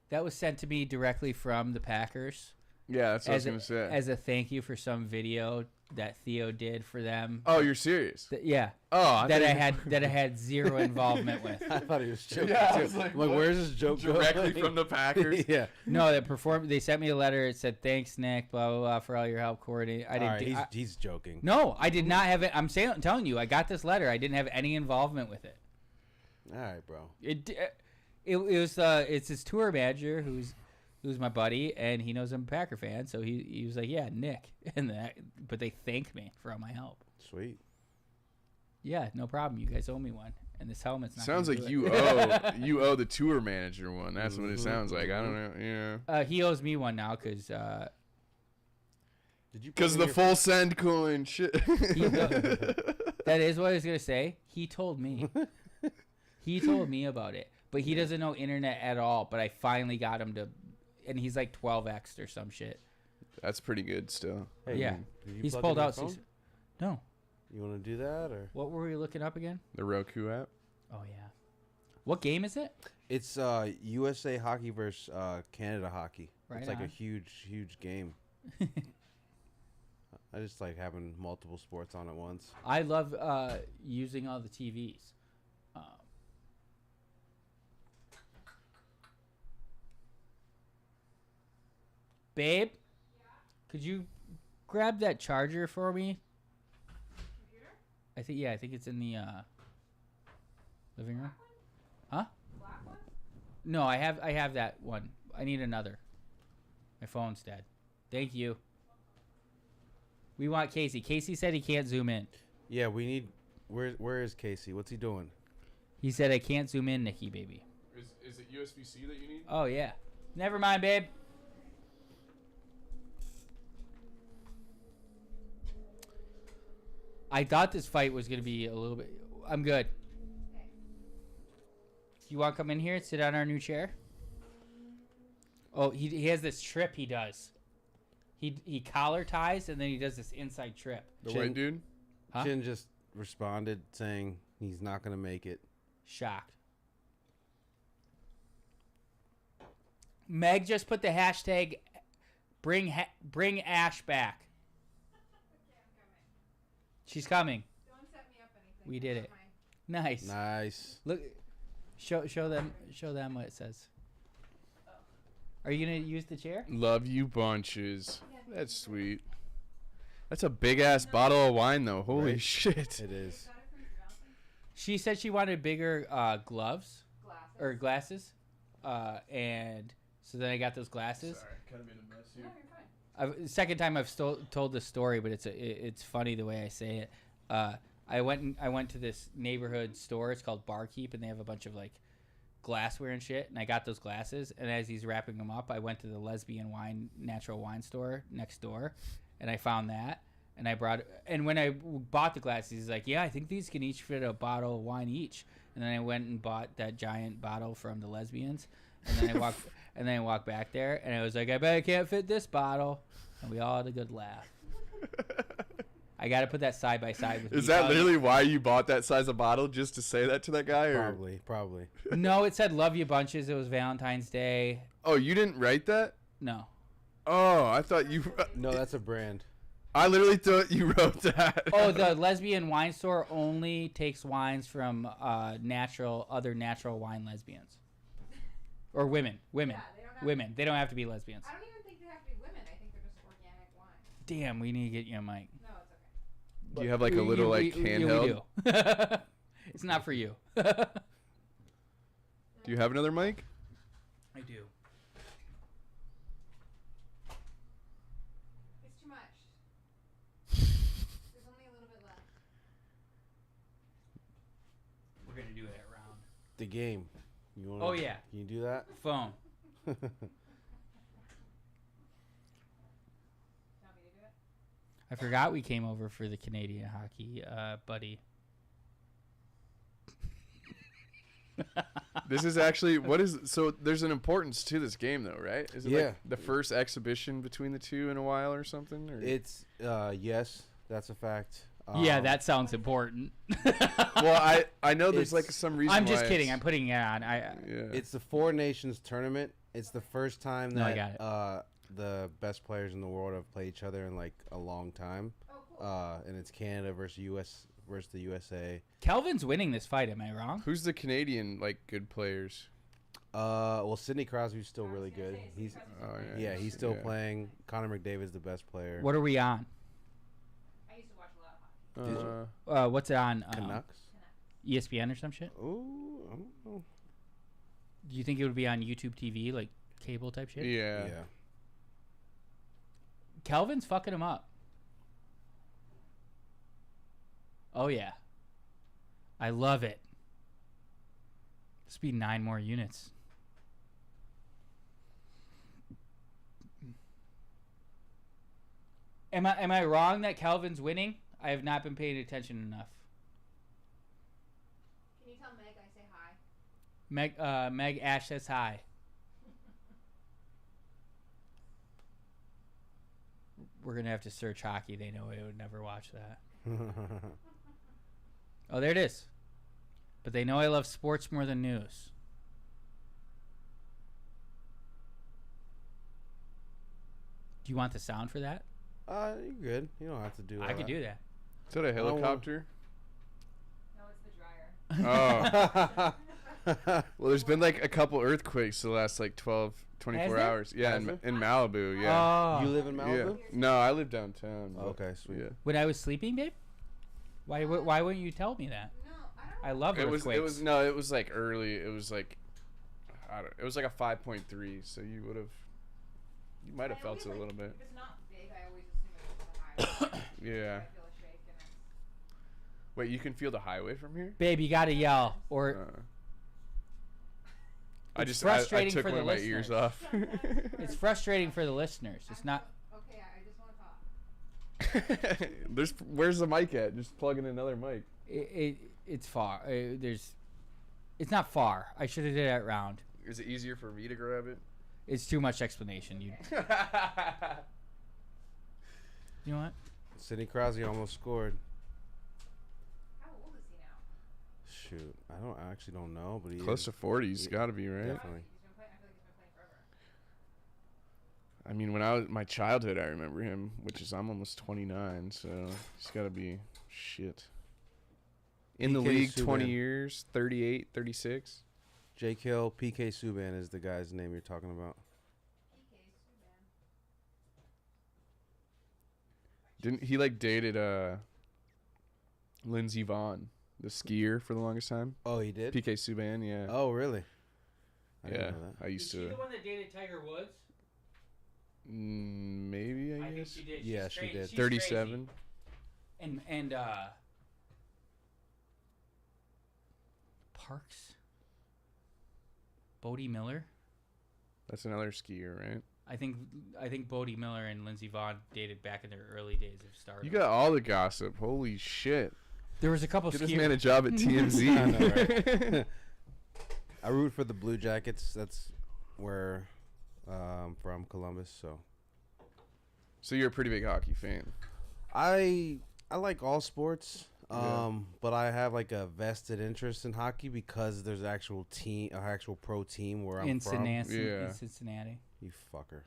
That was sent to me directly from the Packers.
Yeah, that's what I was gonna say.
As a thank you for some video that Theo did for them.
Oh, you're serious?
Yeah.
Oh,
that I had zero involvement with.
I thought he was joking.
Yeah,
too.
I was like,
where's this joke
directly
going?
from the Packers?
Yeah.
No, they sent me a letter. It said, "Thanks, Nick, blah blah blah, for all your help coordinating."
He's joking.
No, I did not have it. I'm telling you, I got this letter. I didn't have any involvement with it.
All right, bro.
It's his tour manager who's my buddy, and he knows I'm a Packer fan, so he was like, "Yeah, Nick," but they thanked me for all my help.
Sweet.
Yeah, no problem. You guys owe me one, and this helmet's not.
Sounds like you owe the tour manager one. That's what it sounds like. I don't know. Yeah.
He owes me one now because.
Because the full send coin shit.
That is what I was gonna say. He told me. He told me about it, but he doesn't know internet at all. But I finally got him to. And he's like 12x or some shit.
That's pretty good still.
Hey, yeah. He's pulled out. No.
You want to do that? Or
what were we looking up again?
The Roku app.
Oh, yeah. What game is it?
It's USA hockey versus Canada hockey.
Right
it's like
on.
a huge game. I just like having multiple sports on at once.
I love using all the TVs. Babe, could you grab that charger for me? Computer? I think it's in the living room. Huh? Black one? No, I have that one. I need another. My phone's dead. Thank you. We want Casey. Casey said he can't zoom in.
Yeah, we need. Where is Casey? What's he doing?
He said I can't zoom in, Nikki, baby.
Is it USB-C that you need?
Oh yeah. Never mind, babe. I thought this fight was going to be a little bit... I'm good. You want to come in here and sit on our new chair? Oh, he has this trip he does. He collar ties, and then he does this inside trip.
The white dude?
Huh?
Chin just responded saying he's not going to make it.
Shocked. Meg just put the hashtag bring Ash back. She's coming.
Don't set me up anything.
We did it. Nice.
Nice.
Look, show them what it says. Are you gonna use the chair?
Love you bunches. That's sweet. That's a big ass bottle of wine though. Holy shit.
It is.
She said she wanted bigger glasses, and so then I got those glasses.
Sorry, kind of made a mess here.
No, you're fine.
Second time I've told this story, but it's funny the way I say it. I went to this neighborhood store. It's called Barkeep, and they have a bunch of like glassware and shit. And I got those glasses. And as he's wrapping them up, I went to the lesbian natural wine store next door, and I found that. And when I bought the glasses, he's like, yeah, I think these can each fit a bottle of wine each. And then I went and bought that giant bottle from the lesbians. And then I walked back there, and I was like, I bet I can't fit this bottle. And we all had a good laugh. I got to put that side by side with.
Is that literally why you bought that size of bottle, just to say that to that guy? Or?
Probably.
No, it said "Love You Bunches." It was Valentine's Day.
Oh, you didn't write that?
No.
Oh, I thought you.
No, that's a brand.
I literally thought you wrote that.
Oh, the lesbian wine store only takes wines from other natural wine lesbians, or women. Women. They don't have to be lesbians.
I don't even think they have to be women. I think they're just organic wine.
Damn, we need to get you a mic.
No, it's okay.
Do you have like a little handheld?
We do. It's not for you.
Do you have another mic?
I do.
It's too much. There's only a little bit left.
We're gonna do that round.
The game. You wanna,
Oh yeah.
Can you do that?
Phone.
Want me to do it?
I forgot we came over for the Canadian hockey, buddy.
This is actually so there's an importance to this game though, right? Is it like the first exhibition between the two in a while or something? Or?
It's yes, that's a fact.
Yeah, that sounds important.
Well, I know there's like some reason.
I'm just kidding. I'm putting it on.
It's the Four Nations tournament. It's the first time
No, I
that
got
the best players in the world have played each other in like a long time.
Oh, cool.
And it's Canada versus the USA.
Kelvin's winning this fight. Am I wrong?
Who's the Canadian like good players?
Well, Sidney Crosby's still really good. He's he's still
Yeah.
playing. Connor McDavid's the best player.
What are we on?
I used to watch a lot of hockey.
Did you?
What's it on?
Canucks?
ESPN or some shit?
Ooh, I don't know.
Do you think it would be on YouTube TV, like cable type shit?
Yeah.
Kelvin's fucking him up. Oh yeah. I love it. This be 9 more units. Am I wrong that Kelvin's winning? I have not been paying attention enough.
Can you tell Meg I say hi?
Meg Ash says hi. We're gonna have to search hockey. They know I would never watch that. Oh, there it is. But they know I love sports more than news. Do you want the sound for that?
You're good. You don't have to do that.
I could do that.
Is that a helicopter?
No, it's the dryer.
Oh. Well, there's been like a couple earthquakes the last like 24
Has there?
hours. Yeah,
Has
in Malibu. Yeah.
Oh.
You live in Malibu?
Yeah. No, I live downtown. but-
Okay, sweet.
Yeah.
When I was sleeping, babe? Why wouldn't you tell me that?
No, I don't know.
I love
It
earthquakes.
was like early. It was like it was like a 5.3, so you might have felt it a little bit.
If it's not big, I always assume it's a high.
Yeah.
I feel a shake and it's...
Wait, you can feel the highway from here?
Babe, you gotta yell or
I
It's
just
frustrating
I took
for
one
the
of my ears
listeners.
off.
it's frustrating for the listeners. It's not.
Okay, I just want to talk.
Where's the mic at? Just plug in another mic.
It's far. It's not far. I should have did that round.
Is it easier for me to grab it?
It's too much explanation. You know what?
Sidney Crosby almost scored.
How old is he now?
Shoot, I actually don't know, but he
Close
is.
to 40. He's got to be, right?
Definitely.
He's been playing. I feel like he's been playing forever.
I mean, when I was my childhood, I remember him, which is I'm almost 29, so he's got to be shit. In the
PK
league, 20
Subban.
years, 38, 36.
Jake Hill, PK Subban is the guy's name you're talking about.
PK Subban.
Didn't he like dated Lindsey Vonn, the skier, for the longest time?
Oh, he did?
PK Subban, yeah.
Oh, really? I didn't
Yeah,
know that.
I used to.
one that dated Tiger Woods?
Maybe, I guess.
she did.
Yeah, she did.
37.
And Parks. Bodie Miller.
That's another skier, right?
I think Bodie Miller and Lindsey Vonn dated back in their early days of Stardom.
You got all the gossip. Holy shit.
There was a couple.
Get this man a job at TMZ.
I know, right? I root for the Blue Jackets. That's where I'm from, Columbus.
So you're a pretty big hockey fan.
I like all sports, but I have like a vested interest in hockey because there's an actual pro team where I'm from.
In Cincinnati.
You fucker.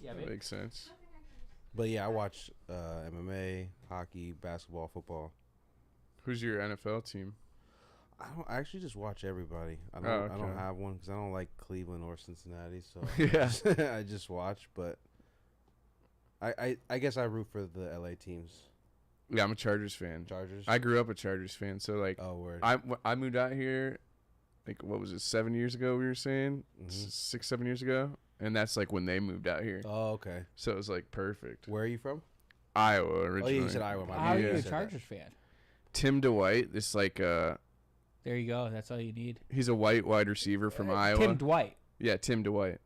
Yeah,
that makes sense.
But yeah, I watch MMA, hockey, basketball, football.
Who's your NFL team?
I actually just watch everybody. I don't have one because I don't like Cleveland or Cincinnati, so
yeah.
I just watch. But I guess I root for the LA teams.
Yeah, I'm a Chargers fan.
Chargers.
I grew up a Chargers fan, so like,
word.
I moved out here, like what was it, 7 years ago? We were saying 6, 7 years ago, and that's like when they moved out here.
Oh, okay.
So it was like perfect.
Where are you from?
Iowa originally.
Oh, yeah, you said Iowa.
How are you a Chargers fan?
Tim DeWhite, this like
There you go. That's all you need.
He's a white wide receiver from Iowa.
Tim Dwight.
Yeah, Tim DeWhite.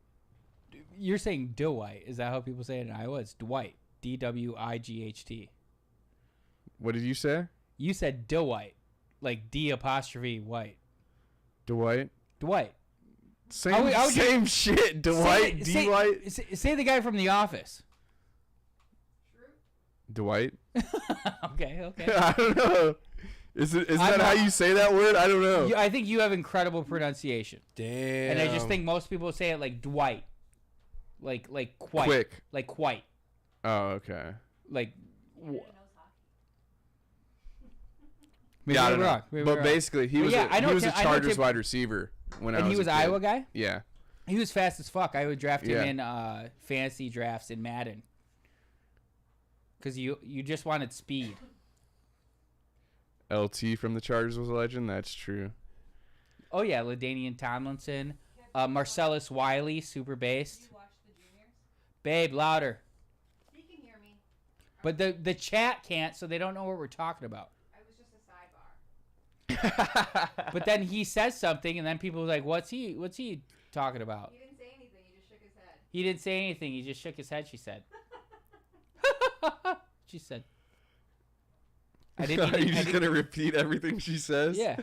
You're saying Dwight. Is that how people say it in Iowa? It's Dwight. DWIGHT.
What did you say?
You said Dwight. Like D apostrophe white.
DeWhite?
Dwight.
Same shit. Dwight. D-White.
Say the guy from The Office.
Dwight.
Okay.
I don't know. Is that how you say that word? I don't know.
I think you have incredible pronunciation.
Damn.
And I just think most people say it like Dwight. Like quite.
Quick.
Like quite.
Oh, okay.
Like.
Maybe I don't know.
Maybe
but basically, he was a Chargers wide receiver when I was.
And he was
a kid.
Iowa guy?
Yeah.
He was fast as fuck. I would draft him in fantasy drafts in Madden. Because you just wanted speed.
LT from the Chargers was a legend. That's true.
Oh, yeah. LaDainian Tomlinson. Marcellus Wiley, super based.
Did you watch the juniors?
Babe, louder.
He can hear me.
But the chat can't, so they don't know what we're talking about.
I was just a sidebar.
But then he says something, and then people are like, what's he talking about?
He didn't say anything. He just shook his head.
He didn't say anything. He just shook his head, she said. She said.
Are you just going to repeat everything she says?
Yeah.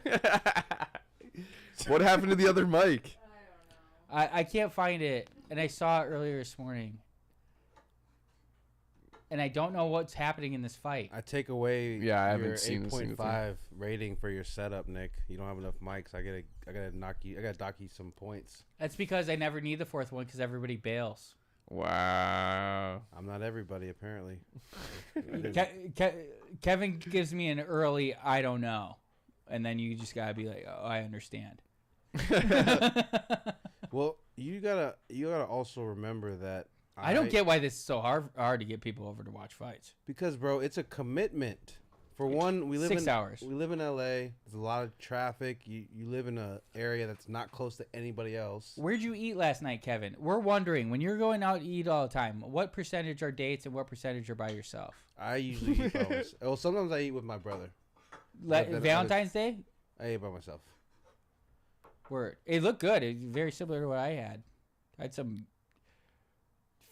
What happened to the other mic?
I don't know.
I can't find it, and I saw it earlier this morning. And I don't know what's happening in this fight.
I take away
I
your
haven't seen
8.5 rating for your setup, Nick. You don't have enough mics. I gotta dock you some points.
That's because I never need the fourth one because everybody bails.
Wow.
I'm not everybody, apparently.
Kevin gives me an early I don't know. And then you just gotta be like, oh, I understand.
Well, you gotta also remember that
I don't get why this is so hard to get people over to watch fights.
Because, bro, it's a commitment. For one, we live
6 hours.
We live in LA. There's a lot of traffic. You live in an area that's not close to anybody else.
Where'd you eat last night, Kevin? We're wondering, when you're going out to eat all the time, what percentage are dates and what percentage are by yourself?
I usually eat by myself. Well, sometimes I eat with my brother.
Valentine's Day?
I ate by myself.
Word. It looked good. It's very similar to what I had. I had some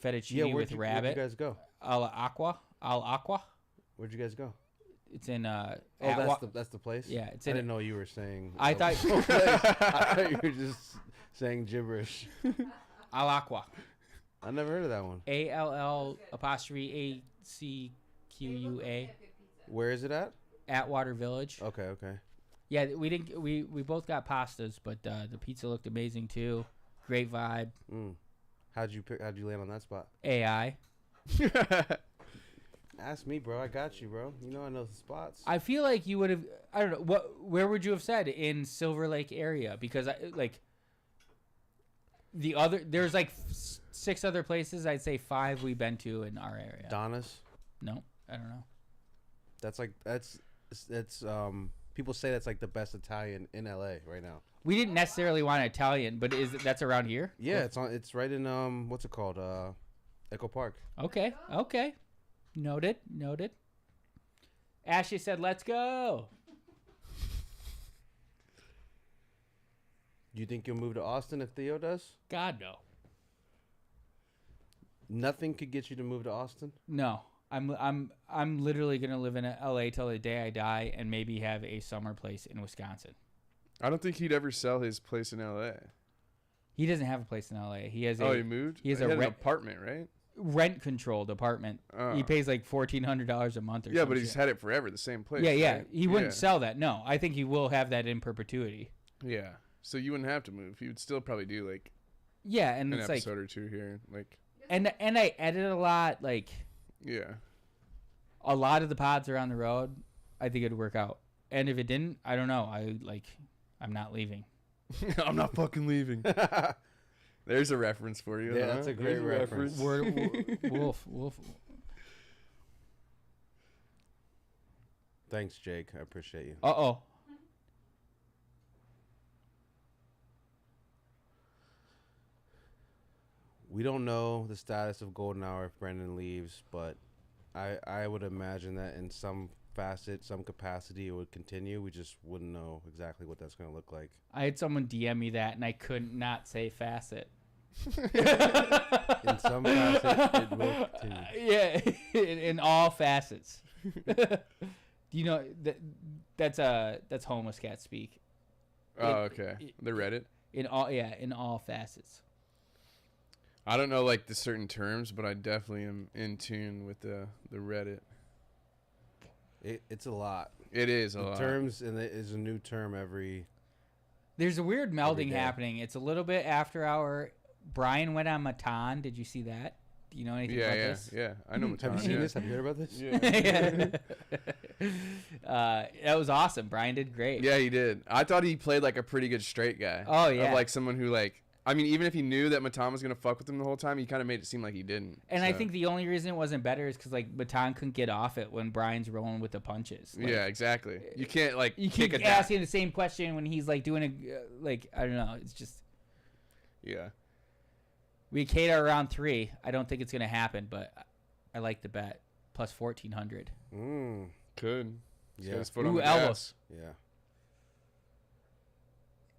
fettuccine with rabbit.
Where'd you guys go?
Al Aqua.
Where'd you guys go?
It's in
that's the place.
Yeah, it's
I
in.
didn't know you were saying.
I thought
I thought you were just saying gibberish.
Al Aqua.
I never heard of that one.
ALL''ACQUA.
Where is it at?
Atwater Village.
Okay.
Yeah, we didn't. We both got pastas, but the pizza looked amazing too. Great vibe.
How'd you land on that spot?
AI.
Ask me, bro. I got you, bro. You know I know the spots.
I feel like you would have. I don't know. Where would you have said in Silver Lake area? Because there's like 6 other places. I'd say 5 we've been to in our area.
Donna's?
No, I don't know.
That's people say that's like the best Italian in LA right now.
We didn't necessarily want Italian, but that's around here?
Yeah, it's right in what's it called? Echo Park.
Okay. Noted. Ashley said, "Let's go."
Do you think you'll move to Austin if Theo does?
God no.
Nothing could get you to move to Austin?
No. I'm literally gonna live in LA till the day I die, and maybe have a summer place in Wisconsin.
I don't think he'd ever sell his place in LA.
He doesn't have a place in LA. He has
he moved?
He has
had
a
an apartment, right?
rent controlled apartment.
Oh.
He pays like $1,400 a month or
Yeah,
some
but he's
shit.
had it forever, the same place.
Yeah.
Right?
He wouldn't sell that. No, I think he will have that in perpetuity.
Yeah. So you wouldn't have to move. He would still probably do like
Yeah, and
an
it's
episode
like
or two here. Like
and I edit a lot. Like
yeah.
a lot of the pods are on the road. I think it'd work out. And if it didn't, I don't know. I'm not leaving.
I'm not fucking leaving. There's a reference for you.
Yeah,
huh?
that's a great reference.
Wolf.
Thanks, Jake. I appreciate you.
Uh-oh.
We don't know the status of Golden Hour if Brendan leaves, but I would imagine that in some facet, some capacity, it would continue. We just wouldn't know exactly what that's going to look like.
I had someone DM me that, and I couldn't not say facet.
In some facet, it will continue.
Yeah, in all facets. You know that's homeless cat speak.
Oh, okay. The Reddit.
In all facets.
I don't know like the certain terms, but I definitely am in tune with the Reddit.
It's a lot.
It is a lot.
Terms, and it is a new term every.
There's a weird melding
day.
happening. It's a little bit after our. Brian went on Matan. Did you see that? Do you know anything about this?
Yeah. I know Matan.
Have you seen this? Have you heard about this?
Yeah. That was awesome. Brian did great.
Yeah, he did. I thought he played like a pretty good straight guy.
Oh, yeah.
Of like someone who like. I mean, even if he knew that Matan was gonna fuck with him the whole time, he kind of made it seem like he didn't.
And I think the only reason it wasn't better is because like Matan couldn't get off it when Brian's rolling with the punches. Like,
yeah, exactly. You can't like
you
kick
keep
a
asking the same question when he's like doing a like I don't know. It's just
yeah.
we cater around 3. I don't think it's gonna happen, but I like the bet plus 1,400.
Could.
Yeah.
Got his foot on
Ooh,
the
elbows.
gas.
Yeah.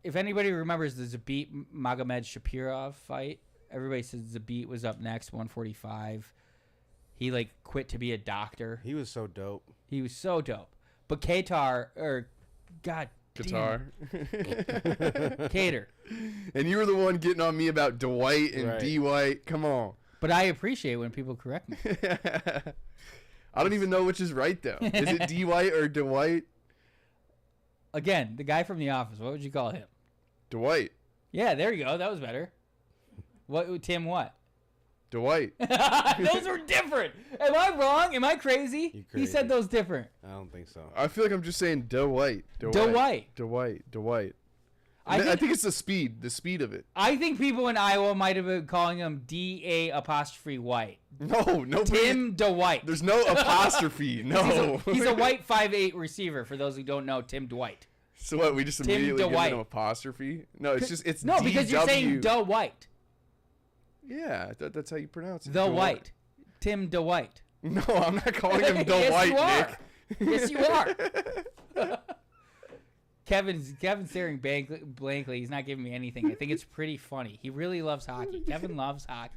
If anybody remembers the Zabit Magomed Shapirov fight, everybody says Zabit was up next, 145. He like quit to be a doctor.
He was so dope.
He was so dope. But Qatar Cater.
And you were the one getting on me about Dwight and
Right.
D. White. Come on.
But I appreciate when people correct me.
I don't even know which is right though. Is it D. White or Dwight?
Again, the guy from The Office. What would you call him?
Dwight.
Yeah, there you go. That was better. What? Tim? What?
Dwight.
Those were different. Am I wrong? Am I crazy?
You're
He said
crazy.
those different.
I don't think so.
I feel like I'm just saying Dwight. Dwight. I think it's the speed of it.
I think people in Iowa might have been calling him D-A-White.
No.
Tim DeWhite.
There's no apostrophe. No.
He's a white 5'8" receiver. For those who don't know, Tim Dwight.
So what? We just immediately give
DeWhite.
him an apostrophe? No, it's
No, because you're saying
DW.
DeWhite.
Yeah, I thought that's how you pronounce it.
The White. Tim DeWhite.
No, I'm not calling him the
Yes,
White,
you are.
Nick.
Yes, you are. Kevin's staring blankly. He's not giving me anything. I think it's pretty funny. He really loves hockey. Kevin loves hockey.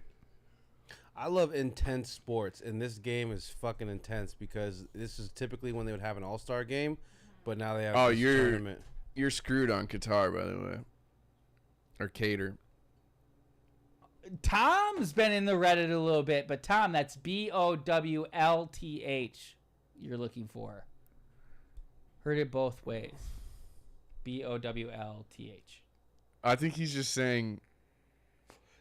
I love intense sports, and this game is fucking intense because this is typically when they would have an all-star game, but now they have this tournament.
You're screwed on Qatar, by the way. Or Cater.
Tom's been in the Reddit a little bit, but Tom, that's BOWLTH you're looking for. Heard it both ways. BOWLTH.
I think he's just saying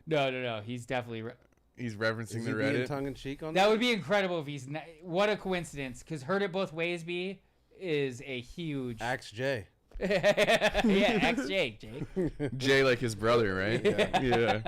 No. He's definitely.
he's referencing
Is
the
he being
Reddit.
tongue-in-cheek on
That would be incredible if he's. What a coincidence! Because Heard It Both Ways B is a huge.
Axe J.
Yeah, XJ, Jake.
Jay like his brother, right? Yeah.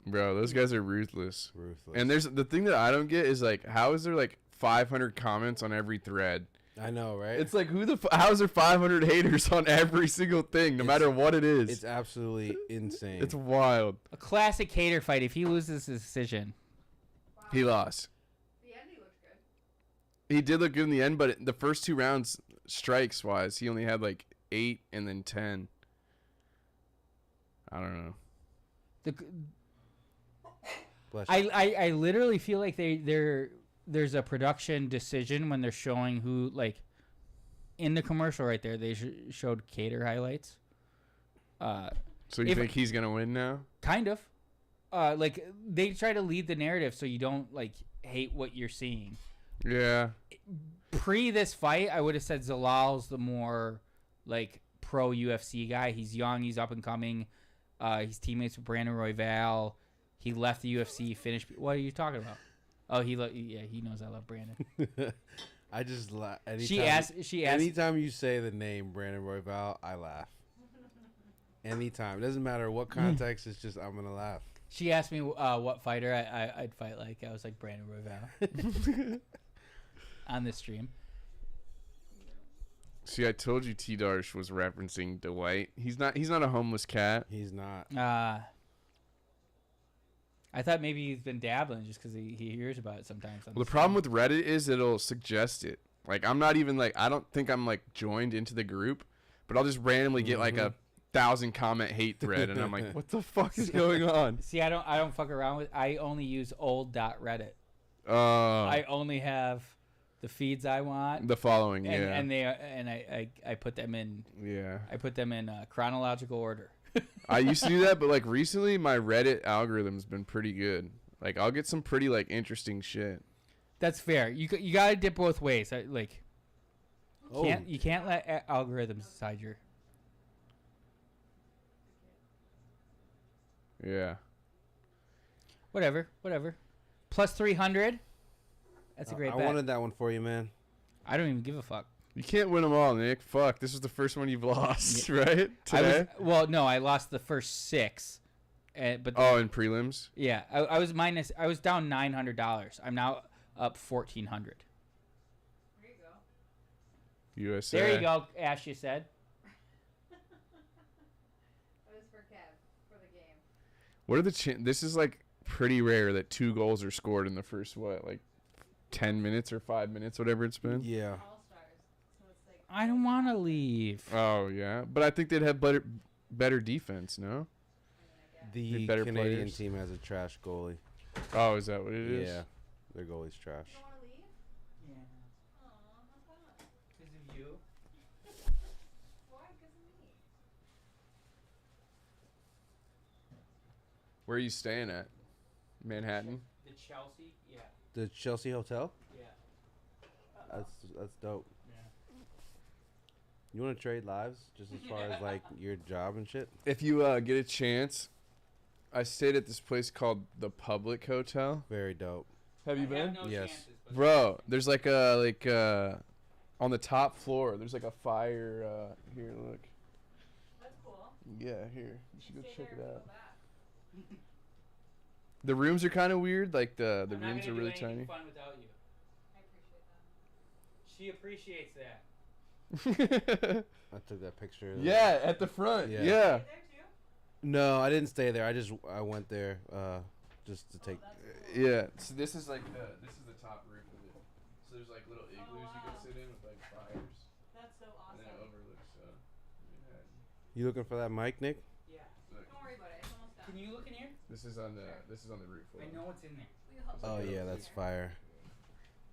Bro, those guys are ruthless. And there's the thing that I don't get is like, how is there like 500 comments on every thread?
I know, right?
It's like, how is there 500 haters on every single thing, no matter what it is?
It's absolutely insane.
It's wild.
A classic hater fight. If he loses his decision,
He lost.
The end, he looked good.
He did look good in the end, but the first 2 rounds, strikes wise, he only had like 8 and then 10. I don't know.
Bless you.
I literally feel like there's a production decision when they're showing who, like, in the commercial right there, they showed Cater highlights.
So you think he's gonna win now?
Kind of. Like, they try to lead the narrative so you don't, like, hate what you're seeing.
Yeah.
Pre this fight, I would have said Zalal's the more, like, pro UFC guy. He's young. He's up and coming. He's teammates with Brandon Royval. He left the UFC. Finished. What are you talking about? Oh, he knows I love Brandon.
I just laugh.
She asked.
Anytime you say the name Brandon Royval, I laugh. Anytime. It doesn't matter what context. It's just I'm gonna laugh.
She asked me what fighter I'd fight like. I was like Brandon Royval on this stream.
See, I told you T Darsh was referencing Dwight. He's not a homeless cat.
He's not.
I thought maybe he's been dabbling just because he hears about it sometimes.
Well, the problem with Reddit is it'll suggest it. Like, I'm not even like, I don't think I'm like joined into the group, but I'll just randomly get like a 1,000 comment hate thread, and I'm like, what the fuck is going on?
See, I don't fuck around with. I only use old.reddit.
Oh.
I only have the feeds I want.
The following,
and I put them in.
Yeah.
I put them in chronological order.
I used to do that, but like recently, my Reddit algorithm's been pretty good. Like, I'll get some pretty like interesting shit.
That's fair. You gotta dip both ways. You can't let algorithms decide your.
Yeah.
Whatever. Plus 300. That's a great bet.
I wanted that one for you, man.
I don't even give a fuck.
You can't win them all, Nick. Fuck. This is the first one you've lost, right? Today?
No, I lost the first 6. But
in prelims?
Yeah. I was down $900. I'm now up $1,400.
There you go.
USA.
There you go, Ash, you said.
That was for Kev, for the game.
What are the this is like pretty rare that 2 goals are scored in the first, 10 minutes or 5 minutes, whatever it's been?
Yeah.
I don't want to leave.
Oh, yeah. But I think they'd have better defense, no?
The
better
Canadian
players.
team has a trash goalie.
Oh, is that what it is?
Yeah. Their goalie's trash.
You don't want to leave?
Yeah.
Aw, how come?
Because of you.
Why? Because of me.
Where are you staying at? Manhattan?
The Chelsea? Yeah.
The Chelsea Hotel?
Yeah.
That's dope.
Yeah.
You want to trade lives just as far as like your job and shit?
If you get a chance, I stayed at this place called the Public Hotel.
Very dope.
Have you been?
No
Yes.
chances, but
Bro, there's like on the top floor, there's like a fire. Here, look.
That's cool.
Yeah, here. You should go
Stay
check
there
it
and
out.
go back.
The rooms are kind of weird. Like the
I'm not
rooms
gonna
are
do
really
anything
tiny.
fun without you.
I appreciate that.
She appreciates that.
I took that picture.
Yeah, at the front.
Yeah.
Yeah.
There too?
No, I didn't stay there. I went there just to take.
Yeah. So this is like the top roof of it. So there's like little igloos you
wow.
can sit in with like fires,
That's so
and then it
awesome.
overlooks Manhattan.
You looking for that mic, Nick?
Yeah.
Don't worry about it. It's almost done.
Can you look in here?
This is on the roof.
I know what's in there.
Oh yeah, that's fire.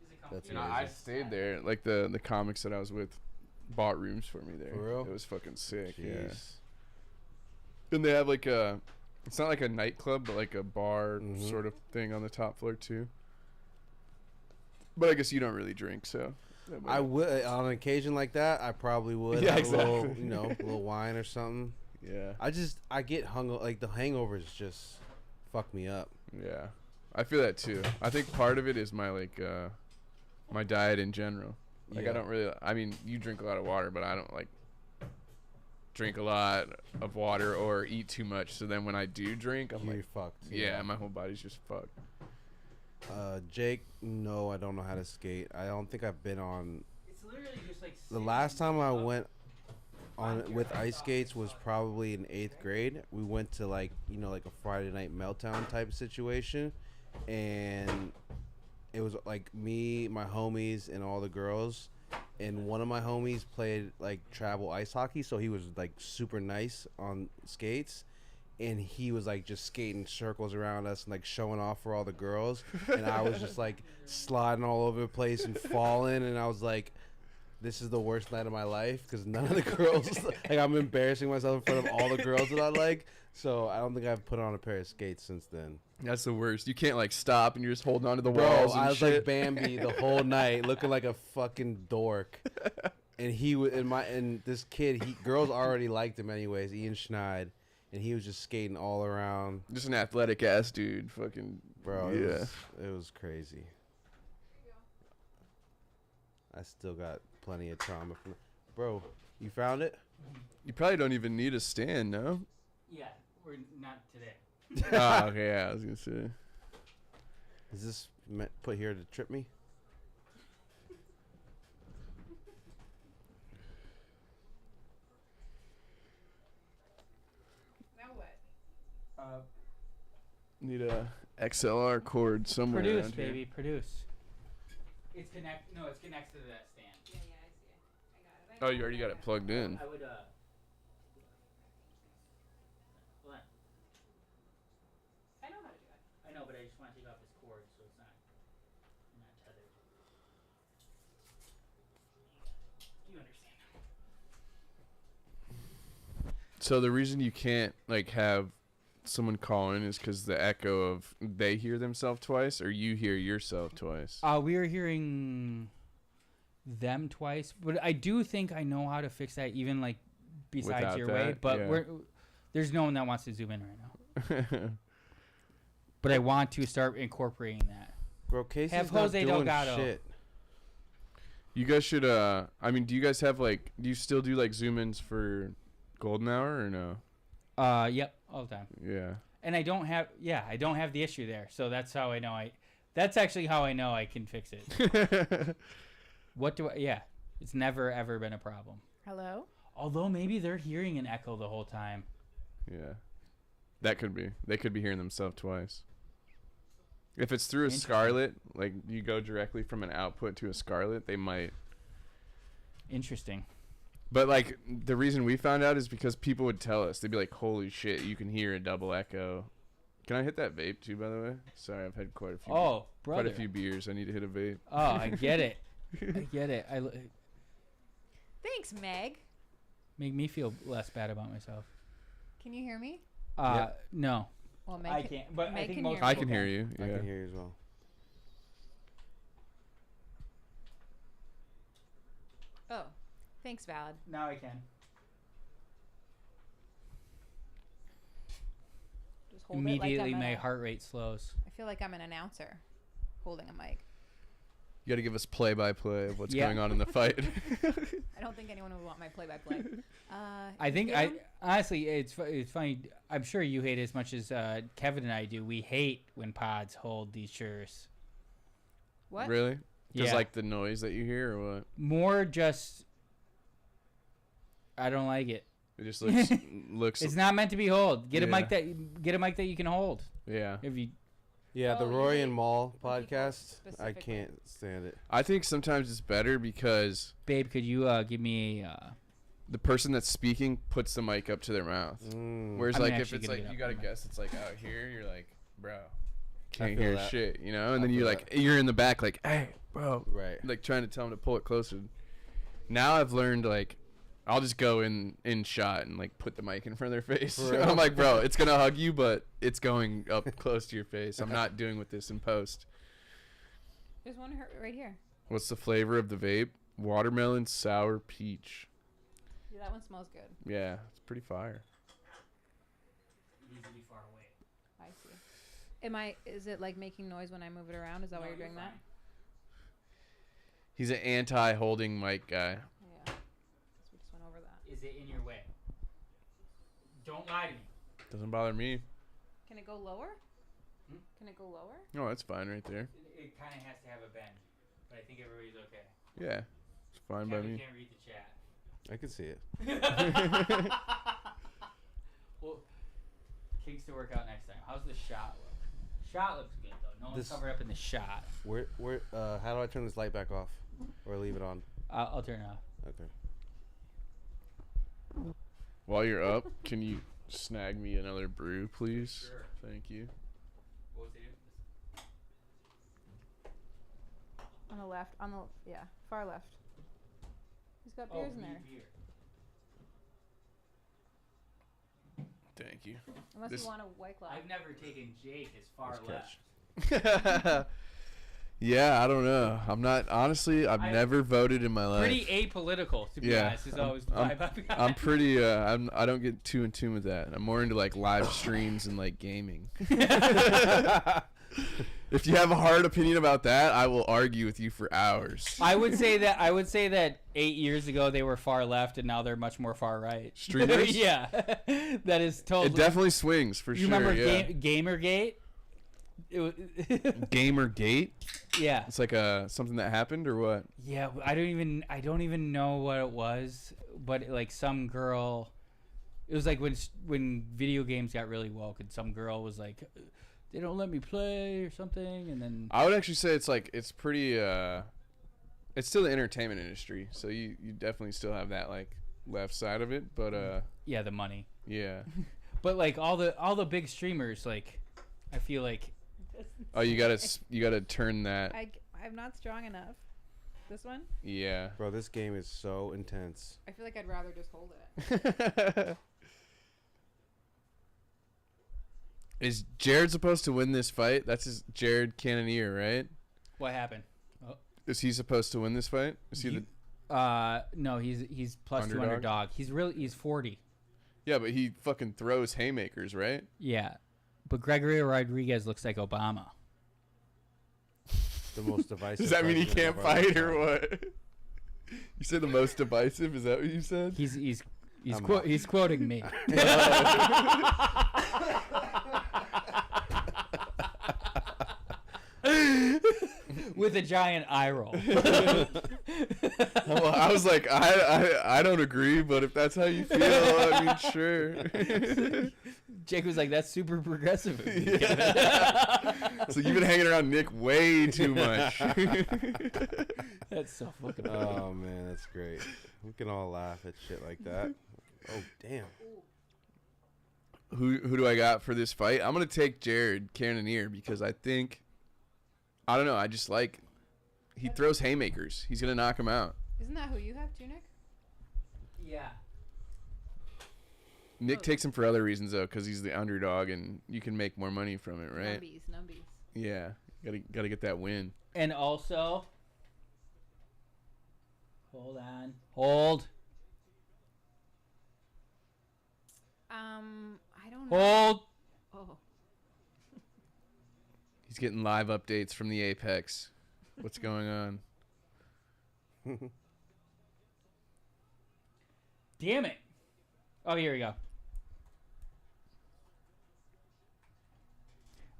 Is it
That's
comfy?
You know, I stayed there. Like the comics that I was with bought rooms for me there.
For real?
It was fucking sick. Yeah.
Jeez.
And they have like it's not like a nightclub, but like a bar
Mhm.
sort of thing on the top floor too. But I guess you don't really drink, so. that might-
I would on an occasion like that. I probably would.
Yeah,
have a little,
exactly.
a little wine or something.
Yeah.
I get like the hangovers just fuck me up.
Yeah. I feel that too. I think part of it is my my diet in general. Like
Yeah.
I don't really. I mean, you drink a lot of water, but I don't like drink a lot of water or eat too much. So then when I do drink, I'm
You're
like,
fucked.
yeah, my whole body's just fucked.
Jake, no, I don't know how to skate. I don't think I've been on.
It's literally just like
The last time I went on with ice skates was probably in 8th grade. We went to like a Friday night meltdown type of situation, and it was like me, my homies, and all the girls. And one of my homies played like travel ice hockey, so he was like super nice on skates. and he was like just skating circles around us and like showing off for all the girls, and I was just like sliding all over the place and falling, and I was like, this is the worst night of my life because none of the girls, like, I'm embarrassing myself in front of all the girls that I like. So I don't think I've put on a pair of skates since then.
That's the worst. You can't like stop and you're just holding onto the
Bro,
walls and
I was
shit.
like Bambi the whole night, looking like a fucking dork. And he was and this kid, girls already liked him anyways, Ian Schneid, and he was just skating all around.
Just an athletic ass dude, fucking
Bro,
yeah.
It was crazy. I still got plenty of trauma from. Bro, you found it?
You probably don't even need a stand, no?
Yeah, we're not today.
Oh, okay, yeah, I was gonna say.
Is this put here to trip me?
Now what?
Need a XLR cord somewhere.
Produce,
around here.
baby, produce. It's connected to that stand.
Yeah, I see it. I got it.
Oh, you already got it plugged in.
I would, hold on.
I know how to do it.
I know, but I just want to take off this cord so it's not tethered. Do you understand now?
So the reason you can't like have someone call in is because the echo of they hear themselves twice or you hear yourself twice.
We were hearing them twice, but I do think I know how to fix that, even like besides
Without
your
that,
way. But
yeah.
there's no one that wants to zoom in right now. But I want to start incorporating that.
Bro, Casey's
Have
not
Jose
doing
Delgado.
shit.
You guys should I mean, do you guys have like do you still do like zoom ins for golden hour or no?
Yep, all the time.
Yeah.
And I don't have the issue there, so that's how I know that's actually how I know I can fix it. It's never ever been a problem.
Hello?
Although maybe they're hearing an echo the whole time.
Yeah. That could be. They could be hearing themselves twice. If it's through a
Interesting.
Scarlett, like you go directly from an output to a Scarlett, they might.
Interesting.
But like the reason we found out is because people would tell us. They'd be like, "Holy shit, you can hear a double echo." Can I hit that vape too, by the way? Sorry, I've had quite a few.
Oh, brother.
Quite a few beers. I need to hit a vape.
Oh, I get it. I get it.
Thanks, Meg.
Make me feel less bad about myself.
Can you hear me?
No.
Well, Meg
I can't. But
Meg
I think
can
most
hear
I
people
can hear you.
I
Yeah.
can hear you as well.
Oh, thanks, Valid.
Now I can.
Just hold
Immediately,
it like
my heart rate slows.
I feel like I'm an announcer holding a mic.
You got to give us play-by-play of what's
Yeah.
going on in the fight.
I don't think anyone would want my play-by-play.
I think
down?
honestly, it's funny. I'm sure you hate it as much as Kevin and I do. We hate when pods hold these shirts.
What?
Really? Just
Yeah.
like the noise that you hear, or what?
More just, I don't like it.
It just looks.
It's not meant to be hold. Get a
Yeah.
mic that you can hold.
Yeah.
If you
Yeah, the
Oh, you
Roy
hate
and Maul
when people
podcast. I
specifically-
can't stand it.
I think sometimes it's better because
babe, could you give me
the person that's speaking puts the mic up to their mouth. Whereas
I'm
like if
actually
it's
gonna
like
get
you
up
gotta
on my-
guess, it's like out here, you're like, bro,
I
can't
feel
hear
that.
shit, you know? And
I
then you
feel
like you're in the back like, hey, bro,
Right.
like trying to tell them to pull it closer. Now I've learned like I'll just go in shot and like put the mic in front of their face.
For real?
I'm like, bro, it's gonna hug you, but it's going up close to your face. I'm not doing with this in post.
There's one right here.
What's the flavor of the vape? Watermelon, sour, peach.
Yeah, that one smells good.
Yeah, it's pretty fire.
It needs to be far away.
I see. Is it like making noise when I move it around? Is that why you're doing that?
He's an anti-holding mic guy.
Yeah. We just went over that.
Is it in your way? Don't lie to me.
Doesn't bother me.
Can it go lower?
Hmm?
Can it go lower?
Oh, that's fine right there.
It kind of has to have a bend, but I think everybody's okay.
Yeah, it's fine by
Kevin
me.
can't read the chat.
I can see it.
Well, kinks to work out next time. How's the shot look? Shot looks good though. No one's
This-
covered up in the shot.
How do I turn this light back off? Or leave it on?
I'll turn it off.
Okay.
While you're up, can you snag me another brew, please?
Sure.
Thank you.
What was it?
On the left. Far left. He's got beers in there.
Beer.
Thank you.
Unless
This-
you want a White Claw.
I've never taken Jake as far
Nice
left.
Yeah, I don't know. I'm not honestly. I've never voted in my life.
Pretty apolitical, to be
Yeah,
honest. Is always the vibe I've got.
I'm pretty. I don't get too in tune with that. I'm more into like live streams and like gaming. If you have a hard opinion about that, I will argue with you for hours.
I would say that 8 years ago they were far left and now they're much more far right.
Streamers?
Yeah, that is totally.
It definitely swings for
You
sure.
remember
Yeah.
Gamergate? It was
Gamergate?
Yeah.
It's like something that happened or what?
Yeah, I don't even know what it was, but like some girl, it was like when video games got really woke, and some girl was like, they don't let me play or something, and then
I would actually say it's pretty. It's still the entertainment industry, so you definitely still have that like left side of it, but
yeah, the money.
yeah.
But like all the big streamers, like I feel like
Oh, you gotta turn that.
I'm not strong enough. This one?
Yeah.
Bro, this game is so intense.
I feel like I'd rather just hold it.
Is Jared supposed to win this fight? That's his Jared Cannonier, right?
what happened?
Is he supposed to win this fight? Is he
No, he's plus
Underdog?
200 dog. He's 40.
Yeah, but he fucking throws haymakers, right?
Yeah, but Gregory Rodriguez looks like Obama.
The most divisive.
Does that mean he
president
can't
of our
fight or
lifetime.
what? You said the most divisive? Is that what you said?
He's
I'm
he's quoting me. With a giant eye roll.
Well, I was like, I don't agree, but if that's how you feel, I mean, sure.
Jake was like, that's super progressive of you,
Yeah. So you've been hanging around Nick way too much.
That's so fucking funny.
Oh man, that's great. We can all laugh at shit like that. Oh damn.
Who do I got for this fight? I'm gonna take Jared Cannonier because I don't know. I just like he throws haymakers. He's gonna knock him out.
Isn't that who you have too, Nick?
Yeah.
Nick takes him for other reasons though, because he's the underdog and you can make more money from it, right?
Numbies.
Yeah, gotta get that win.
And also, hold.
I don't know.
Hold.
Oh.
He's getting live updates from the Apex. What's going on?
Damn it. Oh, here we go.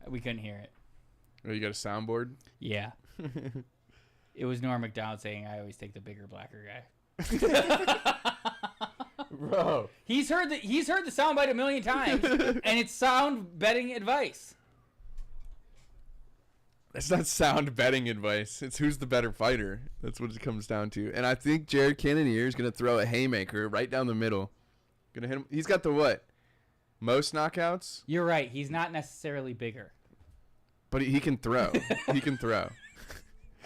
We couldn't hear it.
Oh, you got a soundboard?
Yeah. It was Norm MacDonald saying, I always take the bigger, blacker guy.
Bro.
He's heard the soundbite a million times, and it's sound betting advice.
That's not sound betting advice. It's who's the better fighter. That's what it comes down to. And I think Jared Cannonier is going to throw a haymaker right down the middle. Gonna hit him. He's got the what? Most knockouts?
You're right. He's not necessarily bigger.
But he can throw. He can throw.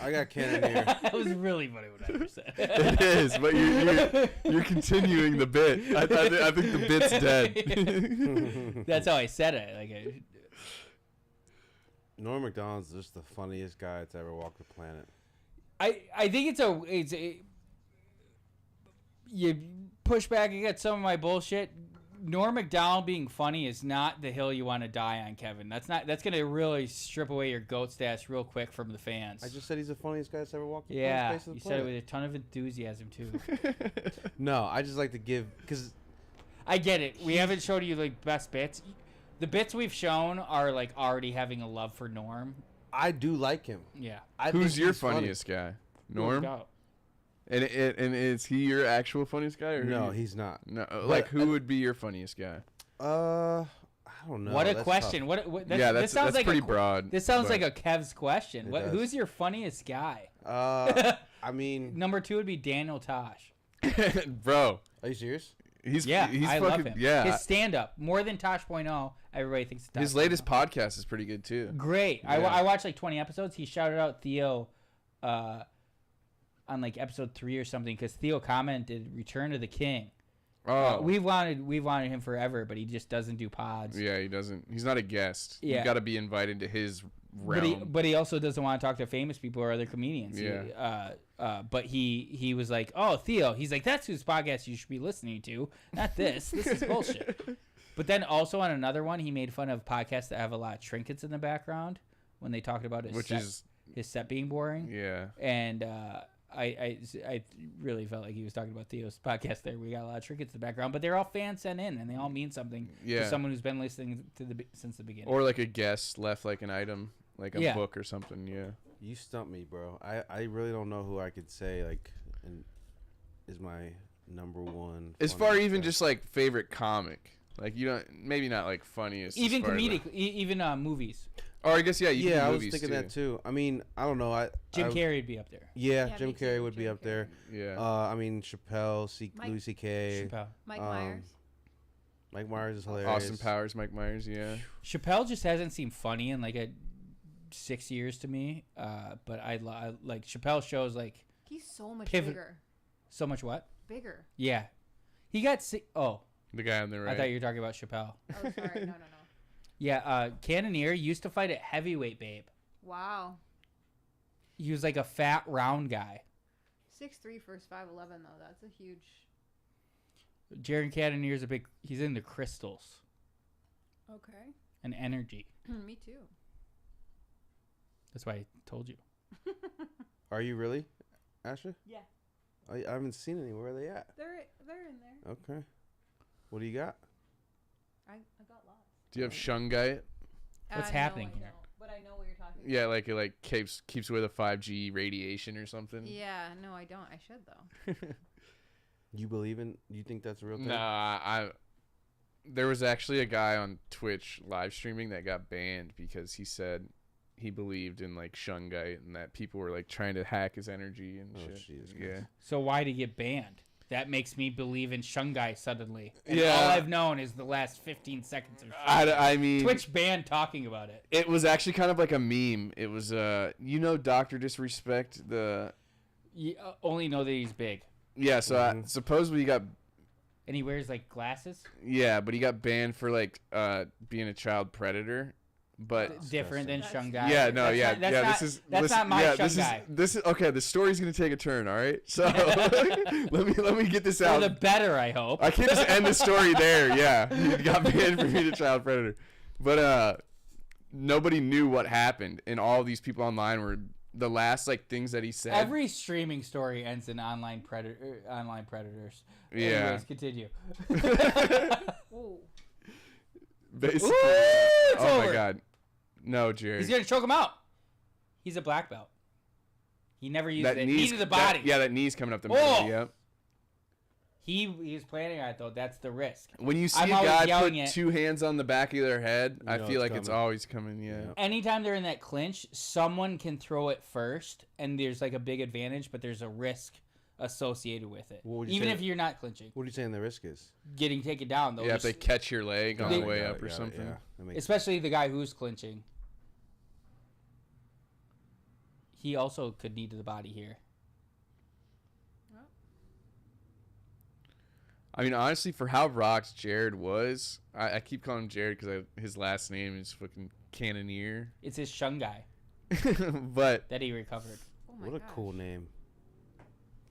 I got Cannonier.
That was really funny what I just said.
It is, but you're continuing the bit. I think the bit's dead.
That's how I said it. Like,
Norm MacDonald's just the funniest guy that's ever walked the planet.
I think it's you push back against some of my bullshit. Norm MacDonald being funny is not the hill you want to die on, Kevin. That's gonna really strip away your GOAT status real quick from the fans.
I just said he's the funniest guy that's ever walked the
yeah,
face of the
you said it
planet.
with a ton of enthusiasm too.
No, I just like to give because
I get it. We haven't showed you like best bits. The bits we've shown are like already having a love for Norm.
I do like him.
Yeah.
I
Who's
think
your
he's funny.
funniest guy? Norm?
No doubt.
And is he your actual funniest guy? Or
No,
who
he's not.
No, like who would be your funniest guy?
I don't know.
What a
That's
question!
tough.
What
Yeah,
this sounds
that's
like
pretty
a,
broad.
This sounds
but-
like a Kev's question.
It
What?
does.
Who's your funniest guy?
I mean,
Number 2 would be Daniel Tosh.
Bro,
are you serious?
He's
I
fucking,
love him.
Yeah.
His stand-up, more than Tosh.0, everybody thinks it's
His latest podcast is pretty good too.
Great.
Yeah.
I watched like 20 episodes. He shouted out Theo on like episode 3 or something because Theo commented Return of the King.
Oh.
We've wanted him forever, but he just doesn't do pods.
Yeah, he doesn't. He's not a guest.
Yeah.
You got to be invited to his realm.
But he also doesn't want to talk to famous people or other comedians.
Yeah.
But he was like, oh, Theo. He's like, that's whose podcast you should be listening to, not this. This is bullshit. But then also on another one, he made fun of podcasts that have a lot of trinkets in the background when they talked about his set being boring.
Yeah.
And I really felt like he was talking about Theo's podcast there. We got a lot of trinkets in the background, but they're all fans sent in, and they all mean something to someone who's been listening to since the beginning.
Or like a guest left like an item, like a book or something. Yeah.
You stumped me, bro. I really don't know who I could say like is my number one.
As far even just like favorite comic, like you don't maybe not like funniest.
Even comedic, even movies.
Or I guess
I was thinking that too. I mean, I don't know.
Jim Carrey would be up there.
Yeah, Jim Carrey would be up there.
Yeah.
I mean Chappelle, Louis C.K.
Chappelle.
Mike Myers.
Mike Myers is hilarious.
Austin Powers, Mike Myers, yeah.
Chappelle just hasn't seemed funny in like 6 years to me. But I like Chappelle shows like
He's so much bigger.
so much what?
Bigger.
Yeah, he got sick. Oh,
The guy on the right.
I thought you were talking about Chappelle.
Oh, sorry. No.
Yeah, Cannonier used to fight at heavyweight, babe.
Wow.
He was like a fat, round guy.
6'3" versus 5'11", though. That's a huge...
Jared Cannonier's he's into crystals
Okay.
and energy.
Me too.
That's why I told you.
Are you really, Asha?
Yeah.
I haven't seen any. Where are they at?
They're in there.
Okay. What do you got?
I got lost.
Do you have Shungite?
What's happening here?
But I know what you're talking about.
Yeah, like it like keeps away the 5G radiation or something.
Yeah, no, I don't. I should though.
You think that's a real thing?
Nah, there was actually a guy on Twitch live streaming that got banned because he said he believed in like Shungite and that people were like trying to hack his energy and shit.
Jesus
Yeah.
So why did he get banned? That makes me believe in Shungai suddenly. And
Yeah.
all I've known is the last 15 seconds of
I mean,
Twitch banned talking about it.
it was actually kind of like a meme. It was Dr. Disrespect,
You only know that he's big.
yeah, so supposedly he got
And he wears like glasses.
but he got banned for like being a child predator. But
Different than Shungai.
yeah, no,
That's
yeah,
not, that's
yeah.
not,
This is
that's
listen,
not my
yeah,
Shungai.
this is okay. The story's gonna take a turn. All right, so let me get this
For
out.
the better, I hope.
I can't just end the story there. Yeah, he got banned for being a child predator, but nobody knew what happened, and all these people online were the last like things that he said.
Every streaming story ends in online predators.
Yeah.
Anyways, continue.
Ooh.
Basically,
Ooh, it's
oh
over.
my god, no, Jerry.
He's gonna choke him out. He's a black belt. He never used the knee to the body.
that knee's coming up the middle.
Oh!
Yep.
He was planning on it though. That's the risk.
When you see
I'm
a
always
guy put
yelling it.
2 hands on the back of their head,
You
I
know
feel
it's
like it's
coming.
always coming. Yeah.
Anytime they're in that clinch, someone can throw it first, and there's like a big advantage, but there's a risk associated with it.
What would you
Even
say-
if you're not clinching,
What are you saying the risk is?
getting taken down though.
Yeah, if they catch your leg on
They-
the way
Got
up
it,
or
got it,
something.
yeah. That makes
especially the guy who's clinching. He also could knee to the body here.
I mean, honestly, for how rocked Jared was, I keep calling him Jared because his last name is fucking Cannonier.
It's his Shungai
But
that he recovered.
Oh my
What a
gosh.
cool name.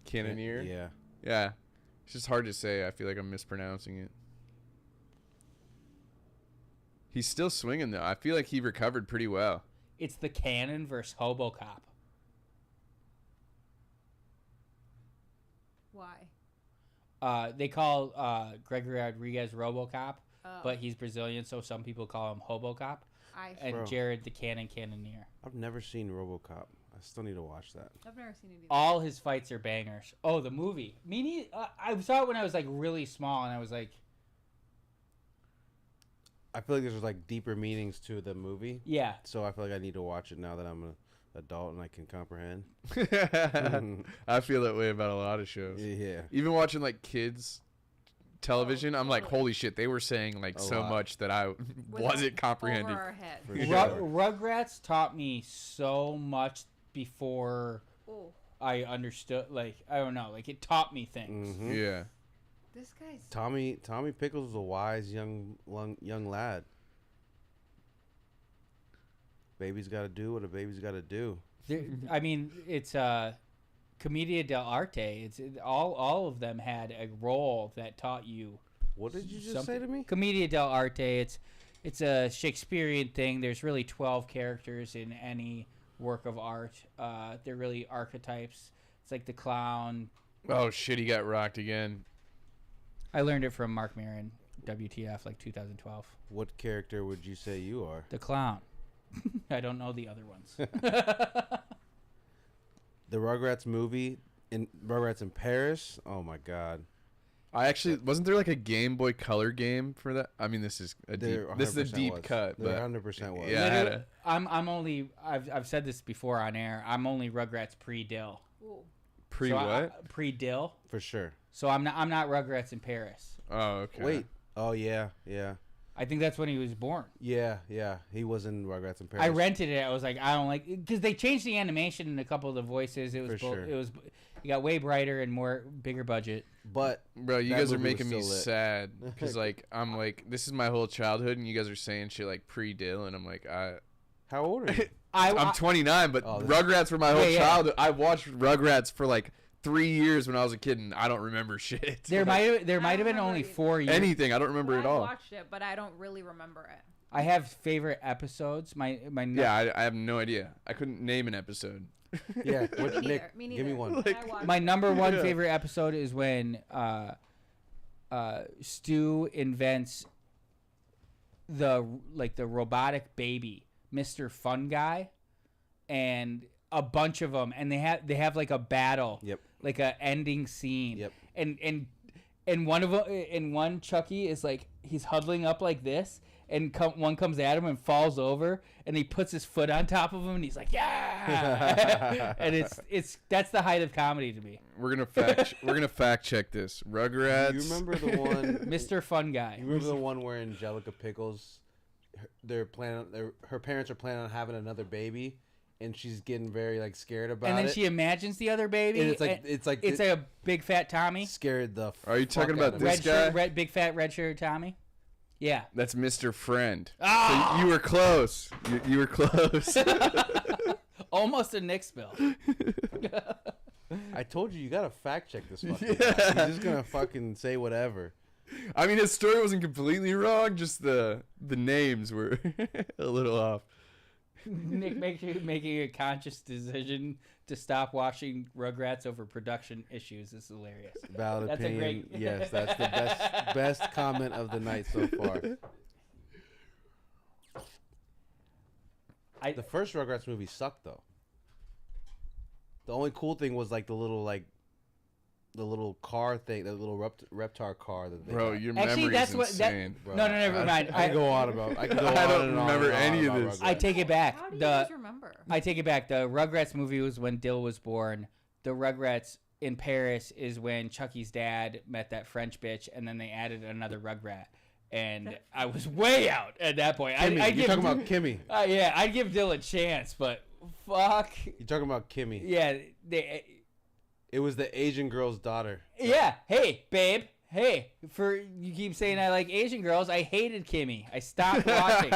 Cannonier?
Yeah.
Yeah. It's just hard to say. I feel like I'm mispronouncing it. He's still swinging, though. I feel like he recovered pretty well.
It's the Cannon versus HoboCop.
Why?
They call Gregory Rodriguez RoboCop,
Oh,
but he's Brazilian, so some people call him HoboCop.
I
And
Bro.
Jared the Cannoneer.
I've never seen RoboCop. I still need to watch that.
I've never seen it either.
All his fights are bangers. Oh, the movie. I saw it when I was like really small, and I was like,
I feel like there's like deeper meanings to the movie,
yeah.
so I feel like I need to watch it now that I'm an adult and I can comprehend.
I feel that way about a lot of shows.
Yeah.
Even watching like kids television, I'm like, holy shit, they were saying like so much that I wasn't comprehending.
Over our head.
Rugrats taught me so much before I understood. Like, I don't know. Like, it taught me things.
Mm-hmm.
Yeah.
This guy's
Tommy Pickles was a wise young lad. Baby's got to do what a baby's got to do.
I mean, it's Commedia dell'arte. It's all of them had a role that taught you.
What did you just
something.
say to me?
Commedia dell'arte. It's a Shakespearean thing. There's really 12 characters in any work of art. They're really archetypes. It's like the clown.
Oh shit, he got rocked again.
I learned it from Mark Maron, WTF, like 2012.
What character would you say you are?
The clown. I don't know the other ones.
The Rugrats movie in Rugrats in Paris. Oh my god!
I actually wasn't there like a Game Boy Color game for that? I mean, this is a deep cut.
There 100% was.
Yeah,
I'm only. I've said this before on air. I'm only Rugrats pre-Dill. Pre-Dill
for sure.
So I'm not Rugrats in Paris.
Oh okay.
Wait. Oh yeah.
I think that's when he was born.
Yeah. He was in Rugrats in Paris.
I rented it. I was like, I don't like, because they changed the animation and a couple of the voices. It was it got way brighter and bigger budget.
But
bro, you guys are making me sad because like I'm like, this is my whole childhood, and you guys are saying shit like pre-Dill, and I'm like,
how old are you?
I'm 29, but Rugrats were my whole childhood. I watched Rugrats for like 3 years when I was a kid, and I don't remember shit.
There might have been only 4 years.
Anything, I don't remember at all.
I watched it, but I don't really remember it.
I have favorite episodes.
I have no idea. I couldn't name an episode.
Yeah,
Nick,
me neither. Give me one.
My number one favorite episode is when Stu invents the robotic baby, Mr. Fun Guy, and a bunch of them, and they have like a battle.
Yep.
Like a ending scene.
Yep.
And one of them, and one Chucky is like, he's huddling up like this, and one comes at him and falls over, and he puts his foot on top of him, and he's like, yeah. And that's the height of comedy to me.
We're gonna fact check this. Rugrats.
You remember the one,
Mr. Fun Guy?
You remember the one where Angelica Pickles, her parents are planning on having another baby, and she's getting very like scared about it.
And then she imagines the other baby.
And it's like
a big fat Tommy.
Scared the.
Are you talking about this guy?
Big fat red shirt Tommy. Yeah.
That's Mr. Friend. So you were close. You were close.
Almost a Nick spill.
I told you gotta fact check this fucking guy. He's just gonna fucking say whatever.
I mean, his story wasn't completely wrong. Just the names were a little off.
Nick making a conscious decision to stop watching Rugrats over production issues is hilarious.
Valid
that's
opinion. Yes, that's the best comment of the night so far. The first Rugrats movie sucked though. The only cool thing was like the little car thing, the little Reptar car that they got.
Your memory is insane.
No, never mind.
I can go on about. I
don't remember any of this.
I take it back.
How do you guys remember?
I take it back. The Rugrats movie was when Dill was born. The Rugrats in Paris is when Chucky's dad met that French bitch, and then they added another Rugrat. And I was way out at that point.
You're talking about Kimmy.
Yeah, I'd give Dill a chance, but fuck.
You're talking about Kimmy.
Yeah,
it was the Asian girl's daughter.
Yeah. Hey, babe. Hey, you keep saying I like Asian girls. I hated Kimmy. I stopped watching.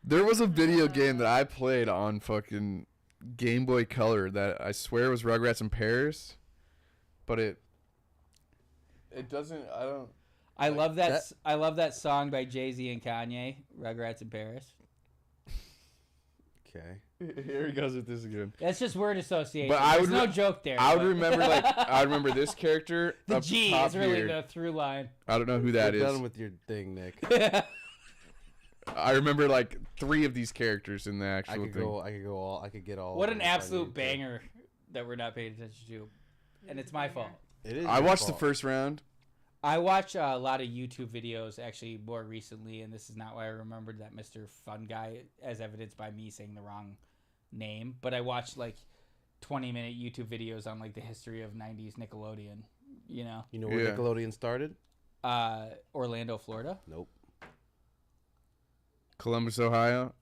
There was a video game that I played on fucking Game Boy Color that I swear was Rugrats in Paris, but it doesn't. I don't.
I love that. I love that song by Jay-Z and Kanye, "Rugrats in Paris."
Okay.
Here he goes with this again.
That's just word association.
But
There's no joke there.
I would remember I remember this character.
The G is really
here.
the through line.
I don't know who that is.
Done with your thing, Nick.
I remember like 3 of these characters in the actual thing.
I could get all.
What an absolute banger that we're not paying attention to, and it's my fault.
It is.
I watched the first round.
I watch a lot of YouTube videos actually more recently, and this is not why I remembered that Mr. Fun Guy, as evidenced by me saying the wrong name. But I watched like 20-minute YouTube videos on like the history of 90s Nickelodeon You know.
You know where
Yeah.
Nickelodeon started?
Orlando, Florida.
Nope.
Columbus, Ohio.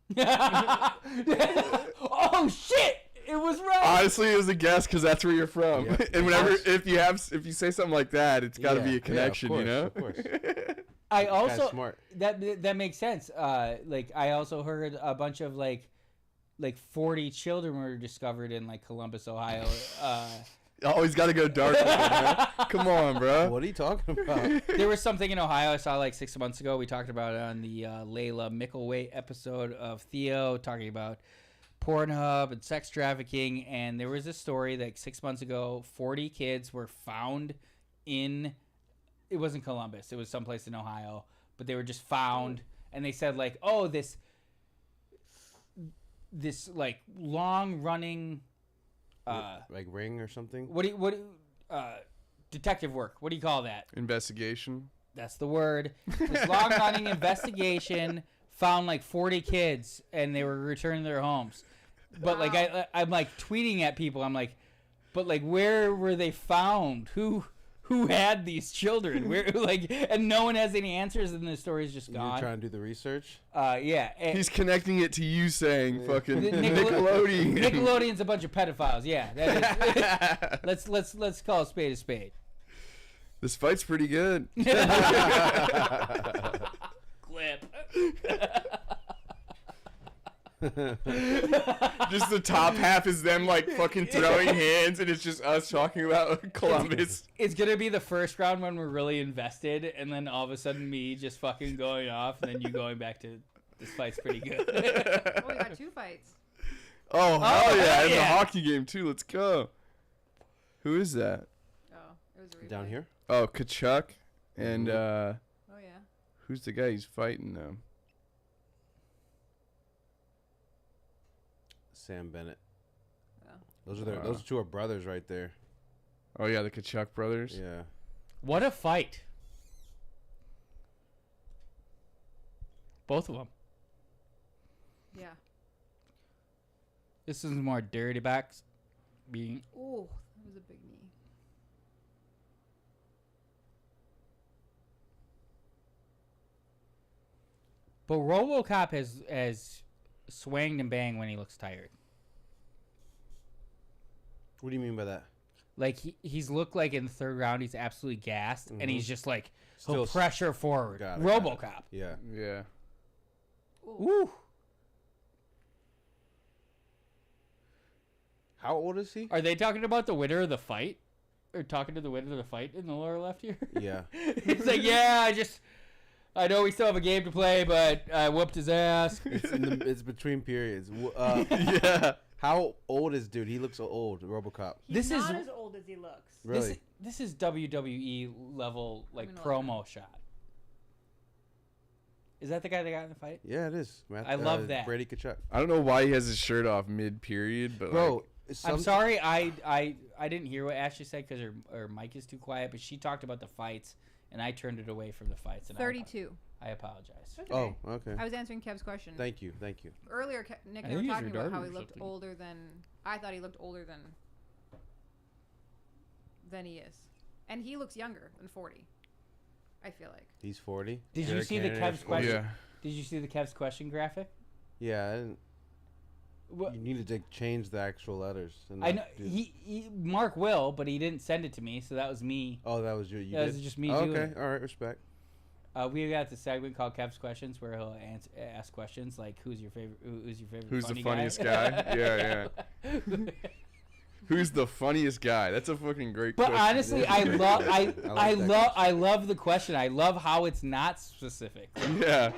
Oh shit! It was right.
Honestly, it was a guess because that's where you're from.
Yep.
And whenever if you say something like that, it's got to be a connection,
of
you know.
Of course.
I
Guy's
also
smart.
that makes sense. Like I also heard a bunch of like 40 children were discovered in like Columbus, Ohio.
Always got to go dark. With it, man. Come on, bro.
What are you talking about?
There was something in Ohio I saw like 6 months ago. We talked about it on the Layla Mickleweight episode of Theo, talking about Pornhub and sex trafficking. And there was a story that 6 months ago, 40 kids were found in. It wasn't Columbus. It was someplace in Ohio, but they were just found, and they said like, oh, this like long running.
Like Ring or something?
Detective work. What do you call that?
Investigation.
That's the word. This long running investigation found like 40 kids and they were returning to their homes. But like I'm like tweeting at people. I'm like, but like where were they found? Who had these children? Where like and no one has any answers and the story's just gone.
You're trying to do the research?
Yeah.
He's connecting it to you saying fucking
Nickelodeon.
Nickelodeon.
Nickelodeon's a bunch of pedophiles. Yeah. That is, let's call a spade a spade.
This fight's pretty good.
Clip.
Just the top half is them like fucking throwing hands, and it's just us talking about Columbus.
It's gonna be the first round when we're really invested, and then all of a sudden me just fucking going off, and then you going back to this fight's pretty good.
Oh, we got 2 fights.
Oh hell yeah! And the
yeah.
hockey game too. Let's go. Who is that?
Oh, it was a replay.
Down here?
Oh, Kachuk, and
Oh yeah.
who's the guy he's fighting now?
Sam Bennett.
Oh.
Those two are brothers right there.
Oh yeah, the Kachuk brothers.
Yeah.
What a fight! Both of them.
Yeah.
This is more dirty backs. Being
Ooh, that was a big knee.
but RoboCop has swanged and banged when he looks tired.
What do you mean by that?
Like he's looked like in the third round he's absolutely gassed, and he's just like he'll
Still
pressure forward.
Got it,
RoboCop.
Yeah.
Yeah.
Woo.
How old is he?
Are they talking about the winner of the fight? Or talking to the winner of the fight in the lower left here?
Yeah.
It's like, yeah, I know we still have a game to play, but I whooped his ass.
It's between periods.
Yeah.
How old is dude? He looks so old. RoboCop.
He's
This
not
is-
as old as he looks.
Really?
This is WWE level like
I'm gonna look
promo shot. Is that the guy that got in the fight?
Yeah, it is.
I love that.
Brady Kachuk.
I don't know why he has his shirt off mid-period, but
Bro,
like,
I'm sorry, I didn't hear what Ashley said because her mic is too quiet, but she talked about the fights, and I turned it away from the fights. And
32.
I apologize.
That's
Oh,
okay.
okay.
I was answering Kev's question.
Thank you.
Earlier, Nick
I
and I were
think he's
talking about how
retarded
he
or
looked
something.
older than I thought he looked older than he is, and he looks younger than 40. I feel like.
He's 40.
Did you
Derek
see the
Cannonier
Kev's
is 40.
question?
yeah.
Did you see the Kev's question graphic?
Yeah, I didn't,
What?
you needed to change the actual letters. And
I
not
know
do-
Mark will, but he didn't send it to me, so that was me.
Oh, that was you. You
That
did?
was just me
Oh,
doing
okay.
it.
All right. Respect.
We got the segment called Kev's Questions, where he'll ask questions like, "Who's your favorite? Who's your favorite?
Who's the
funny
funniest guy?" Yeah,
yeah.
Who's the funniest guy? That's a fucking great
But
question.
honestly, I love
that question.
I love the question. I love how it's not specific.
Yeah.